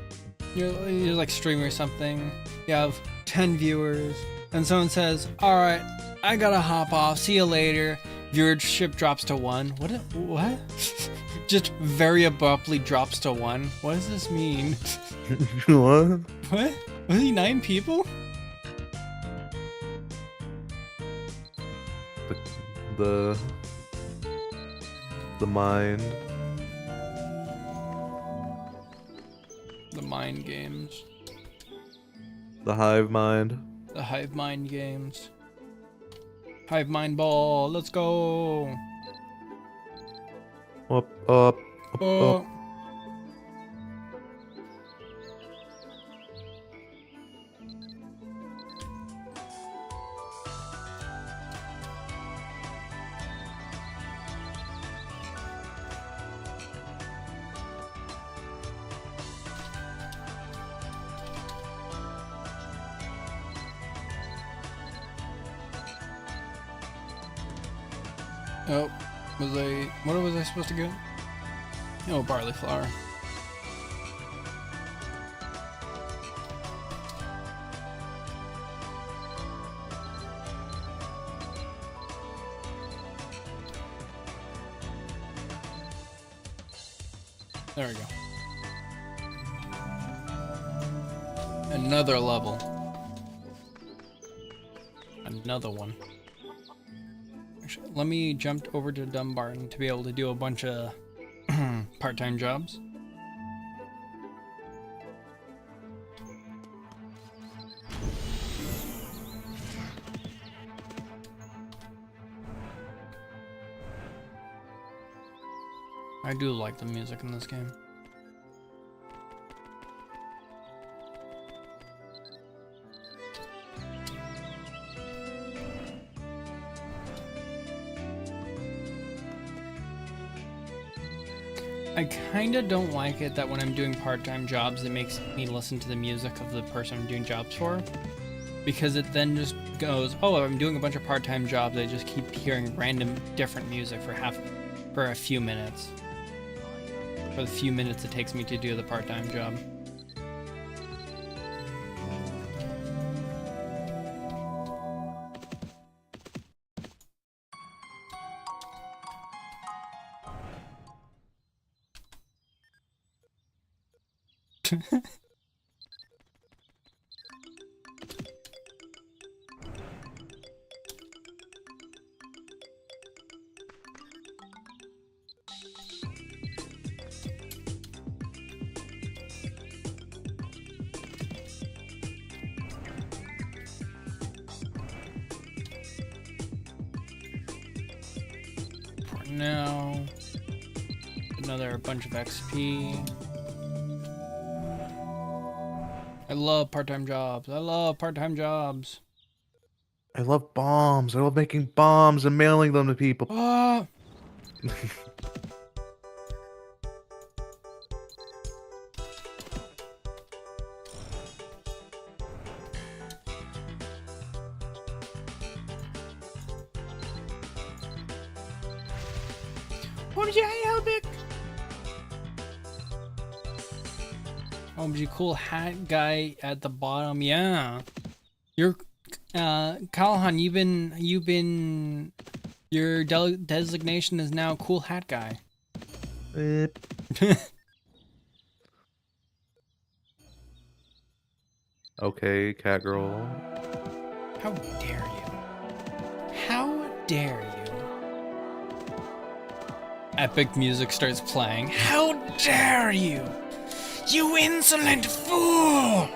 you're like streaming or something. You have 10 viewers, and someone says, "Alright, I gotta hop off. See you later." Viewership drops to 1. What? Just very abruptly drops to 1. What does this mean? What? What? Was he 9 people? The mind. The mind games. The hive mind. The hive mind games. Hive mind ball, let's go. Up. Oh. Oh, What was I supposed to get? Oh, barley flour. There we go. Another level. Another one. Actually, let me jump over to Dumbarton to be able to do a bunch of part-time jobs. I do like the music in this game. I kinda don't like it that when I'm doing part-time jobs, it makes me listen to the music of the person I'm doing jobs for. Because it then just goes, oh, I'm doing a bunch of part-time jobs, I just keep hearing random different music for a few minutes. For the few minutes it takes me to do the part-time job. For now, another bunch of XP. I love part-time jobs. I love part-time jobs. I love bombs. I love making bombs and mailing them to people. Ah! What did I help it? OMG, cool hat guy at the bottom. Yeah, you're Callahan. You've been. Your designation is now cool hat guy. Okay, cat girl. How dare you? How dare you? Epic music starts playing. How dare you? You insolent fool!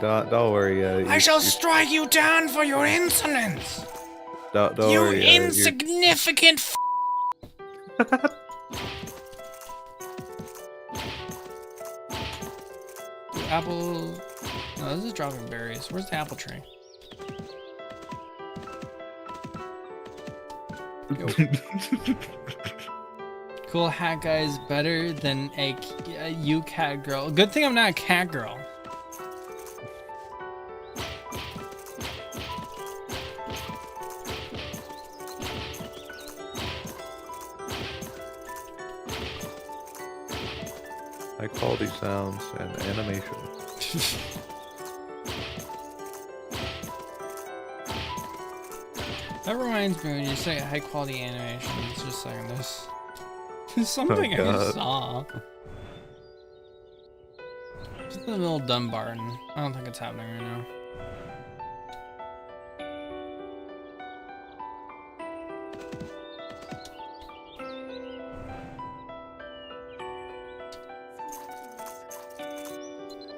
Don't worry. I shall strike you down for your insolence! Don't You worry. insignificant Apple... No, this is dropping berries. Where's the apple tree? Yo. Cool hat guy is better than a you cat girl. Good thing I'm not a cat girl. High quality sounds and animation. That reminds me when you say high quality animation, it's just like this. Something I saw. Just in the middle of Dumbarton. I don't think it's happening right now.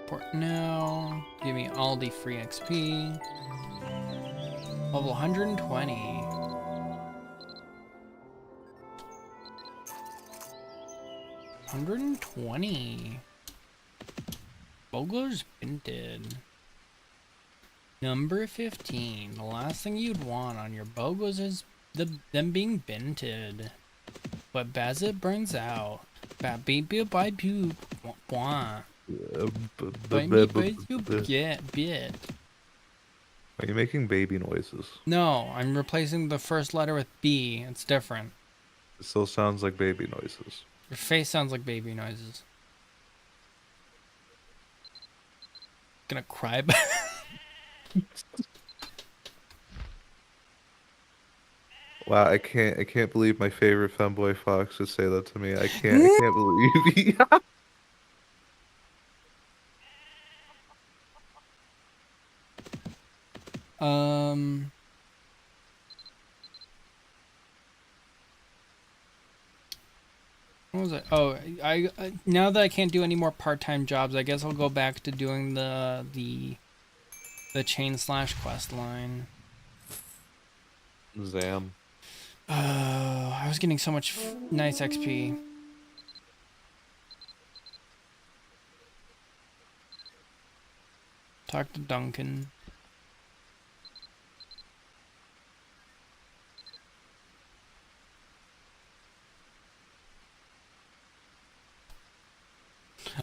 Port now. Give me all the free XP. Level 120. 120. Bogler's Binted. Number 15. The last thing you'd want on your Bogos is them being binted. But as it burns out, get bit. Are you making baby noises? No, I'm replacing the first letter with B. It's different. It still sounds like baby noises. Your face sounds like baby noises. Gonna cry. Wow, I can't believe my favorite femboy fox would say that to me. I can't believe. Um. What was it? Oh, I now that I can't do any more part-time jobs, I guess I'll go back to doing the chain slash quest line. Zam. I was getting so much nice XP. Talk to Duncan.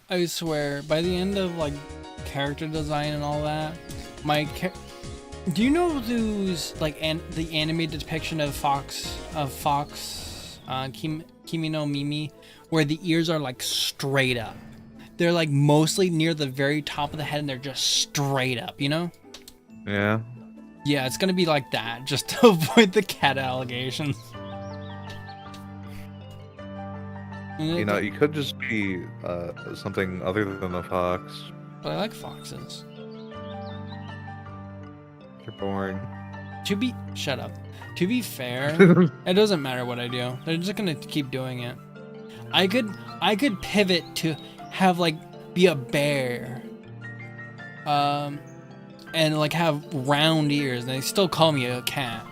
I swear, by the end of like character design and all that, do you know those like the animated depiction of Kimi no Mimi, where the ears are like straight up? They're like mostly near the very top of the head, and they're just straight up. You know? Yeah. Yeah, it's gonna be like that, just to avoid the cat allegations. You know, you could just be something other than a fox. But I like foxes. You're boring. Shut up. To be fair, it doesn't matter what I do. They're just gonna keep doing it. I could pivot to have like be a bear. And like have round ears, and they still call me a cat.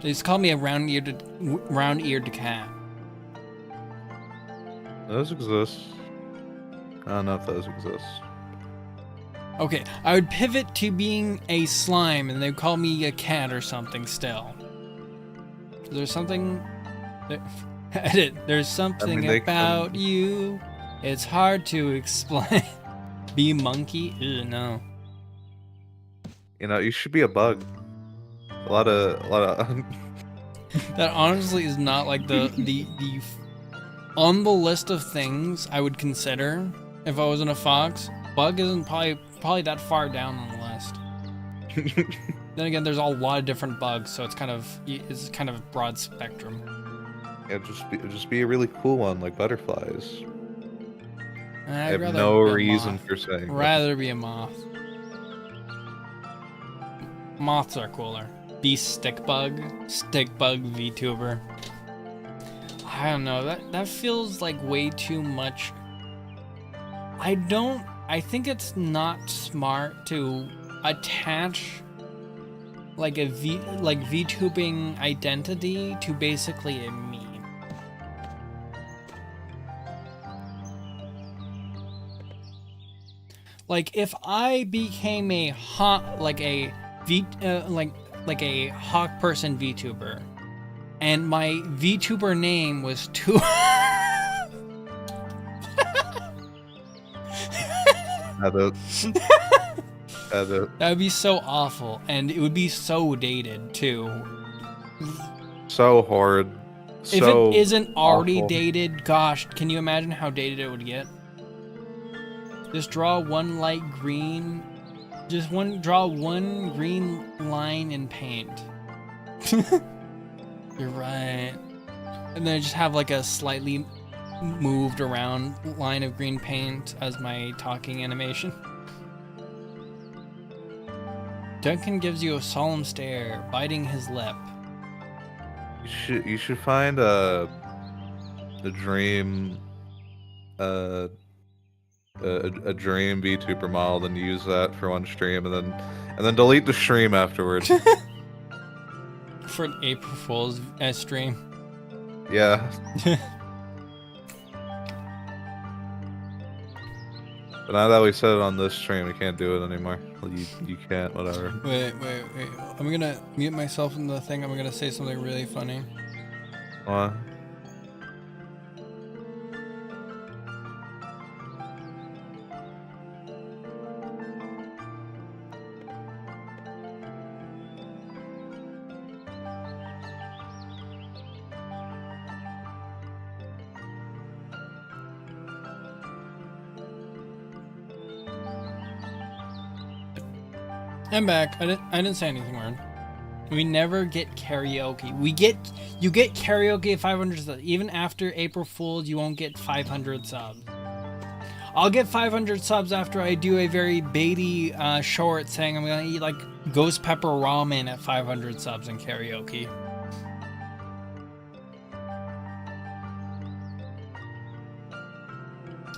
They just call me a round-eared cat. Those exist. I don't know if those exist. Okay, I would pivot to being a slime, and they'd call me a cat or something still. There's something... Edit. There's something about you. It's hard to explain. Be monkey? Ew, no. You know, you should be a bug. A lot of... That honestly is not like the on the list of things I would consider if I wasn't a fox. Bug isn't probably that far down on the list. Then again, there's a lot of different bugs, so it's kind of broad spectrum. Yeah, just be a really cool one like butterflies. I have rather no be a reason moth. for saying that. Rather be a moth. Moths are cooler. Be stick bug VTuber. I don't know, that feels like way too much. I think it's not smart to attach like a VTubing identity to basically a meme. Like if I became a like a hawk person VTuber, and my VTuber name was too. That would be so awful, and it would be so dated too. So hard. If it isn't already dated, gosh, can you imagine how dated it would get? Just draw one light green. Draw one green line in paint. You're right. And then I just have like a slightly moved around line of green paint as my talking animation. Duncan gives you a solemn stare, biting his lip. You should find a dream a dream VTuber model, then use that for one stream, and then delete the stream afterwards. For an April Fool's stream. Yeah. But now that we said it on this stream, we can't do it anymore. Well, you can't, whatever. Wait. I'm gonna mute myself in the thing. I'm gonna say something really funny. What? I'm back. I didn't say anything weird. We never get karaoke. You get karaoke at 500 subs. Even after April Fools, you won't get 500 subs. I'll get 500 subs after I do a very baity short saying I'm gonna eat like ghost pepper ramen at 500 subs in karaoke.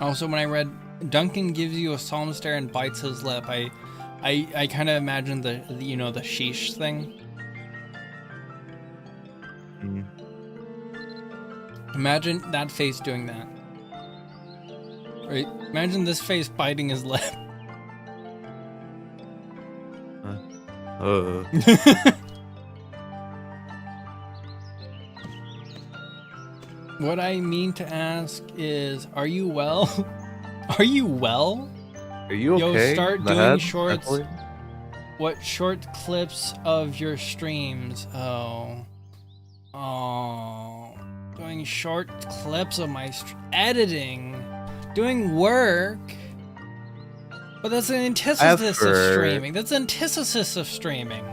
Also, when I read Duncan gives you a solemn stare and bites his lip, I kind of imagine the you know, the sheesh thing. Mm. Imagine that face doing that. Right? Imagine this face biting his lip. What I mean to ask is, are you well? Are you well? Are you okay? Yo, start in the doing head, shorts. mentally? What short clips of your streams? Oh. Doing short clips of my editing. Doing work. But that's an antithesis of Effort. streaming. That's antithesis of streaming.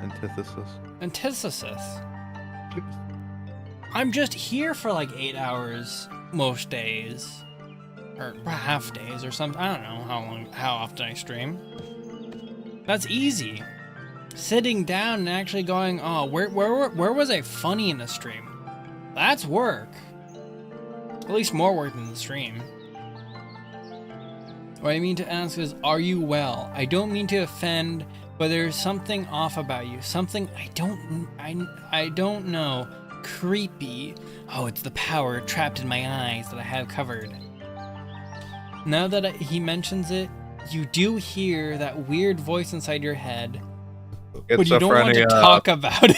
Antithesis. Antithesis. I'm just here for like 8 hours most days. Or half days or something. I don't know how often I stream. That's easy. Sitting down and actually going, oh, where was I funny in the stream? That's work. At least more work than the stream. What I mean to ask is, are you well? I don't mean to offend, but there's something off about you. Something I don't know. Creepy. Oh, it's the power trapped in my eyes that I have covered. Now that he mentions it, you do hear that weird voice inside your head, but you don't want to talk about it.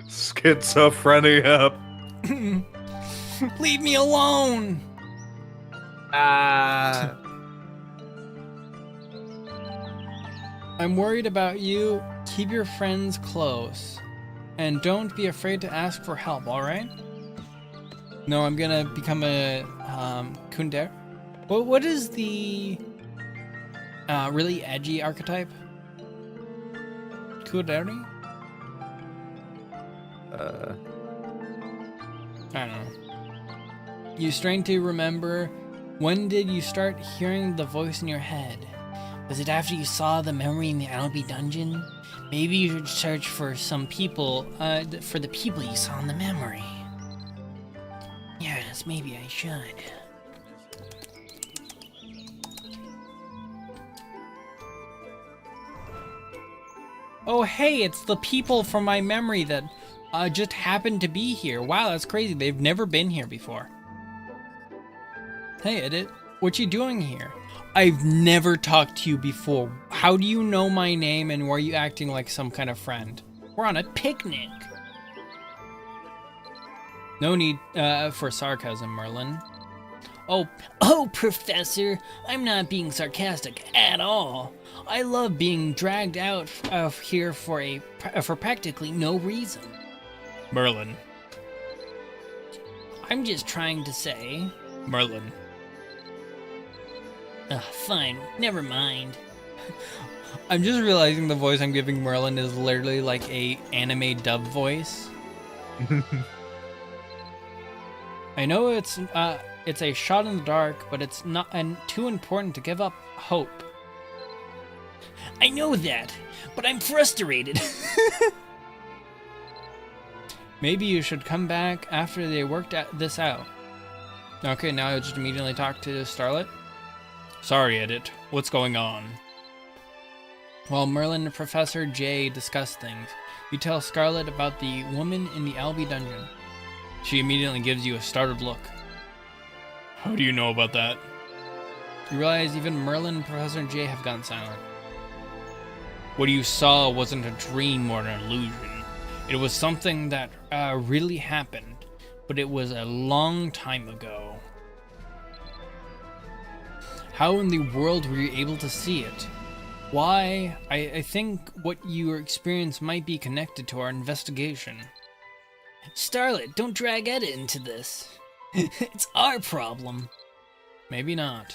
Schizophrenia. Leave me alone. I'm worried about you. Keep your friends close. And don't be afraid to ask for help, alright? No, I'm gonna become a kundera. What is the really edgy archetype? Kundera? I don't know. You strain to remember, when did you start hearing the voice in your head? Was it after you saw the memory in the Albi dungeon? Maybe you should search for some people, for the people you saw in the memory. Yes, maybe I should. Oh hey, it's the people from my memory that just happened to be here. Wow, that's crazy. They've never been here before. Hey, Edit, what you doing here? I've never talked to you before. How do you know my name and why are you acting like some kind of friend? We're on a picnic. No need for sarcasm, Merlin. Oh, Professor, I'm not being sarcastic at all. I love being dragged out of here for practically no reason. Merlin. I'm just trying to say. Merlin. Fine, never mind. I'm just realizing the voice I'm giving Merlin is literally like a anime dub voice. I know it's a shot in the dark, but it's not too important to give up hope. I know that, but I'm frustrated. Maybe you should come back after they worked this out. Okay, now I'll just immediately talk to Starlet. Sorry, Edit. What's going on? While Merlin and Professor J discuss things, you tell Scarlet about the woman in the Albi dungeon. She immediately gives you a startled look. How do you know about that? You realize even Merlin and Professor J have gone silent. What you saw wasn't a dream or an illusion. It was something that really happened, but it was a long time ago. How in the world were you able to see it? Why? I think what you experienced might be connected to our investigation. Starlet, don't drag Edit into this. It's our problem. Maybe not.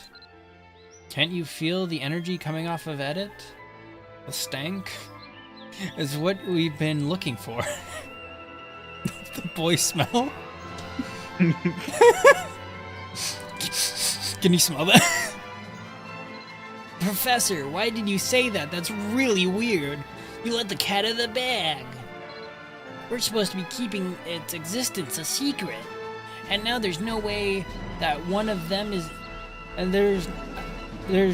Can't you feel the energy coming off of Edit? The stank is what we've been looking for. The boy smell? Can you smell that? Professor, why did you say that? That's really weird. You let the cat out of the bag. We're supposed to be keeping its existence a secret. And now there's no way that one of them is... And there's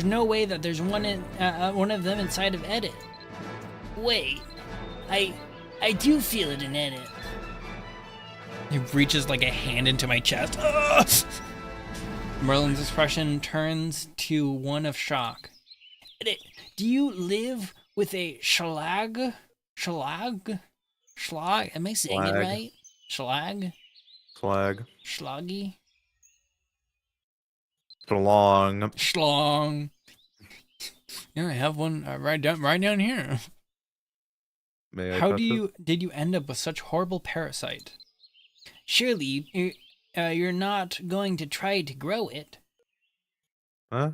no way that there's one of them inside of Edit. Wait, I do feel it in Edit. He reaches like a hand into my chest. Ugh! Merlin's expression turns to one of shock. Edit, do you live with a schlag? Schlag? Schlag? Am I saying it right? Schlag? Flag. Schlaggy? Long. Schlong. Yeah, I have one right down here. May I How touch did you end up with such horrible parasite? Surely you're not going to try to grow it. Huh?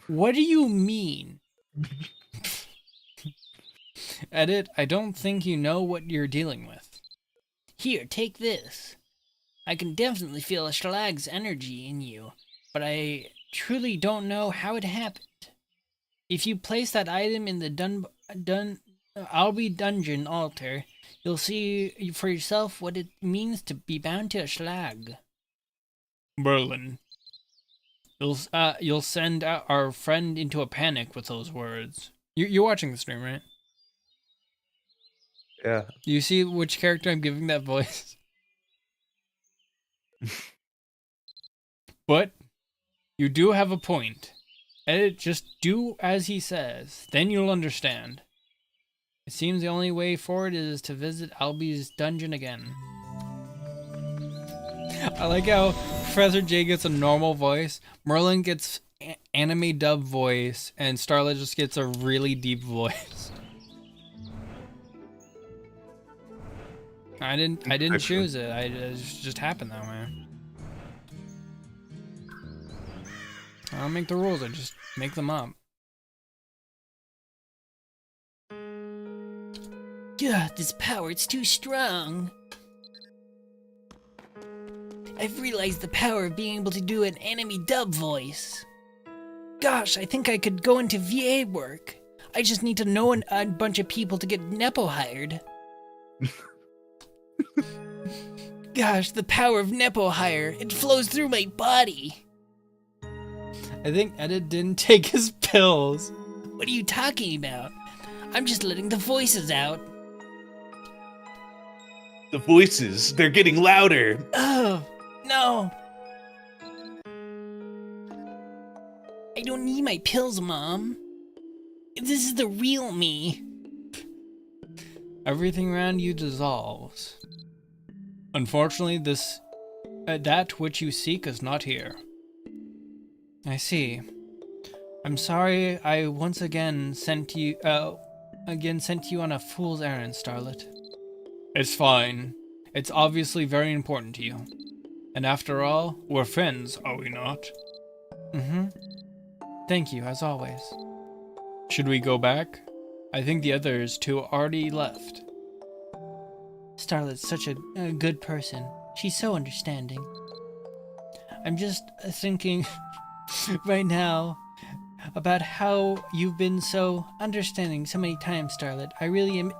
What do you mean? Edit, I don't think you know what you're dealing with. Here, take this. I can definitely feel a Schlag's energy in you, but I truly don't know how it happened. If you place that item in the Albi dungeon altar, you'll see for yourself what it means to be bound to a Schlag. Merlin. You'll send our friend into a panic with those words. You're watching the stream, right? Yeah. Do you see which character I'm giving that voice? But you do have a point. Edit, just do as he says. Then you'll understand. It seems the only way forward is to visit Albi's dungeon again. I like how Professor J gets a normal voice, Merlin gets anime dub voice, and Starlight just gets a really deep voice. I didn't choose it. It just happened that way. I don't make the rules. I just make them up. God, this power, it's too strong. I've realized the power of being able to do an anime dub voice. Gosh, I think I could go into VA work. I just need to know a bunch of people to get Nepo hired. Gosh, the power of Nepo hire. It flows through my body. I think Edit didn't take his pills. What are you talking about? I'm just letting the voices out. The voices, they're getting louder. Oh, no. I don't need my pills, Mom. This is the real me. Everything around you dissolves. Unfortunately, that which you seek is not here. I see. I'm sorry I once again sent you on a fool's errand, Starlet. It's fine. It's obviously very important to you. And after all, we're friends, are we not? Mm-hmm. Thank you, as always. Should we go back? I think the others two already left. Starlet's such a good person. She's so understanding. I'm just thinking right now about how you've been so understanding so many times, Starlet. I really am...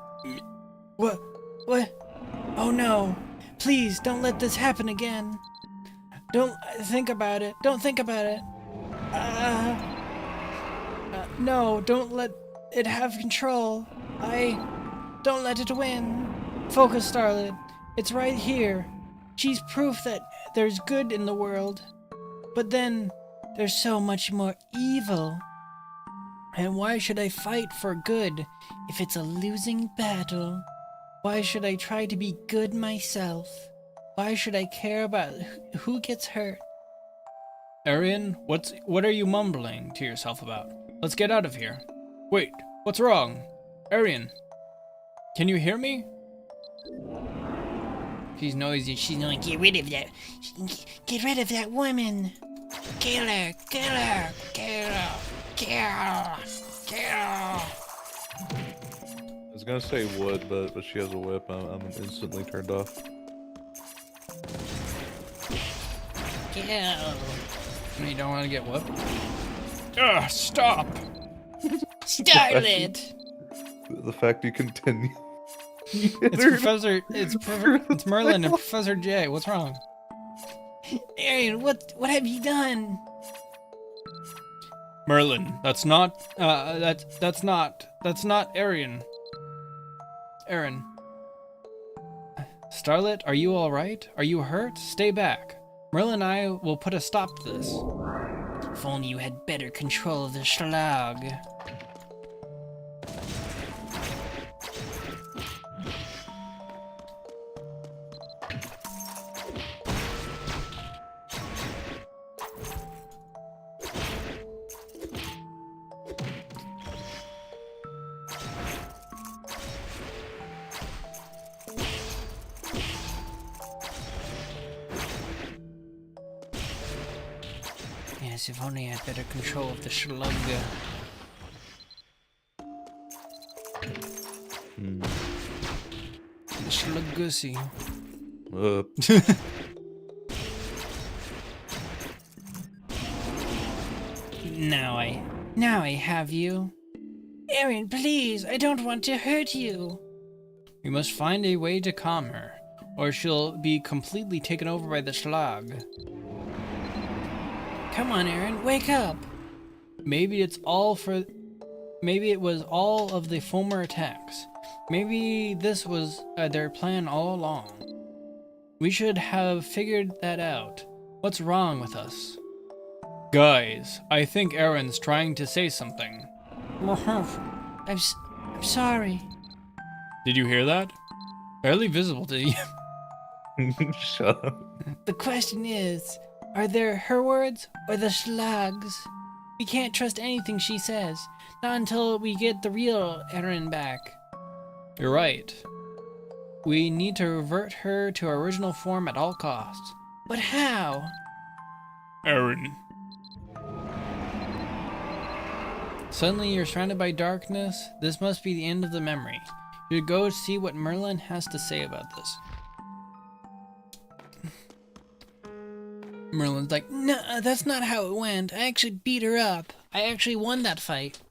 What? Oh no. Please, don't let this happen again. Don't think about it. Don't think about it. No, don't let it have control. Don't let it win. Focus, Starlet. It's right here. She's proof that there's good in the world. But then, there's so much more evil. And why should I fight for good if it's a losing battle? Why should I try to be good myself? Why should I care about who gets hurt? Arian, what are you mumbling to yourself about? Let's get out of here. Wait, what's wrong? Arian, can you hear me? She's noisy. She's going, get rid of that woman. Kill her, kill her, kill her, kill her, kill her. was gonna say wood, but she has a whip. I'm instantly turned off. Kill. You don't want to get whooped? Ugh, stop! Starlet. The fact you continue. It's Merlin and Professor J. What's wrong? Arian, what have you done? Merlin, that's not Arian. Aaron. Starlet, are you alright? Are you hurt? Stay back. Merlin and I will put a stop to this. If only you had better control of the schlag. Yes, if only I had better control of the slug. The Sluggussy. Now I have you. Arian, please, I don't want to hurt you. We must find a way to calm her, or she'll be completely taken over by the Schlag. Come on, Aaron, wake up. Maybe it was all of the former attacks. Maybe this was their plan all along. We should have figured that out. What's wrong with us? Guys, I think Aaron's trying to say something. I'm sorry. Did you hear that? Barely visible to you. Shut up. The question is, are there her words or the Schlags? We can't trust anything she says, not until we get the real Aaron back. You're right. We need to revert her to her original form at all costs. But how? Aaron. Suddenly you're surrounded by darkness. This must be the end of the memory. You should go see what Merlin has to say about this. Merlin's like, no, that's not how it went. I actually beat her up. I actually won that fight.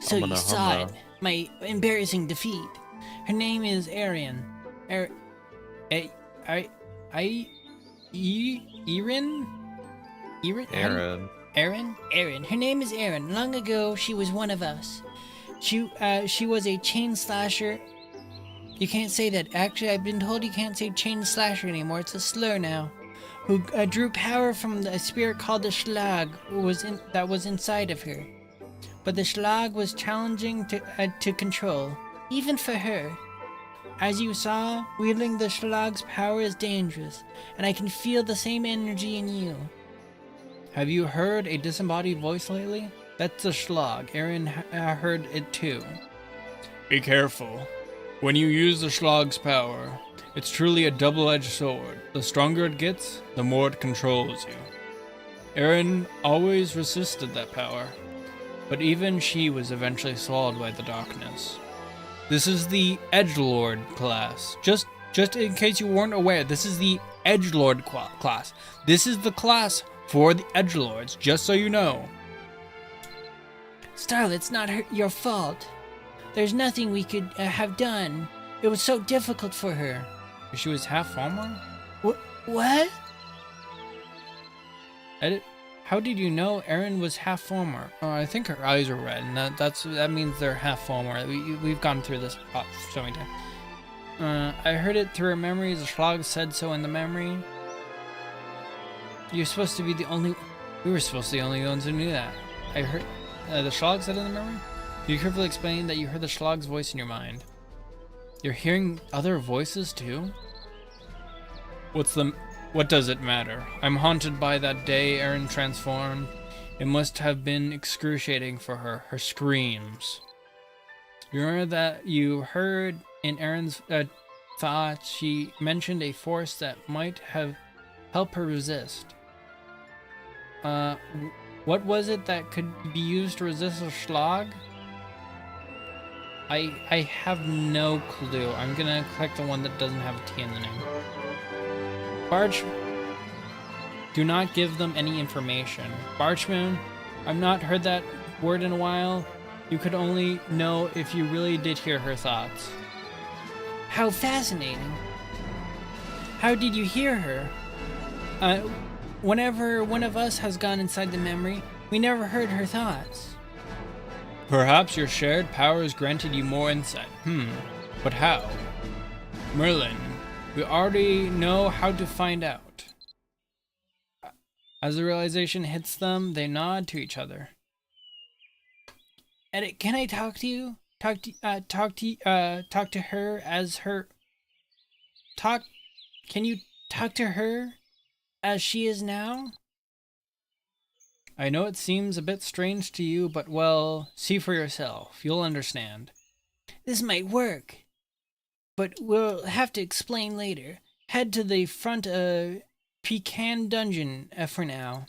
So you saw it, my embarrassing defeat. Her name is Arian. Erin? Erin. Her name is Erin. Long ago, she was one of us. She was a chain slasher. You can't say that. Actually, I've been told you can't say chain slasher anymore. It's a slur now. Who drew power from a spirit called the Schlag that was inside of her. But the Schlag was challenging to control, even for her. As you saw, wielding the Schlag's power is dangerous, and I can feel the same energy in you. Have you heard a disembodied voice lately? That's the Schlag. Aaron heard it too. Be careful. When you use the Schlag's power, it's truly a double-edged sword. The stronger it gets, the more it controls you. Aaron always resisted that power, but even she was eventually swallowed by the darkness. This is the Edgelord class. Just in case you weren't aware, this is the Edgelord class. This is the class for the Edgelords, just so you know. Starlet, it's not your fault. There's nothing we could have done. It was so difficult for her. She was half Falmer? What? How did you know Erin was half Falmer? Oh, I think her eyes are red, and that means they're half Falmer. We've gone through this so many times. I heard it through her memories. The Schlag said so in the memory. You're supposed to be the only... We were supposed to be the only ones who knew that. I heard... the Schlag said in the memory? You carefully explain that you heard the Schlog's voice in your mind. You're hearing other voices too? What does it matter? I'm haunted by that day Erin transformed. It must have been excruciating for her. Her screams. You remember that you heard in Erin's thoughts she mentioned a force that might have helped her resist. What was it that could be used to resist a Schlag? I have no clue. I'm gonna click the one that doesn't have a T in the name. Barge. Do not give them any information. Barchmoon, I've not heard that word in a while. You could only know if you really did hear her thoughts. How fascinating. How did you hear her? Whenever one of us has gone inside the memory, we never heard her thoughts. Perhaps your shared powers granted you more insight. But how? Merlin, we already know how to find out. As the realization hits them, they nod to each other. Edit, can I talk to you? Talk to her as her. Can you talk to her as she is now? I know it seems a bit strange to you, but well, see for yourself. You'll understand. This might work, but we'll have to explain later. Head to the front of Pecan Dungeon for now.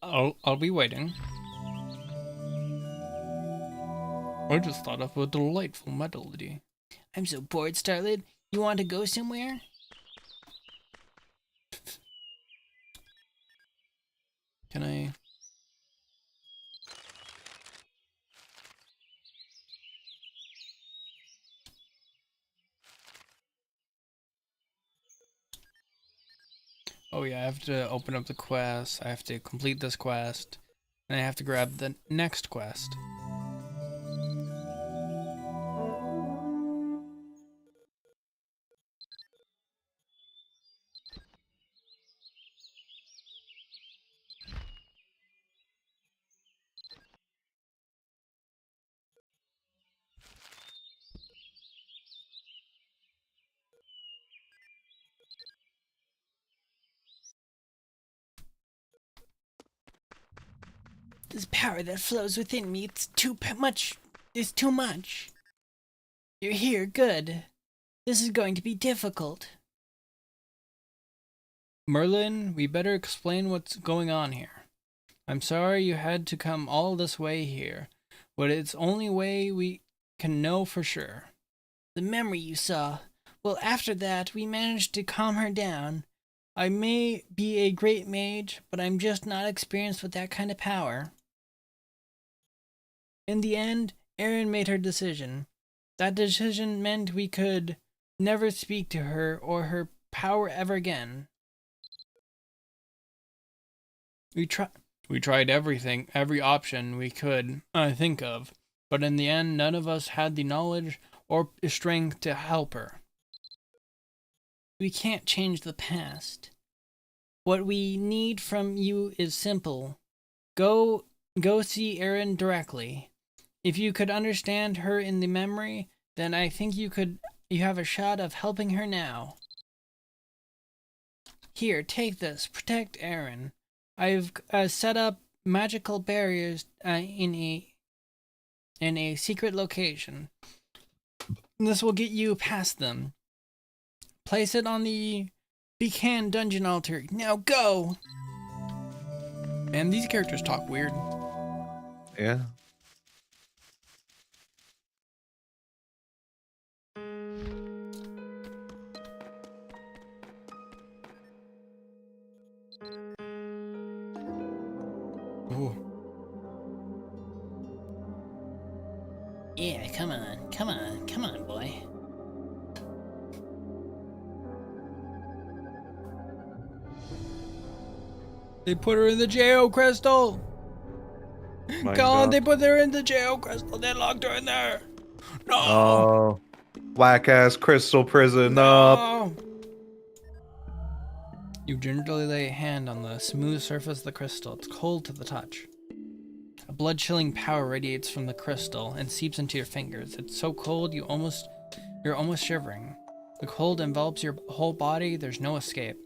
I'll be waiting. I just thought of a delightful melody. I'm so bored, Starlet. You want to go somewhere? Can I? Oh yeah, I have to open up the quest. I have to complete this quest. And I have to grab the next quest. This power that flows within me, it's too much. It's too much. You're here, good. This is going to be difficult. Merlin, we better explain what's going on here. I'm sorry you had to come all this way here, but it's the only way we can know for sure. The memory you saw. Well, after that, we managed to calm her down. I may be a great mage, but I'm just not experienced with that kind of power. In the end, Erin made her decision. That decision meant we could never speak to her or her power ever again. We tried everything, every option we could think of, but in the end, none of us had the knowledge or strength to help her. We can't change the past. What we need from you is simple. Go see Erin directly. If you could understand her in the memory, then I think you have a shot of helping her now. Here, take this. Protect Erin. I've set up magical barriers in a secret location. This will get you past them. Place it on the Pecan Dungeon altar. Now go! Man, these characters talk weird. Yeah. Ooh. Yeah, come on, boy. They put her in the jail crystal. My Come on, God. they put her in the jail crystal. They locked her in there. No. Oh, whack ass crystal prison up. No. You gingerly lay a hand on the smooth surface of the crystal. It's cold to the touch. A blood-chilling power radiates from the crystal and seeps into your fingers. It's so cold you're almost shivering. The cold envelops your whole body. There's no escape.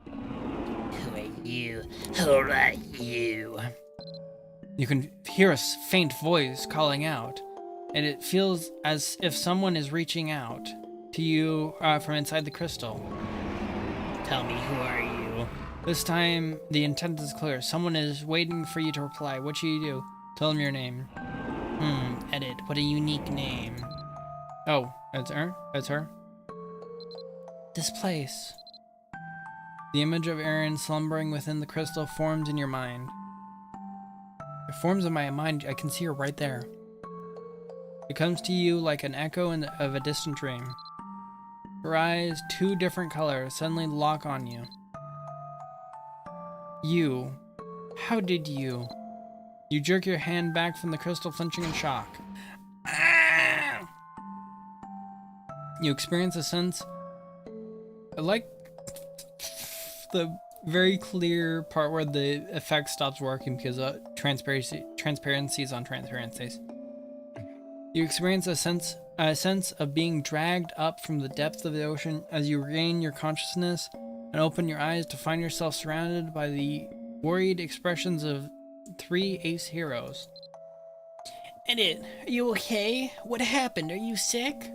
Who are you? Who are you? You can hear a faint voice calling out, and it feels as if someone is reaching out to you from inside the crystal. Tell me, who are you? This time, the intent is clear. Someone is waiting for you to reply. What should you do? Tell them your name. Edit. What a unique name. Oh, it's her? It's her? This place. The image of Aaron slumbering within the crystal forms in your mind. It forms in my mind. I can see her right there. It comes to you like an echo of a distant dream. Her eyes, two different colors, suddenly lock on you. You. How did you? You jerk your hand back from the crystal, flinching in shock. Ah! You experience a sense. I like the very clear part where the effect stops working because transparency is on transparencies. You experience a sense of being dragged up from the depth of the ocean as you regain your consciousness and open your eyes to find yourself surrounded by the worried expressions of 3 ace heroes. Edit. Are you okay? What happened? Are you sick?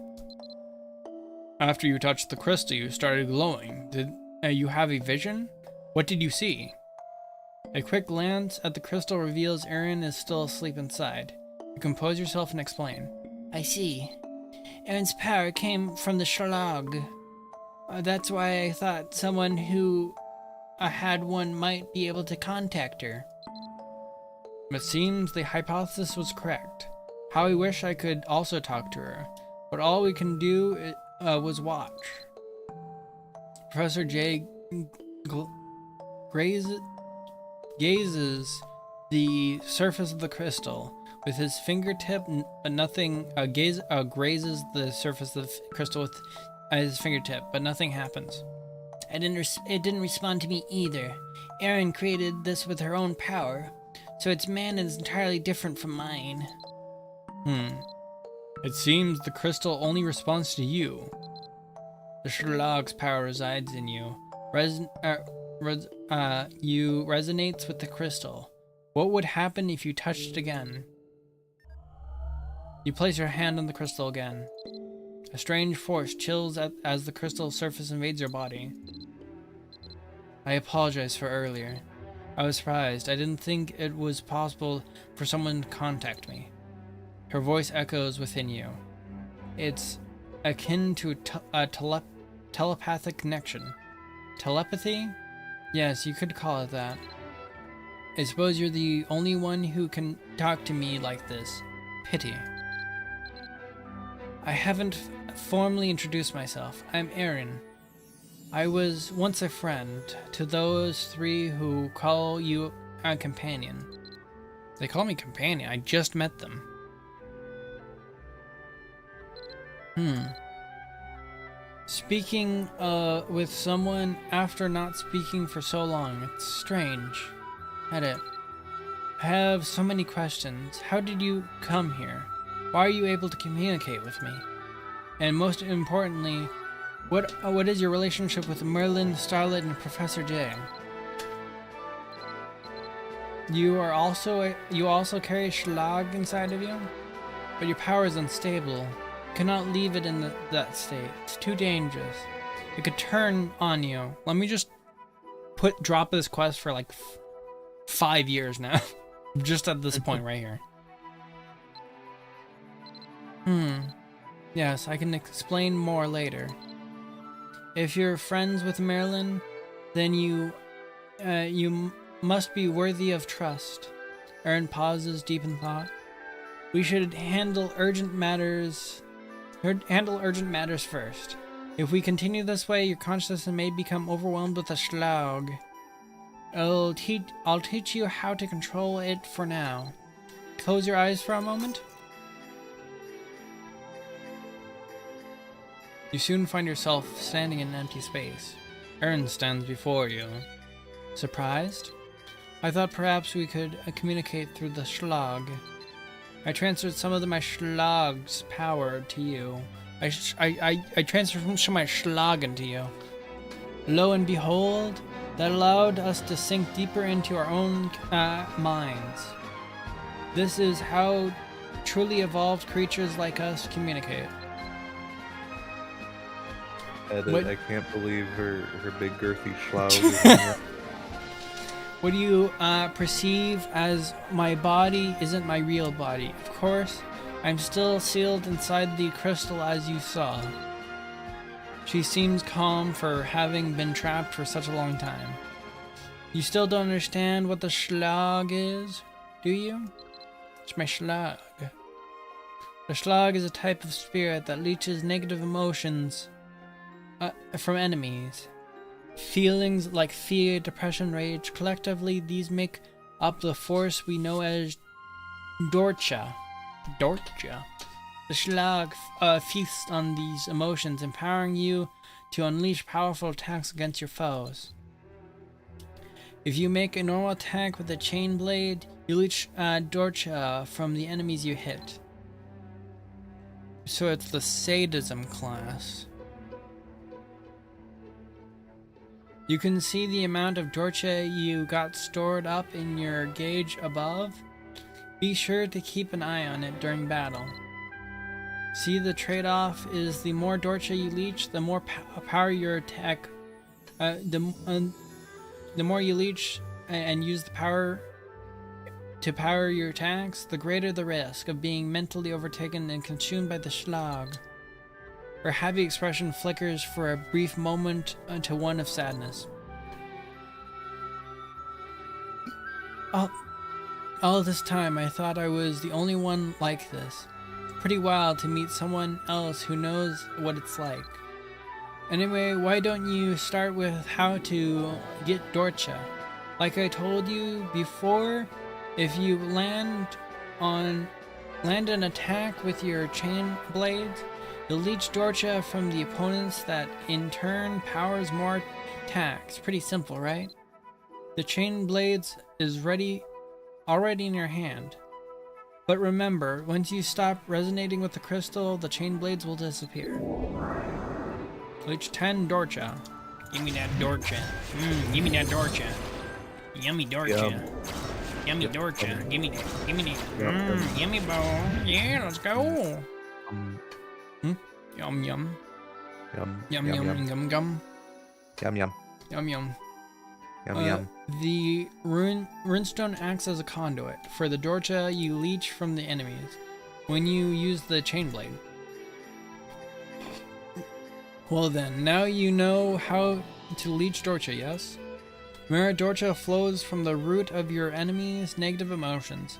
After you touched the crystal, you started glowing. Did you have a vision? What did you see? A quick glance at the crystal reveals Aaron is still asleep inside. You compose yourself and explain. I see. Aaron's power came from the Shalog. That's why I thought someone who had one might be able to contact her. It seems the hypothesis was correct. How I wish I could also talk to her, but all we can do was watch. Professor J gazes the surface of the crystal with his fingertip, but nothing grazes the surface of the crystal with his fingertip, but nothing happens. It didn't respond to me either. Erin created this with her own power, so its mana is entirely different from mine. It seems the crystal only responds to you. The Sherlock's power resides in you. You resonates with the crystal. What would happen if you touched it again? You place your hand on the crystal again. A strange force chills as the crystal surface invades your body. I apologize for earlier. I was surprised. I didn't think it was possible for someone to contact me. Her voice echoes within you. It's akin to a telepathic connection. Telepathy? Yes, you could call it that. I suppose you're the only one who can talk to me like this. Pity. I haven't formally introduced myself. I'm Aaron. I was once a friend to those 3 who call you a companion. They call me companion. I just met them. Speaking with someone after not speaking for so long. It's strange. Edit. I have so many questions. How did you come here? Why are you able to communicate with me? And most importantly, what is your relationship with Merlin, Starlet, and Professor J? You also carry a Schlag inside of you, but your power is unstable. You cannot leave it in that state. It's too dangerous. It could turn on you. Let me just drop this quest for like 5 years now, just at this point right here. Yes, I can explain more later. If you're friends with Marilyn, then you must be worthy of trust. Aaron pauses, deep in thought. We should handle urgent matters first. If we continue this way, your consciousness may become overwhelmed with a Schlag. I'll teach you how to control it for now. Close your eyes for a moment. You soon find yourself standing in an empty space. Aaron stands before you. Surprised? I thought perhaps we could communicate through the schlag. I transferred some of my schlag's power to you. I transferred some of my schlag into you. Lo and behold, that allowed us to sink deeper into our own minds. This is how truly evolved creatures like us communicate. Edit, What- I can't believe her big girthy schlag is in there. What do you perceive as my body isn't my real body? Of course, I'm still sealed inside the crystal as you saw. She seems calm for having been trapped for such a long time. You still don't understand what the schlag is, do you? It's my schlag. The schlag is a type of spirit that leeches negative emotions from enemies. Feelings like fear, depression, rage, collectively these make up the force we know as Dorcha. Dorcha. The schlag feasts on these emotions, empowering you to unleash powerful attacks against your foes. If you make a normal attack with a chain blade, you leech Dorcha from the enemies you hit. So it's the sadism class. You can see the amount of Dorcha you got stored up in your gauge above. Be sure to keep an eye on it during battle. See, the trade-off is the more Dorcha you leech, the more power your attack. The more you leech and use the power to power your attacks, the greater the risk of being mentally overtaken and consumed by the schlag. Her happy expression flickers for a brief moment to one of sadness. All this time I thought I was the only one like this. Pretty wild to meet someone else who knows what it's like. Anyway, why don't you start with how to get Dorcha? Like I told you before, if you land an attack with your chain blades, you'll leech Dorcha from the opponents that in turn powers more attacks. Pretty simple, right? The chain blades is already in your hand. But remember, once you stop resonating with the crystal, the chain blades will disappear. Leech 10 Dorcha. Give me that Dorcha. Give me that Dorcha. Yummy Dorcha. Yum. Yummy Dorcha. Give me that. Give me that. Yum. Yummy bowl. Yeah, let's go. Yum yum. Yum. Yum yum yum yum yum. Yum yum. Yum yum. Yum yum. The runestone acts as a conduit for the Dorcha you leech from the enemies when you use the chain blade. Well then, now you know how to leech Dorcha, yes? Remember, Dorcha flows from the root of your enemy's negative emotions.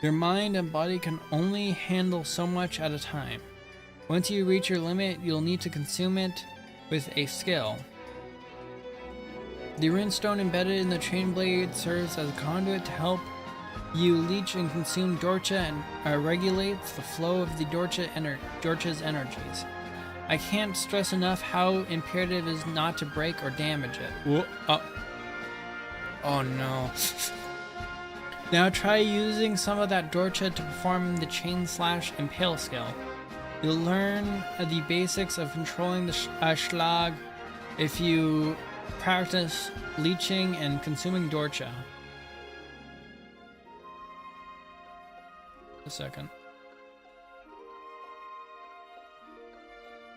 Your mind and body can only handle so much at a time. Once you reach your limit, you'll need to consume it with a skill. The runestone embedded in the chain blade serves as a conduit to help you leech and consume Dorcha and regulates the flow of the Dorcha's energies. I can't stress enough how imperative it is not to break or damage it. Oh no. Now try using some of that Dorcha to perform the chain slash impale skill. You'll learn the basics of controlling the schlag if you practice leeching and consuming Dorcha. A second.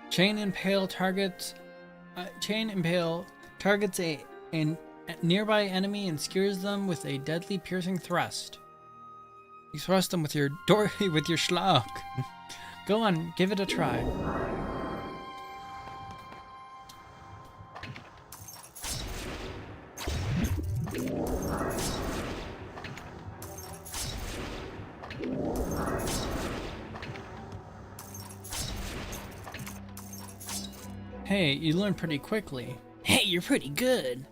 Chain impale targets a nearby enemy and skewers them with a deadly piercing thrust. You thrust them with your schlag. Go on, give it a try. Hey, you learn pretty quickly. Hey, you're pretty good.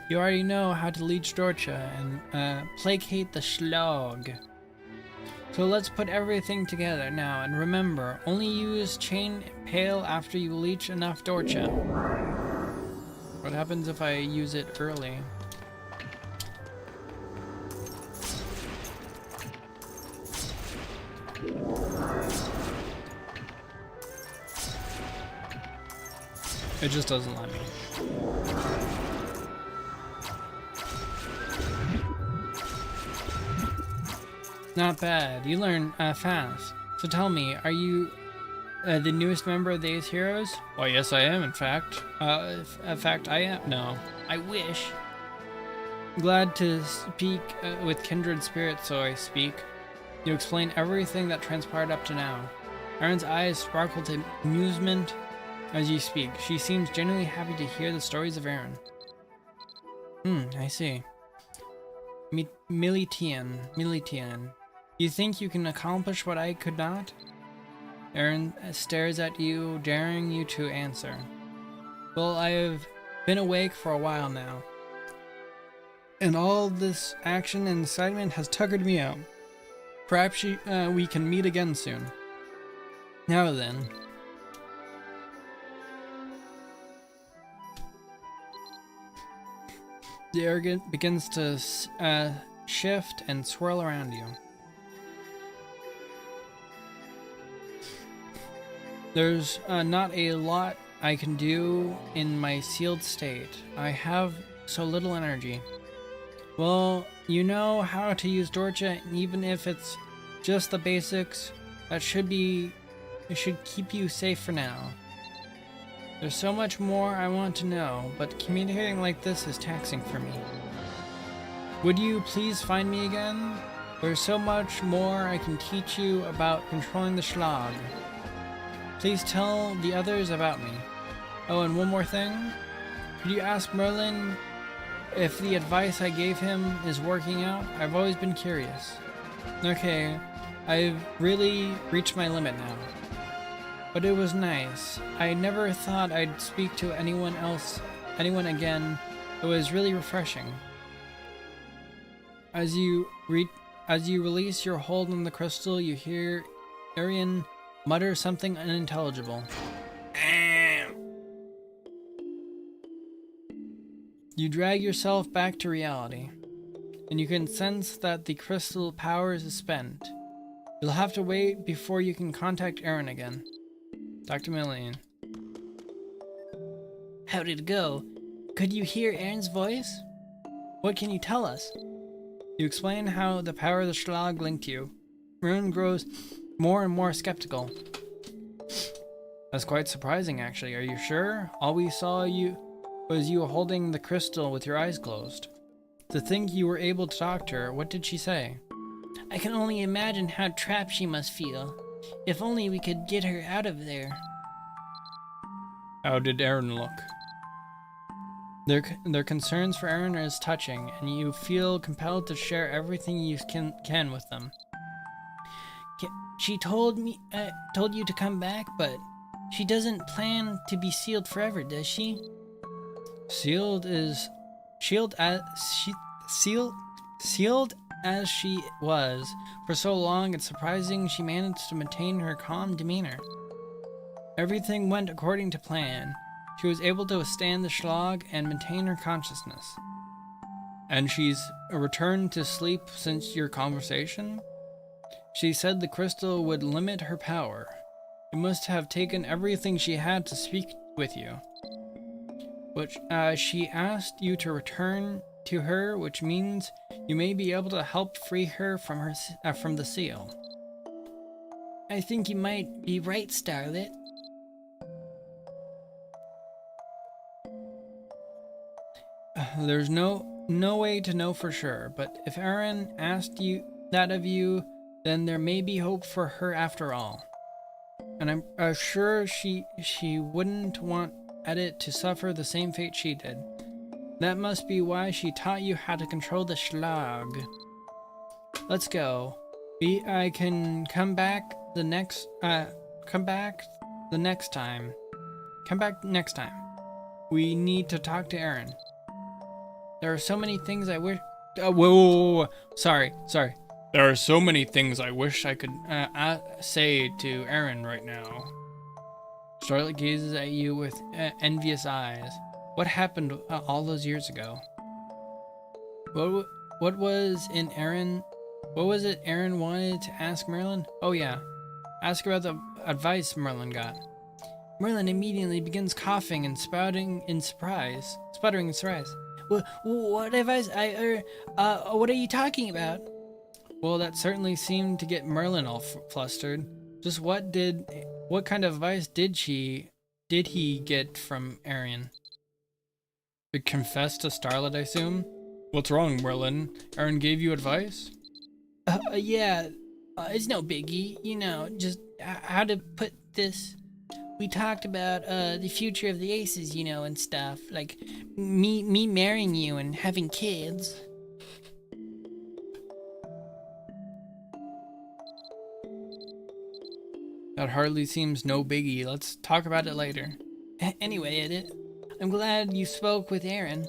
You already know how to leech Dorcha and placate the schlag. So let's put everything together now, and remember, only use chain impale after you leech enough Dorcha. What happens if I use it early? It just doesn't let me. Not bad. You learn fast. So tell me, are you the newest member of the Ace Heroes? Well, yes, I am. In fact, I am. No, I wish. Glad to speak with kindred spirits, so I speak. You explain everything that transpired up to now. Erin's eyes sparkle to amusement as you speak. She seems genuinely happy to hear the stories of Erin. I see. Militian. You think you can accomplish what I could not? Erin stares at you, daring you to answer. Well, I have been awake for a while now, and all this action and excitement has tuckered me out. Perhaps we can meet again soon. Now then. The air begins to shift and swirl around you. There's not a lot I can do in my sealed state. I have so little energy. Well, you know how to use Dorcha, even if it's just the basics. It should keep you safe for now. There's so much more I want to know, but communicating like this is taxing for me. Would you please find me again? There's so much more I can teach you about controlling the Schlag. Please tell the others about me. Oh, and one more thing. Could you ask Merlin if the advice I gave him is working out? I've always been curious. Okay, I've really reached my limit now. But it was nice. I never thought I'd speak to anyone again. It was really refreshing. As you release your hold on the crystal, you hear Arian mutter something unintelligible. You drag yourself back to reality, and you can sense that the crystal power is spent. You'll have to wait before you can contact Erin again. Dr. Millian. How did it go? Could you hear Erin's voice? What can you tell us? You explain how the power of the Schlag linked you. Rune grows more and more skeptical. That's quite surprising, actually. Are you sure? All we saw was you holding the crystal with your eyes closed. To think you were able to talk to her, what did she say? I can only imagine how trapped she must feel. If only we could get her out of there. How did Erin look? Their concerns for Erin is touching, and you feel compelled to share everything you can with them. She told you to come back, but she doesn't plan to be sealed forever, does she? Sealed as she was for so long, it's surprising she managed to maintain her calm demeanor. Everything went according to plan. She was able to withstand the Schlag and maintain her consciousness. And she's returned to sleep since your conversation? She said the crystal would limit her power. It must have taken everything she had to speak with you. But she asked you to return to her, which means you may be able to help free her from the seal. I think you might be right, Starlet. There's no way to know for sure, but if Erin asked you that of you, then there may be hope for her after all. And I'm sure she wouldn't want Edit to suffer the same fate she did. That must be why she taught you how to control the Schlag. Let's go. I can come back next time. We need to talk to Erin. There are so many things I wish. Whoa. Sorry. There are so many things I wish I could say to Erin right now. Starlet gazes at you with envious eyes. What happened all those years ago? What was it Erin wanted to ask Merlin? Oh yeah, ask about the advice Merlin got. Merlin immediately begins coughing and sputtering in surprise. What advice? What are you talking about? Well, that certainly seemed to get Merlin all flustered. Just what kind of advice did he get from Arian? To confess to Starlet, I assume? What's wrong, Merlin? Aaron gave you advice? Yeah, it's no biggie. You know, just how to put this. We talked about the future of the Aces, you know, and stuff. Like me marrying you and having kids. That hardly seems no biggie. Let's talk about it later. Anyway, Edit, I'm glad you spoke with Erin.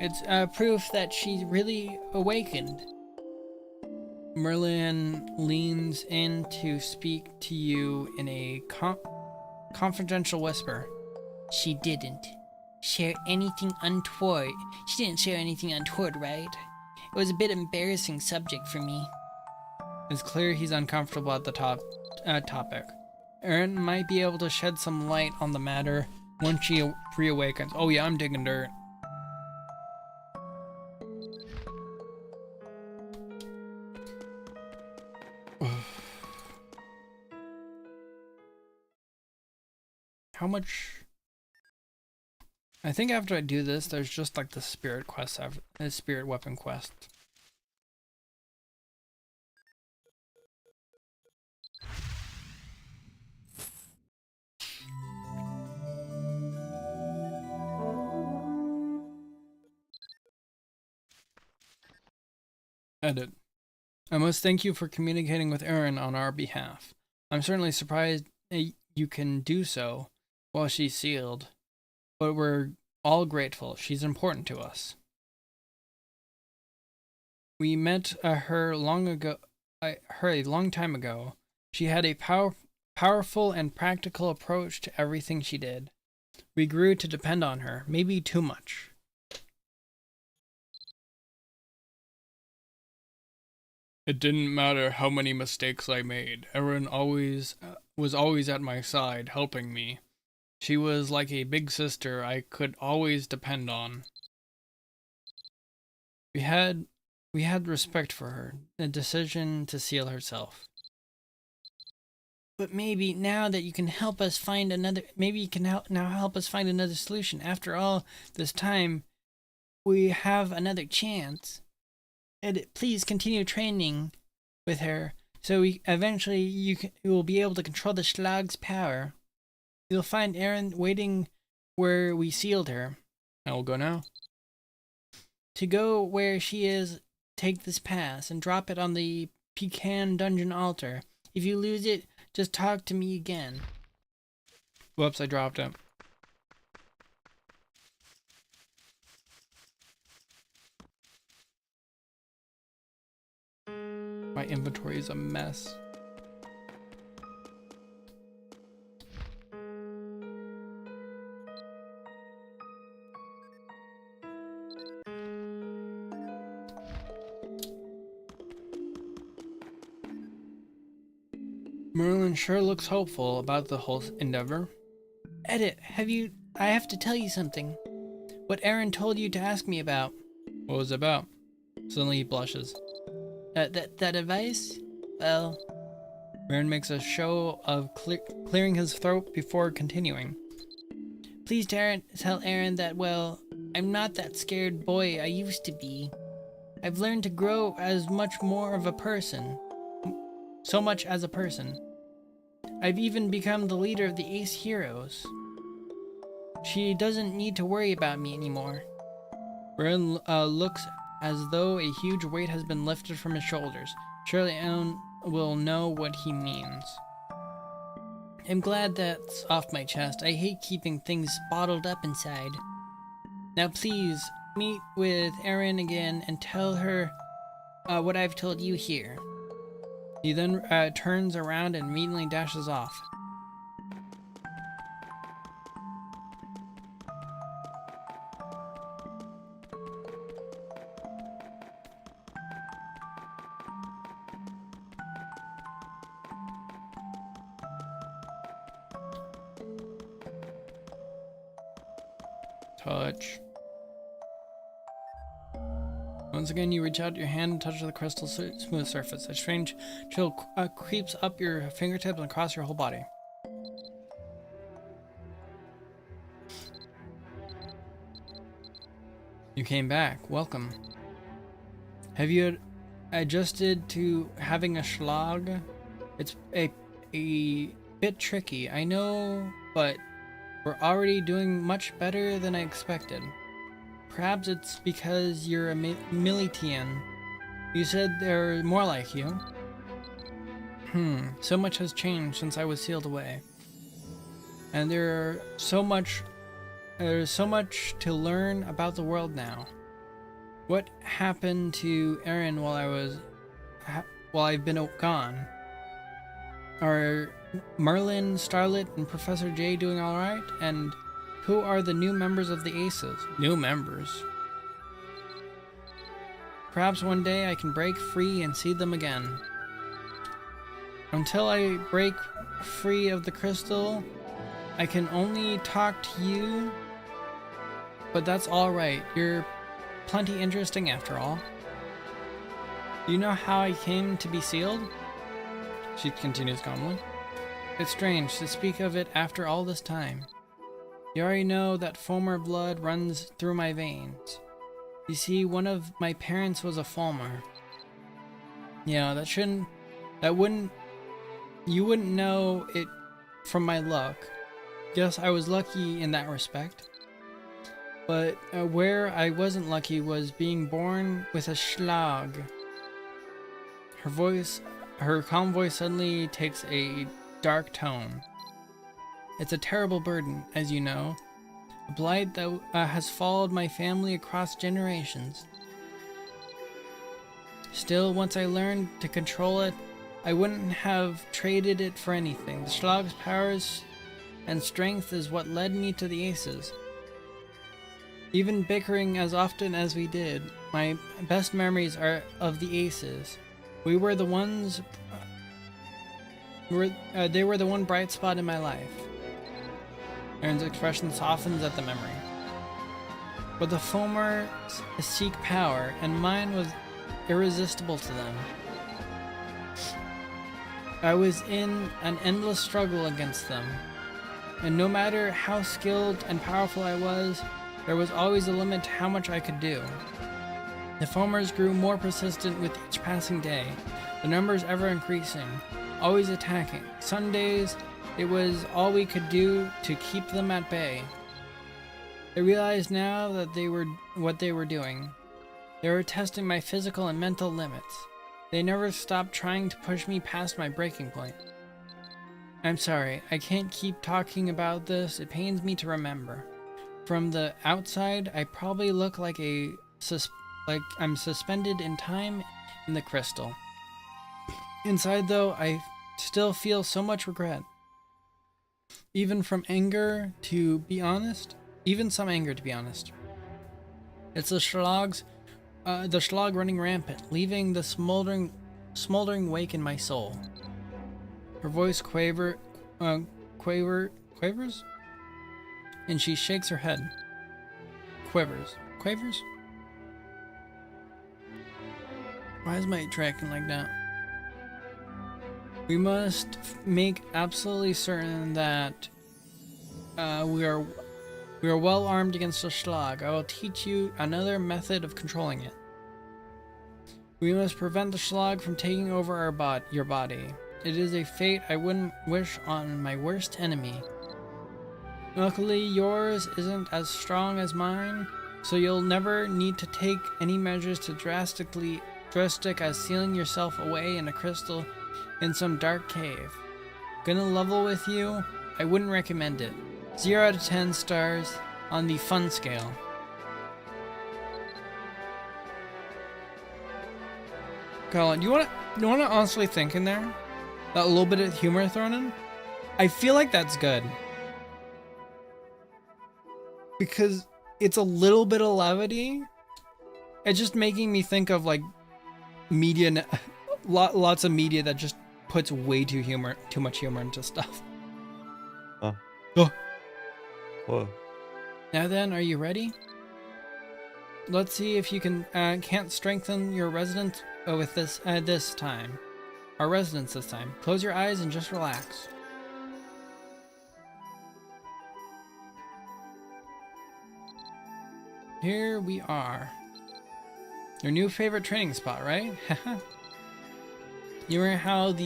It's proof that she's really awakened. Merlin leans in to speak to you in a confidential whisper. She didn't share anything untoward. She didn't share anything untoward, right? It was a bit embarrassing subject for me. It's clear he's uncomfortable at the topic. Erin might be able to shed some light on the matter once she reawakens. Oh yeah, I'm digging dirt. How much? I think after I do this, there's just like the spirit quest, the spirit weapon quest. Edit. I must thank you for communicating with Erin on our behalf. I'm certainly surprised you can do so while she's sealed, but we're all grateful. She's important to us. We met her a long time ago. She had a powerful and practical approach to everything she did. We grew to depend on her, maybe too much. It didn't matter how many mistakes I made. Erin was always at my side, helping me. She was like a big sister I could always depend on. We had respect for her, the decision to seal herself. But maybe now that you can help us find another, help us find another solution. After all this time, we have another chance. And please continue training with her, so eventually you will be able to control the Schlag's power. You'll find Erin waiting where we sealed her. I will go now. To go where she is, take this pass and drop it on the Pecan Dungeon altar. If you lose it, just talk to me again. Whoops, I dropped it. My inventory is a mess. Merlin sure looks hopeful about the whole endeavor. Edit, I have to tell you something. What Erin told you to ask me about. What was it about? Suddenly he blushes. That advice? Well... Merlin makes a show of clearing his throat before continuing. Please tell Erin that, well, I'm not that scared boy I used to be. I've learned to grow as much more of a person. So much as a person. I've even become the leader of the Ace Heroes. She doesn't need to worry about me anymore. Merlin looks as though a huge weight has been lifted from his shoulders. Surely Aaron will know what he means. I'm glad that's off my chest. I hate keeping things bottled up inside. Now please, meet with Erin again and tell her what I've told you here. He then turns around and immediately dashes off. Touch. Once again, you reach out your hand and touch the crystal smooth surface. A strange chill creeps up your fingertips and across your whole body. You came back. Welcome. Have you adjusted to having a schlag? It's a bit tricky, I know, but we're already doing much better than I expected. Perhaps it's because you're a Militian. You said they're more like you. So much has changed since I was sealed away. And there's so much to learn about the world now. What happened to Aaron while I've been gone? Are Merlin, Starlet, and Professor J doing alright? And who are the new members of the Aces? New members? Perhaps one day I can break free and see them again. Until I break free of the crystal, I can only talk to you, but that's alright. You're plenty interesting after all. Do you know how I came to be sealed? She continues calmly. It's strange to speak of it after all this time. You already know that Fulmer blood runs through my veins. You see, one of my parents was a Fulmer. Yeah, you wouldn't know it from my luck. Yes, I was lucky in that respect. But where I wasn't lucky was being born with a schlag. Her calm voice suddenly takes a dark tone. It's a terrible burden, as you know. A blight that has followed my family across generations. Still, once I learned to control it, I wouldn't have traded it for anything. The Schlag's powers and strength is what led me to the Aces. Even bickering as often as we did, my best memories are of the Aces. We were the ones... they were the one bright spot in my life. Aaron's expression softens at the memory. But the Fulmers seek power, and mine was irresistible to them. I was in an endless struggle against them, and no matter how skilled and powerful I was, there was always a limit to how much I could do. The Fulmers grew more persistent with each passing day, the numbers ever increasing, always attacking. Some days, it was all we could do to keep them at bay. I realize now that what they were doing. They were testing my physical and mental limits. They never stopped trying to push me past my breaking point. I'm sorry, I can't keep talking about this. It pains me to remember. From the outside, I probably look like I'm suspended in time in the crystal. Inside, though, I still feel so much regret. Even some anger, to be honest. It's the schlag running rampant, leaving the smoldering wake in my soul. Her voice quavers, and she shakes her head. Quavers? Why is my tracking like that? We must make absolutely certain that we are well armed against the schlag. I will teach you another method of controlling it. We must prevent the schlag from taking over your body. It is a fate I wouldn't wish on my worst enemy. Luckily, yours isn't as strong as mine, so you'll never need to take any measures to drastic as sealing yourself away in a crystal in some dark cave. Gonna level with you? I wouldn't recommend it. 0 out of 10 stars on the fun scale. Colin, you wanna honestly think in there? That little bit of humor thrown in? I feel like that's good. Because it's a little bit of levity. It's just making me think of like media, lots of media that just puts way too much humor into stuff. Huh. Oh. Whoa. Now then, are you ready? Let's see if you can't strengthen your residence with this time. Our residence this time. Close your eyes and just relax. Here we are. Your new favorite training spot, right? You learn how to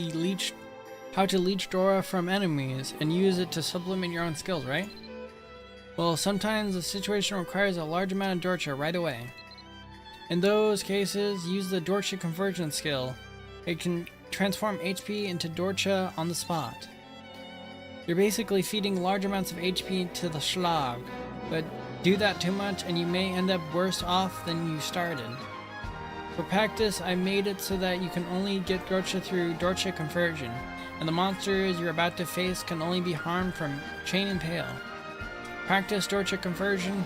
leech Dora from enemies and use it to supplement your own skills, right? Well, sometimes the situation requires a large amount of Dorcha right away. In those cases, use the Dorcha conversion skill. It can transform HP into Dorcha on the spot. You're basically feeding large amounts of HP to the Schlag, but do that too much and you may end up worse off than you started. For practice, I made it so that you can only get Dorcha through Dorcha conversion, and the monsters you're about to face can only be harmed from Chain Impale. Practice Dorcha conversion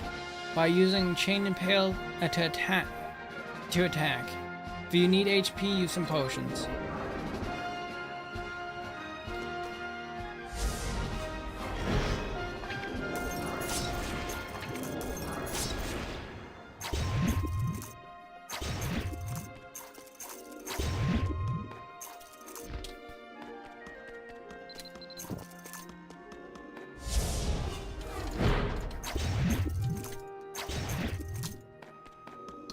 by using Chain Impale to attack. If you need HP, use some potions.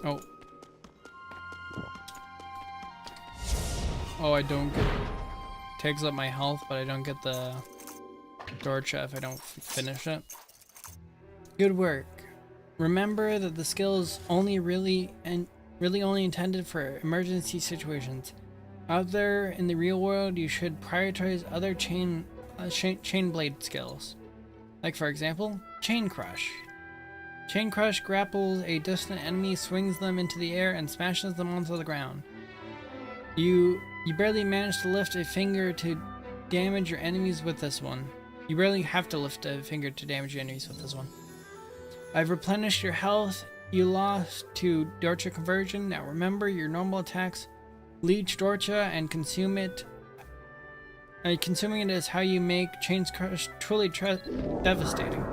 Oh. Oh, I don't get... Takes up my health, but I don't get the Dorcha if I don't finish it. Good work. Remember that the skill is really only intended for emergency situations. Out there in the real world, you should prioritize other chain blade skills. Like for example, Chain Crush. Chain Crush grapples a distant enemy, swings them into the air, and smashes them onto the ground. You barely manage to lift a finger to damage your enemies with this one. You barely have to lift a finger to damage your enemies with this one. I've replenished your health you lost to Dorcha conversion. Now remember your normal attacks. Leech Dorcha and consume it. Consuming it is how you make Chain Crush truly devastating.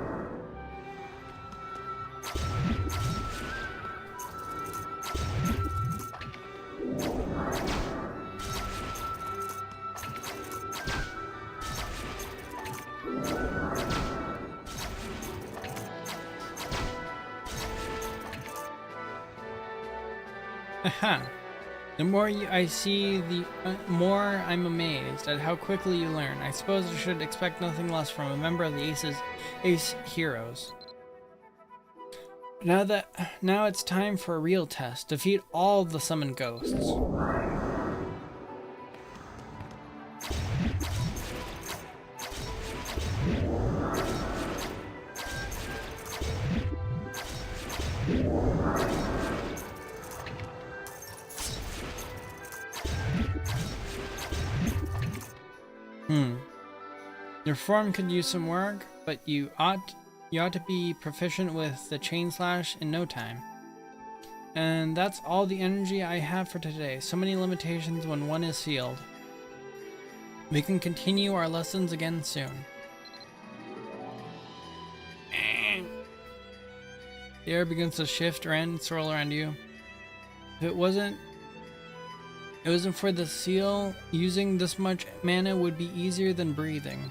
Aha! The more I see, the more I'm amazed at how quickly you learn. I suppose I should expect nothing less from a member of the Ace Heroes. Now it's time for a real test. Defeat all the summoned ghosts. Your form could use some work, but you ought to be proficient with the Chain Slash in no time. And that's all the energy I have for today. So many limitations when one is sealed. We can continue our lessons again soon. The air begins to shift and swirl around you. If it wasn't for the seal, using this much mana would be easier than breathing.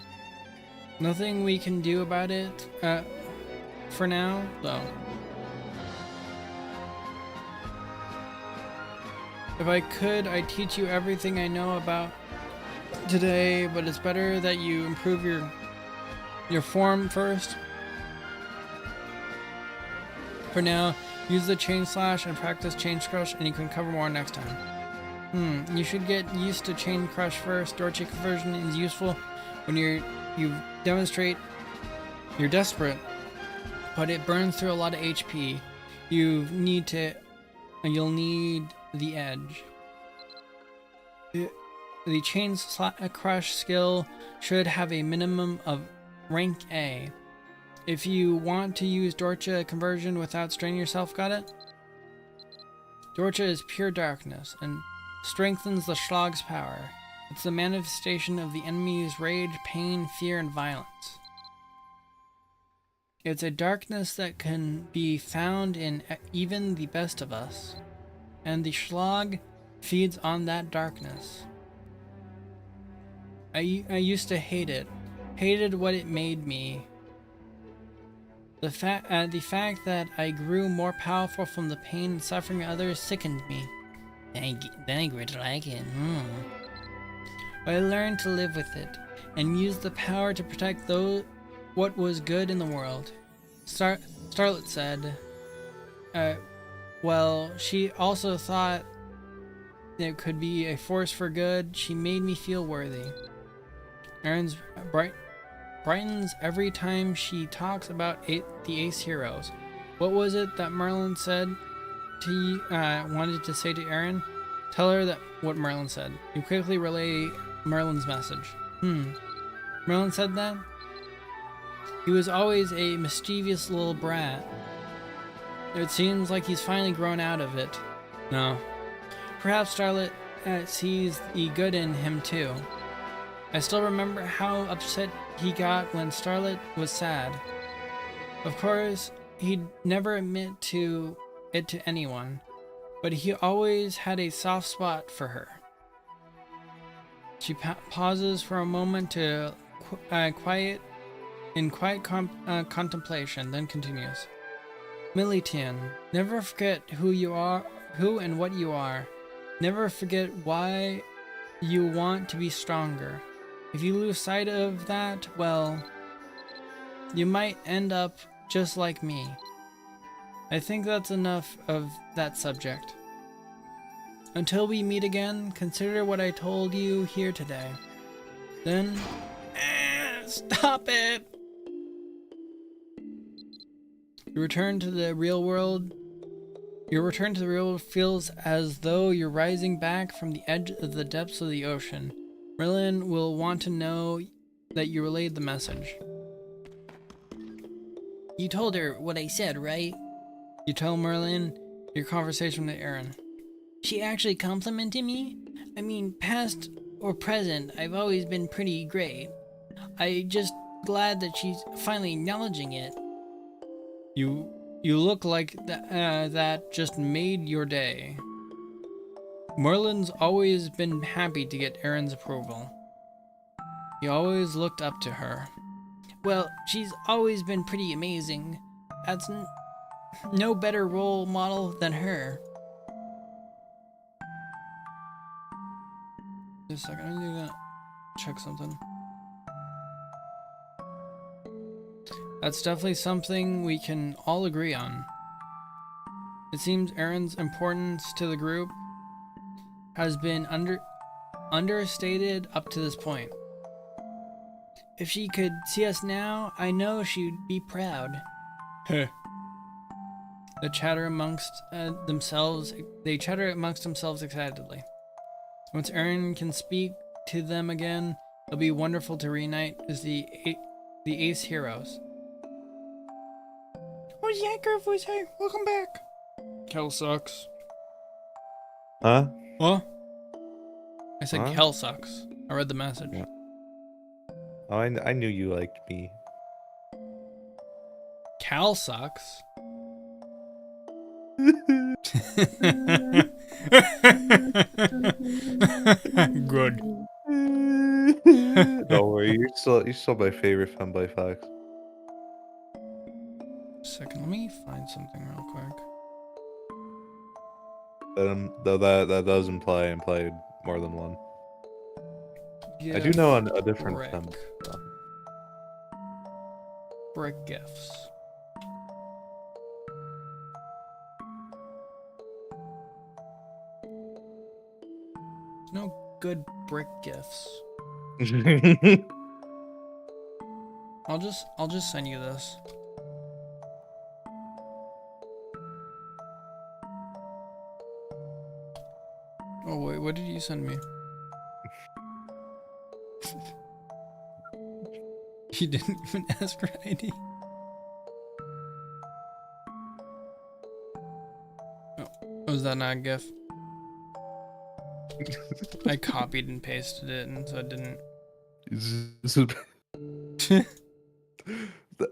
Nothing we can do about it for now, though. If I could, I'd teach you everything I know about today, but it's better that you improve your form first. For now, use the Chain Slash and practice Chain Crush, and you can cover more next time. You should get used to Chain Crush first. Dorcha conversion is useful when you demonstrate you're desperate, but it burns through a lot of HP. You'll need the edge. The Chain Crush skill should have a minimum of rank A. If you want to use Dorcha conversion without straining yourself, got it? Dorcha is pure darkness and strengthens the Schlag's power. It's the manifestation of the enemy's rage, pain, fear, and violence. It's a darkness that can be found in even the best of us. And the schlag feeds on that darkness. I used to hate it. Hated what it made me. The fact that I grew more powerful from the pain and suffering of others sickened me. Then I grew to like it. But I learned to live with it and use the power to protect what was good in the world. Starlet said, well, she also thought there could be a force for good. She made me feel worthy. Erin's brightens every time she talks about the Ace Heroes. What was it that Merlin said wanted to say to Erin? Tell her what Merlin said. You quickly relay Merlin's message. Merlin said that? He was always a mischievous little brat. It seems like he's finally grown out of it. No. Perhaps Starlet sees the good in him too. I still remember how upset he got when Starlet was sad. Of course, he'd never admit it to anyone, but he always had a soft spot for her. She pauses for a moment to quiet contemplation, then continues. Militian, never forget who and what you are. Never forget why you want to be stronger. If you lose sight of that, well, you might end up just like me. I think that's enough of that subject. Until we meet again, consider what I told you here today. Then, stop it! Your return to the real world feels as though you're rising back from the edge of the depths of the ocean. Merlin will want to know that you relayed the message. You told her what I said, right? You tell Merlin your conversation with Erin. She actually complimented me? I mean, past or present, I've always been pretty great. I just glad that she's finally acknowledging it. You look like that just made your day. Merlin's always been happy to get Erin's approval. He always looked up to her. Well, she's always been pretty amazing. That's no better role model than her. Just a second, I'm gonna check something. That's definitely something we can all agree on. It seems Erin's importance to the group has been understated up to this point. If she could see us now, I know she'd be proud. They chatter amongst themselves excitedly. Once Erin can speak to them again, it'll be wonderful to reunite as the Ace Heroes. What's that girl voice? Hey, welcome back. Kel sucks. Huh? What? I said Huh? Kel sucks. I read the message. Yeah. Oh, I knew you liked me. Cal sucks. Good. Don't worry, you're still my favorite Femboy Fox. Second, let me find something real quick. Though that does imply I played more than one. I do Gift know a different brick. Femboy. Brick gifts. There's no good brick gifts. I'll just send you this. Oh wait, what did you send me? You didn't even ask for ID. Oh, was that not a GIF? I copied and pasted it, and so it didn't.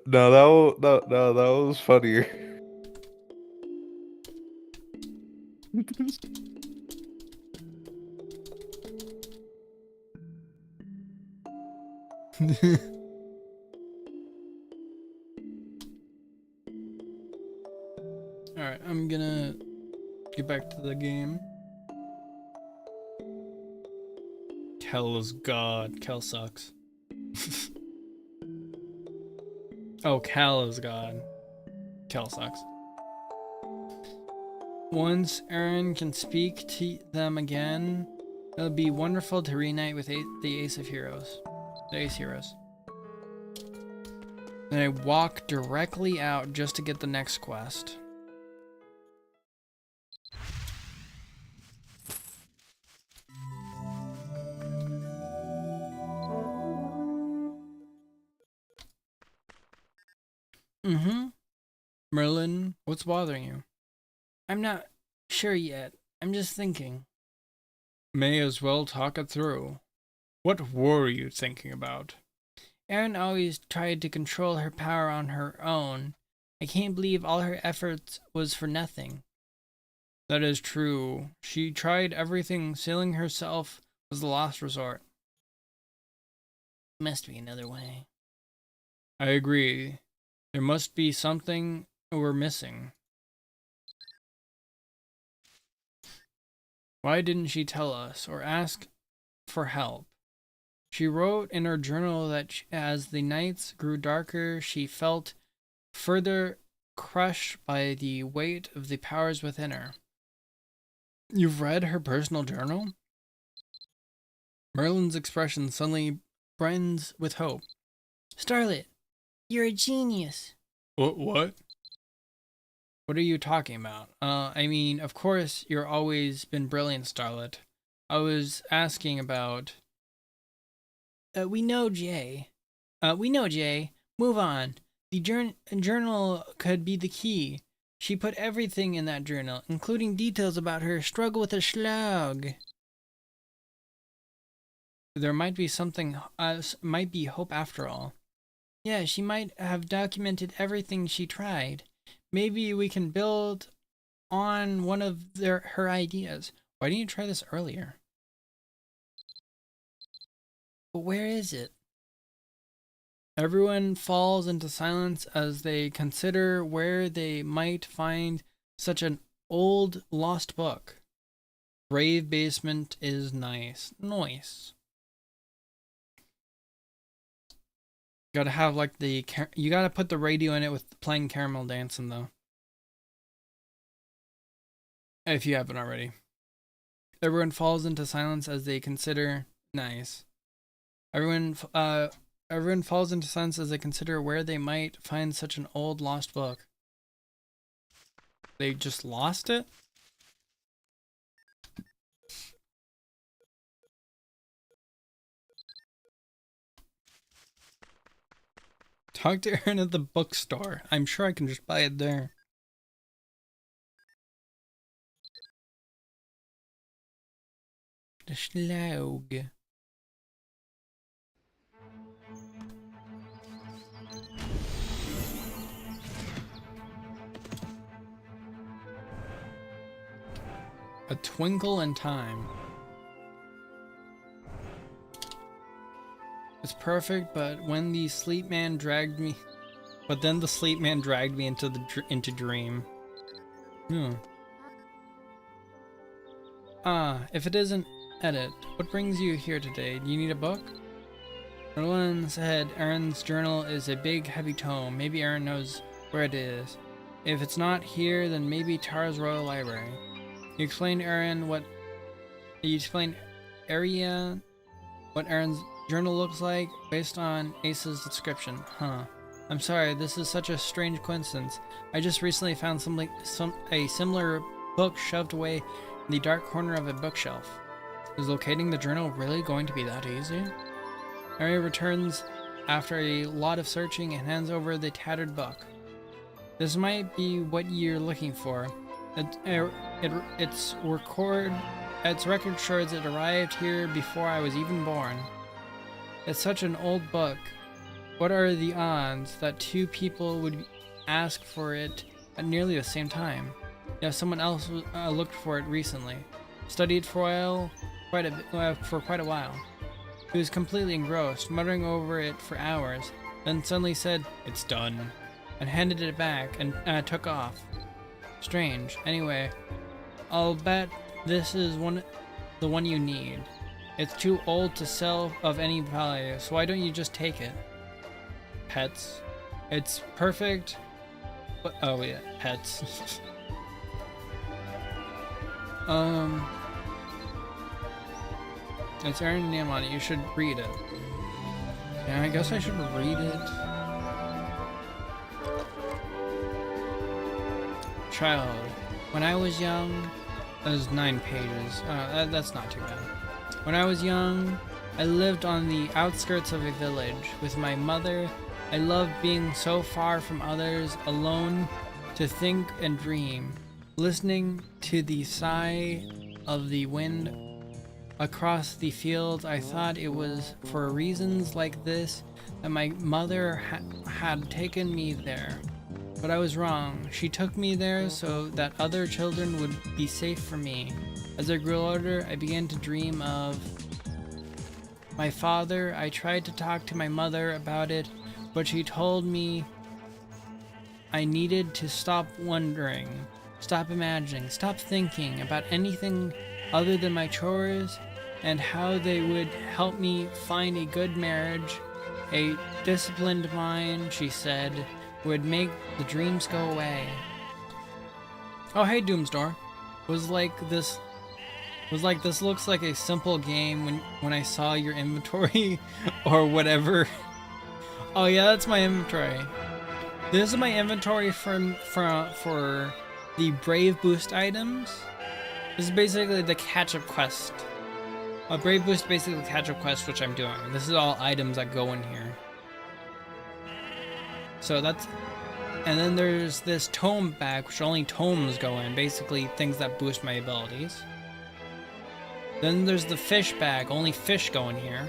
No, that was funnier. Alright, I'm gonna get back to the game. Kel is God. Kel sucks. Oh, Cal is God. Kel sucks. Once Aaron can speak to them again, it'll be wonderful to reunite with the Ace of Heroes. The Ace Heroes. Then I walk directly out just to get the next quest. Merlin, what's bothering you? I'm not sure yet. I'm just thinking. May as well talk it through. What were you thinking about? Erin always tried to control her power on her own. I can't believe all her efforts was for nothing. That is true. She tried everything. Sealing herself was the last resort. Must be another way. I agree. There must be something we're missing. Why didn't she tell us or ask for help? She wrote in her journal that as the nights grew darker, she felt further crushed by the weight of the powers within her. You've read her personal journal? Merlin's expression suddenly brightens with hope. Starlet, you're a genius. What? What are you talking about? I mean, of course, you're always been brilliant, Starlet. I was asking about... We know, Jay. Move on. The journal could be the key. She put everything in that journal, including details about her struggle with a slug. There might be something, might be hope after all. Yeah, she might have documented everything she tried. Maybe we can build on one of her ideas. Why didn't you try this earlier? But where is it? Everyone falls into silence as they consider where they might find such an old lost book. Grave basement is nice. Nice. Gotta have like the... You gotta put the radio in it with playing Caramel Dancing though. If you haven't already. Everyone falls into silence as they consider... Nice. Everyone falls into silence as they consider where they might find such an old lost book. They just lost it? Talk to Aaron at the bookstore. I'm sure I can just buy it there. The slug. A twinkle in time. It's perfect, but when the sleep man dragged me, then the sleep man dragged me into dream. If it isn't edit, what brings you here today? Do you need a book? Merlin said Aaron's journal is a big, heavy tome. Maybe Aaron knows where it is. If it's not here, then maybe Tara's Royal Library. You explained Area what Aaron's journal looks like based on Ace's description. I'm sorry, this is such a strange coincidence. I just recently found a similar book shoved away in the dark corner of a bookshelf. Is locating the journal really going to be that easy? Arya returns after a lot of searching and hands over the tattered book. This might be what you're looking for. Its record shows it arrived here before I was even born. It's such an old book. What are the odds that two people would ask for it at nearly the same time? Yeah, someone else looked for it recently. Studied for quite a while. He was completely engrossed, muttering over it for hours, then suddenly said, "It's done," and handed it back and took off. Strange. Anyway, I'll bet this is the one you need. It's too old to sell of any value, so why don't you just take it? Pets. It's perfect. But, oh yeah, pets. It's earned name on it. You should read it. Yeah, I guess I should read it. Child. When I was young, that was 9 pages. That's not too bad. When I was young, I lived on the outskirts of a village with my mother. I loved being so far from others, alone to think and dream, listening to the sigh of the wind across the fields. I thought it was for reasons like this that my mother had taken me there. But I was wrong. She took me there so that other children would be safe from me. As I grew older, I began to dream of my father. I tried to talk to my mother about it, but she told me I needed to stop wondering, stop imagining, stop thinking about anything other than my chores and how they would help me find a good marriage. A disciplined mind, she said, would make the dreams go away. Oh hey Doomsdoor. Was like this looks like a simple game when I saw your inventory or whatever. Oh yeah, that's my inventory. This is my inventory for the Brave Boost items. This is basically the catch-up quest. A Brave Boost basically catch-up quest, which I'm doing. This is all items that go in here. So that's, and then there's this tome bag, which only tomes go in, basically things that boost my abilities. Then there's the fish bag, only fish go in here.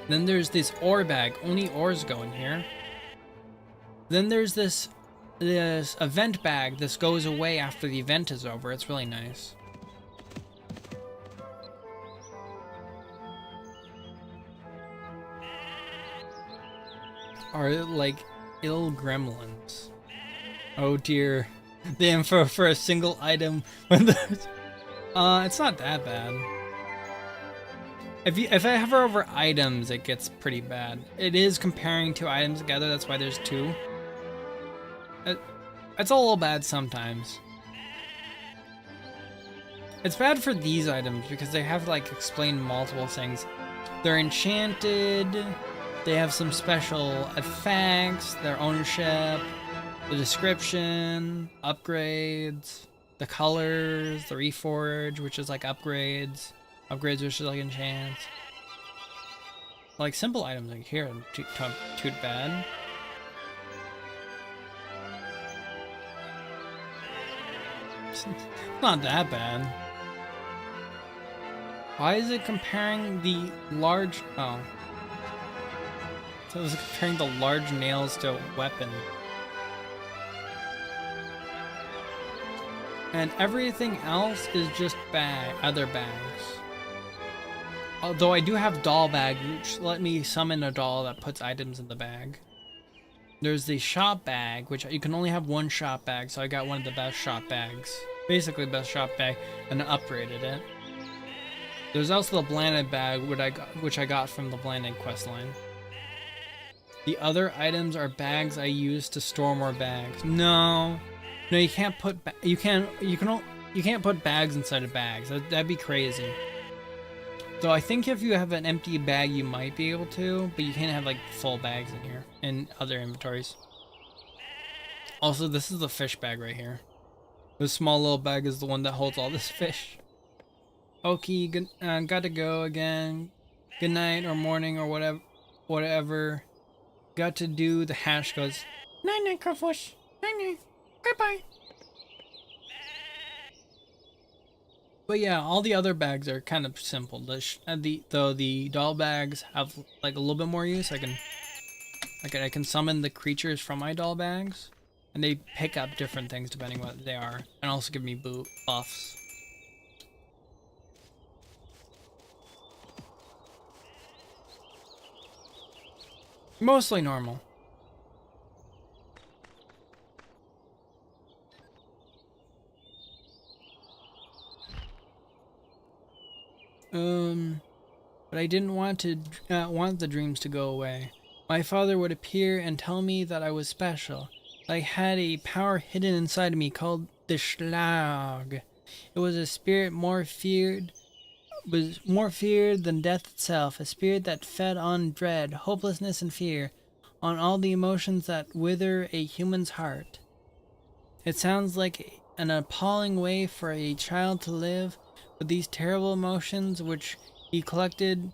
Then there's this ore bag, only ores go in here. Then there's this event bag, this goes away after the event is over. It's really nice. Are like ill gremlins. Oh dear. The info for a single item when there's it's not that bad. If I hover over items, it gets pretty bad. It is comparing 2 items together, that's why there's 2. It's a little bad sometimes. It's bad for these items because they have to like explain multiple things. They're enchanted, they have some special effects, their ownership, the description, upgrades, the colors, the reforge, which is like upgrades, which is like enchants. Like simple items like here, too bad. It's not that bad. Why is it comparing the large? Oh. So it was comparing the large nails to a weapon. And everything else is just other bags. Although I do have doll bag, which let me summon a doll that puts items in the bag. There's the shop bag, which you can only have 1 shop bag, so I got one of the best shop bags. Basically best shop bag, and upgraded it. There's also the Blanded bag, which I got from the Blanded questline. The other items are bags I use to store more bags. No, you can't put you can't put bags inside of bags. That'd be crazy. So I think if you have an empty bag, you might be able to, but you can't have like full bags in here in other inventories. Also, this is the fish bag right here. This small little bag is the one that holds all this fish. Okay, gotta go again. Good night or morning or whatever. Got to do the hash goes. Night night, Crowfish. Night night. Bye bye. But yeah, all the other bags are kind of simple. The doll bags have like a little bit more use. I can summon the creatures from my doll bags, and they pick up different things depending what they are, and also give me buffs. Mostly normal. But I didn't want the dreams to go away. My father would appear and tell me that I was special. I had a power hidden inside of me called the Schlag. It was a spirit more feared than death itself, a spirit that fed on dread, hopelessness, and fear, on all the emotions that wither a human's heart. It sounds like an appalling way for a child to live, but these terrible emotions which he collectively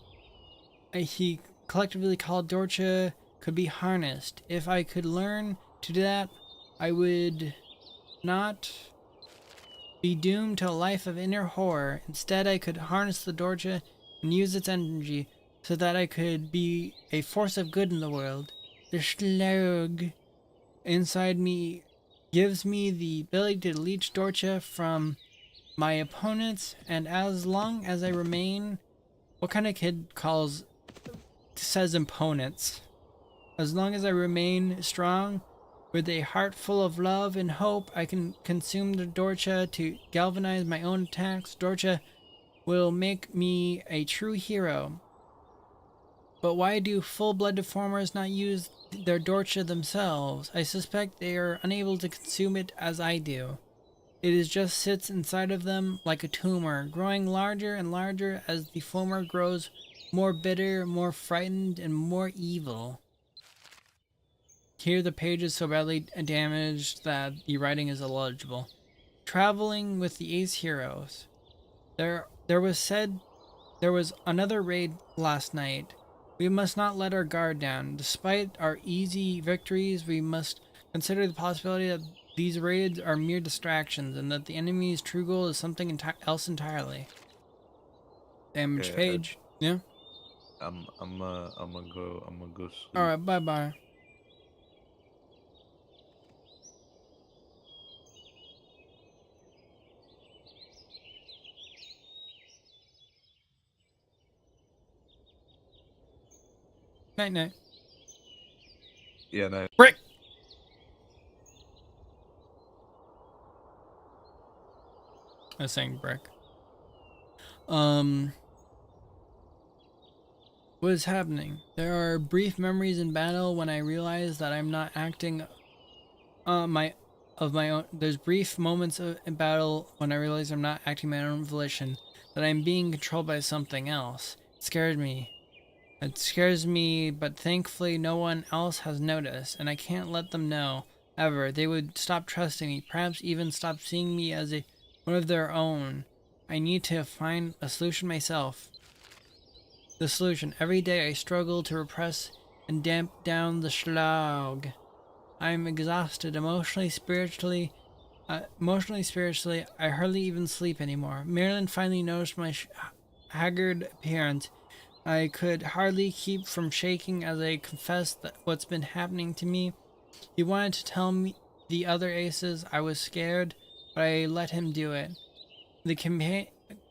called Dorcha could be harnessed. If I could learn to do that, I would not be doomed to a life of inner horror. Instead, I could harness the Dorcha and use its energy so that I could be a force of good in the world. The Schlag inside me gives me the ability to leech Dorcha from my opponents, and as long as I remain... What kind of kid says opponents? As long as I remain strong, with a heart full of love and hope, I can consume the Dorcha to galvanize my own attacks. Dorcha will make me a true hero. But why do full-blood deformers not use their Dorcha themselves? I suspect they are unable to consume it as I do. It is just sits inside of them like a tumor, growing larger and larger as the former grows more bitter, more frightened, and more evil. Here the page is so badly damaged that the writing is illegible. Traveling with the Ace Heroes. There was another raid last night. We must not let our guard down. Despite our easy victories, we must consider the possibility that these raids are mere distractions and that the enemy's true goal is something else entirely. Damaged Okay, page. Yeah. I'm gonna go sleep. All right. Bye bye. Night night. Yeah, night. Brick. I was saying brick. What is happening? There are brief memories in battle when I realize that I'm not acting my own. There's brief moments in battle when I realize I'm not acting my own volition, that I'm being controlled by something else. It scared me. It scares me, but thankfully no one else has noticed, and I can't let them know. Ever. They would stop trusting me, perhaps even stop seeing me as one of their own. I need to find a solution myself. The solution. Every day I struggle to repress and damp down the Schlag. I'm exhausted emotionally, spiritually. I hardly even sleep anymore. Marilyn finally noticed my haggard appearance. I could hardly keep from shaking as I confessed that what's been happening to me. He wanted to tell me the other aces I was scared, but I let him do it. The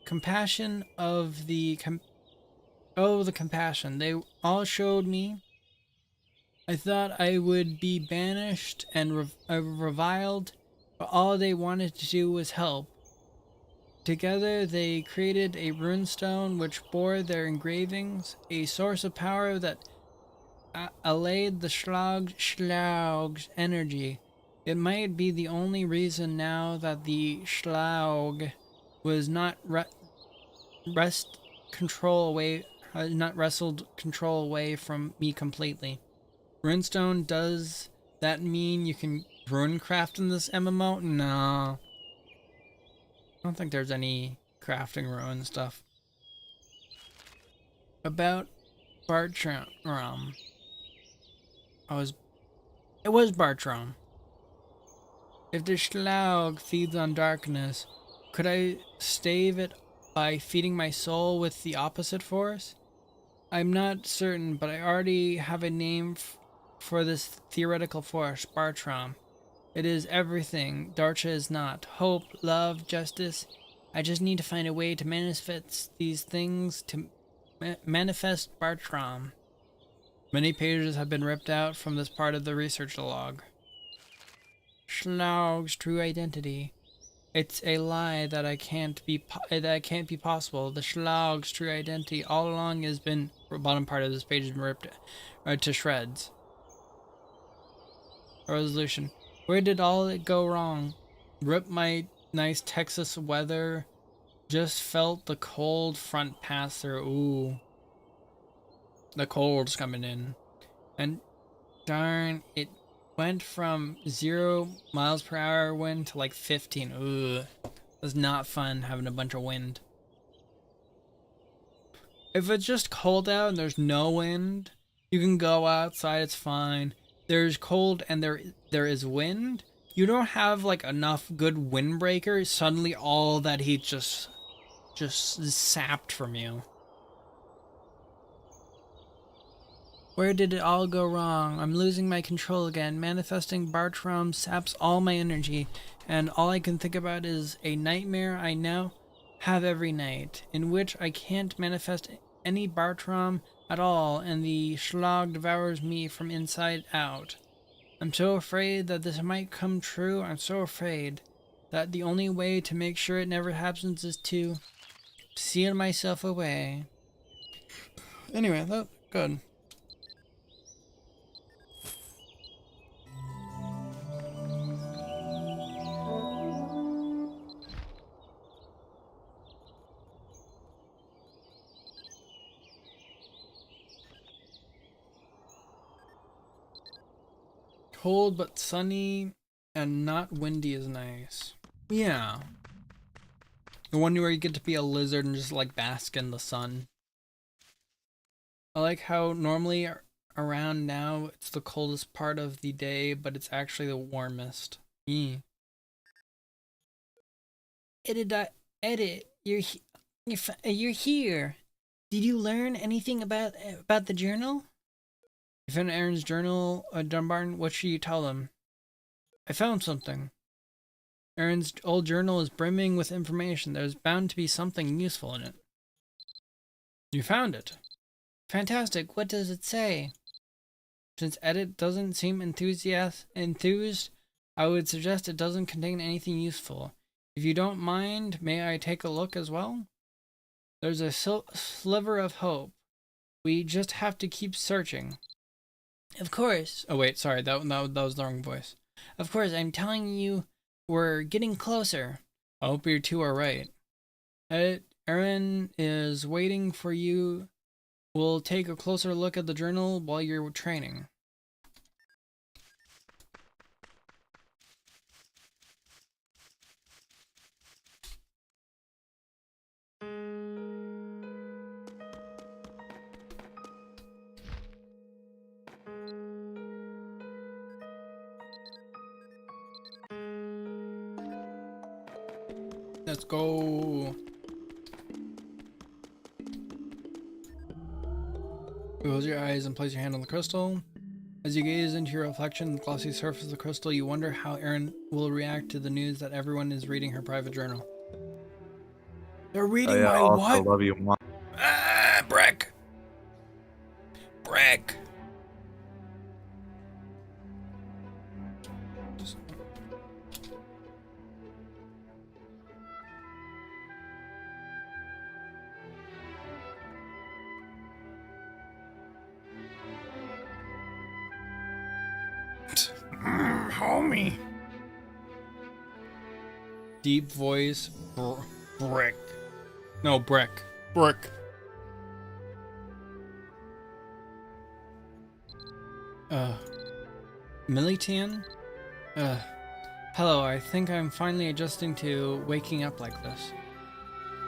compassion of the compassion they all showed me. I thought I would be banished and reviled, but all they wanted to do was help. Together they created a runestone which bore their engravings, a source of power that allayed the Schlag's energy. It might be the only reason now that the Schlag was not wrestled control away from me completely. Runestone, does that mean you can runecraft in this MMO? No. I don't think there's any crafting rune stuff. About Bartram. It was Bartram. If the Schlag feeds on darkness, Could I stave it by feeding my soul with the opposite force? I'm not certain, but I already have a name for this theoretical force, Bartram. It is everything Darcha is not. Hope, love, justice. I just need to find a way to manifest these things, to manifest Bartram. Many pages have been ripped out from this part of the research log. Schlaug's true identity. It's a lie that can't be possible. The Schlaug's true identity all along has been, the bottom part of this page has been ripped to shreds. A resolution. Where did all it go wrong? Rip my nice Texas weather. Just felt the cold front pass through. Ooh. The cold's coming in. And darn, it went from 0 miles per hour wind to like 15. Ugh. It's not fun having a bunch of wind. If it's just cold out and there's no wind, you can go outside, it's fine. There's cold and there is wind. You don't have like enough good windbreakers, suddenly all that heat just sapped from you. Where did it all go wrong? I'm losing my control again. Manifesting Bartram saps all my energy, and all I can think about is a nightmare I now have every night, in which I can't manifest any Bartram at all, and the Schlag devours me from inside out. I'm so afraid that this might come true. I'm so afraid that the only way to make sure it never happens is to seal myself away. Anyway, that's good. Cold but sunny and not windy is nice. Yeah. The one where you get to be a lizard and just like bask in the sun. I like how normally around now it's the coldest part of the day, but it's actually the warmest. Edit, you're here. Did you learn anything about the journal? You found Aaron's journal, Dunbarton. What should you tell him? I found something. Aaron's old journal is brimming with information. There's bound to be something useful in it. You found it. Fantastic. What does it say? Since Edit doesn't seem enthused, I would suggest it doesn't contain anything useful. If you don't mind, may I take a look as well? There's a sliver of hope. We just have to keep searching. Of course. Oh wait, sorry, that was the wrong voice. Of course, I'm telling you, we're getting closer. I hope you two are right. Aaron is waiting for you. We'll take a closer look at the journal while you're training. Let's go. Close your eyes and place your hand on the crystal. As you gaze into your reflection in the glossy surface of the crystal, you wonder how Erin will react to the news that everyone is reading her private journal. They're reading my also what? Love you, Mom. Ah, Breck. Breck. Homie. Deep voice. Brick. No, Breck. Brick. Militan? Hello, I think I'm finally adjusting to waking up like this.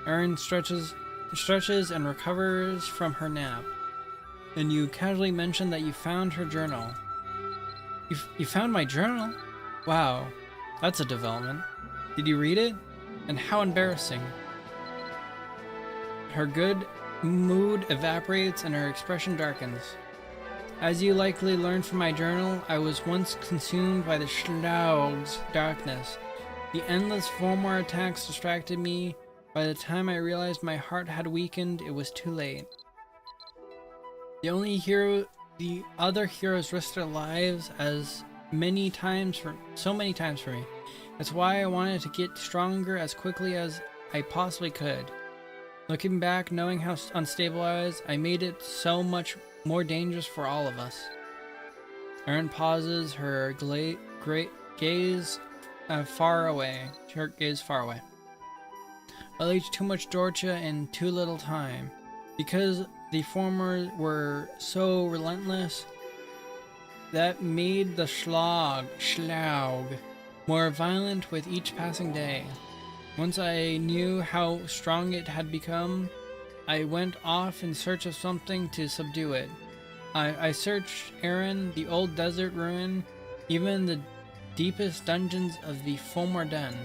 Erin stretches and recovers from her nap. And you casually mention that you found her journal. You found my journal? Wow, that's a development. Did you read it? And how embarrassing. Her good mood evaporates and her expression darkens. As you likely learned from my journal, I was once consumed by the Schlaug's darkness. The endless Fomor attacks distracted me. By the time I realized my heart had weakened, it was too late. The other heroes risked their lives so many times for me. That's why I wanted to get stronger as quickly as I possibly could. Looking back, knowing how unstable I was, I made it so much more dangerous for all of us. Erin pauses, her gaze far away. Her gaze far away. I reached too much Dorcha in too little time. Because the former were so relentless, that made the Schlaug more violent with each passing day. Once I knew how strong it had become, I went off in search of something to subdue it. I searched Erin, the old desert ruin, even the deepest dungeons of the Fomor Den.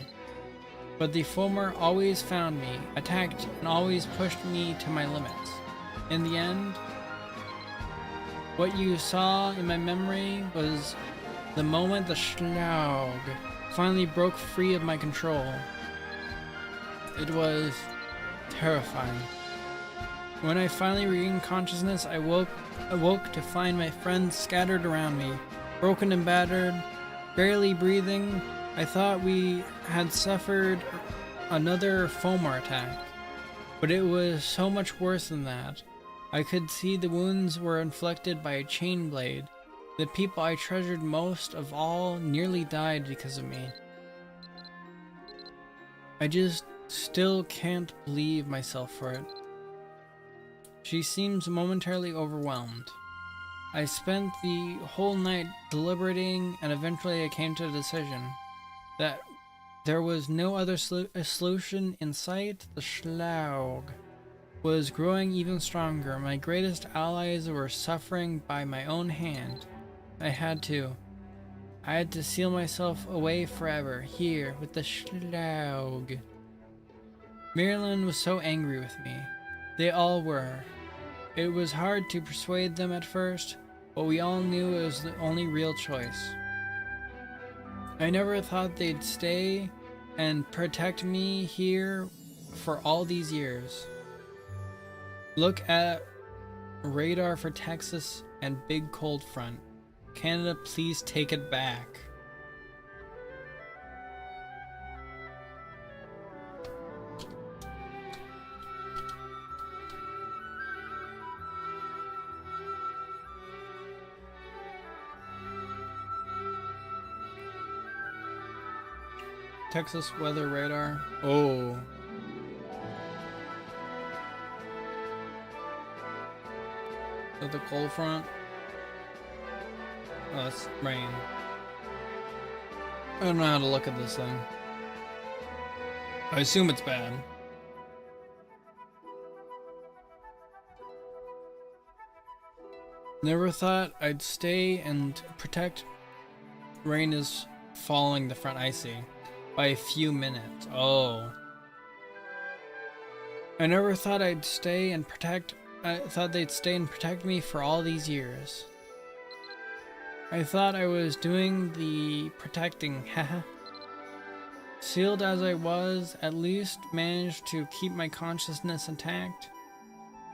But the Fomor always found me, attacked, and always pushed me to my limits. In the end, what you saw in my memory was the moment the Schlaug finally broke free of my control. It was terrifying. When I finally regained consciousness, I awoke to find my friends scattered around me, broken and battered, barely breathing. I thought we had suffered another Fomor attack, but it was so much worse than that. I could see the wounds were inflicted by a chain blade. The people I treasured most of all nearly died because of me. I just still can't believe myself for it. She seems momentarily overwhelmed. I spent the whole night deliberating, and eventually I came to a decision that there was no other solution in sight. The Schlaug was growing even stronger. My greatest allies were suffering by my own hand. I had to seal myself away forever, here with the Schlaug. Marilyn was so angry with me. They all were. It was hard to persuade them at first, but we all knew it was the only real choice. I never thought they'd stay and protect me here for all these years. Look at radar for Texas and big cold front. Canada, please take it back. Texas weather radar. Oh. Is that the cold front? Oh, that's rain. I don't know how to look at this thing. I assume it's bad. Never thought I'd stay and protect. Rain is falling the front, I see. By a few minutes. Oh. I never thought I'd stay and protect. I thought they'd stay and protect me for all these years. I thought I was doing the protecting, haha. Sealed as I was, at least managed to keep my consciousness intact,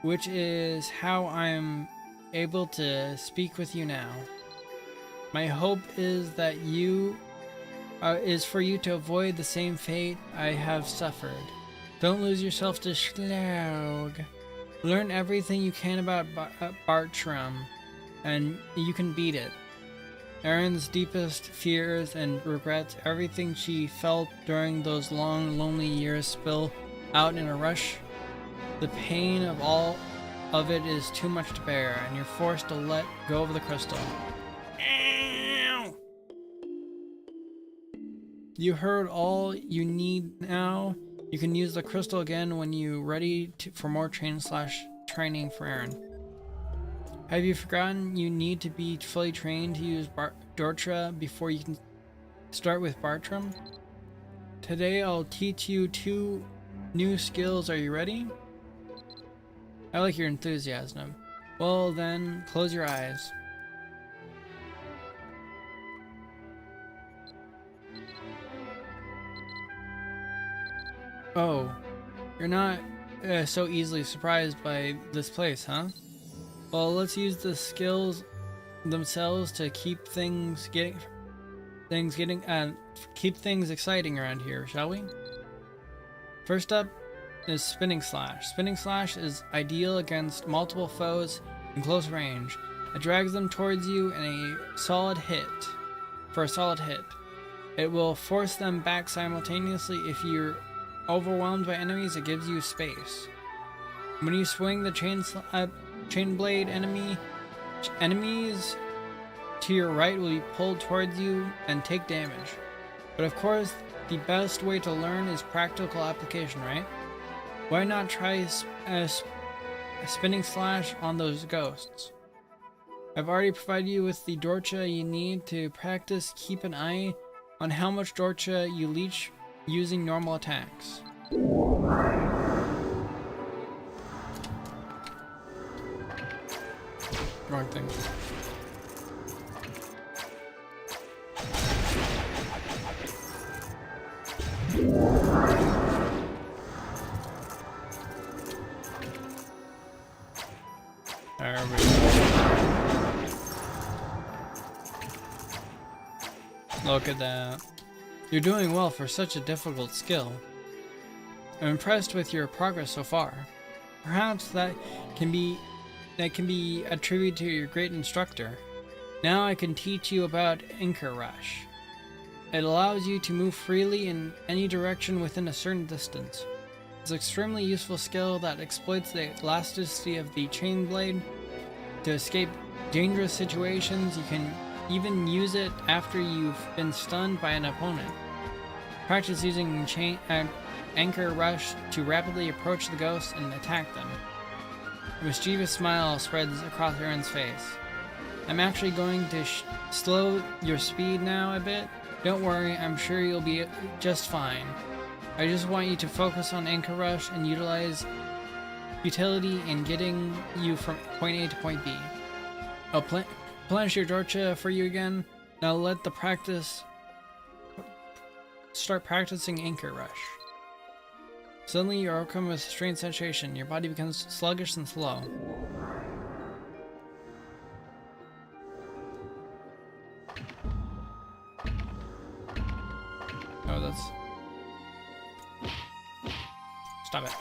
which is how I'm able to speak with you now. My hope is that is for you to avoid the same fate I have suffered. Don't lose yourself to Schlaug. Learn everything you can about Bartram, and you can beat it. Erin's deepest fears and regrets, everything she felt during those long, lonely years spill out in a rush. The pain of all of it is too much to bear, and you're forced to let go of the crystal. You heard all you need now. You can use the crystal again when you're ready for more training for Erin. Have you forgotten you need to be fully trained to use Dorcha before you can start with Bartram? Today I'll teach you 2 new skills. Are you ready? I like your enthusiasm. Well then, close your eyes. Oh, you're not so easily surprised by this place, huh? Well, let's use the skills themselves to keep things exciting around here, shall we? First up is Spinning Slash. Spinning Slash is ideal against multiple foes in close range. It drags them towards you in a solid hit. It will force them back simultaneously. If you're overwhelmed by enemies, it gives you space. When you swing the chain blade, enemies to your right will be pulled towards you and take damage. But of course, the best way to learn is practical application, right? Why not try a Spinning Slash on those ghosts? I've already provided you with the Dorcha you need to practice. Keep an eye on how much Dorcha you leech using normal attacks. Wrong thing. There we go. Look at that. You're doing well for such a difficult skill. I'm impressed with your progress so far. Perhaps that can be attributed to your great instructor. Now I can teach you about Anchor Rush. It allows you to move freely in any direction within a certain distance. It's an extremely useful skill that exploits the elasticity of the chain blade to escape dangerous situations. You can even use it after you've been stunned by an opponent. Practice using Anchor Rush to rapidly approach the ghosts and attack them. A mischievous smile spreads across Aaron's face. I'm actually going to slow your speed now a bit. Don't worry, I'm sure you'll be just fine. I just want you to focus on Anchor Rush and utilize utility in getting you from point A to point B. I'll plenish your Dorcha for you again. Now let the start practicing Anchor Rush. Suddenly you're overcome with a strange sensation. Your body becomes sluggish and slow. Oh, that's... Stop it.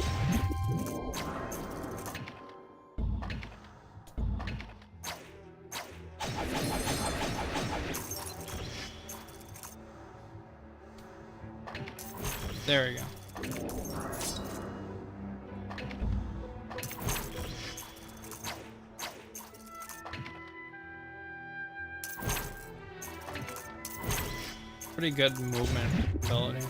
There we go. Pretty good movement ability.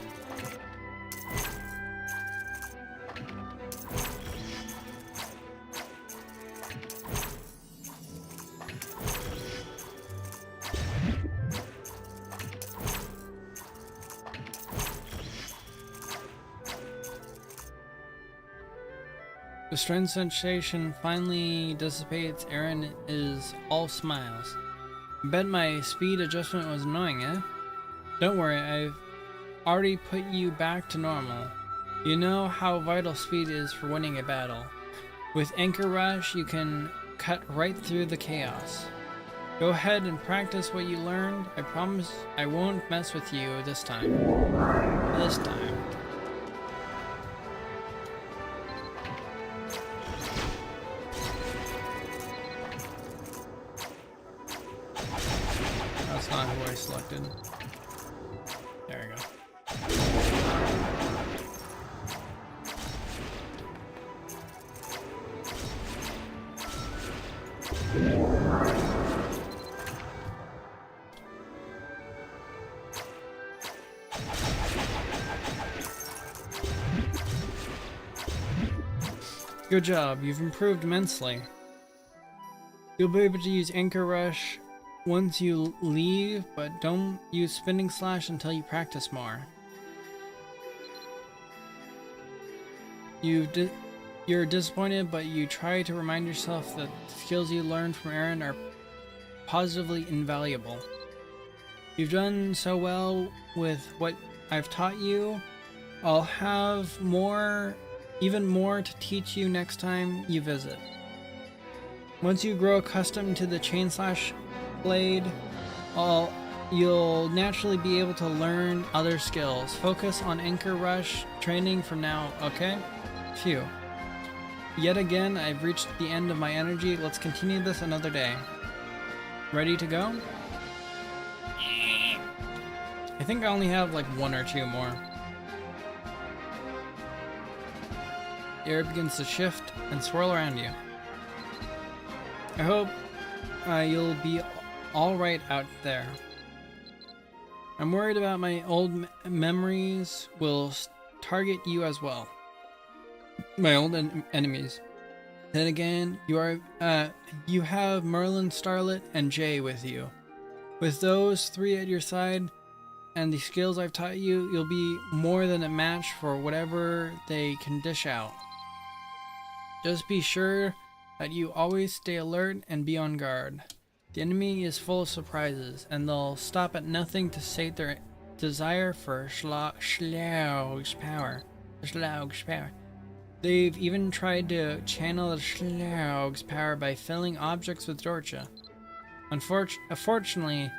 The strange sensation finally dissipates. Aaron is all smiles. I bet my speed adjustment was annoying, eh? Don't worry, I've already put you back to normal. You know how vital speed is for winning a battle. With Anchor Rush, you can cut right through the chaos. Go ahead and practice what you learned. I promise I won't mess with you this time. This time. That's not who I selected. There we go. Good job, you've improved immensely. You'll be able to use Anchor Rush once you leave, but don't use Spinning Slash until you practice more. You're disappointed, but you try to remind yourself that the skills you learned from Aaron are positively invaluable. You've done so well with what I've taught you. I'll have even more to teach you next time you visit. Once you grow accustomed to the chain slash blade, you'll naturally be able to learn other skills. Focus on anchor rush training from now, okay? Phew. Yet again, I've reached the end of my energy. Let's continue this another day. Ready to go? I think I only have like 1 or 2 more. The air begins to shift and swirl around you. I hope you'll be alright out there. I'm worried about my old memories will target you as well. My old enemies. Then again, you have Merlin, Starlet, and Jay with you. With those 3 at your side, and the skills I've taught you, you'll be more than a match for whatever they can dish out. Just be sure that you always stay alert and be on guard. The enemy is full of surprises, and they'll stop at nothing to sate their desire for Schlaug's power. They've even tried to channel the Schlaug's power by filling objects with Dorcha. Unfortunately,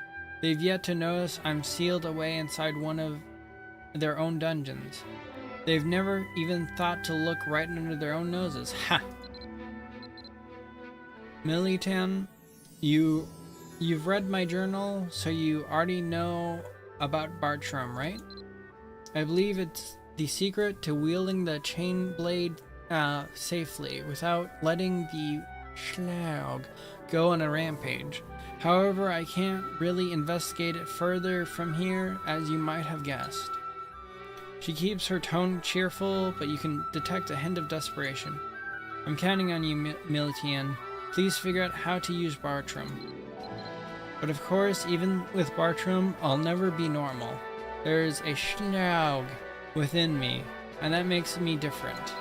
they've yet to notice I'm sealed away inside one of their own dungeons. They've never even thought to look right under their own noses. Ha! Militan, you've read my journal, so you already know about Bartram, right? I believe it's the secret to wielding the chain blade safely without letting the Schlaug go on a rampage. However, I can't really investigate it further from here, as you might have guessed. She keeps her tone cheerful, but you can detect a hint of desperation. I'm counting on you, Militian. Please figure out how to use Bartram. But of course, even with Bartram, I'll never be normal. There's a Schlaug within me, and that makes me different.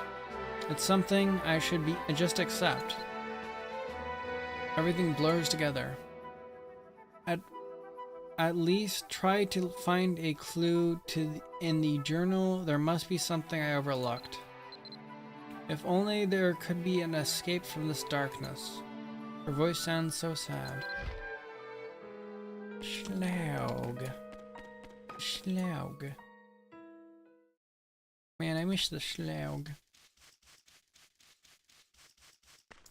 It's something I should just accept. Everything blurs together. At least try to find a clue in the journal. There must be something I overlooked. If only there could be an escape from this darkness. Her voice sounds so sad. Schlaug. Man, I miss the Schlaug.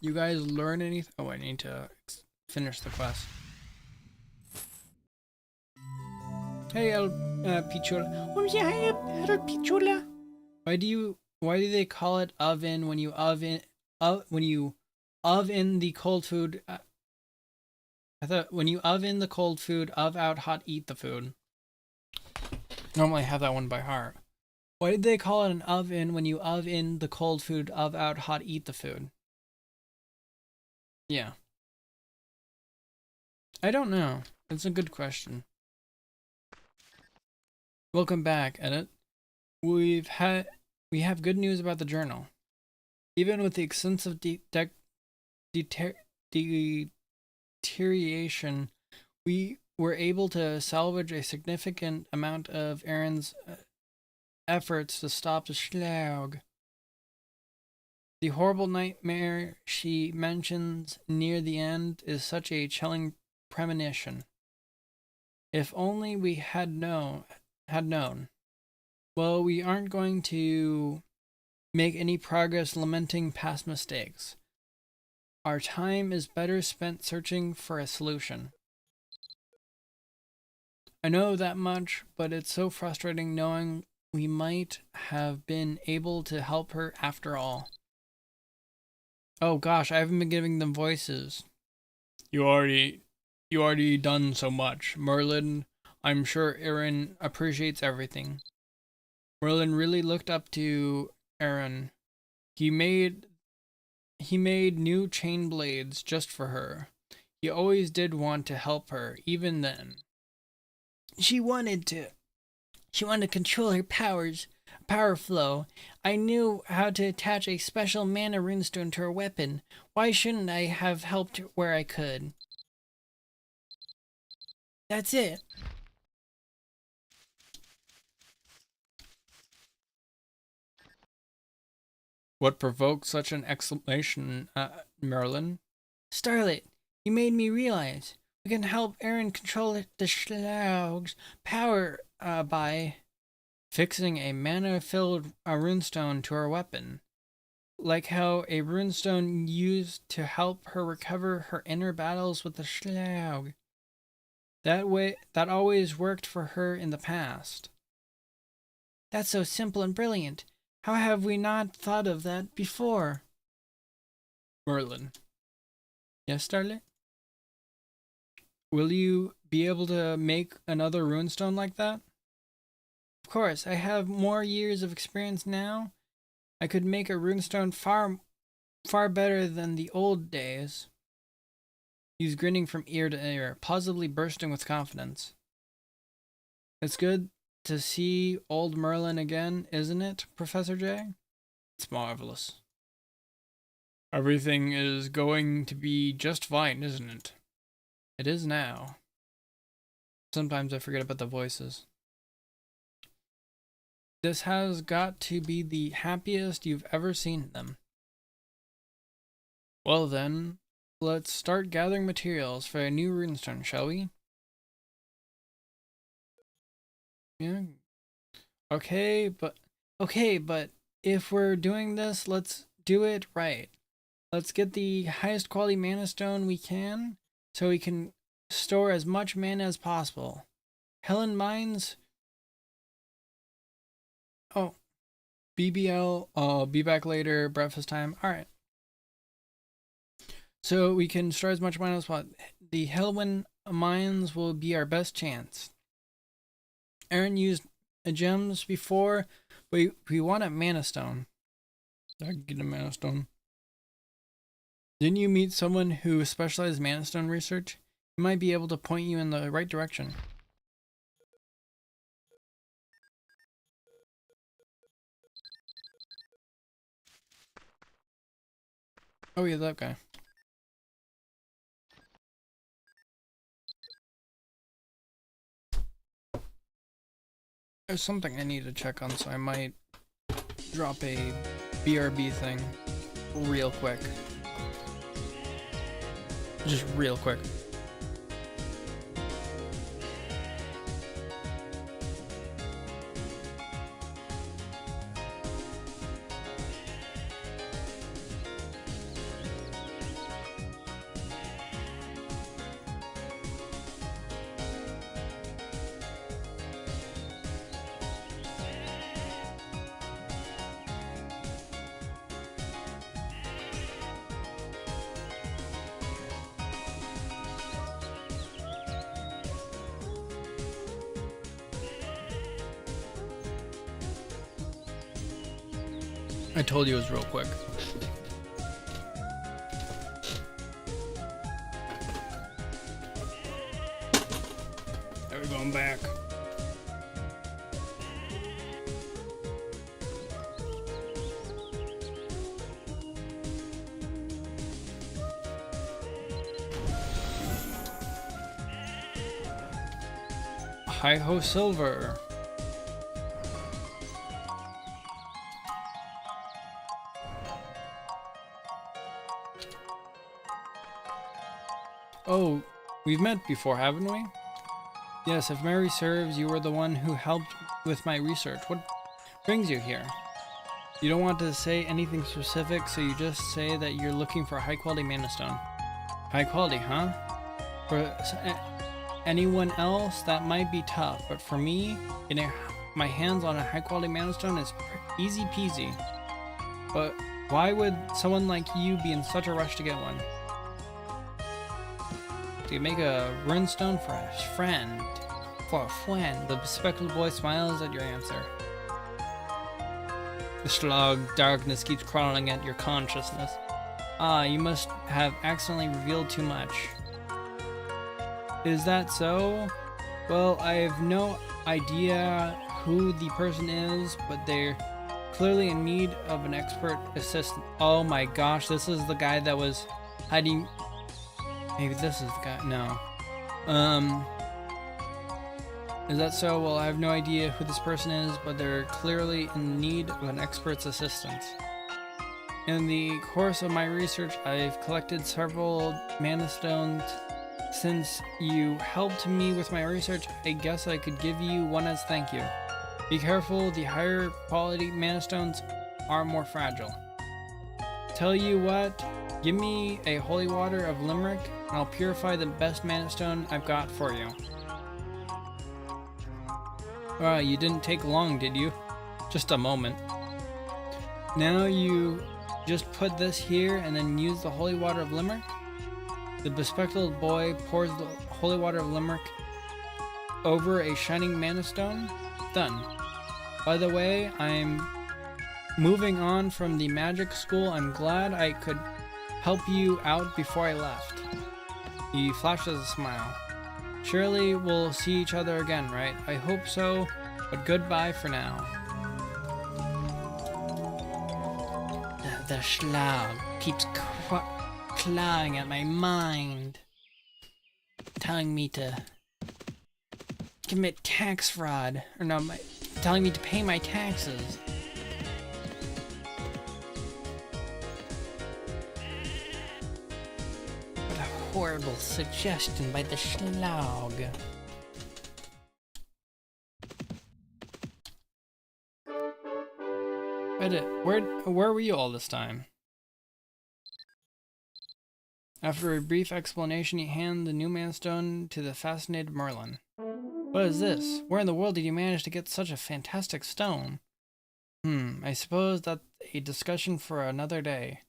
You guys learn anything? Oh, I need to finish the quest. Hey, Pichula. Oh yeah, El Pichula. Why do they call it oven when you oven the cold food? I thought when you oven the cold food, out hot, eat the food. Normally I have that one by heart. Why did they call it an oven when you oven the cold food, out hot, eat the food? Yeah. I don't know. It's a good question. Welcome back, Edit. We have good news about the journal. Even with the extensive deterioration, we were able to salvage a significant amount of Aaron's efforts to stop the Schlaug. The horrible nightmare she mentions near the end is such a chilling premonition. If only we had known. Well, we aren't going to make any progress lamenting past mistakes. Our time is better spent searching for a solution. I know that much, but it's so frustrating knowing we might have been able to help her after all. Oh gosh, I haven't been giving them voices. You already done so much. Merlin, I'm sure Aaron appreciates everything. Merlin really looked up to Aaron. He made new chain blades just for her. He always did want to help her, even then. She wanted to control her powers, power flow. I knew how to attach a special mana runestone to her weapon. Why shouldn't I have helped where I could? That's it. What provoked such an exclamation, Merlin? Starlet, you made me realize we can help Aaron control the Schlaug's power by Fixing a mana-filled runestone to her weapon. Like how a runestone used to help her recover her inner battles with the Schlaug. That always worked for her in the past. That's so simple and brilliant. How have we not thought of that before? Merlin. Yes, Starlet? Will you be able to make another runestone like that? Of course, I have more years of experience now. I could make a runestone far better than the old days. He's grinning from ear to ear, positively bursting with confidence. It's good to see old Merlin again, isn't it, Professor J? It's marvelous. Everything is going to be just fine, isn't it? It is now. Sometimes I forget about the voices. This has got to be the happiest you've ever seen them. Well then, let's start gathering materials for a new runestone, shall we? Yeah. Okay, but if we're doing this, let's do it right. Let's get the highest quality mana stone we can, so we can store as much mana as possible. Helen Mines. Oh, BBL. I'll be back later. Breakfast time. All right. So we can store as much mana as possible. The Helwyn mines will be our best chance. Aaron used gems before, but we want a mana stone. I can get a mana stone. Didn't you meet someone who specializes in mana stone research? He might be able to point you in the right direction. Oh yeah, that guy. There's something I need to check on, so I might drop a BRB thing real quick. Just real quick. I told you it was real quick. There we go, I'm back. Hi-ho Silver. Oh, we've met before, haven't we? Yes, if memory serves, you were the one who helped with my research. What brings you here? You don't want to say anything specific, so you just say that you're looking for a high-quality mana stone. High quality, huh? For anyone else, that might be tough, but for me, getting my hands on a high-quality mana stone is easy peasy. But why would someone like you be in such a rush to get one? To make a runestone for a friend. For a friend. The bespectacled boy smiles at your answer. The slug darkness keeps crawling at your consciousness. Ah, you must have accidentally revealed too much. Is that so? Well, I have no idea who the person is, but they're clearly in need of an expert assistant. Oh my gosh, this is the guy that was hiding. Maybe this is the guy. No. Is that so? Well, I have no idea who this person is, but they're clearly in need of an expert's assistance. In the course of my research, I've collected several mana stones. Since you helped me with my research, I guess I could give you one as thank you. Be careful, the higher quality mana stones are more fragile. Tell you what, give me a holy water of Limerick, and I'll purify the best mana stone I've got for you. You didn't take long, did you? Just a moment. Now you just put this here and then use the holy water of Limerick. The bespectacled boy pours the holy water of Limerick over a shining mana stone. Done. By the way, I'm moving on from the magic school. I'm glad I could help you out before I left. He flashes a smile. Surely we'll see each other again, right? I hope so, but goodbye for now. The Schlag keeps clawing at my mind, telling me to commit tax fraud, or no, telling me to pay my taxes. What a horrible suggestion by the Schlag. Where were you all this time? After a brief explanation, he handed the new mana stone to the fascinated Merlin. What is this? Where in the world did you manage to get such a fantastic stone? I suppose that's a discussion for another day.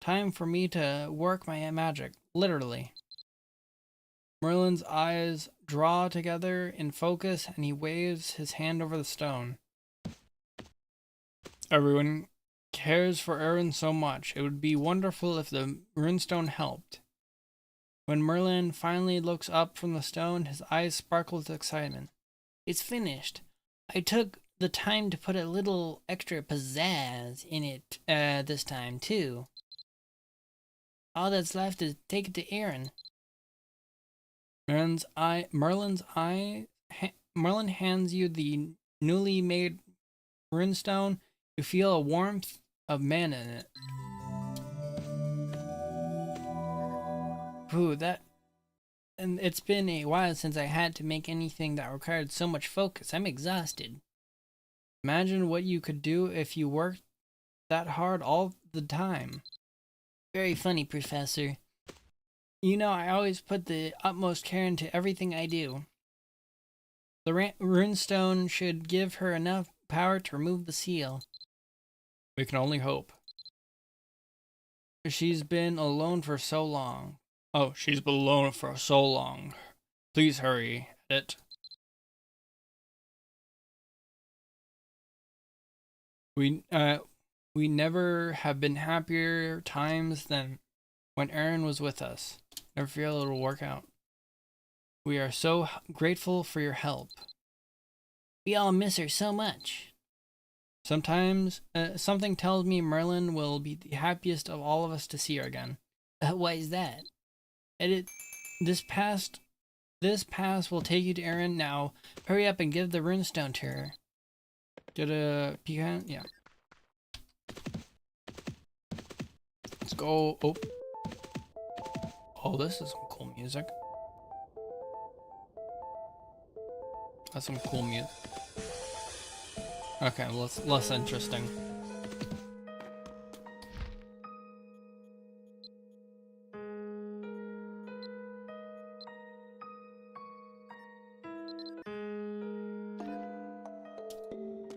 Time for me to work my magic, literally. Merlin's eyes draw together in focus, and he waves his hand over the stone. Everyone cares for Aaron so much. It would be wonderful if the runestone helped. When Merlin finally looks up from the stone, his eyes sparkle with excitement. It's finished. I took the time to put a little extra pizzazz in it this time, too. All that's left is take it to Aaron. Merlin hands you the newly made runestone. You feel a warmth of mana in it. And it's been a while since I had to make anything that required so much focus. I'm exhausted. Imagine what you could do if you worked that hard all the time. Very funny, Professor. You know, I always put the utmost care into everything I do. The runestone should give her enough power to remove the seal. We can only hope. She's been alone for so long. Oh, she's been alone for so long. Please hurry. Edit. We never have been happier times than when Aaron was with us. Never feel it'll work out. We are so grateful for your help. We all miss her so much. Sometimes, something tells me Merlin will be the happiest of all of us to see her again. Why is that? Edit. This pass will take you to Aaron. Now, hurry up and give the runestone to her. Did a pecan? Yeah. Let's go. Oh, this is some cool music. That's some cool music. Okay, less interesting.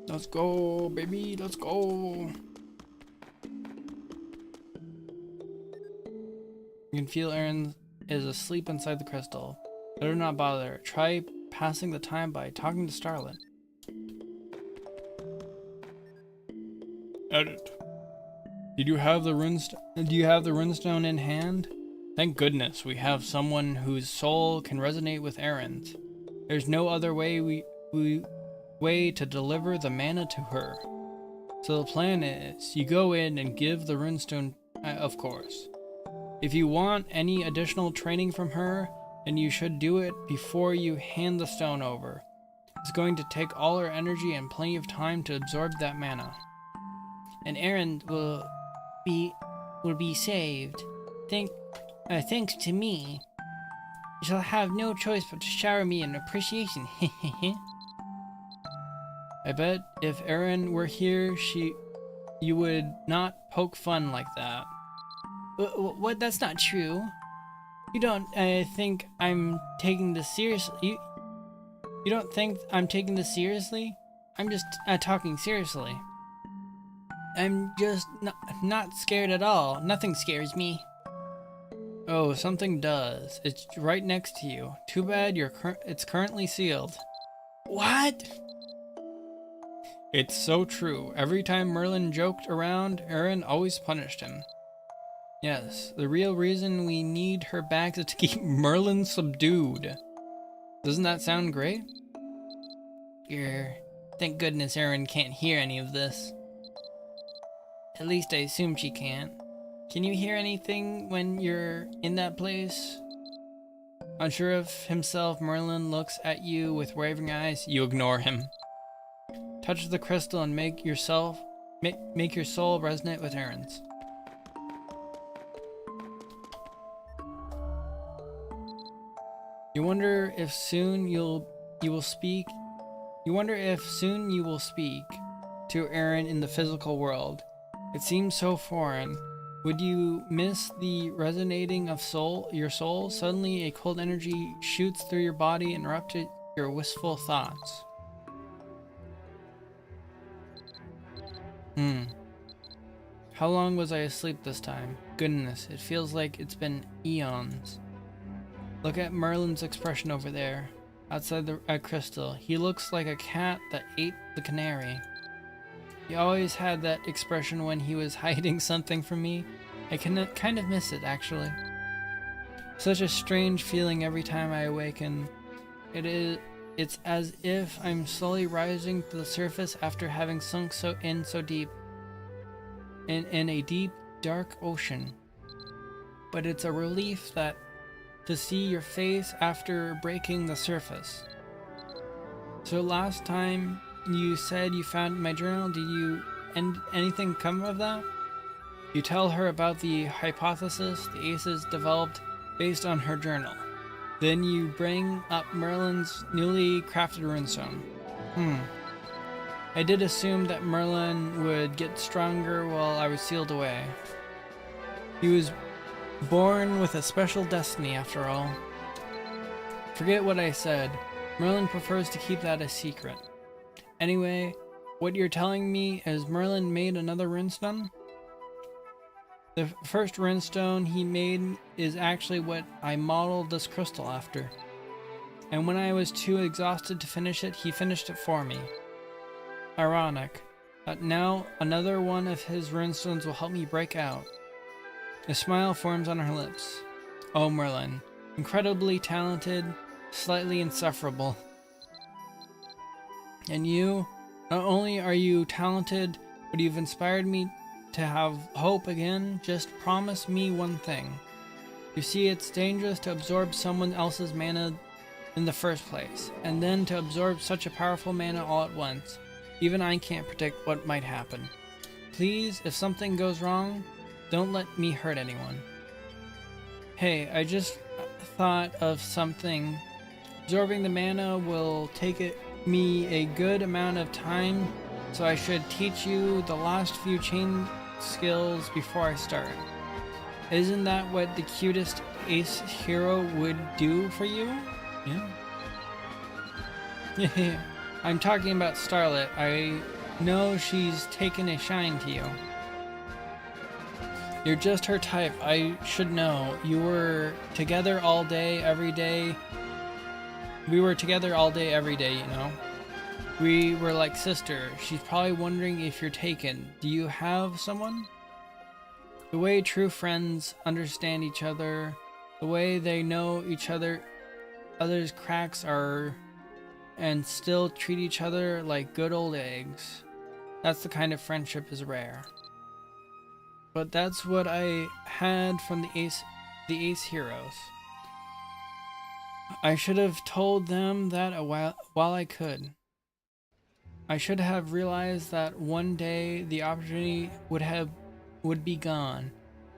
Let's go, baby, let's go. You can feel Aaron is asleep inside the crystal. Better not bother. Try passing the time by talking to Starlet. Edit. Do you have the runestone in hand? Thank goodness we have someone whose soul can resonate with Aaron's. There's no other way we way to deliver the mana to her. So the plan is, you go in and give the runestone, of course. If you want any additional training from her, then you should do it before you hand the stone over. It's going to take all her energy and plenty of time to absorb that mana. And Aaron will be saved. Thanks to me. You shall have no choice but to shower me in appreciation. I bet if Aaron were here, you would not poke fun like that. What? That's not true. You don't think I'm taking this seriously? You don't think I'm taking this seriously? I'm just talking seriously. I'm just not scared at all. Nothing scares me. Oh, something does. It's right next to you. Too bad it's currently sealed. What? It's so true. Every time Merlin joked around, Aaron always punished him. Yes, the real reason we need her back is to keep Merlin subdued. Doesn't that sound great? Thank goodness Aaron can't hear any of this. At least I assume she can't. Can you hear anything when you're in that place? Unsure of himself, Merlin looks at you with wavering eyes. You ignore him. Touch the crystal and make your soul resonate with Aaron's. You wonder if soon you will speak to Aaron in the physical world. It seems so foreign. Would you miss the resonating of your soul? Suddenly a cold energy shoots through your body and interrupted your wistful thoughts. How long was I asleep this time? Goodness, it feels like it's been eons. Look at Merlin's expression over there, outside the crystal. He looks like a cat that ate the canary. He always had that expression when he was hiding something from me. I can kind of miss it, actually. Such a strange feeling every time I awaken. It's as if I'm slowly rising to the surface after having sunk so deep in a deep, dark ocean. But it's a relief to see your face after breaking the surface. So last time you said you found my journal, did anything come of that? You tell her about the hypothesis the Aces developed based on her journal. Then you bring up Merlin's newly crafted runestone. I did assume that Merlin would get stronger while I was sealed away. He was born with a special destiny after all. Forget what I said. Merlin prefers to keep that a secret. Anyway, what you're telling me is Merlin made another runestone? The first runestone he made is actually what I modeled this crystal after. And when I was too exhausted to finish it, he finished it for me. Ironic. Now another one of his runestones will help me break out. A smile forms on her lips. Oh, Merlin. Incredibly talented, slightly insufferable. And you, not only are you talented, but you've inspired me to have hope again. Just promise me one thing. You see, it's dangerous to absorb someone else's mana in the first place, and then to absorb such a powerful mana all at once. Even I can't predict what might happen. Please, if something goes wrong, don't let me hurt anyone. Hey, I just thought of something. Absorbing the mana will take me a good amount of time, so I should teach you the last few chain skills before I start. Isn't that what the cutest ace hero would do for you? Yeah. I'm talking about Starlet. I know she's taken a shine to you. You're just her type. I should know. You were together all day, every day. We were together all day, every day, you know. We were like sisters. She's probably wondering if you're taken. Do you have someone? The way true friends understand each other, the way they know each other's cracks are and still treat each other like good old eggs. That's the kind of friendship is rare. But that's what I had from the Ace Heroes. I should have told them that while I could. I should have realized that one day the opportunity would be gone,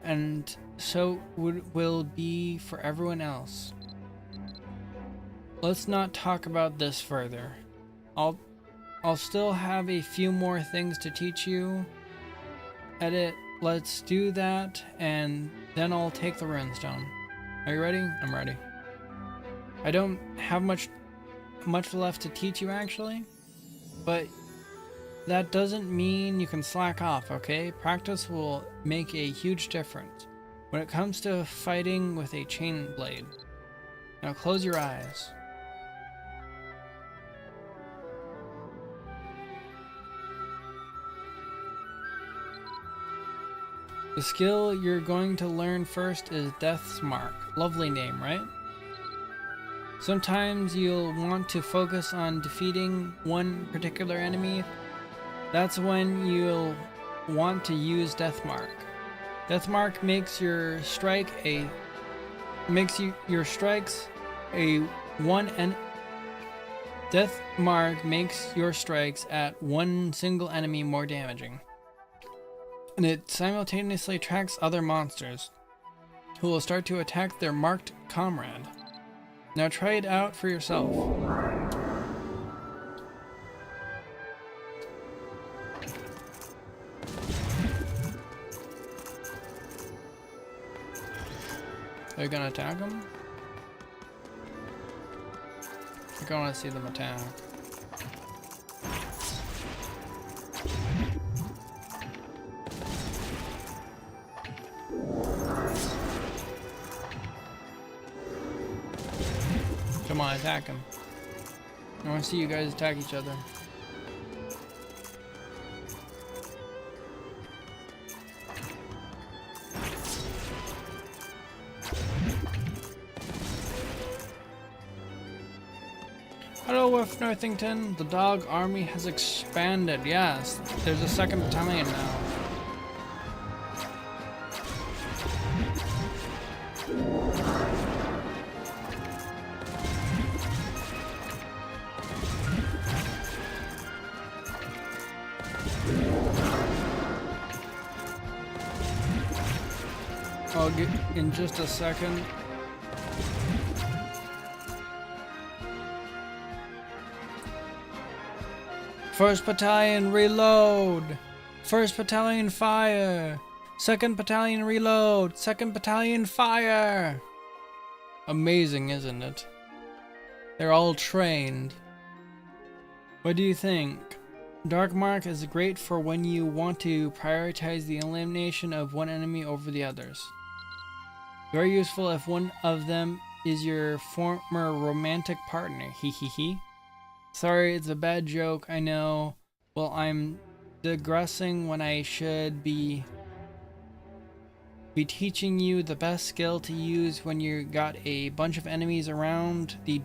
and so will be for everyone else. Let's not talk about this further. I'll still have a few more things to teach you. Edit, let's do that, and then I'll take the runestone. Are you ready? I'm ready. I don't have much left to teach you actually, but that doesn't mean you can slack off, okay? Practice will make a huge difference when it comes to fighting with a chain blade. Now close your eyes. The skill you're going to learn first is Death's Mark. Lovely name, right? Sometimes you'll want to focus on defeating one particular enemy. That's when you'll want to use Death Mark. Death Mark makes your strikes a Death Mark makes your strikes at one single enemy more damaging. And it simultaneously attracts other monsters, who will start to attack their marked comrade. Now try it out for yourself. They're gonna attack him? I think I wanna see them attack. Come on, attack him. I want to see you guys attack each other. Hello, Wolf Northington. The dog army has expanded. Yes, there's a second battalion now. I'll get in just a second. First battalion reload. First battalion fire. Second battalion reload. Second battalion fire. Amazing, isn't it? They're all trained. What do you think? Dark Mark is great for when you want to prioritize the elimination of one enemy over the others. Very useful if one of them is your former romantic partner. Hee hee hee. Sorry, it's a bad joke, I know. Well, I'm digressing when I should be teaching you the best skill to use when you got a bunch of enemies around the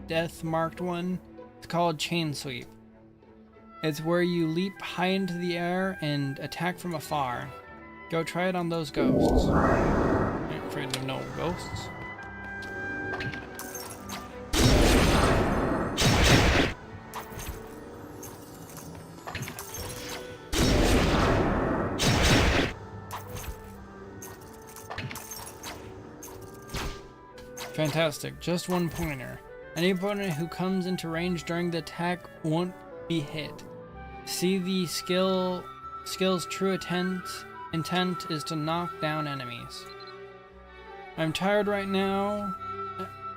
death marked one. It's called Chain Sweep. It's where you leap high into the air and attack from afar. Go try it on those ghosts. I'm afraid of no ghosts. Fantastic, just one pointer. Any opponent who comes into range during the attack won't be hit. See, the skill's true intent is to knock down enemies. I'm tired right now.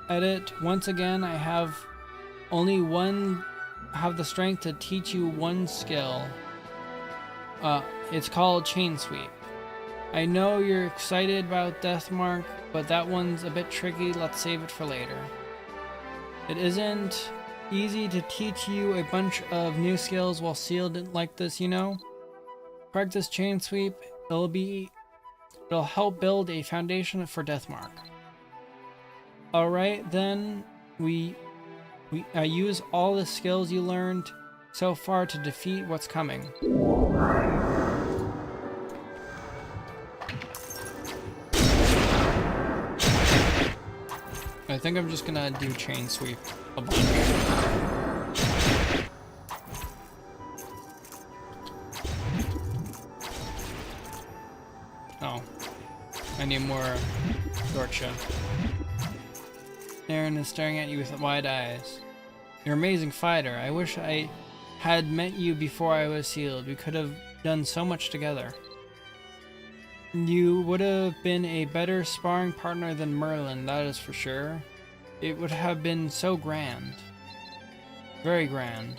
Edit. Once again, I have the strength to teach you one skill. It's called Chain Sweep. I know you're excited about Deathmark, but that one's a bit tricky. Let's save it for later. It isn't easy to teach you a bunch of new skills while sealed like this, you know? Practice Chain Sweep. It'll help build a foundation for Deathmark. Alright, then Use all the skills you learned so far to defeat what's coming. I think I'm just gonna do chain sweep a bunch. Oh, I need more torture. Aaron is staring at you with wide eyes. You're an amazing fighter. I wish I had met you before I was sealed. We could have done so much together. You would have been a better sparring partner than Merlin, that is for sure. It would have been so grand. Very grand.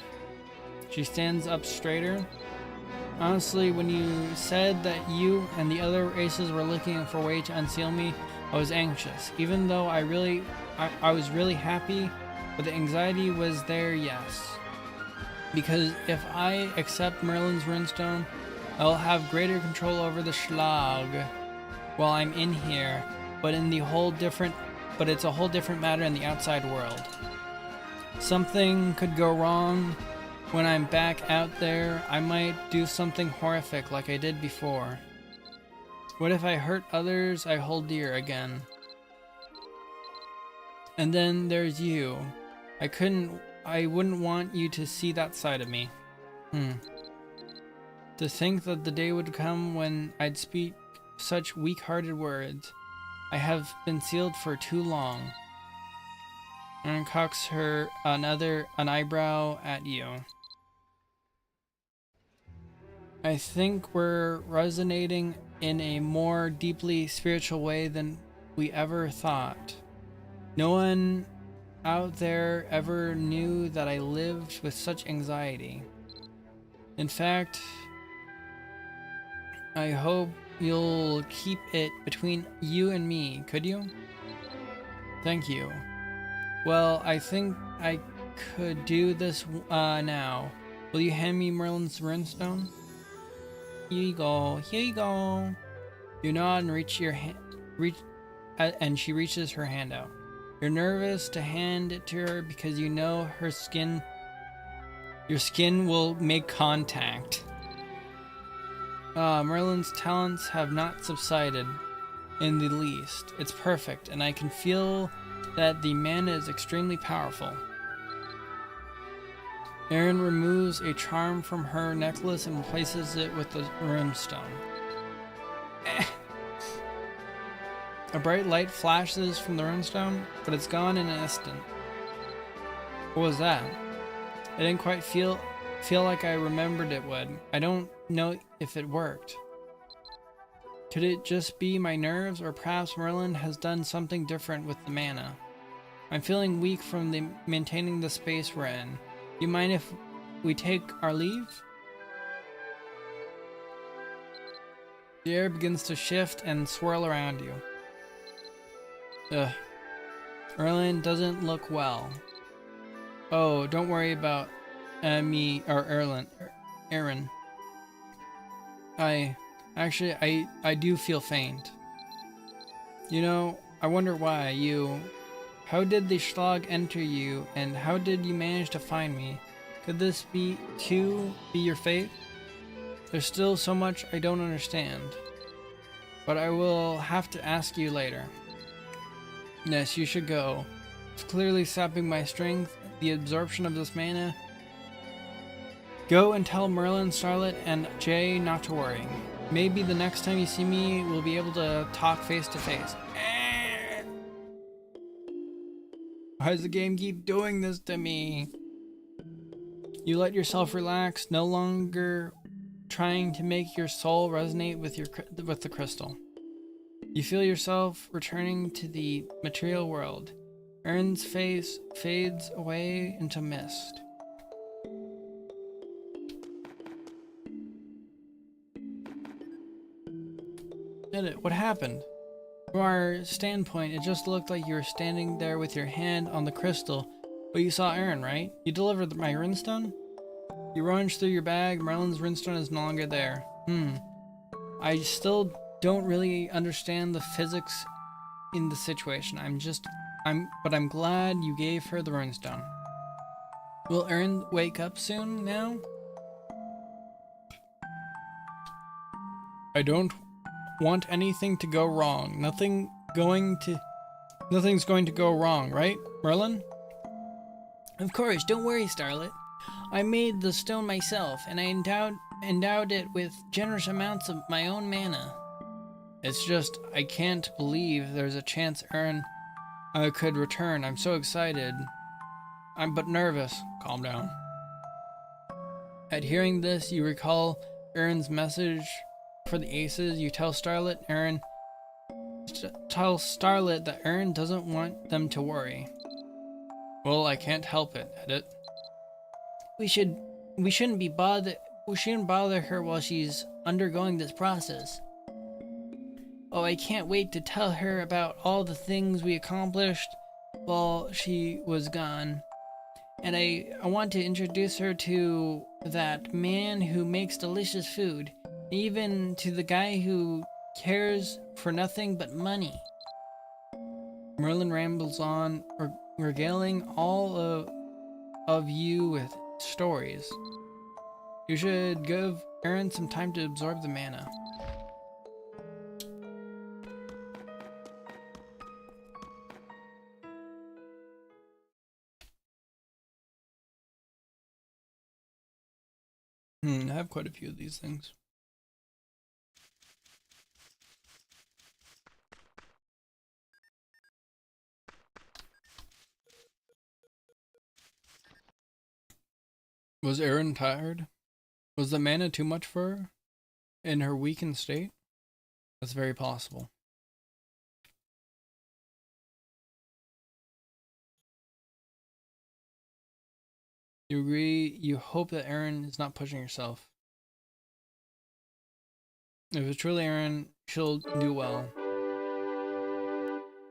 She stands up straighter. Honestly, when you said that you and the other races were looking for a way to unseal me, I was anxious. Even though I was really happy, but the anxiety was there, yes. Because if I accept Merlin's runestone, I'll have greater control over the Schlag while I'm in here, but it's a whole different matter in the outside world. Something could go wrong when I'm back out there. I might do something horrific like I did before. What if I hurt others I hold dear again? And then there's you. I wouldn't want you to see that side of me. To think that the day would come when I'd speak such weak-hearted words. I have been sealed for too long. And cocks an eyebrow at you. I think we're resonating in a more deeply spiritual way than we ever thought. No one out there ever knew that I lived with such anxiety. In fact, I hope you'll keep it between you and me, could you? Thank you. Well, I think I could do this now. Will you hand me Merlin's runestone? Here you go. Here you go. You nod and reach your hand. And she reaches her hand out. You're nervous to hand it to her because you know your skin will make contact. Merlin's talents have not subsided in the least. It's perfect, and I can feel that the mana is extremely powerful. Erin removes a charm from her necklace and replaces it with the runestone. A bright light flashes from the runestone, but it's gone in an instant. What was that? I didn't quite feel like I remembered it would. I don't know if it worked. Could it just be my nerves, or perhaps Merlin has done something different with the mana? I'm feeling weak from maintaining the space we're in. Do you mind if we take our leave? The air begins to shift and swirl around you. Merlin doesn't look well. Oh, don't worry about me or Aaron. I do feel faint. You know, I wonder why how did the Schlag enter you, and how did you manage to find me? Could this be your fate? There's still so much I don't understand. But I will have to ask you later. Yes, you should go. It's clearly sapping my strength, the absorption of this mana. Go and tell Merlin, Starlet, and Jay not to worry. Maybe the next time you see me, we'll be able to talk face to face. Why does the game keep doing this to me? You let yourself relax, no longer trying to make your soul resonate with the crystal. You feel yourself returning to the material world. Erin's face fades away into mist. What happened? From our standpoint, it just looked like you were standing there with your hand on the crystal, but you saw Erin, right? You delivered my runestone? You rummaged through your bag. Merlin's runestone is no longer there. I still don't really understand the physics in the situation. But I'm glad you gave her the runestone. Will Aaron wake up soon now? I don't want anything to go wrong. Nothing's going to go wrong, right, Merlin? Of course, don't worry, Starlet. I made the stone myself, and I endowed it with generous amounts of my own mana. It's just, I can't believe there's a chance Aaron could return. I'm so excited. I'm but nervous. Calm down. At hearing this, you recall Aaron's message for the aces. You tell Starlet that Aaron doesn't want them to worry. Well, I can't help it, Edit. We shouldn't bother her while she's undergoing this process. Oh, I can't wait to tell her about all the things we accomplished while she was gone. And I want to introduce her to that man who makes delicious food, even to the guy who cares for nothing but money. Merlin rambles on, regaling all of you with stories. You should give Aaron some time to absorb the mana. I have quite a few of these things. Was Erin tired? Was the mana too much for her? In her weakened state? That's very possible. You agree, you hope that Erin is not pushing herself. If it's truly Erin, she'll do well.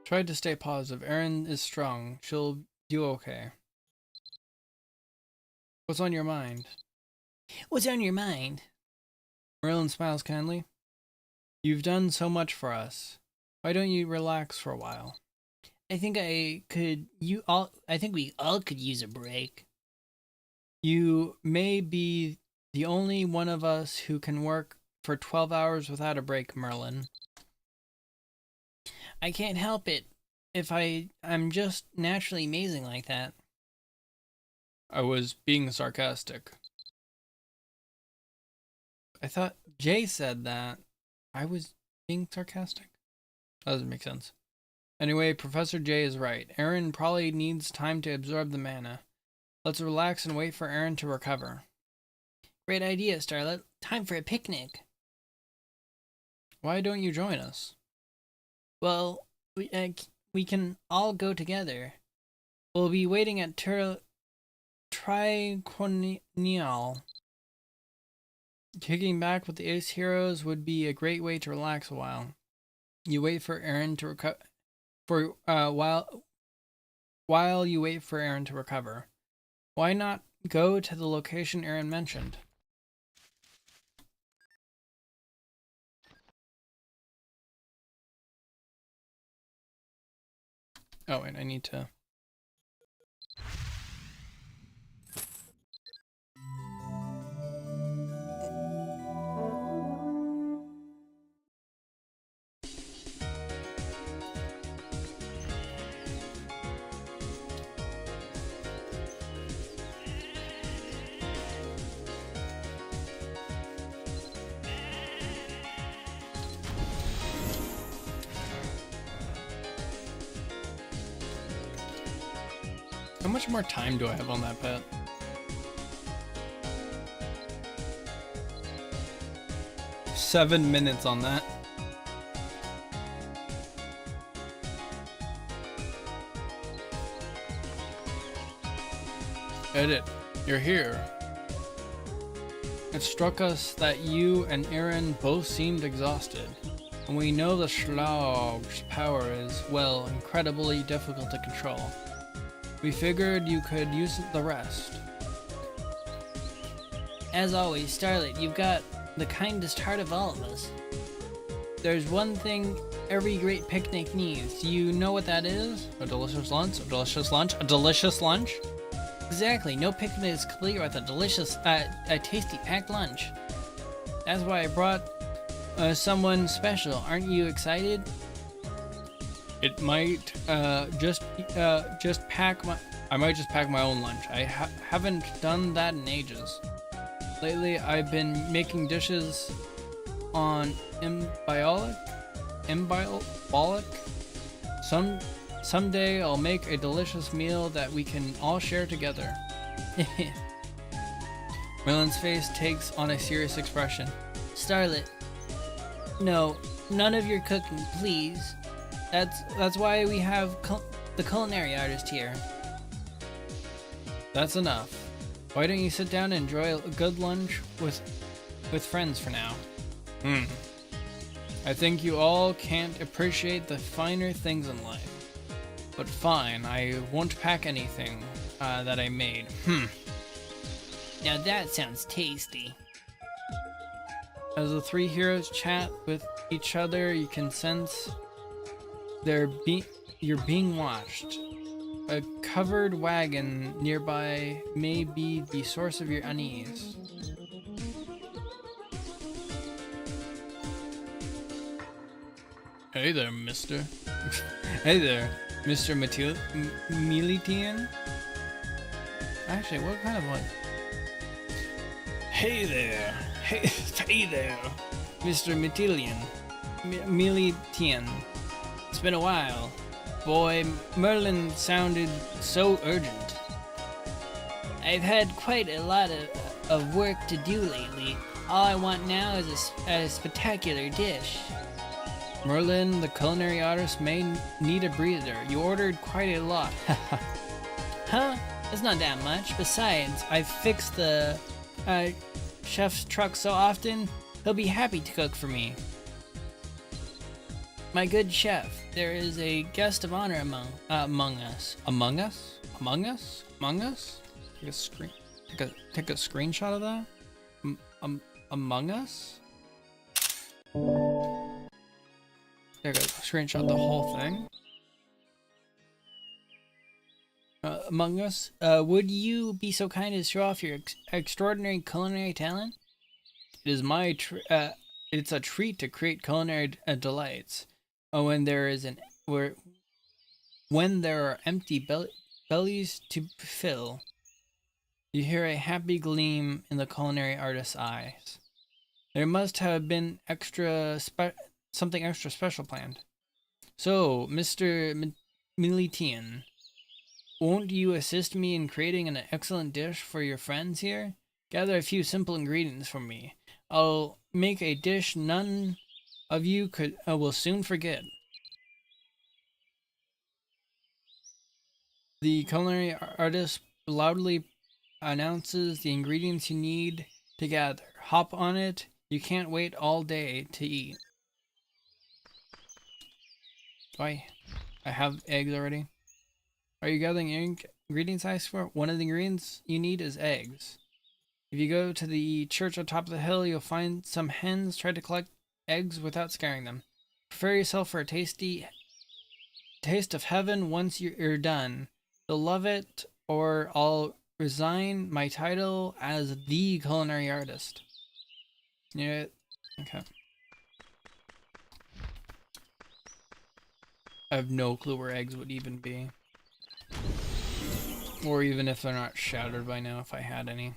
Try to stay positive. Erin is strong. She'll do okay. What's on your mind? What's on your mind? Merlin smiles kindly. You've done so much for us. Why don't you relax for a while? I think we all could use a break. You may be the only one of us who can work for 12 hours without a break, Merlin. I can't help it if I'm just naturally amazing like that. I was being sarcastic. I thought Jay said that. I was being sarcastic? That doesn't make sense. Anyway, Professor J is right. Erin probably needs time to absorb the mana. Let's relax and wait for Erin to recover. Great idea, Starlet. Time for a picnic. Why don't you join us? Well, we can all go together. We'll be waiting at Triconial. Kicking back with the Ace Heroes would be a great way to relax a while. You wait for Erin to recover. While you wait for Erin to recover. Why not go to the location Erin mentioned? Oh, and I need to... How much more time do I have on that pet? $7 minutes on that. Edit, you're here. It struck us that you and Erin both seemed exhausted, and we know the Schlog's power is, well, incredibly difficult to control. We figured you could use the rest. As always, Starlet, you've got the kindest heart of all of us. There's one thing every great picnic needs. You know what that is? A delicious lunch? A delicious lunch? A delicious lunch? Exactly. No picnic is complete with a delicious, a tasty packed lunch. That's why I brought someone special. Aren't you excited? It might just pack my. I might just pack my own lunch. I haven't done that in ages. Lately, I've been making dishes on imbiolic. Someday I'll make a delicious meal that we can all share together. Merlin's face takes on a serious expression. Starlet, no, none of your cooking, please. That's why we have the culinary artist here. That's enough. Why don't you sit down and enjoy a good lunch with friends for now? I think you all can't appreciate the finer things in life. But fine, I won't pack anything that I made. Now that sounds tasty. As the three heroes chat with each other, you can sense you're being watched. A covered wagon nearby may be the source of your unease. Hey there, mister. Hey there, Mr. Militian? Actually, what kind of one? Hey there. Hey there, Mr. Militian. It's been a while. Boy, Merlin sounded so urgent. I've had quite a lot of work to do lately. All I want now is a spectacular dish. Merlin, the culinary artist, may need a breather. You ordered quite a lot. Huh? It's not that much. Besides, I've fixed the chef's truck so often, he'll be happy to cook for me. My good chef, there is a guest of honor among us. Among us? Among us? Among us? Take a screenshot of that? Among us? There you go. Screenshot the whole thing. Among us, would you be so kind as to show off your extraordinary culinary talent? It is it's a treat to create culinary delights. When there are empty bellies to fill, you hear a happy gleam in the culinary artist's eyes. There must have been something extra special planned. So, Mr. Militian, won't you assist me in creating an excellent dish for your friends here? Gather a few simple ingredients for me. I'll make a dish none of you will soon forget. The culinary artist loudly announces the ingredients you need to gather. Hop on it. You can't wait all day to eat. I have eggs already. Are you gathering ingredients I asked for? One of the ingredients you need is eggs. If you go to the church on top of the hill, you'll find some hens. Try to collect eggs without scaring them. Prepare yourself for a tasty taste of heaven once you're done. You'll love it, or I'll resign my title as the culinary artist. Yeah, okay. I have no clue where eggs would even be. Or even if they're not shattered by now, if I had any.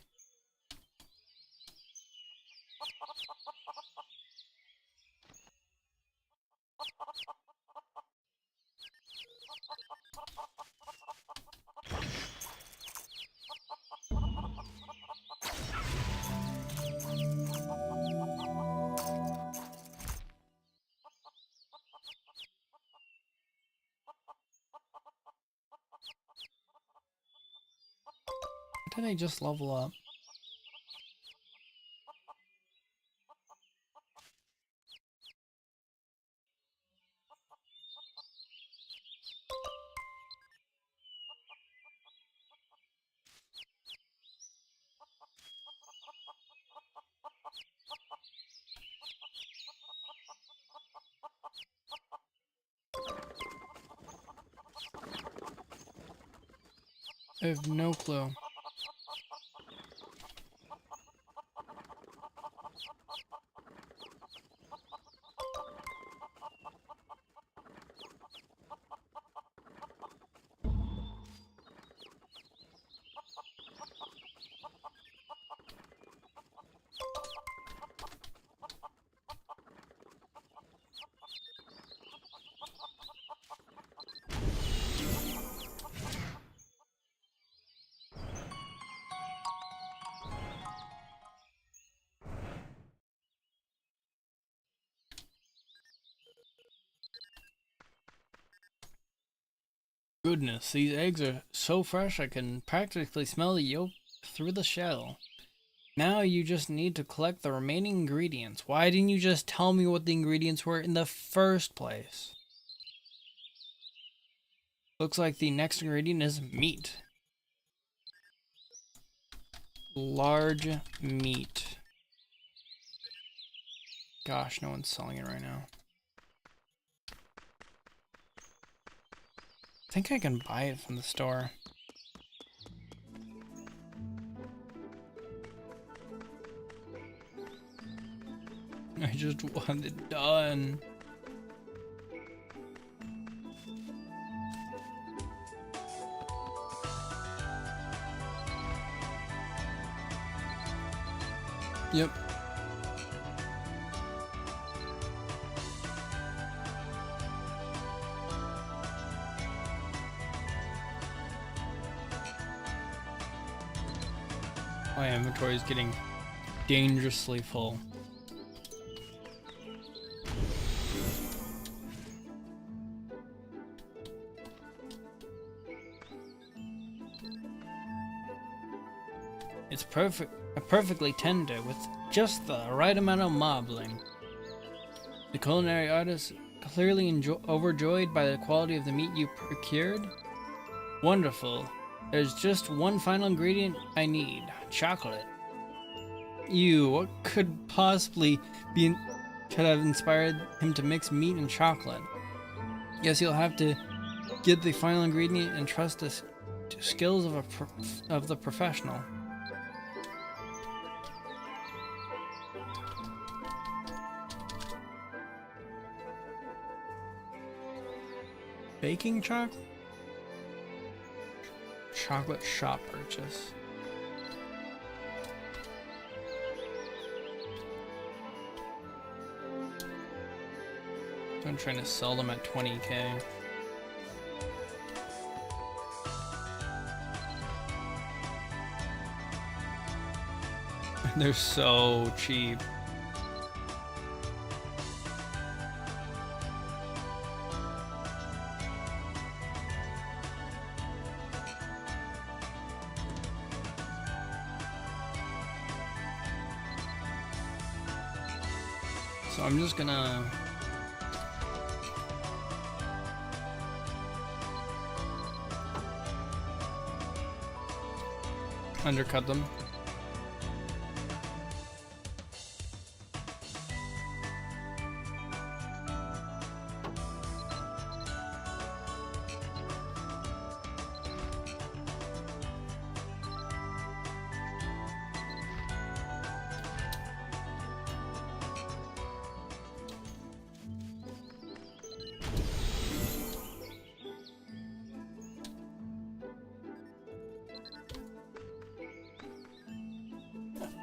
Did I just level up? I have no clue. Goodness, these eggs are so fresh I can practically smell the yolk through the shell. Now you just need to collect the remaining ingredients. Why didn't you just tell me what the ingredients were in the first place? Looks like the next ingredient is meat. Large meat. Gosh, no one's selling it right now. I think I can buy it from the store. I just want it done. Yep. My inventory is getting dangerously full. It's perfectly tender with just the right amount of marbling. The culinary artist clearly overjoyed by the quality of the meat you procured. Wonderful. There's just one final ingredient I need. Chocolate. Ew, what could possibly could have inspired him to mix meat and chocolate? Guess you'll have to get the final ingredient and trust the skills of the professional. Baking chocolate? Chocolate shop purchase. I'm trying to sell them at 20k. They're so cheap. So I'm just gonna undercut them.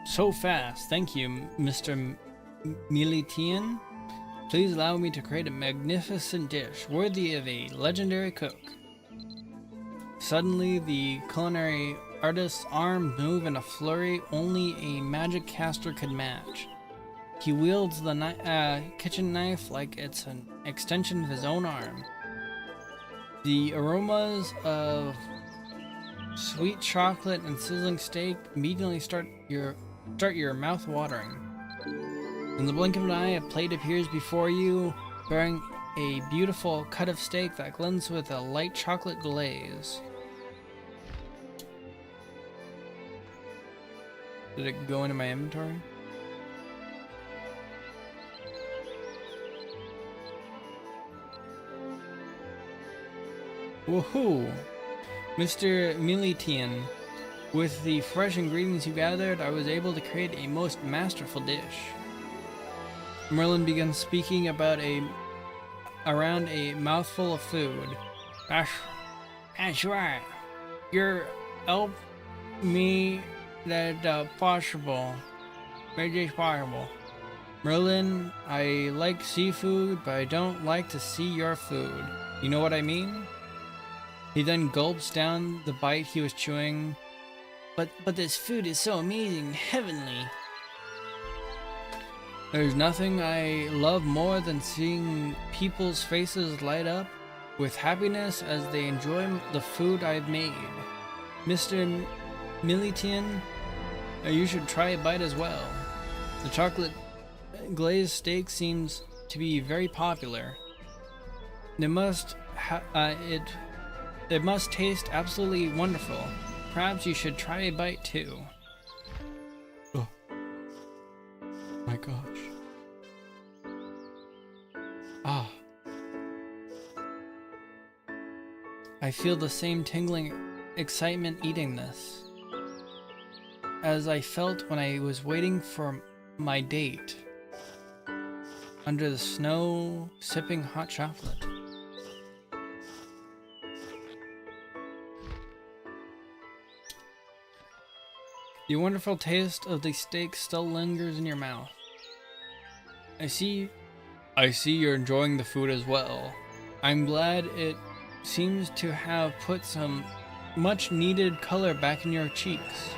So fast. Thank you, Mr. Militian. Please allow me to create a magnificent dish worthy of a legendary cook. Suddenly, the culinary artist's arm moved in a flurry only a magic caster could match. He wields the kitchen knife like it's an extension of his own arm. The aromas of sweet chocolate and sizzling steak immediately start your mouth watering. In the blink of an eye, a plate appears before you, bearing a beautiful cut of steak that glistens with a light chocolate glaze. Did it go into my inventory? Woohoo! Mr. Militian. With the fresh ingredients you gathered, I was able to create a most masterful dish. Merlin began speaking about around a mouthful of food. That's right. You're help me that possible. Make this possible. Merlin, I like seafood, but I don't like to see your food. You know what I mean? He then gulps down the bite he was chewing. But this food is so amazing, heavenly. There's nothing I love more than seeing people's faces light up with happiness as they enjoy the food I've made. Mr. Militian, you should try a bite as well. The chocolate glazed steak seems to be very popular. It must taste absolutely wonderful. Perhaps you should try a bite too. Oh my gosh. Ah. I feel the same tingling excitement eating this as I felt when I was waiting for my date under the snow, sipping hot chocolate. The wonderful taste of the steak still lingers in your mouth. I see you're enjoying the food as well. I'm glad it seems to have put some much needed color back in your cheeks.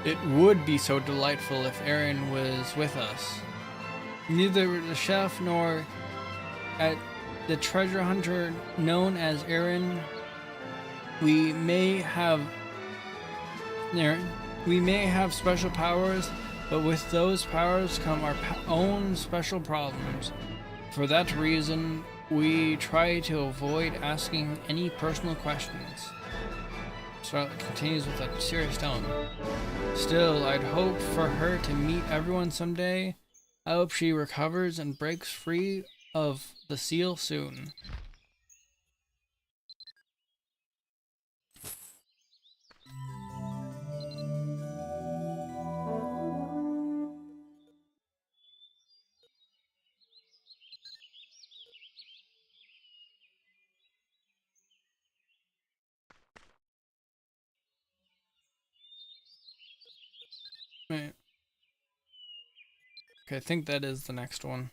It would be so delightful if Aaron was with us. Neither the chef nor at the treasure hunter known as Aaron, we may have special powers, but with those powers come our own special problems. For that reason, we try to avoid asking any personal questions. Charlotte continues with a serious tone. Still, I'd hope for her to meet everyone someday. I hope she recovers and breaks free of the seal soon. Wait. Okay, I think that is the next one.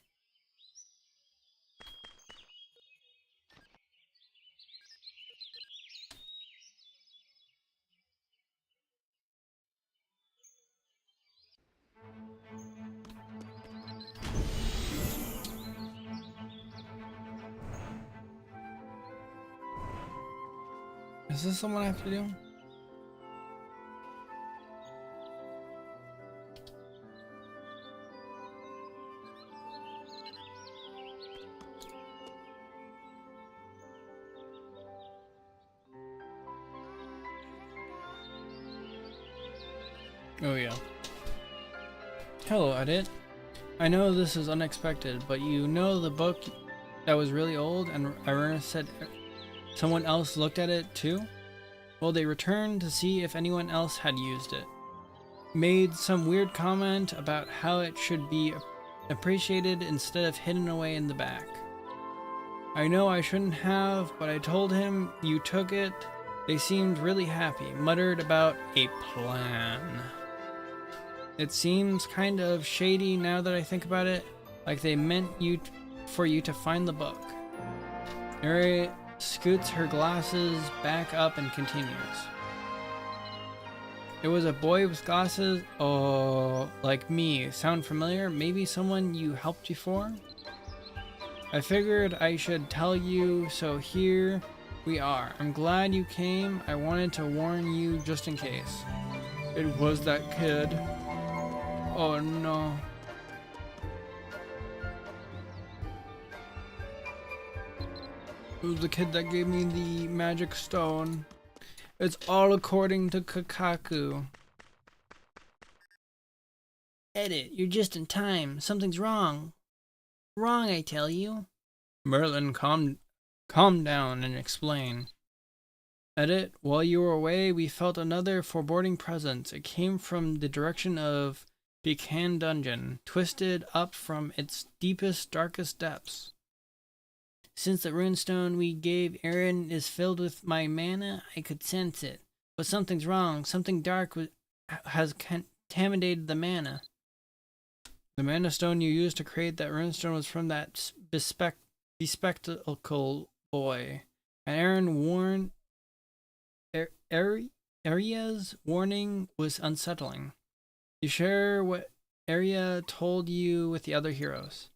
Is this someone I have to do? Oh yeah. Hello, Edit. I know this is unexpected, but you know the book that was really old and Irena said someone else looked at it too? Well, they returned to see if anyone else had used it. Made some weird comment about how it should be appreciated instead of hidden away in the back. I know I shouldn't have, but I told him you took it. They seemed really happy, muttered about a plan. It seems kind of shady now that I think about it, like they meant for you to find the book. Mary scoots her glasses back up and continues. It was a boy with glasses. Oh, like me. Sound familiar? Maybe someone you helped before? I figured I should tell you, so here we are. I'm glad you came. I wanted to warn you just in case. It was that kid. Oh no. It was the kid that gave me the magic stone. It's all according to Kakaku. Edit, you're just in time. Something's wrong. Wrong, I tell you. Merlin, calm down and explain. Edit, while you were away, we felt another foreboding presence. It came from the direction of Pecan Dungeon, twisted up from its deepest, darkest depths. Since the runestone we gave Aaron is filled with my mana, I could sense it. But something's wrong. Something dark has contaminated the mana. The mana stone you used to create that runestone was from that bespectacled boy. And Aaron warned... Aria's warning was unsettling. You share what Aria told you with the other heroes.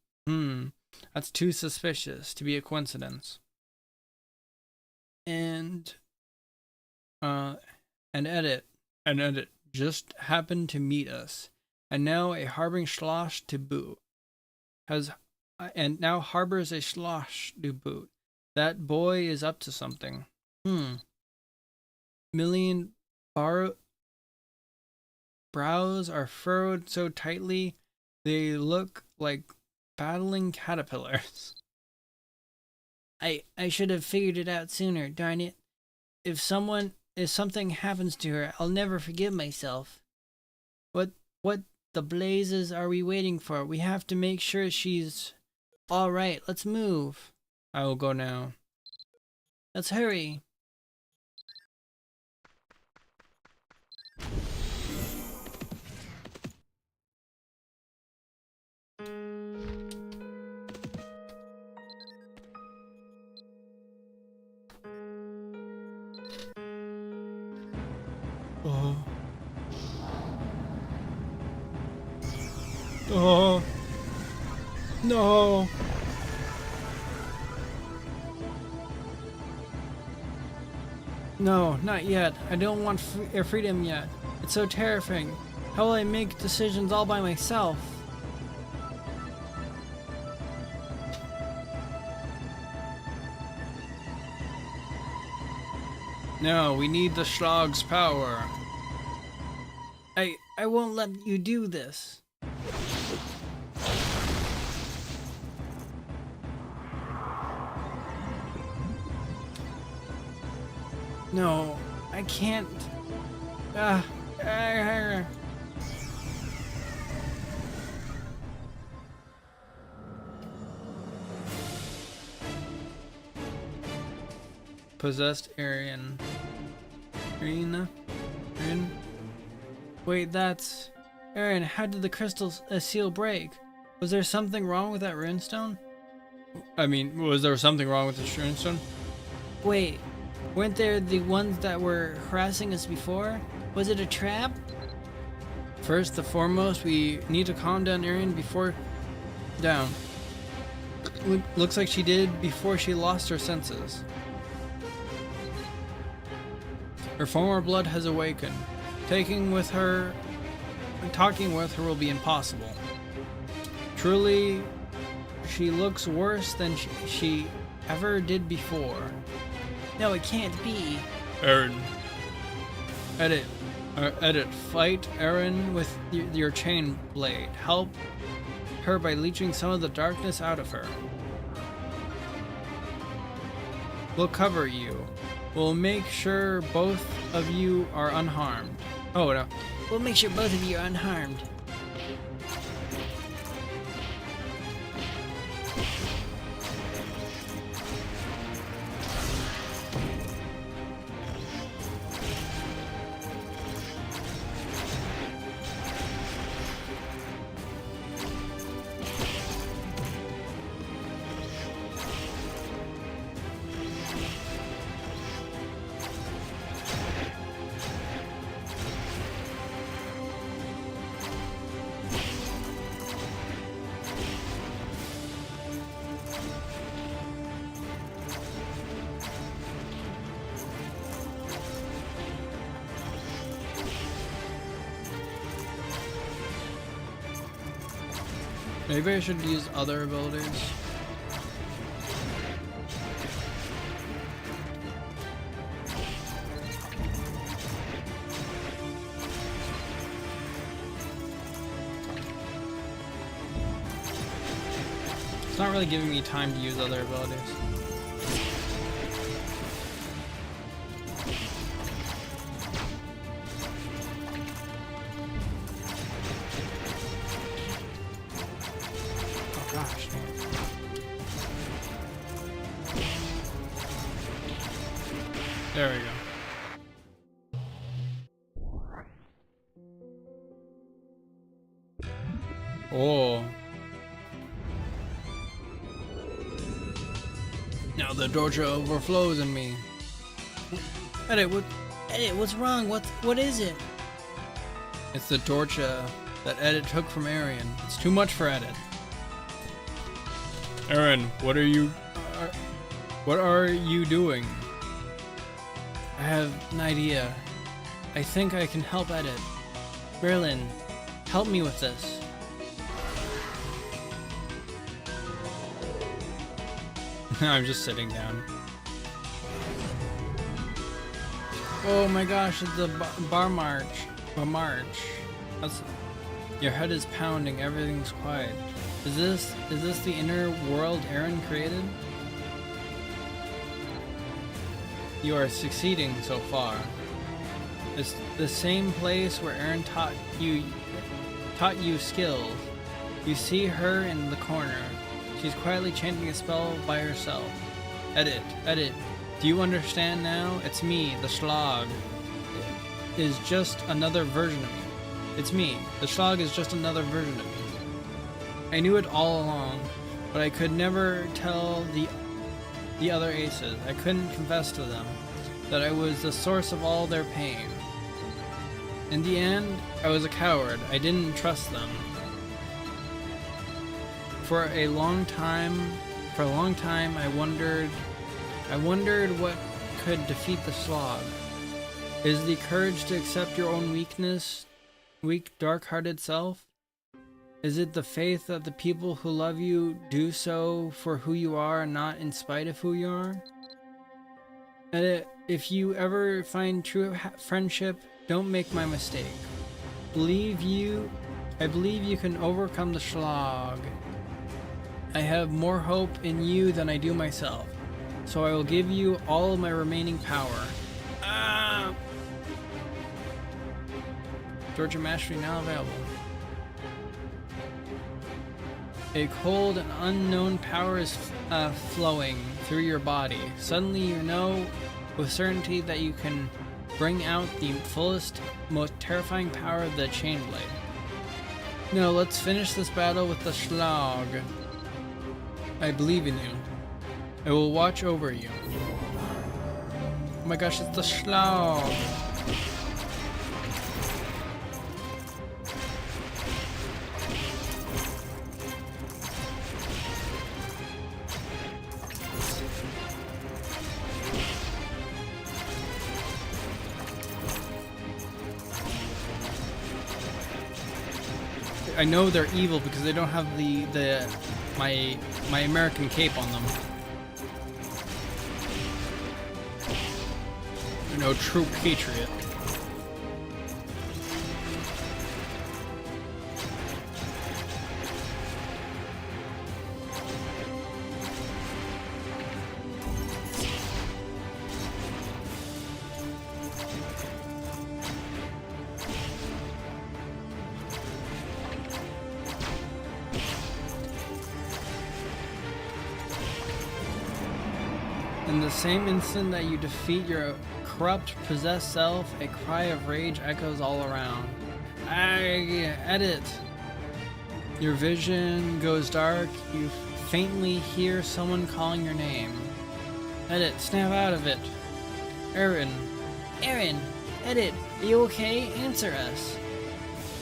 That's too suspicious to be a coincidence. And edit just happened to meet us, and now a harboring schloss to boot harbors a schloss to boot. That boy is up to something. Million brows are furrowed so tightly they look like battling caterpillars. I should have figured it out sooner, darn it. If something happens to her, I'll never forgive myself. What the blazes are we waiting for? We have to make sure she's all right. Let's move. I will go now. Let's hurry. Oh. No. No, not yet. I don't want freedom yet. It's so terrifying. How will I make decisions all by myself? No, we need the Schlog's power. I won't let you do this. No, I can't. Possessed Arian. Arena? Wait, that's... Aaron, how did the crystal seal break? Was there something wrong with that runestone? I mean, was there something wrong with the runestone? Wait, weren't there the ones that were harassing us before? Was it a trap? First and foremost, we need to calm down Aaron before... Down. Looks like she did before she lost her senses. Her former blood has awakened. Talking with her will be impossible. Truly, she looks worse than she ever did before. No, it can't be. Aaron. Edit. Fight Aaron with your chain blade. Help her by leeching some of the darkness out of her. We'll cover you. We'll make sure both of you are unharmed. Oh no. We'll make sure both of you are unharmed. Maybe I should use other abilities. It's not really giving me time to use other abilities. Gosh. There we go. Oh. Now the torture overflows in me. Edit, what's wrong? What is it? It's the torture that Edit took from Arian. It's too much for Edit. Aaron, what are you doing? I have an idea. I think I can help edit. Berlin, help me with this. I'm just sitting down. Oh my gosh, it's the bar march. Your head is pounding, everything's quiet. Is this the inner world Aaron created? You are succeeding so far. It's the same place where Aaron taught you skills. You see her in the corner. She's quietly chanting a spell by herself. Edit. Do you understand now? It's me, the Schlag. Is just another version of me. It's me. The Schlag is just another version of me. I knew it all along, but I could never tell the other aces. I couldn't confess to them that I was the source of all their pain. In the end, I was a coward. I didn't trust them. For a long time, I wondered what could defeat the Schlag. Is the courage to accept your own weakness, weak, dark-hearted self? Is it the faith that the people who love you do so for who you are and not in spite of who you are? And if you ever find true friendship, don't make my mistake. I believe you can overcome the Schlag. I have more hope in you than I do myself, so I will give you all of my remaining power. Georgia Mastery now available. A cold and unknown power is flowing through your body. Suddenly you know with certainty that you can bring out the fullest, most terrifying power of the Chainblade. No, let's finish this battle with the Schlag. I believe in you. I will watch over you. Oh my gosh, it's the Schlag! I know they're evil because they don't have my American cape on them. They're no true patriot. In the same instant that you defeat your corrupt, possessed self, a cry of rage echoes all around. Edit. Your vision goes dark. You faintly hear someone calling your name. Edit. Snap out of it. Aaron. Edit. Are you okay? Answer us.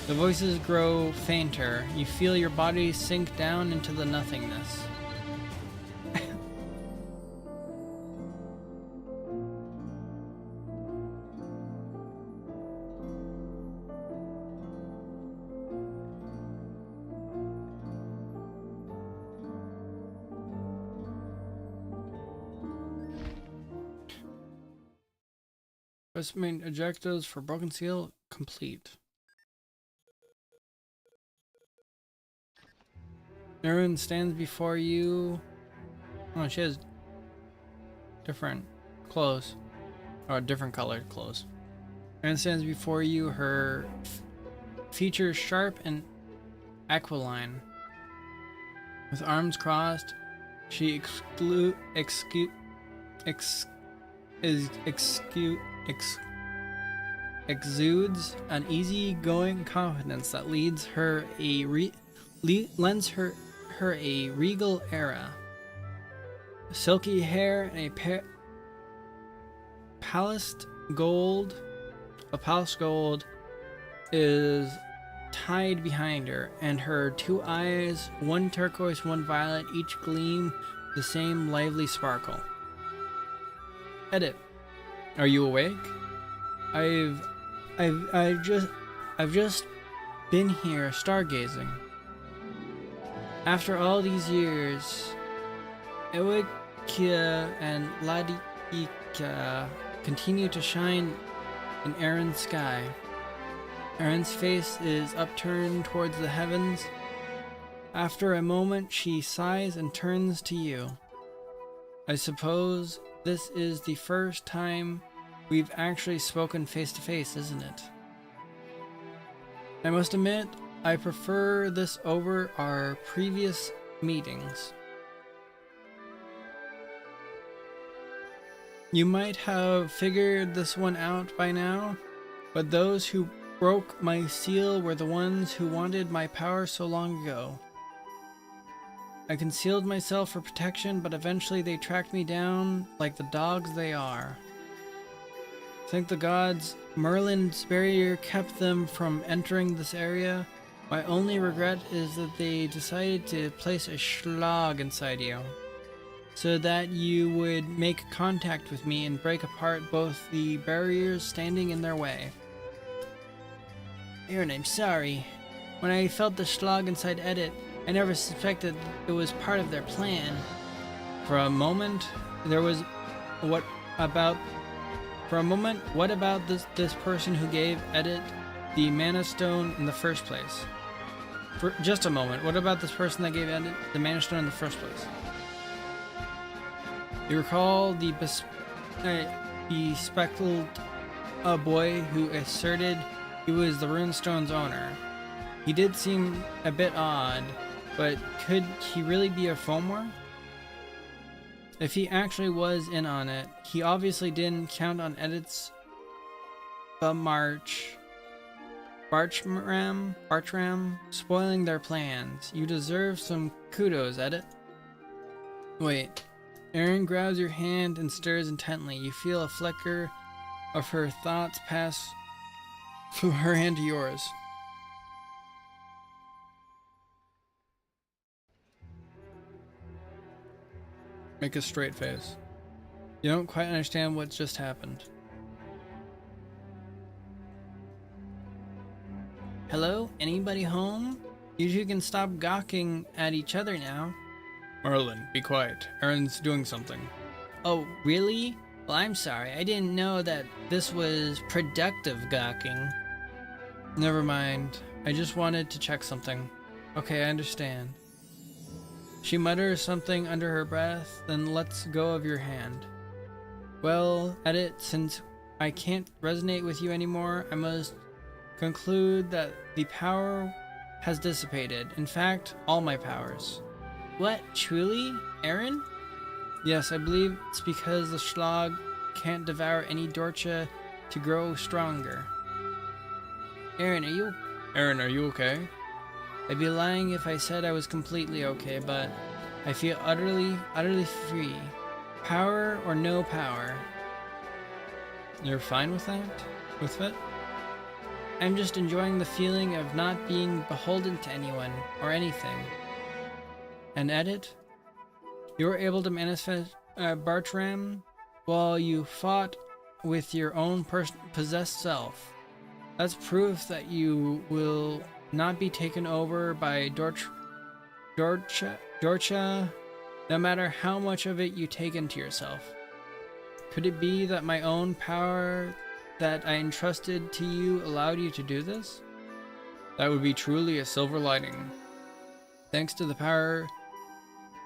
The voices grow fainter. You feel your body sink down into the nothingness. Quest main objectives for Broken Seal complete. Aaron stands before you. Oh, she has different clothes. Or different colored clothes. Aaron stands before you, her features sharp and aquiline. With arms crossed, she exudes an easygoing confidence that lends her a regal aura. Silky hair and a palace gold is tied behind her, and her two eyes, one turquoise, one violet, each gleam the same lively sparkle. Edit. Are you awake? I've just been here stargazing. After all these years, Ariake and Ladika continue to shine in Erin's sky. Erin's face is upturned towards the heavens. After a moment, she sighs and turns to you. I suppose this is the first time we've actually spoken face to face, isn't it? I must admit, I prefer this over our previous meetings. You might have figured this one out by now, but those who broke my seal were the ones who wanted my power so long ago. I concealed myself for protection, but eventually they tracked me down like the dogs they are. Thank the gods, Merlin's barrier kept them from entering this area. My only regret is that they decided to place a schlag inside you, so that you would make contact with me and break apart both the barriers standing in their way. Aaron, I'm sorry. When I felt the schlag inside Edit, I never suspected it was part of their plan. For a moment, what about this person who gave Edit the Mana Stone in the first place? For just a moment, what about this person that gave Edit the Mana Stone in the first place? You recall the bespectacled boy who asserted he was the Runestone's owner. He did seem a bit odd, but could he really be a Fomor? If he actually was in on it, he obviously didn't count on Edit's Bartram spoiling their plans. You deserve some kudos, Edit. Wait. Erin grabs your hand and stares intently. You feel a flicker of her thoughts pass from her hand to yours. Make a straight face. You don't quite understand what just happened. Hello? Anybody home? You two can stop gawking at each other now. Merlin, be quiet. Erin's doing something. Oh, really? Well, I'm sorry. I didn't know that this was productive gawking. Never mind. I just wanted to check something. Okay, I understand. She mutters something under her breath, then lets go of your hand. Well, Edit, since I can't resonate with you anymore, I must conclude that the power has dissipated. In fact, all my powers. What? Truly? Erin? Yes, I believe it's because the schlag can't devour any Dorcha to grow stronger. Erin, are you okay? I'd be lying if I said I was completely okay, but I feel utterly free. Power or no power. You're fine with that? With it? I'm just enjoying the feeling of not being beholden to anyone or anything. And Edit? You were able to manifest Bartram while you fought with your own possessed self. That's proof that you will not be taken over by Dorcha, no matter how much of it you take into yourself. Could it be that my own power that I entrusted to you allowed you to do this? That would be truly a silver lining. Thanks to the power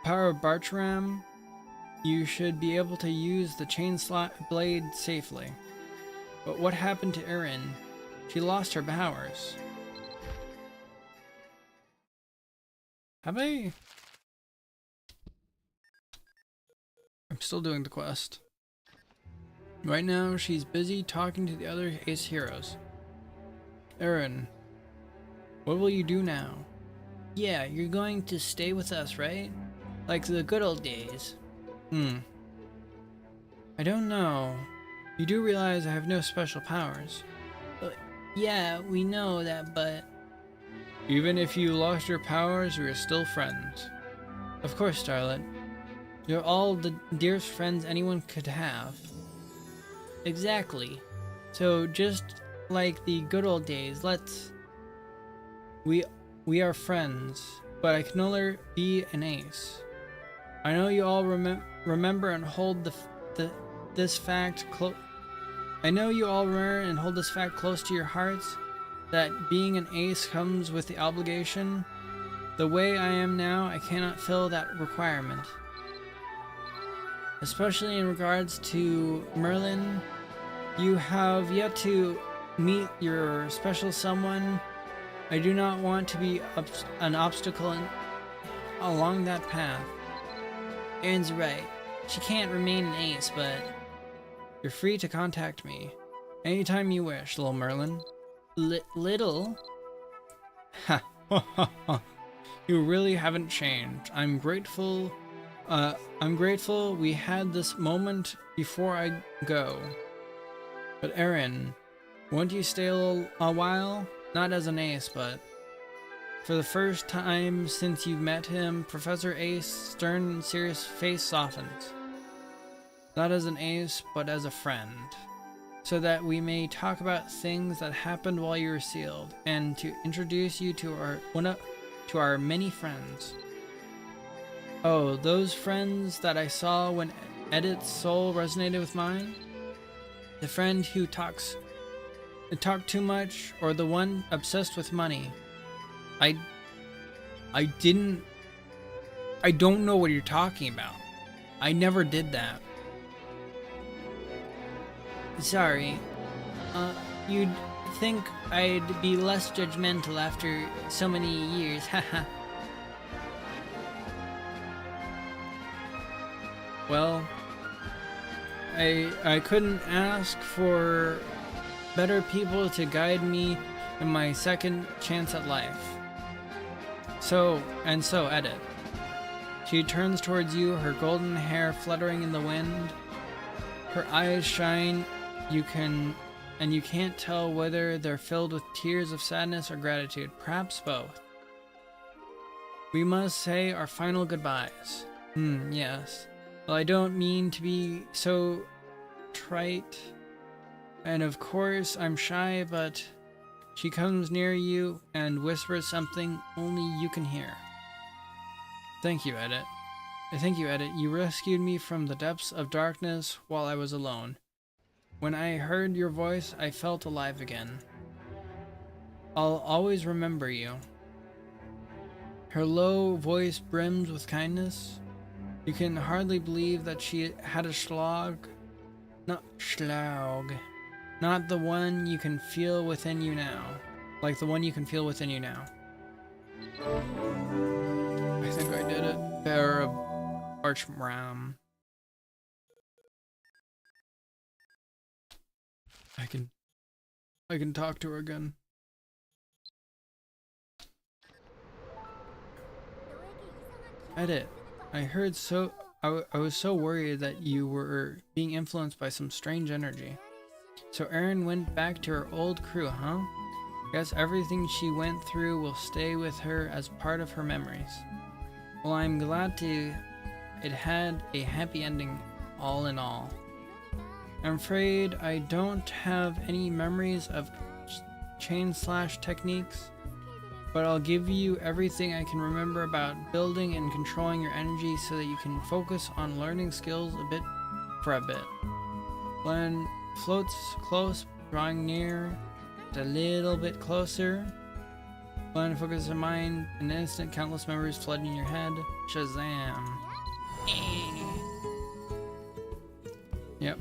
of Bartram, you should be able to use the chain blade safely. But what happened to Erin? She lost her powers. Have I? I'm still doing the quest. Right now, she's busy talking to the other Ace heroes. Erin, what will you do now? Yeah, you're going to stay with us, right? Like the good old days. I don't know. You do realize I have no special powers. Yeah, we know that, but Even if you lost your powers, we are still friends. Of course, Starlet. You're all the dearest friends anyone could have. Exactly. So just like the good old days, we are friends, but I can only be an ace. I know you all remember and hold this fact close. I know you all remember and hold this fact close to your hearts, that being an ace comes with the obligation. The way I am now, I cannot fill that requirement. Especially in regards to Merlin, you have yet to meet your special someone. I do not want to be an obstacle along that path. Erin's right. She can't remain an ace, but you're free to contact me anytime you wish, little Merlin. Little? Ha ha ha ha. You really haven't changed. I'm grateful we had this moment before I go. But Erin, won't you stay a while? Not as an ace, but for the first time since you've met him, Professor Ace's stern and serious face softens. Not as an ace, but as a friend. So that we may talk about things that happened while you were sealed, and to introduce you to our many friends. Oh, those friends that I saw when Edith's soul resonated with mine? The friend who talked too much, or the one obsessed with money? I don't know what you're talking about. I never did that. Sorry. You'd think I'd be less judgmental after so many years, haha. Well, I couldn't ask for better people to guide me in my second chance at life. So Edith. She turns towards you, her golden hair fluttering in the wind. Her eyes shine, you can't tell whether they're filled with tears of sadness or gratitude, perhaps both. We must say our final goodbyes. Yes. Well, I don't mean to be so trite. And of course, I'm shy, but she comes near you and whispers something only you can hear. Thank you, Edith. Thank you, Edith. You rescued me from the depths of darkness while I was alone. When I heard your voice, I felt alive again. I'll always remember you. Her low voice brims with kindness. You can hardly believe that she had a Schlaug. Not the one you can feel within you now. Like the one you can feel within you now. I think I did it. Bear of Archram. I can talk to her again. Edit. I heard I was so worried that you were being influenced by some strange energy. So Erin went back to her old crew, huh? Guess everything she went through will stay with her as part of her memories. Well, I'm glad it had a happy ending, all in all. I'm afraid I don't have any memories of chain/slash techniques, but I'll give you everything I can remember about building and controlling your energy so that you can focus on learning skills for a bit. Glenn floats close, drawing near, a little bit closer. Glenn focuses your mind, an instant, countless memories flooding your head. Shazam. Yep.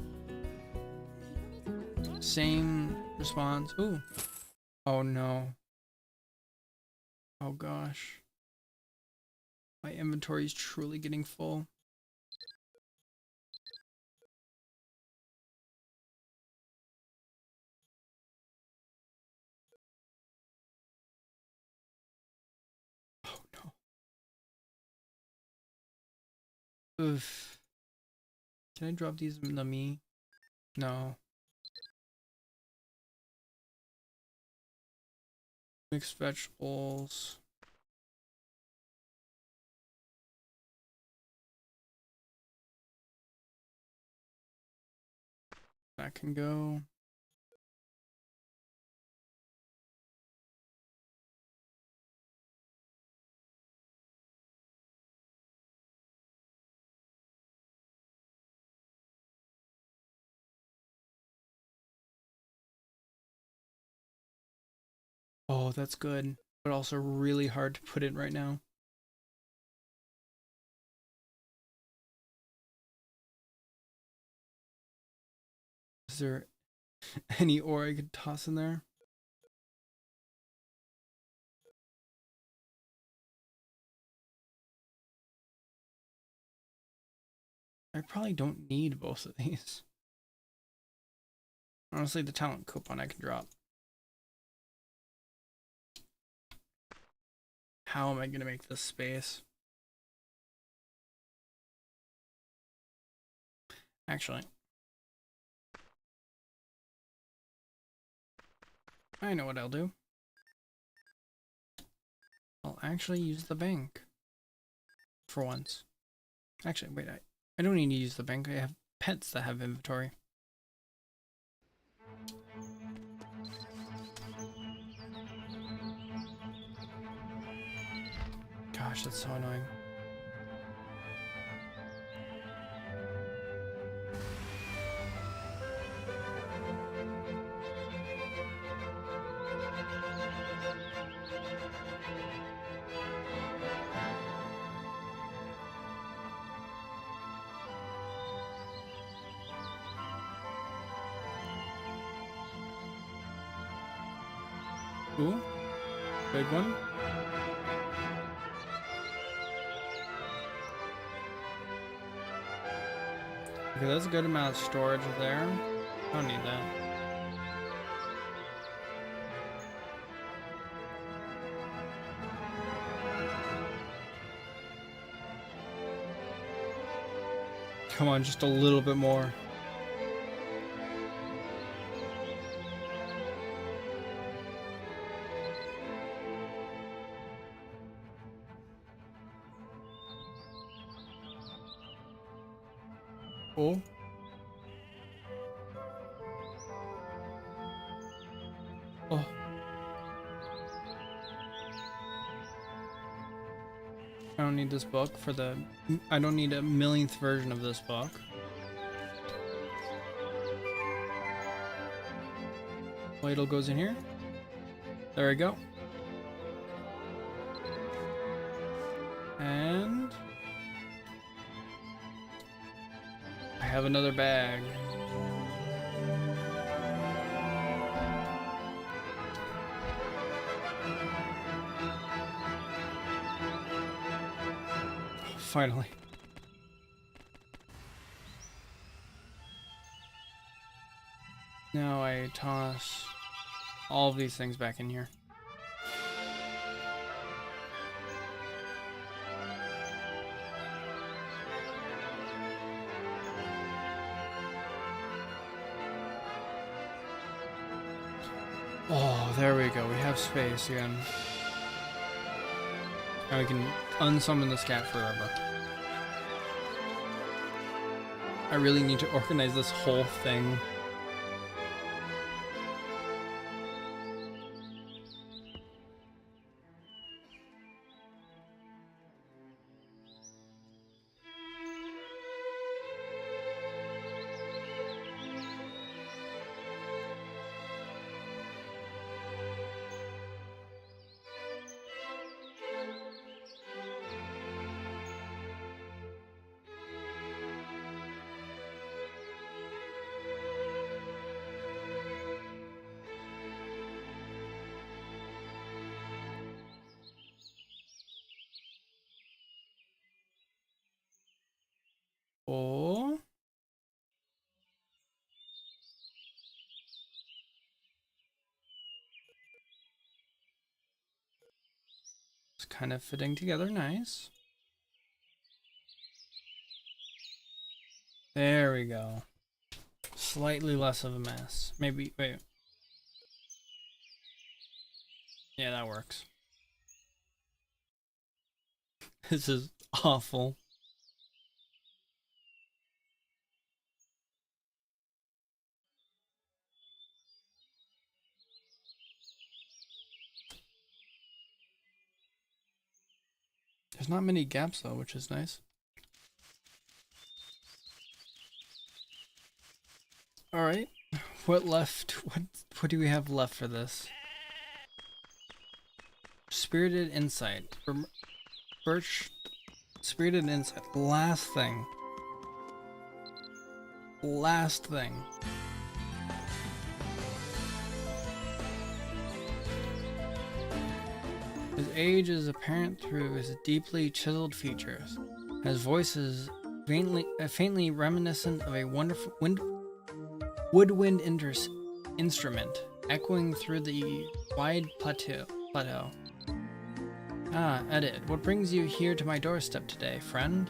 Same response. Ooh. Oh no. Oh gosh. My inventory is truly getting full. Oh no. Oof. Can I drop these in the me? No. Mixed vegetables. That can go. Oh, that's good, but also really hard to put in right now. Is there any ore I could toss in there? I probably don't need both of these. Honestly, the talent coupon I can drop. How am I going to make this space? Actually, I know what I'll do. I'll actually use the bank. For once. Actually, wait, I don't need to use the bank. I have pets that have inventory. Gosh, that's so annoying. Ooh, big one. Okay, that's a good amount of storage there. I don't need that. Come on, just a little bit more. Oh. Oh. I don't need this book for the... I don't need a millionth version of this book. Ladle goes in here. There we go. And... I have another bag. Finally. Now I toss all of these things back in here. Oh, there we go. We have space again. And we can unsummon this cat forever. I really need to organize this whole thing. Oh. It's kind of fitting together nice. There we go. Slightly less of a mess. Maybe, wait. Yeah, that works. This is awful. There's not many gaps though, which is nice. All right, what left? What do we have left for this? Spirited Insight. Birch. Spirited Insight. Last thing. Last thing. His age is apparent through his deeply chiseled features. His voice is faintly reminiscent of a wonderful woodwind instrument, echoing through the wide plateau. Ah, Edit, what brings you here to my doorstep today, friend?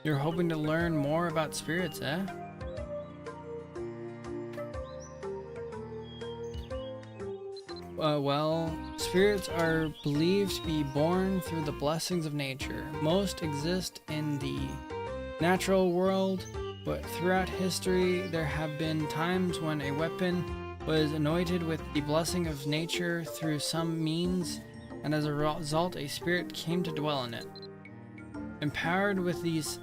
You're hoping to learn more about spirits, eh? Well, spirits are believed to be born through the blessings of nature. Most exist in the natural world, but throughout history there have been times when a weapon was anointed with the blessing of nature through some means, and as a result a spirit came to dwell in it. Empowered with these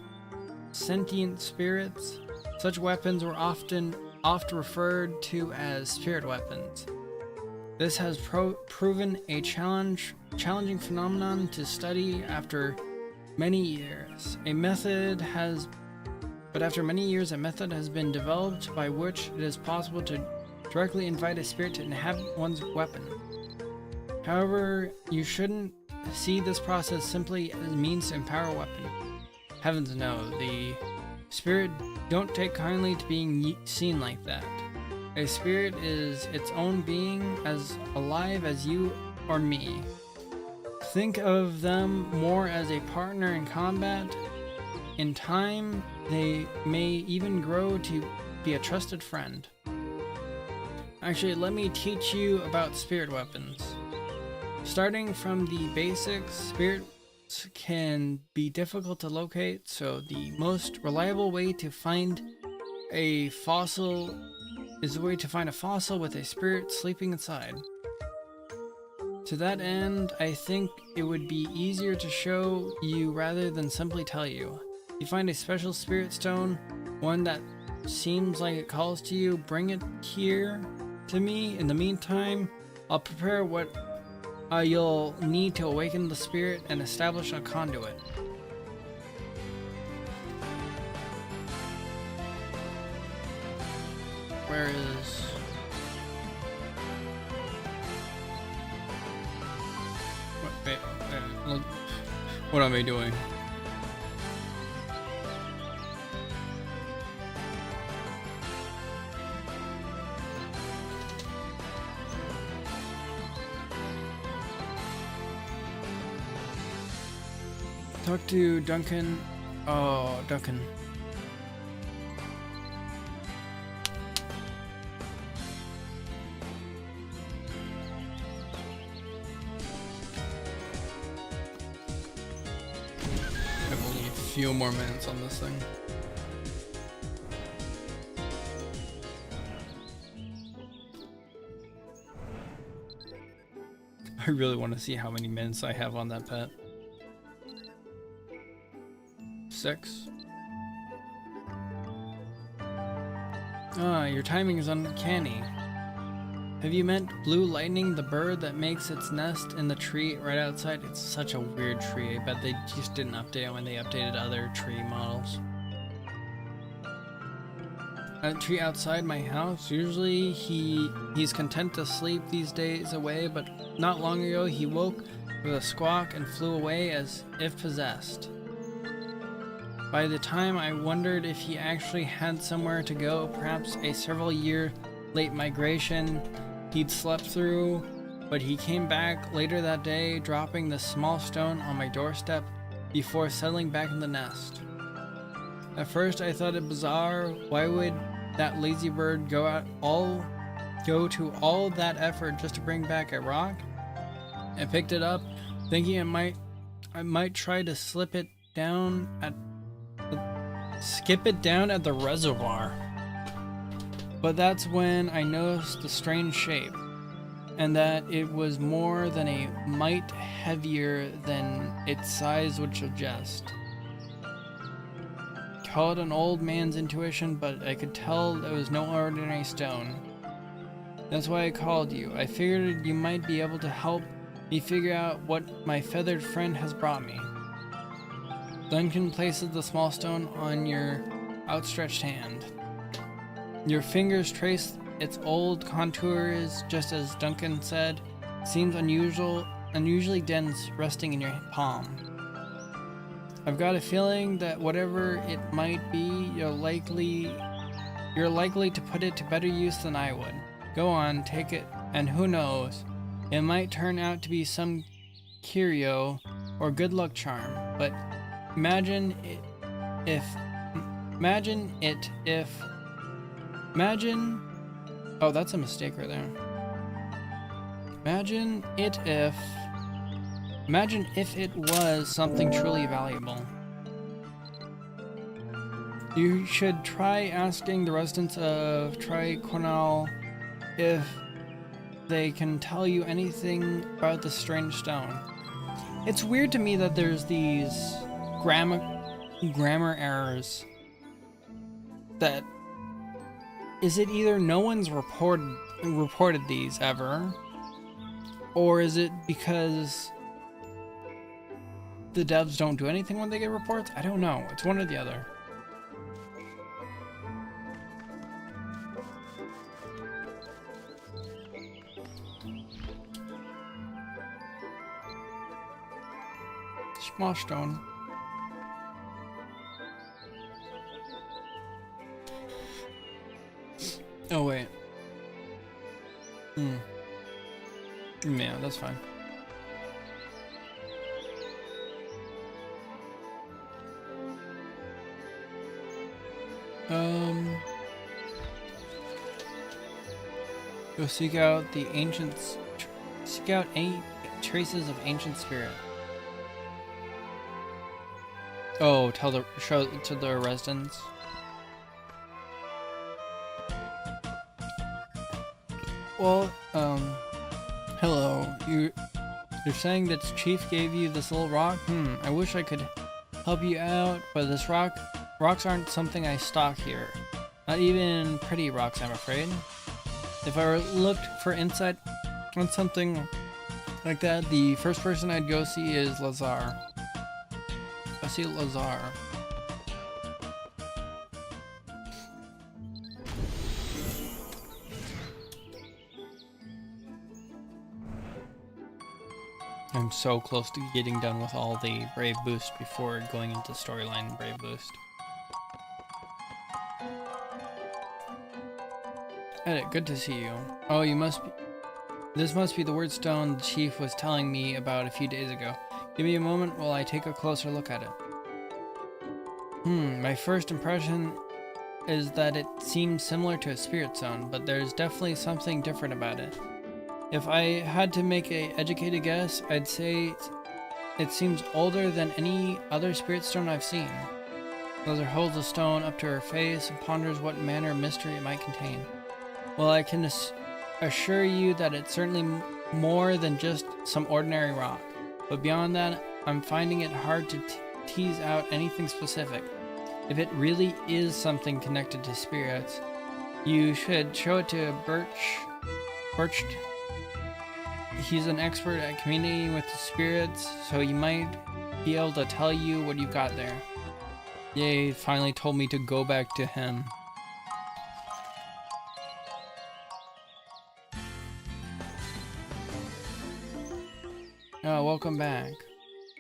sentient spirits, such weapons were often referred to as spirit weapons. This has proven a challenging phenomenon to study after many years. After many years, a method has been developed by which it is possible to directly invite a spirit to inhabit one's weapon. However, you shouldn't see this process simply as a means to empower a weapon. Heavens no, the spirit don't take kindly to being seen like that. A spirit is its own being, as alive as you or me. Think of them more as a partner in combat. In time, they may even grow to be a trusted friend. Actually, let me teach you about spirit weapons. Starting from the basics, spirits can be difficult to locate, so the most reliable way to find a fossil is a way to find a fossil with a spirit sleeping inside. To that end, I think it would be easier to show you rather than simply tell you. If you find a special spirit stone, one that seems like it calls to you, bring it here to me. In the meantime, I'll prepare what you'll need to awaken the spirit and establish a conduit. Where is... Wait, what am I doing? Talk to Duncan. Oh, Duncan. I have only a few more minutes on this thing. I really want to see how many minutes I have on that pet. 6. Ah, your timing is uncanny. Have you met Blue Lightning, the bird that makes its nest in the tree right outside? It's such a weird tree. I bet they just didn't update it when they updated other tree models. That tree outside my house, usually he's content to sleep these days away, but not long ago he woke with a squawk and flew away as if possessed. By the time I wondered if he actually had somewhere to go, perhaps a several year late migration he'd slept through, but he came back later that day, dropping the small stone on my doorstep before settling back in the nest. At first I thought it bizarre. Why would that lazy bird go out all go to all that effort just to bring back a rock? I picked it up, thinking I might try to skip it down at the reservoir. But that's when I noticed the strange shape, and that it was more than a mite heavier than its size would suggest. Call it an old man's intuition, but I could tell it was no ordinary stone. That's why I called you. I figured you might be able to help me figure out what my feathered friend has brought me. Duncan places the small stone on your outstretched hand. Your fingers trace its old contours, just as Duncan said. Seems unusually dense, resting in your palm. I've got a feeling that whatever it might be, you're likely to put it to better use than I would. Go on, take it, and who knows, it might turn out to be some curio or good luck charm. But imagine. Oh, that's a mistake right there. Imagine if it was something truly valuable. You should try asking the residents of Triconal if they can tell you anything about the strange stone. It's weird to me that there's these grammar errors. That is it either no one's reported these ever, or is it because the devs don't do anything when they get reports? I don't know. It's one or the other. Small stone. Oh wait. Yeah, that's fine. Go seek out any traces of ancient spirit. Oh, show to the residents. Well, hello. You're saying that Chief gave you this little rock? I wish I could help you out, but rocks aren't something I stock here. Not even pretty rocks, I'm afraid. If I looked for insight on something like that, the first person I'd go see is Lazar. I see Lazar. I'm so close to getting done with all the Brave Boost before going into storyline Brave Boost. Edit, good to see you. Oh, this must be the word stone the chief was telling me about a few days ago. Give me a moment while I take a closer look at it. My first impression is that it seems similar to a spirit stone, but there's definitely something different about it. If I had to make an educated guess, I'd say it seems older than any other spirit stone I've seen. Lazar holds the stone up to her face and ponders what manner of mystery it might contain. Well, I can assure you that it's certainly more than just some ordinary rock. But beyond that, I'm finding it hard to tease out anything specific. If it really is something connected to spirits, you should show it to Birch. He's an expert at communicating with the spirits, so he might be able to tell you what you've got there. Yay, finally told me to go back to him. Oh, welcome back.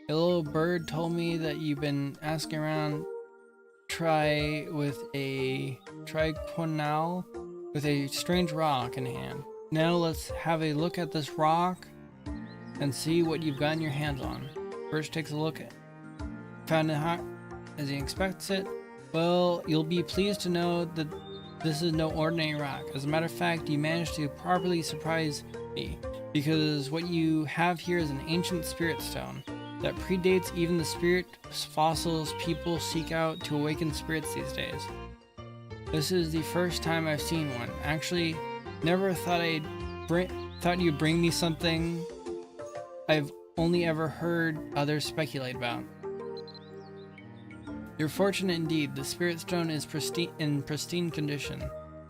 A little bird told me that you've been asking around Triconal with a strange rock in hand. Now let's have a look at this rock and see what you've gotten your hands on. First takes a look at found it hot as he expects it. Well, you'll be pleased to know that this is no ordinary rock. As a matter of fact, you managed to properly surprise me, because what you have here is an ancient spirit stone that predates even the spirit fossils people seek out to awaken spirits these days. This is the first time I've seen one. Actually, never thought thought you'd bring me something I've only ever heard others speculate about. You're fortunate indeed. The spirit stone is in pristine condition,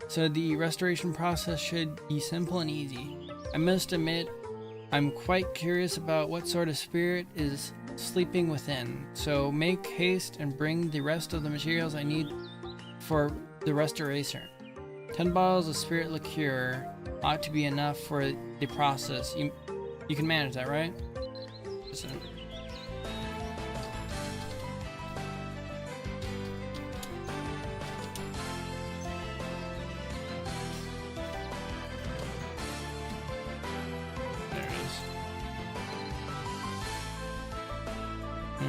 so the restoration process should be simple and easy. I must admit, I'm quite curious about what sort of spirit is sleeping within, so make haste and bring the rest of the materials I need for the restoration. 10 bottles of spirit liqueur ought to be enough for the process. You can manage that, right? Listen. There it is. Gosh.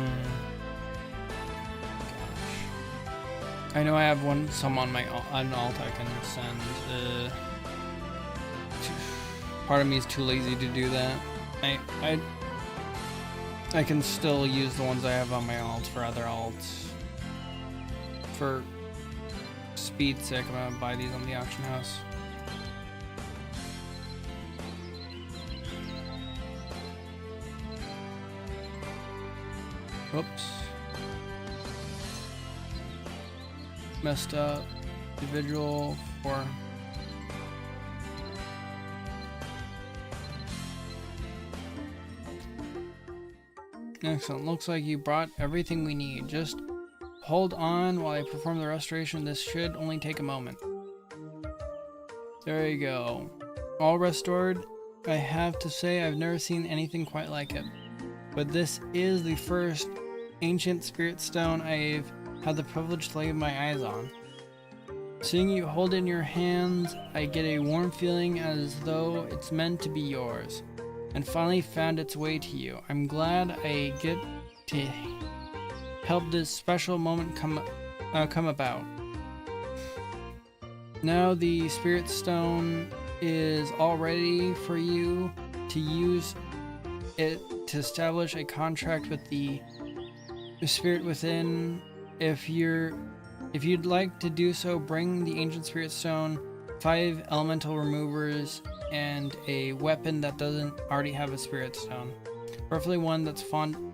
I know I have some on my alt I can send. Part of me is too lazy to do that. I can still use the ones I have on my alts for other alts. For speed's sake, I'm gonna buy these on the auction house. Whoops. Messed up. Individual for. Excellent. Looks like you brought everything we need. Just hold on while I perform the restoration. This should only take a moment. There you go. All restored. I have to say I've never seen anything quite like it. But this is the first ancient spirit stone I've had the privilege to lay my eyes on. Seeing you hold it in your hands, I get a warm feeling as though it's meant to be yours, and finally found its way to you. I'm glad I get to help this special moment come about. Now the spirit stone is all ready for you to use it to establish a contract with the spirit within. If you'd like to do so, bring the ancient spirit stone, 5 elemental removers, and a weapon that doesn't already have a spirit stone, preferably one that's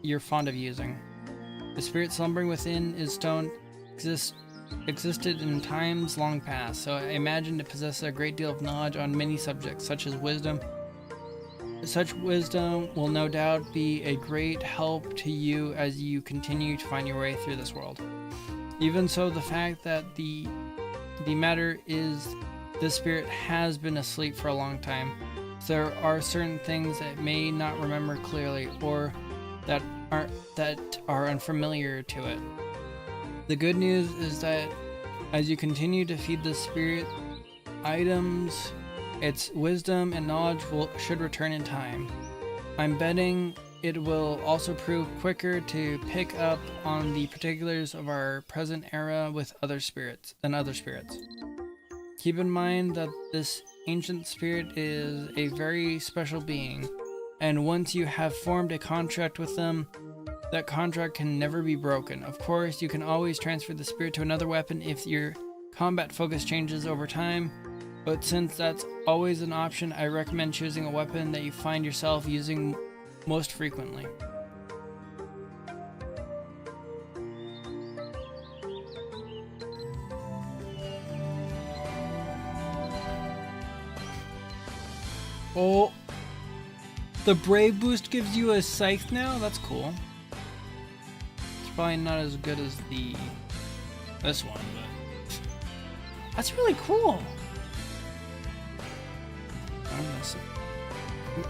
you're fond of using. The spirit slumbering within his stone existed in times long past, so I imagine it possesses a great deal of knowledge on many subjects, such as wisdom. Such wisdom will no doubt be a great help to you as you continue to find your way through this world. Even so, the fact that the matter is the spirit has been asleep for a long time. There are certain things that may not remember clearly, or that are unfamiliar to it. The good news is that as you continue to feed the spirit items, its wisdom and knowledge should return in time. I'm betting it will also prove quicker to pick up on the particulars of our present era with other spirits. Keep in mind that this ancient spirit is a very special being, and once you have formed a contract with them, that contract can never be broken. Of course, you can always transfer the spirit to another weapon if your combat focus changes over time, but since that's always an option, I recommend choosing a weapon that you find yourself using most frequently. Oh, the Brave boost gives you a scythe now? That's cool. It's probably not as good as this one, but that's really cool.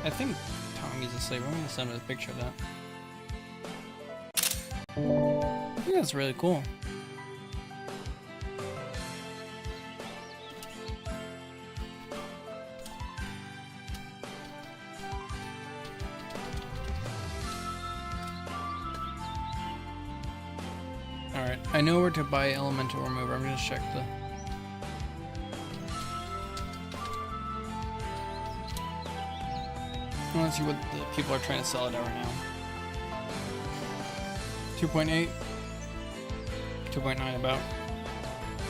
I think Tommy's asleep. I'm gonna send him a picture of that. I think that's really cool. Alright, I know where to buy elemental remover. I'm gonna check the want to see what the people are trying to sell it at right now. 2.8. 2.9 about.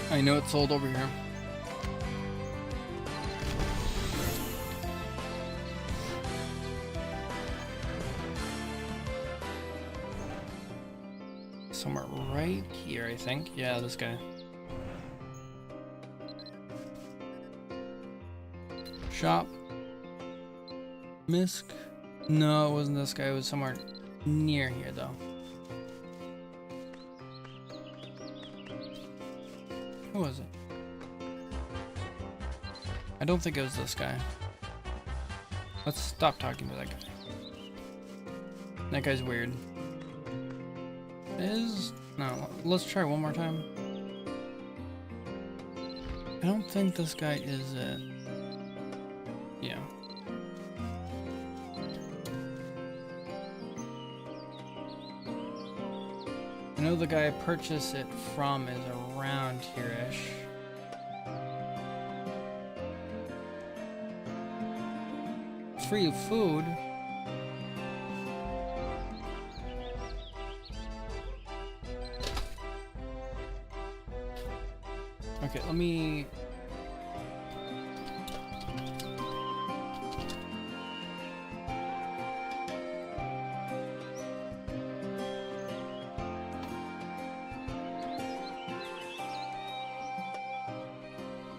I know it's sold over here. Somewhere right here, I think. Yeah, this guy. Shop. Misk. No, it wasn't this guy. It was somewhere near here, though. Who was it? I don't think it was this guy. Let's stop talking to that guy. That guy's weird. No, let's try one more time. I don't think this guy is it. Yeah. I know the guy I purchased it from is around here-ish. Free food? Okay, let me...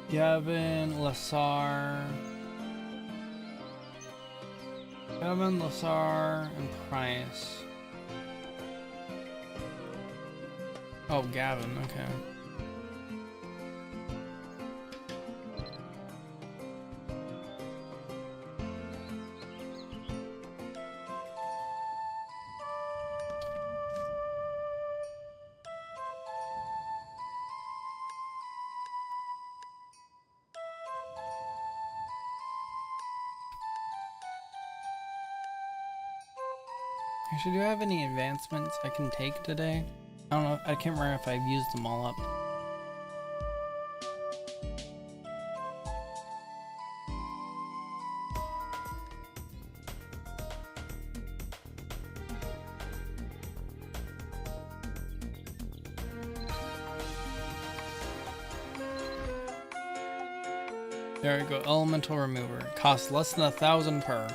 Gavin, Lassar, and Price. Oh, Gavin, okay. Actually, do I have any advancements I can take today? I don't know. I can't remember if I've used them all up. There we go. Elemental remover. Costs less than 1,000 per.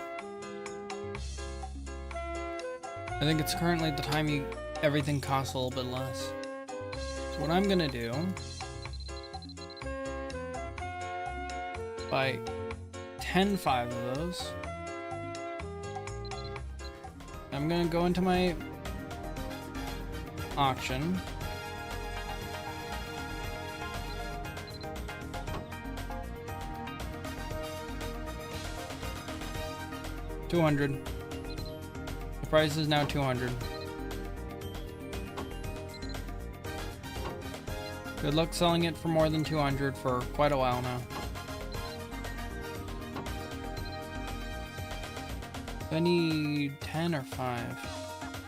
I think it's currently the time everything costs a little bit less. So what I'm gonna do, buy 5 of those. I'm gonna go into my auction. $200. Price is now 200. Good luck selling it for more than 200 for quite a while now. I need 10 or 5.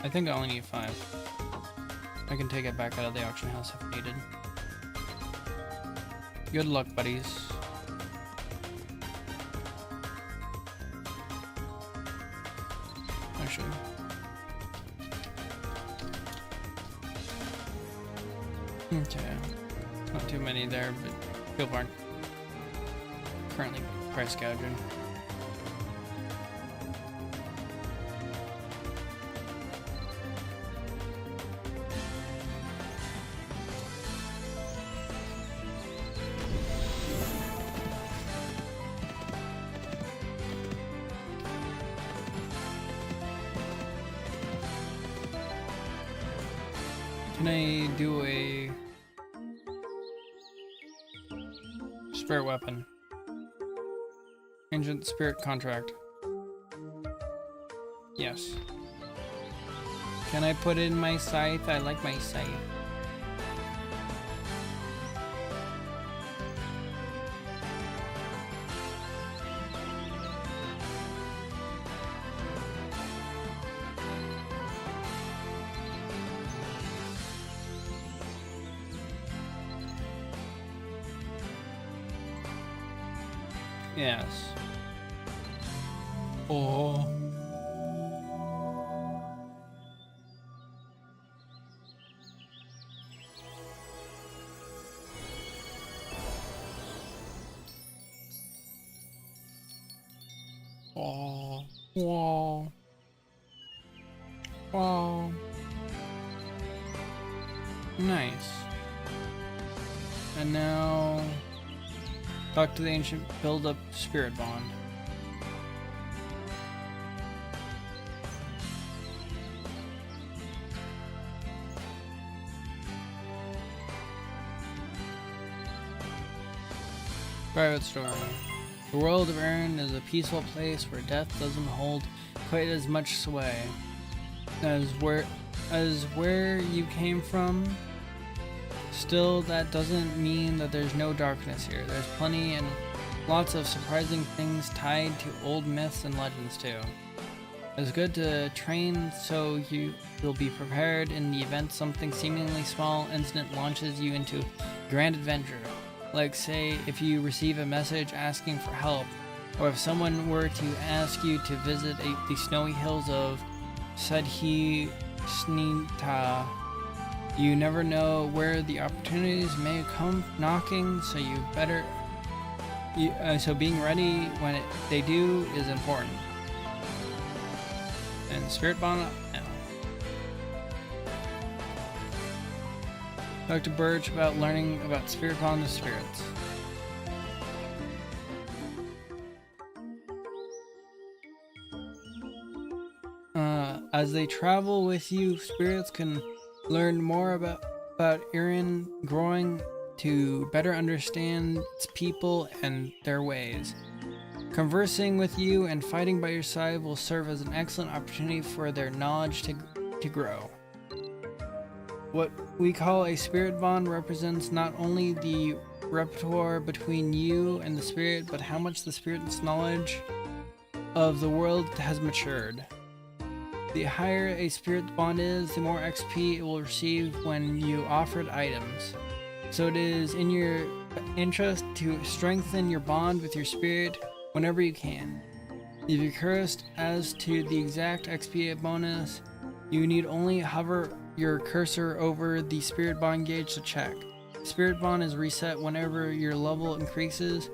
I think I only need 5. I can take it back out of the auction house if needed. Good luck, buddies. Actually. Okay, not too many there, but people aren't currently price gouging. Can I do a spirit weapon? Ancient spirit contract. Yes. Can I put in my scythe? I like my scythe. Yes. Oh. Oh, wow. Wow. Nice. And now, talk to the ancient, build up spirit bond. Private story. The world of Aaron is a peaceful place where death doesn't hold quite as much sway as where you came from. Still, that doesn't mean that there's no darkness here. There's plenty and lots of surprising things tied to old myths and legends too. It's good to train so you'll be prepared in the event something seemingly small incident launches you into grand adventure. Like say if you receive a message asking for help, or if someone were to ask you to visit the snowy hills of Sadhi Snita. You never know where the opportunities may come knocking, so so being ready when they do is important. And Spirit Bond. Talk to Birch about learning about Spirit Bond with spirits. As they travel with you, spirits can learn more about Irin, growing to better understand its people and their ways. Conversing with you and fighting by your side will serve as an excellent opportunity for their knowledge to grow. What we call a spirit bond represents not only the repertoire between you and the spirit, but how much the spirit's knowledge of the world has matured. The higher a spirit bond is, the more XP it will receive when you offered items. So it is in your interest to strengthen your bond with your spirit whenever you can. If you're curious as to the exact XP bonus, you need only hover your cursor over the spirit bond gauge to check. Spirit bond is reset whenever your level increases,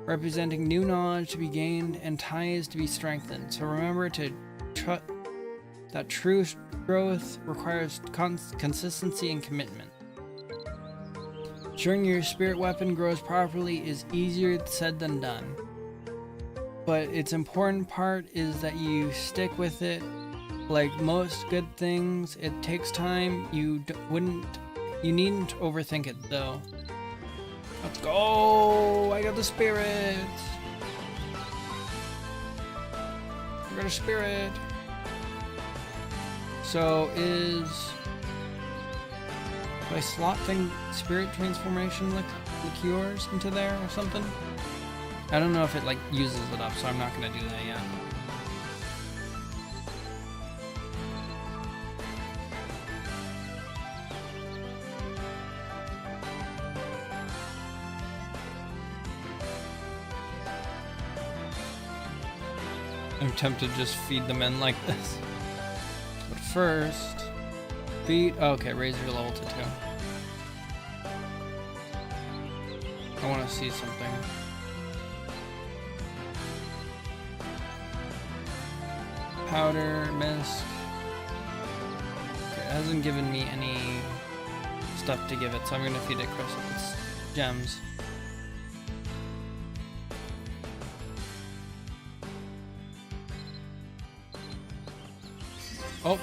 representing new knowledge to be gained and ties to be strengthened. So remember to that true growth requires consistency and commitment. Ensuring your spirit weapon grows properly is easier said than done, but its important part is that you stick with it. Like most good things, it takes time. You needn't overthink it though. Let's go! I got the spirit! I got a spirit! So do I slot thing spirit transformation like yours into there or something? I don't know if it like uses it up, so I'm not gonna do that yet. I'm tempted to just feed them in like this. But first, okay, raise your level to 2. I want to see something. Powder, mist. Okay, it hasn't given me any stuff to give it, so I'm gonna feed it crystals, gems. Oh,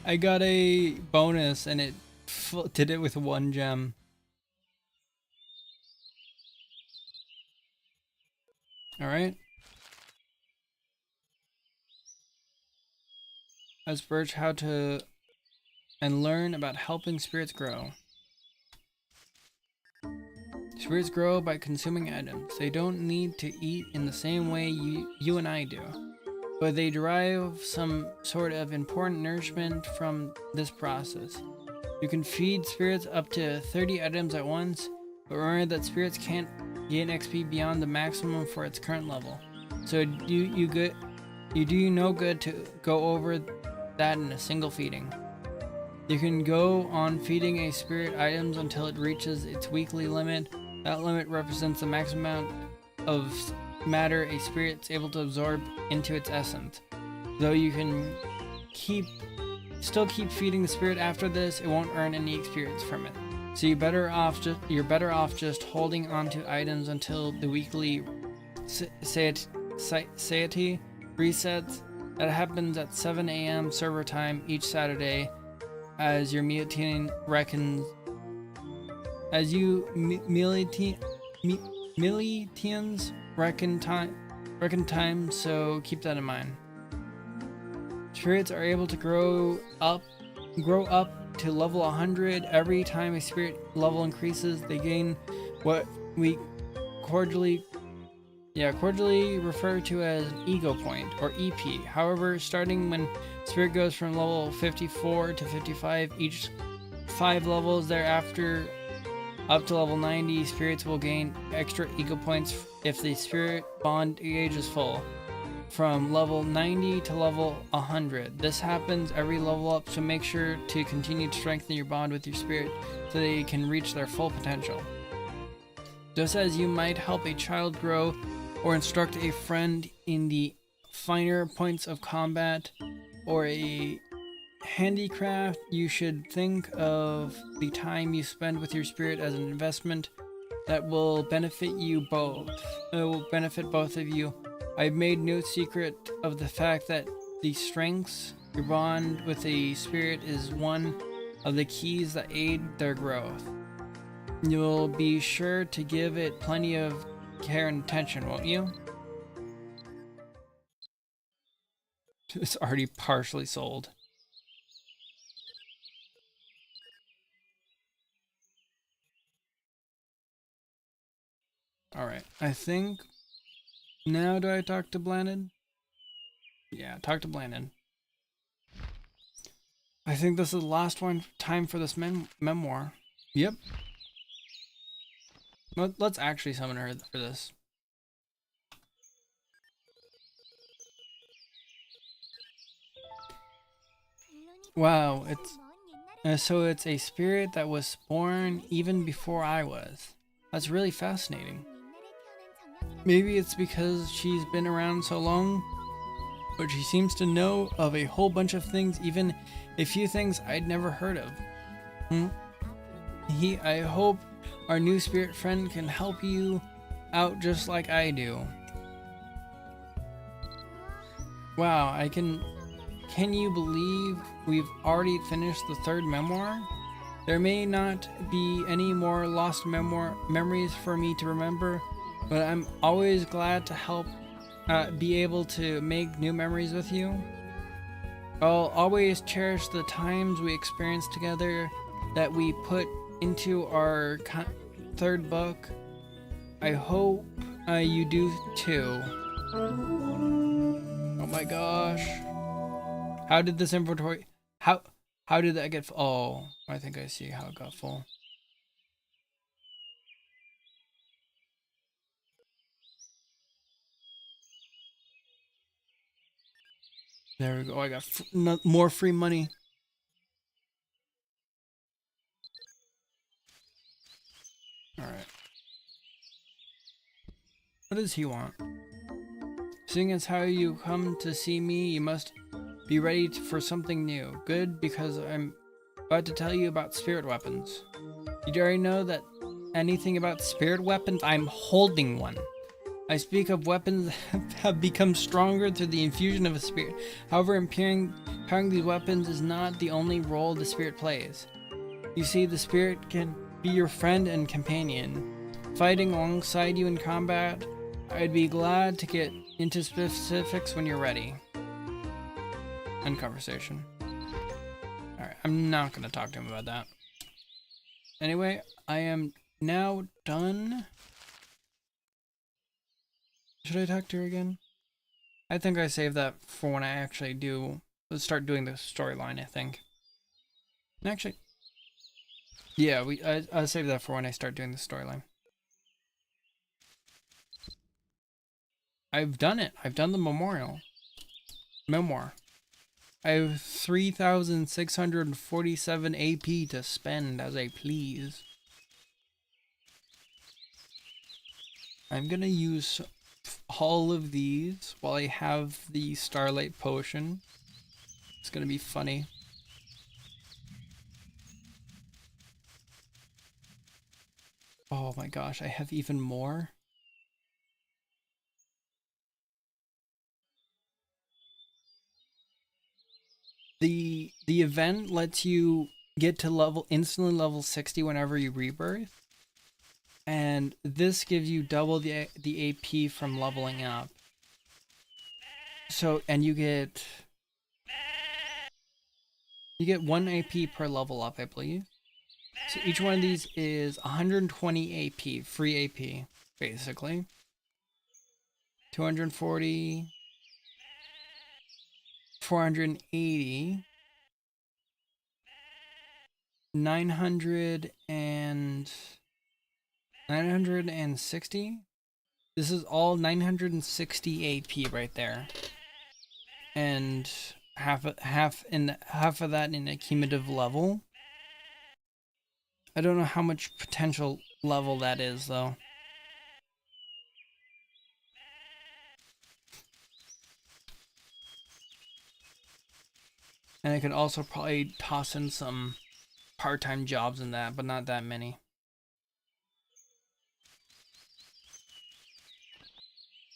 I got a bonus and it did it with 1 gem. All right. Ask Birch how to and learn about helping spirits grow. Spirits grow by consuming items. They don't need to eat in the same way you and I do, but they derive some sort of important nourishment from this process. You can feed spirits up to 30 items at once, but remember that spirits can't gain XP beyond the maximum for its current level. So you do no good to go over that in a single feeding. You can go on feeding a spirit items until it reaches its weekly limit. That limit represents the maximum amount of matter a spirit's able to absorb into its essence. Though you can still keep feeding the spirit after this, it won't earn any experience from it. So you're better off just holding onto items until the weekly satiety resets. That happens at 7 a.m. server time each Saturday, as your Militian reckons. As you Militians reckon time, so keep that in mind. Spirits are able to grow up to level 100 every time a spirit level increases. They gain what we cordially refer to as an ego point, or EP. However, starting when spirit goes from level 54 to 55, each 5 levels thereafter up to level 90, spirits will gain extra ego points if the spirit bond gauge is full, from level 90 to level 100. This happens every level up, so make sure to continue to strengthen your bond with your spirit so they can reach their full potential. Just as you might help a child grow or instruct a friend in the finer points of combat or a handicraft, you should think of the time you spend with your spirit as an investment that will benefit you both. It will benefit both of you. I've made no secret of the fact that the strengths your bond with a spirit is one of the keys that aid their growth. You'll be sure to give it plenty of care and attention, won't you? It's already partially sold. Alright, I think... Now do I talk to Blandon? Yeah, talk to Blandon. I think this is the last time for this memoir. Yep. Let's actually summon her for this. Wow, so it's a spirit that was born even before I was. That's really fascinating. Maybe it's because she's been around so long, but she seems to know of a whole bunch of things, even a few things I'd never heard of. I hope our new spirit friend can help you out just like I do. Wow, can you believe we've already finished the 3rd memoir? There may not be any more lost memories for me to remember, but I'm always glad to help be able to make new memories with you. I'll always cherish the times we experienced together that we put into our 3rd book. I hope you do too. Oh my gosh. How did this inventory... How did that get full? Oh, I think I see how it got full. There we go. I got more free money. Alright. What does he want? Seeing as how you come to see me, you must be ready for something new. Good, because I'm about to tell you about spirit weapons. You already know that anything about spirit weapons? I'm holding one. I speak of weapons that have become stronger through the infusion of a spirit. However, empowering these weapons is not the only role the spirit plays. You see, the spirit can be your friend and companion. Fighting alongside you in combat, I'd be glad to get into specifics when you're ready. End conversation. Alright, I'm not going to talk to him about that. Anyway, I am now done. Should I talk to her again? I think I saved that for when I actually start doing the storyline, I think. Actually, yeah, I saved that for when I start doing the storyline. I've done it. I've done the memoir. I have 3,647 AP to spend as I please. I'm gonna use all of these while I have the Starlight Potion. It's gonna be funny. Oh my gosh, I have even more. The event lets you get to instantly level 60 whenever you rebirth. And this gives you double the AP from leveling up. So, and you get 1 AP per level up, I believe. So each one of these is 120 AP, free AP, basically. 240, 480, 960. This is all 960 AP right there, and half of that in a cumulative level. I don't know how much potential level that is though. And I could also probably toss in some part-time jobs in that, but not that many.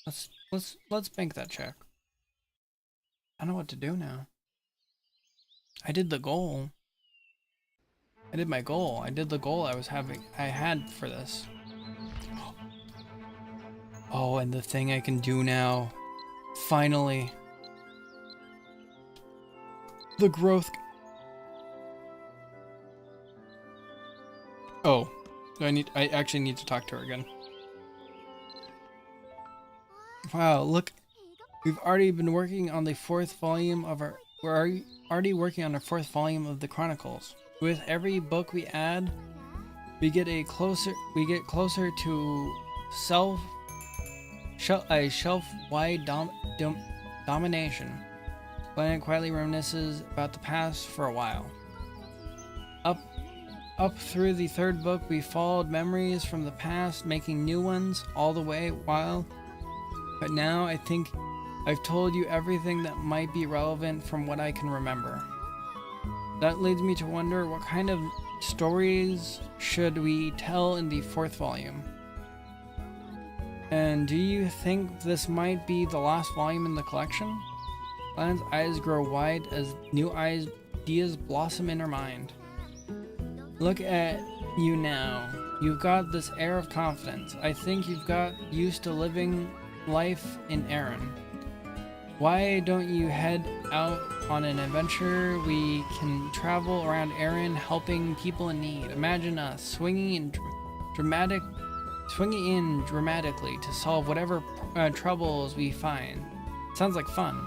Let's bank that check. I know what to do now. I did the goal. I did my goal. I did the goal I had for this. Oh, and the thing I can do now. Finally. The growth. Oh, I actually need to talk to her again. Wow, look. We've already been working on the 4th volume of we're already working on our 4th volume of the Chronicles. With every book we add, we get closer to a shelf-wide domination. Planet quietly reminisces about the past for a while. Up through the 3rd book, we followed memories from the past, making new ones all the way while. But now I think I've told you everything that might be relevant from what I can remember. That leads me to wonder what kind of stories should we tell in the 4th volume? And do you think this might be the last volume in the collection? Lan's eyes grow wide as new ideas blossom in her mind. Look at you now. You've got this air of confidence. I think you've got used to living life in Erin. Why don't you head out on an adventure? We can travel around Erin helping people in need. Imagine us swinging in dramatically to solve whatever troubles we find. Sounds like fun.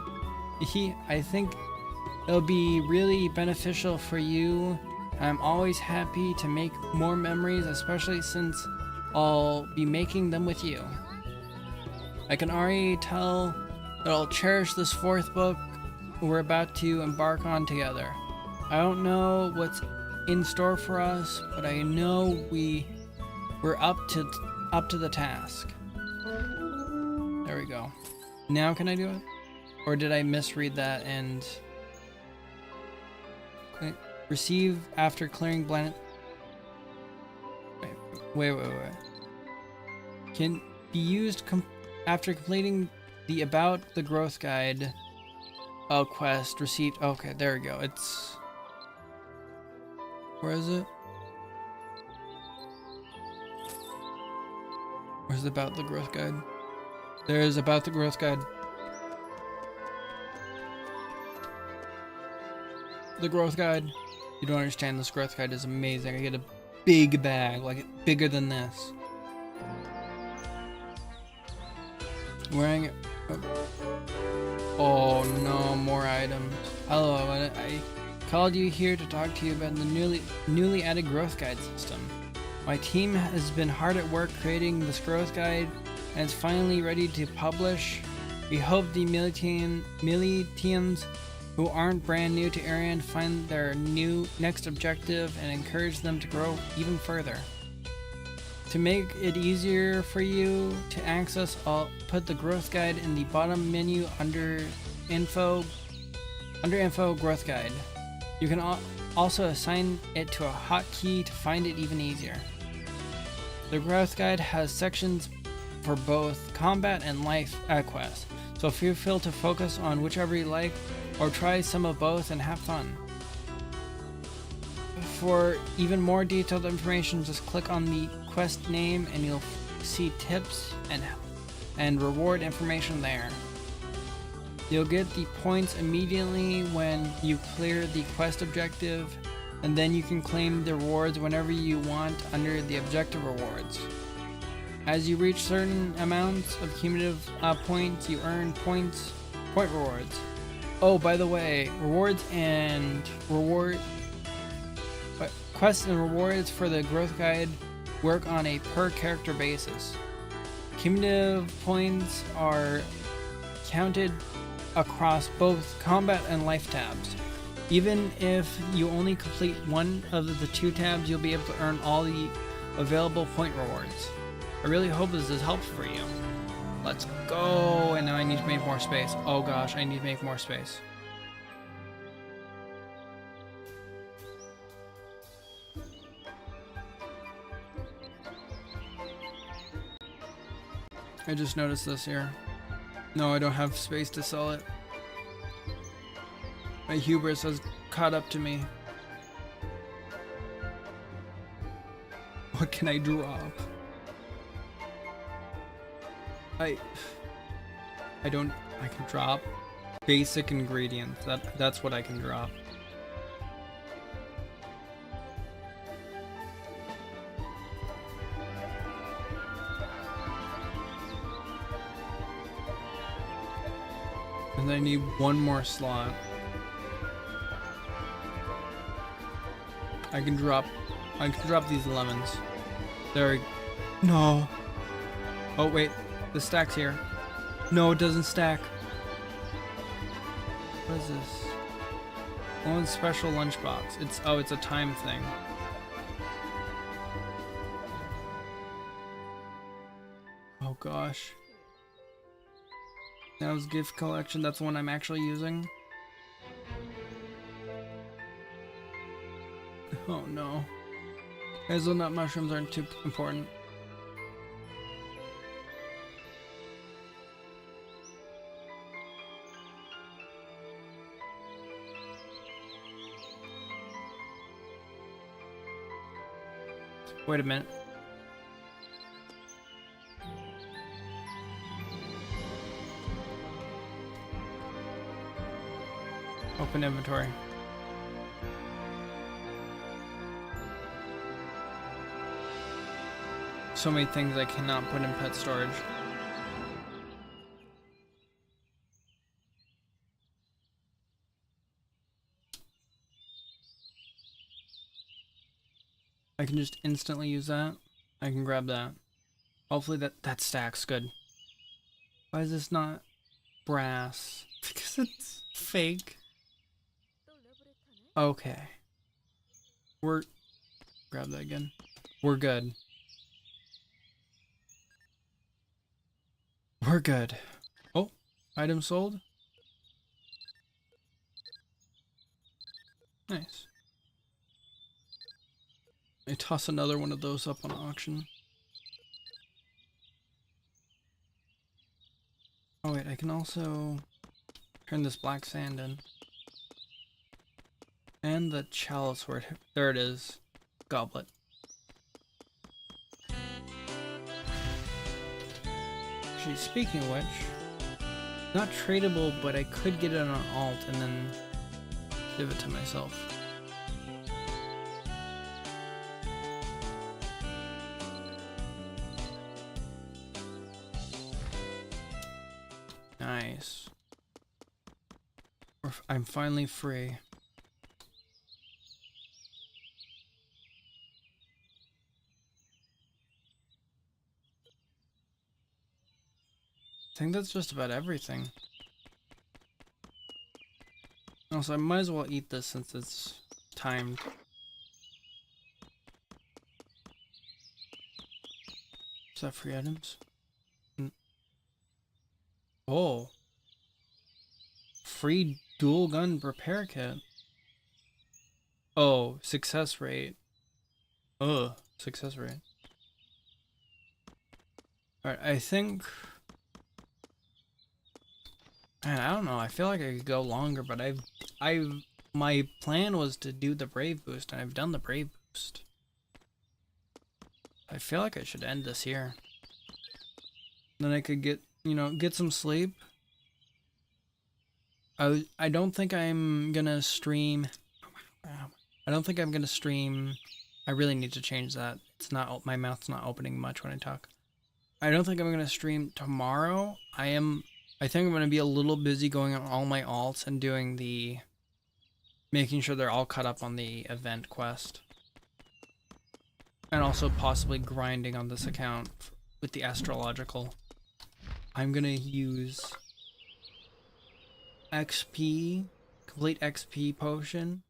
I think it'll be really beneficial for you. I'm always happy to make more memories, especially since I'll be making them with you. I can already tell that I'll cherish this 4th book we're about to embark on together. I don't know what's in store for us, but I know we're up to the task. There we go. Now can I do it? Or did I misread that and receive after clearing planet? Wait. Can be used after completing the About the Growth Guide quest received. Okay, there we go. It's... Where is it? Where's the About the Growth Guide? There's About the Growth Guide. The Growth Guide. You don't understand, this Growth Guide is amazing. I get a big bag, like bigger than this. Wearing it. Oh no, more items. Hello, I called you here to talk to you about the newly added Growth Guide system. My team has been hard at work creating this Growth Guide, and it's finally ready to publish. We hope the Militians who aren't brand new to Arian find their next objective and encourage them to grow even further. To make it easier for you to access, I'll put the growth guide in the bottom menu under info growth guide. You can also assign it to a hotkey to find it even easier. The growth guide has sections for both combat and life quests, so feel free to focus on whichever you like or try some of both and have fun. For even more detailed information, just click on the quest name and you'll see tips and reward information there. You'll get the points immediately when you clear the quest objective, and then you can claim the rewards whenever you want under the objective rewards. As you reach certain amounts of cumulative points, you earn point rewards. Oh, by the way, quests and rewards for the growth guide work on a per character basis. Cumulative points are counted across both combat and life tabs. Even if you only complete one of the two tabs, you'll be able to earn all the available point rewards. I really hope this is helpful for you. Let's go! And now I need to make more space. Oh gosh, I need to make more space. I just noticed this here. No, I don't have space to sell it. My hubris has caught up to me. What can I drop? I can drop basic ingredients. That's what I can drop. And I need one more slot. I can drop these lemons. There. No. Oh wait, the stack's here. No, it doesn't stack. What is this? One special lunchbox. It's a time thing. Oh gosh. Now's gift collection. That's the one I'm actually using. Oh no. Hazelnut mushrooms aren't too important. Wait a minute. Open inventory. So many things I cannot put in pet storage. I can just instantly use that. I can grab that. Hopefully that stacks good. Why is this not brass? Because it's fake. Okay. Grab that again. We're good. We're good. Oh, item sold. Nice. I toss another one of those up on auction. Oh wait, I can also turn this black sand in. And the chalice word. There it is. Goblet. Actually, speaking of which, not tradable, but I could get it on alt and then give it to myself. Nice. I'm finally free. I think that's just about everything. Also, I might as well eat this since it's timed. Is that free items? Oh. Free dual gun repair kit. Oh, success rate. Ugh, success rate. Alright, I think... Man, I don't know. I feel like I could go longer, but my plan was to do the Brave boost, and I've done the Brave boost. I feel like I should end this here. Then I could get, get some sleep. I don't think I'm gonna stream. I don't think I'm gonna stream. I really need to change that. It's not, my mouth's not opening much when I talk. I don't think I'm gonna stream tomorrow. I think I'm gonna be a little busy going on all my alts and doing making sure they're all cut up on the event quest. And also possibly grinding on this account with the astrological. I'm gonna use XP, complete XP potion.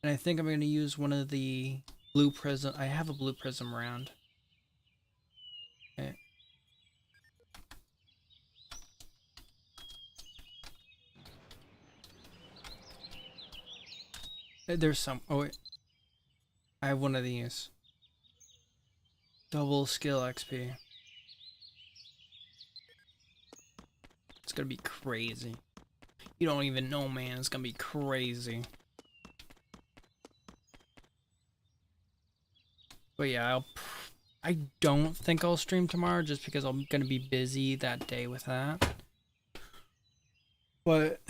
And I think I'm gonna use one of the blue prism. I have a blue prism around. Okay. There's some. Oh wait. I have one of these. Double skill XP. It's gonna be crazy. You don't even know, man. It's gonna be crazy. But yeah, I don't think I'll stream tomorrow just because I'm gonna be busy that day with that. But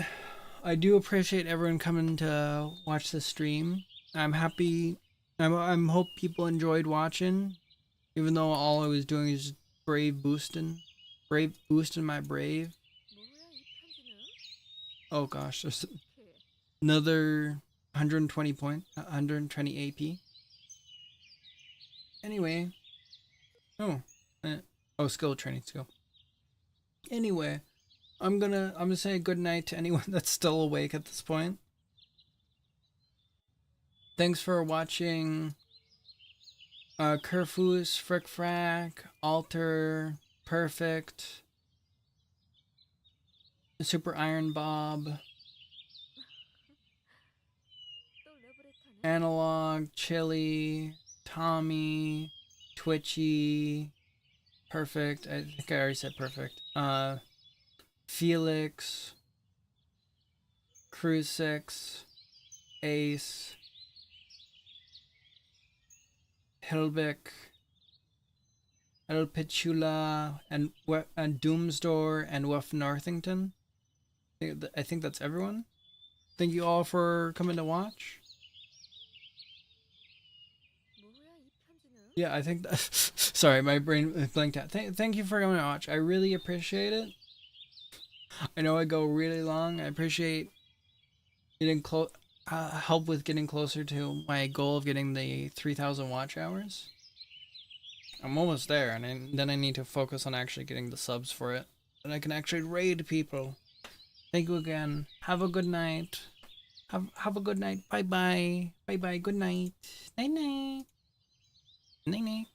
I do appreciate everyone coming to watch the stream. I'm happy. I'm hope people enjoyed watching, even though all I was doing is boosting my brave. Oh gosh, there's another 120 AP. Anyway, skill training skill. Anyway, I'm gonna say good night to anyone that's still awake at this point. Thanks for watching. Kerfus, Frick Frack, Alter, Perfect, Super Iron Bob, Analog, Chili, Tommy, Twitchy, Perfect. I think I already said Perfect. Felix, Crucix, Ace, Hilbeck, El Pichula, and Doomsdoor, and Wuff Northington. I think that's everyone. Thank you all for coming to watch. Yeah, I think that... Sorry, my brain blanked out. Thank you for coming to watch. I really appreciate it. I know I go really long. I appreciate getting help with getting closer to my goal of getting the 3,000 watch hours. I'm almost there, and then I need to focus on actually getting the subs for it. And I can actually raid people. Thank you again. Have a good night. Have a good night. Bye bye. Bye bye. Good night. Night night. Night night.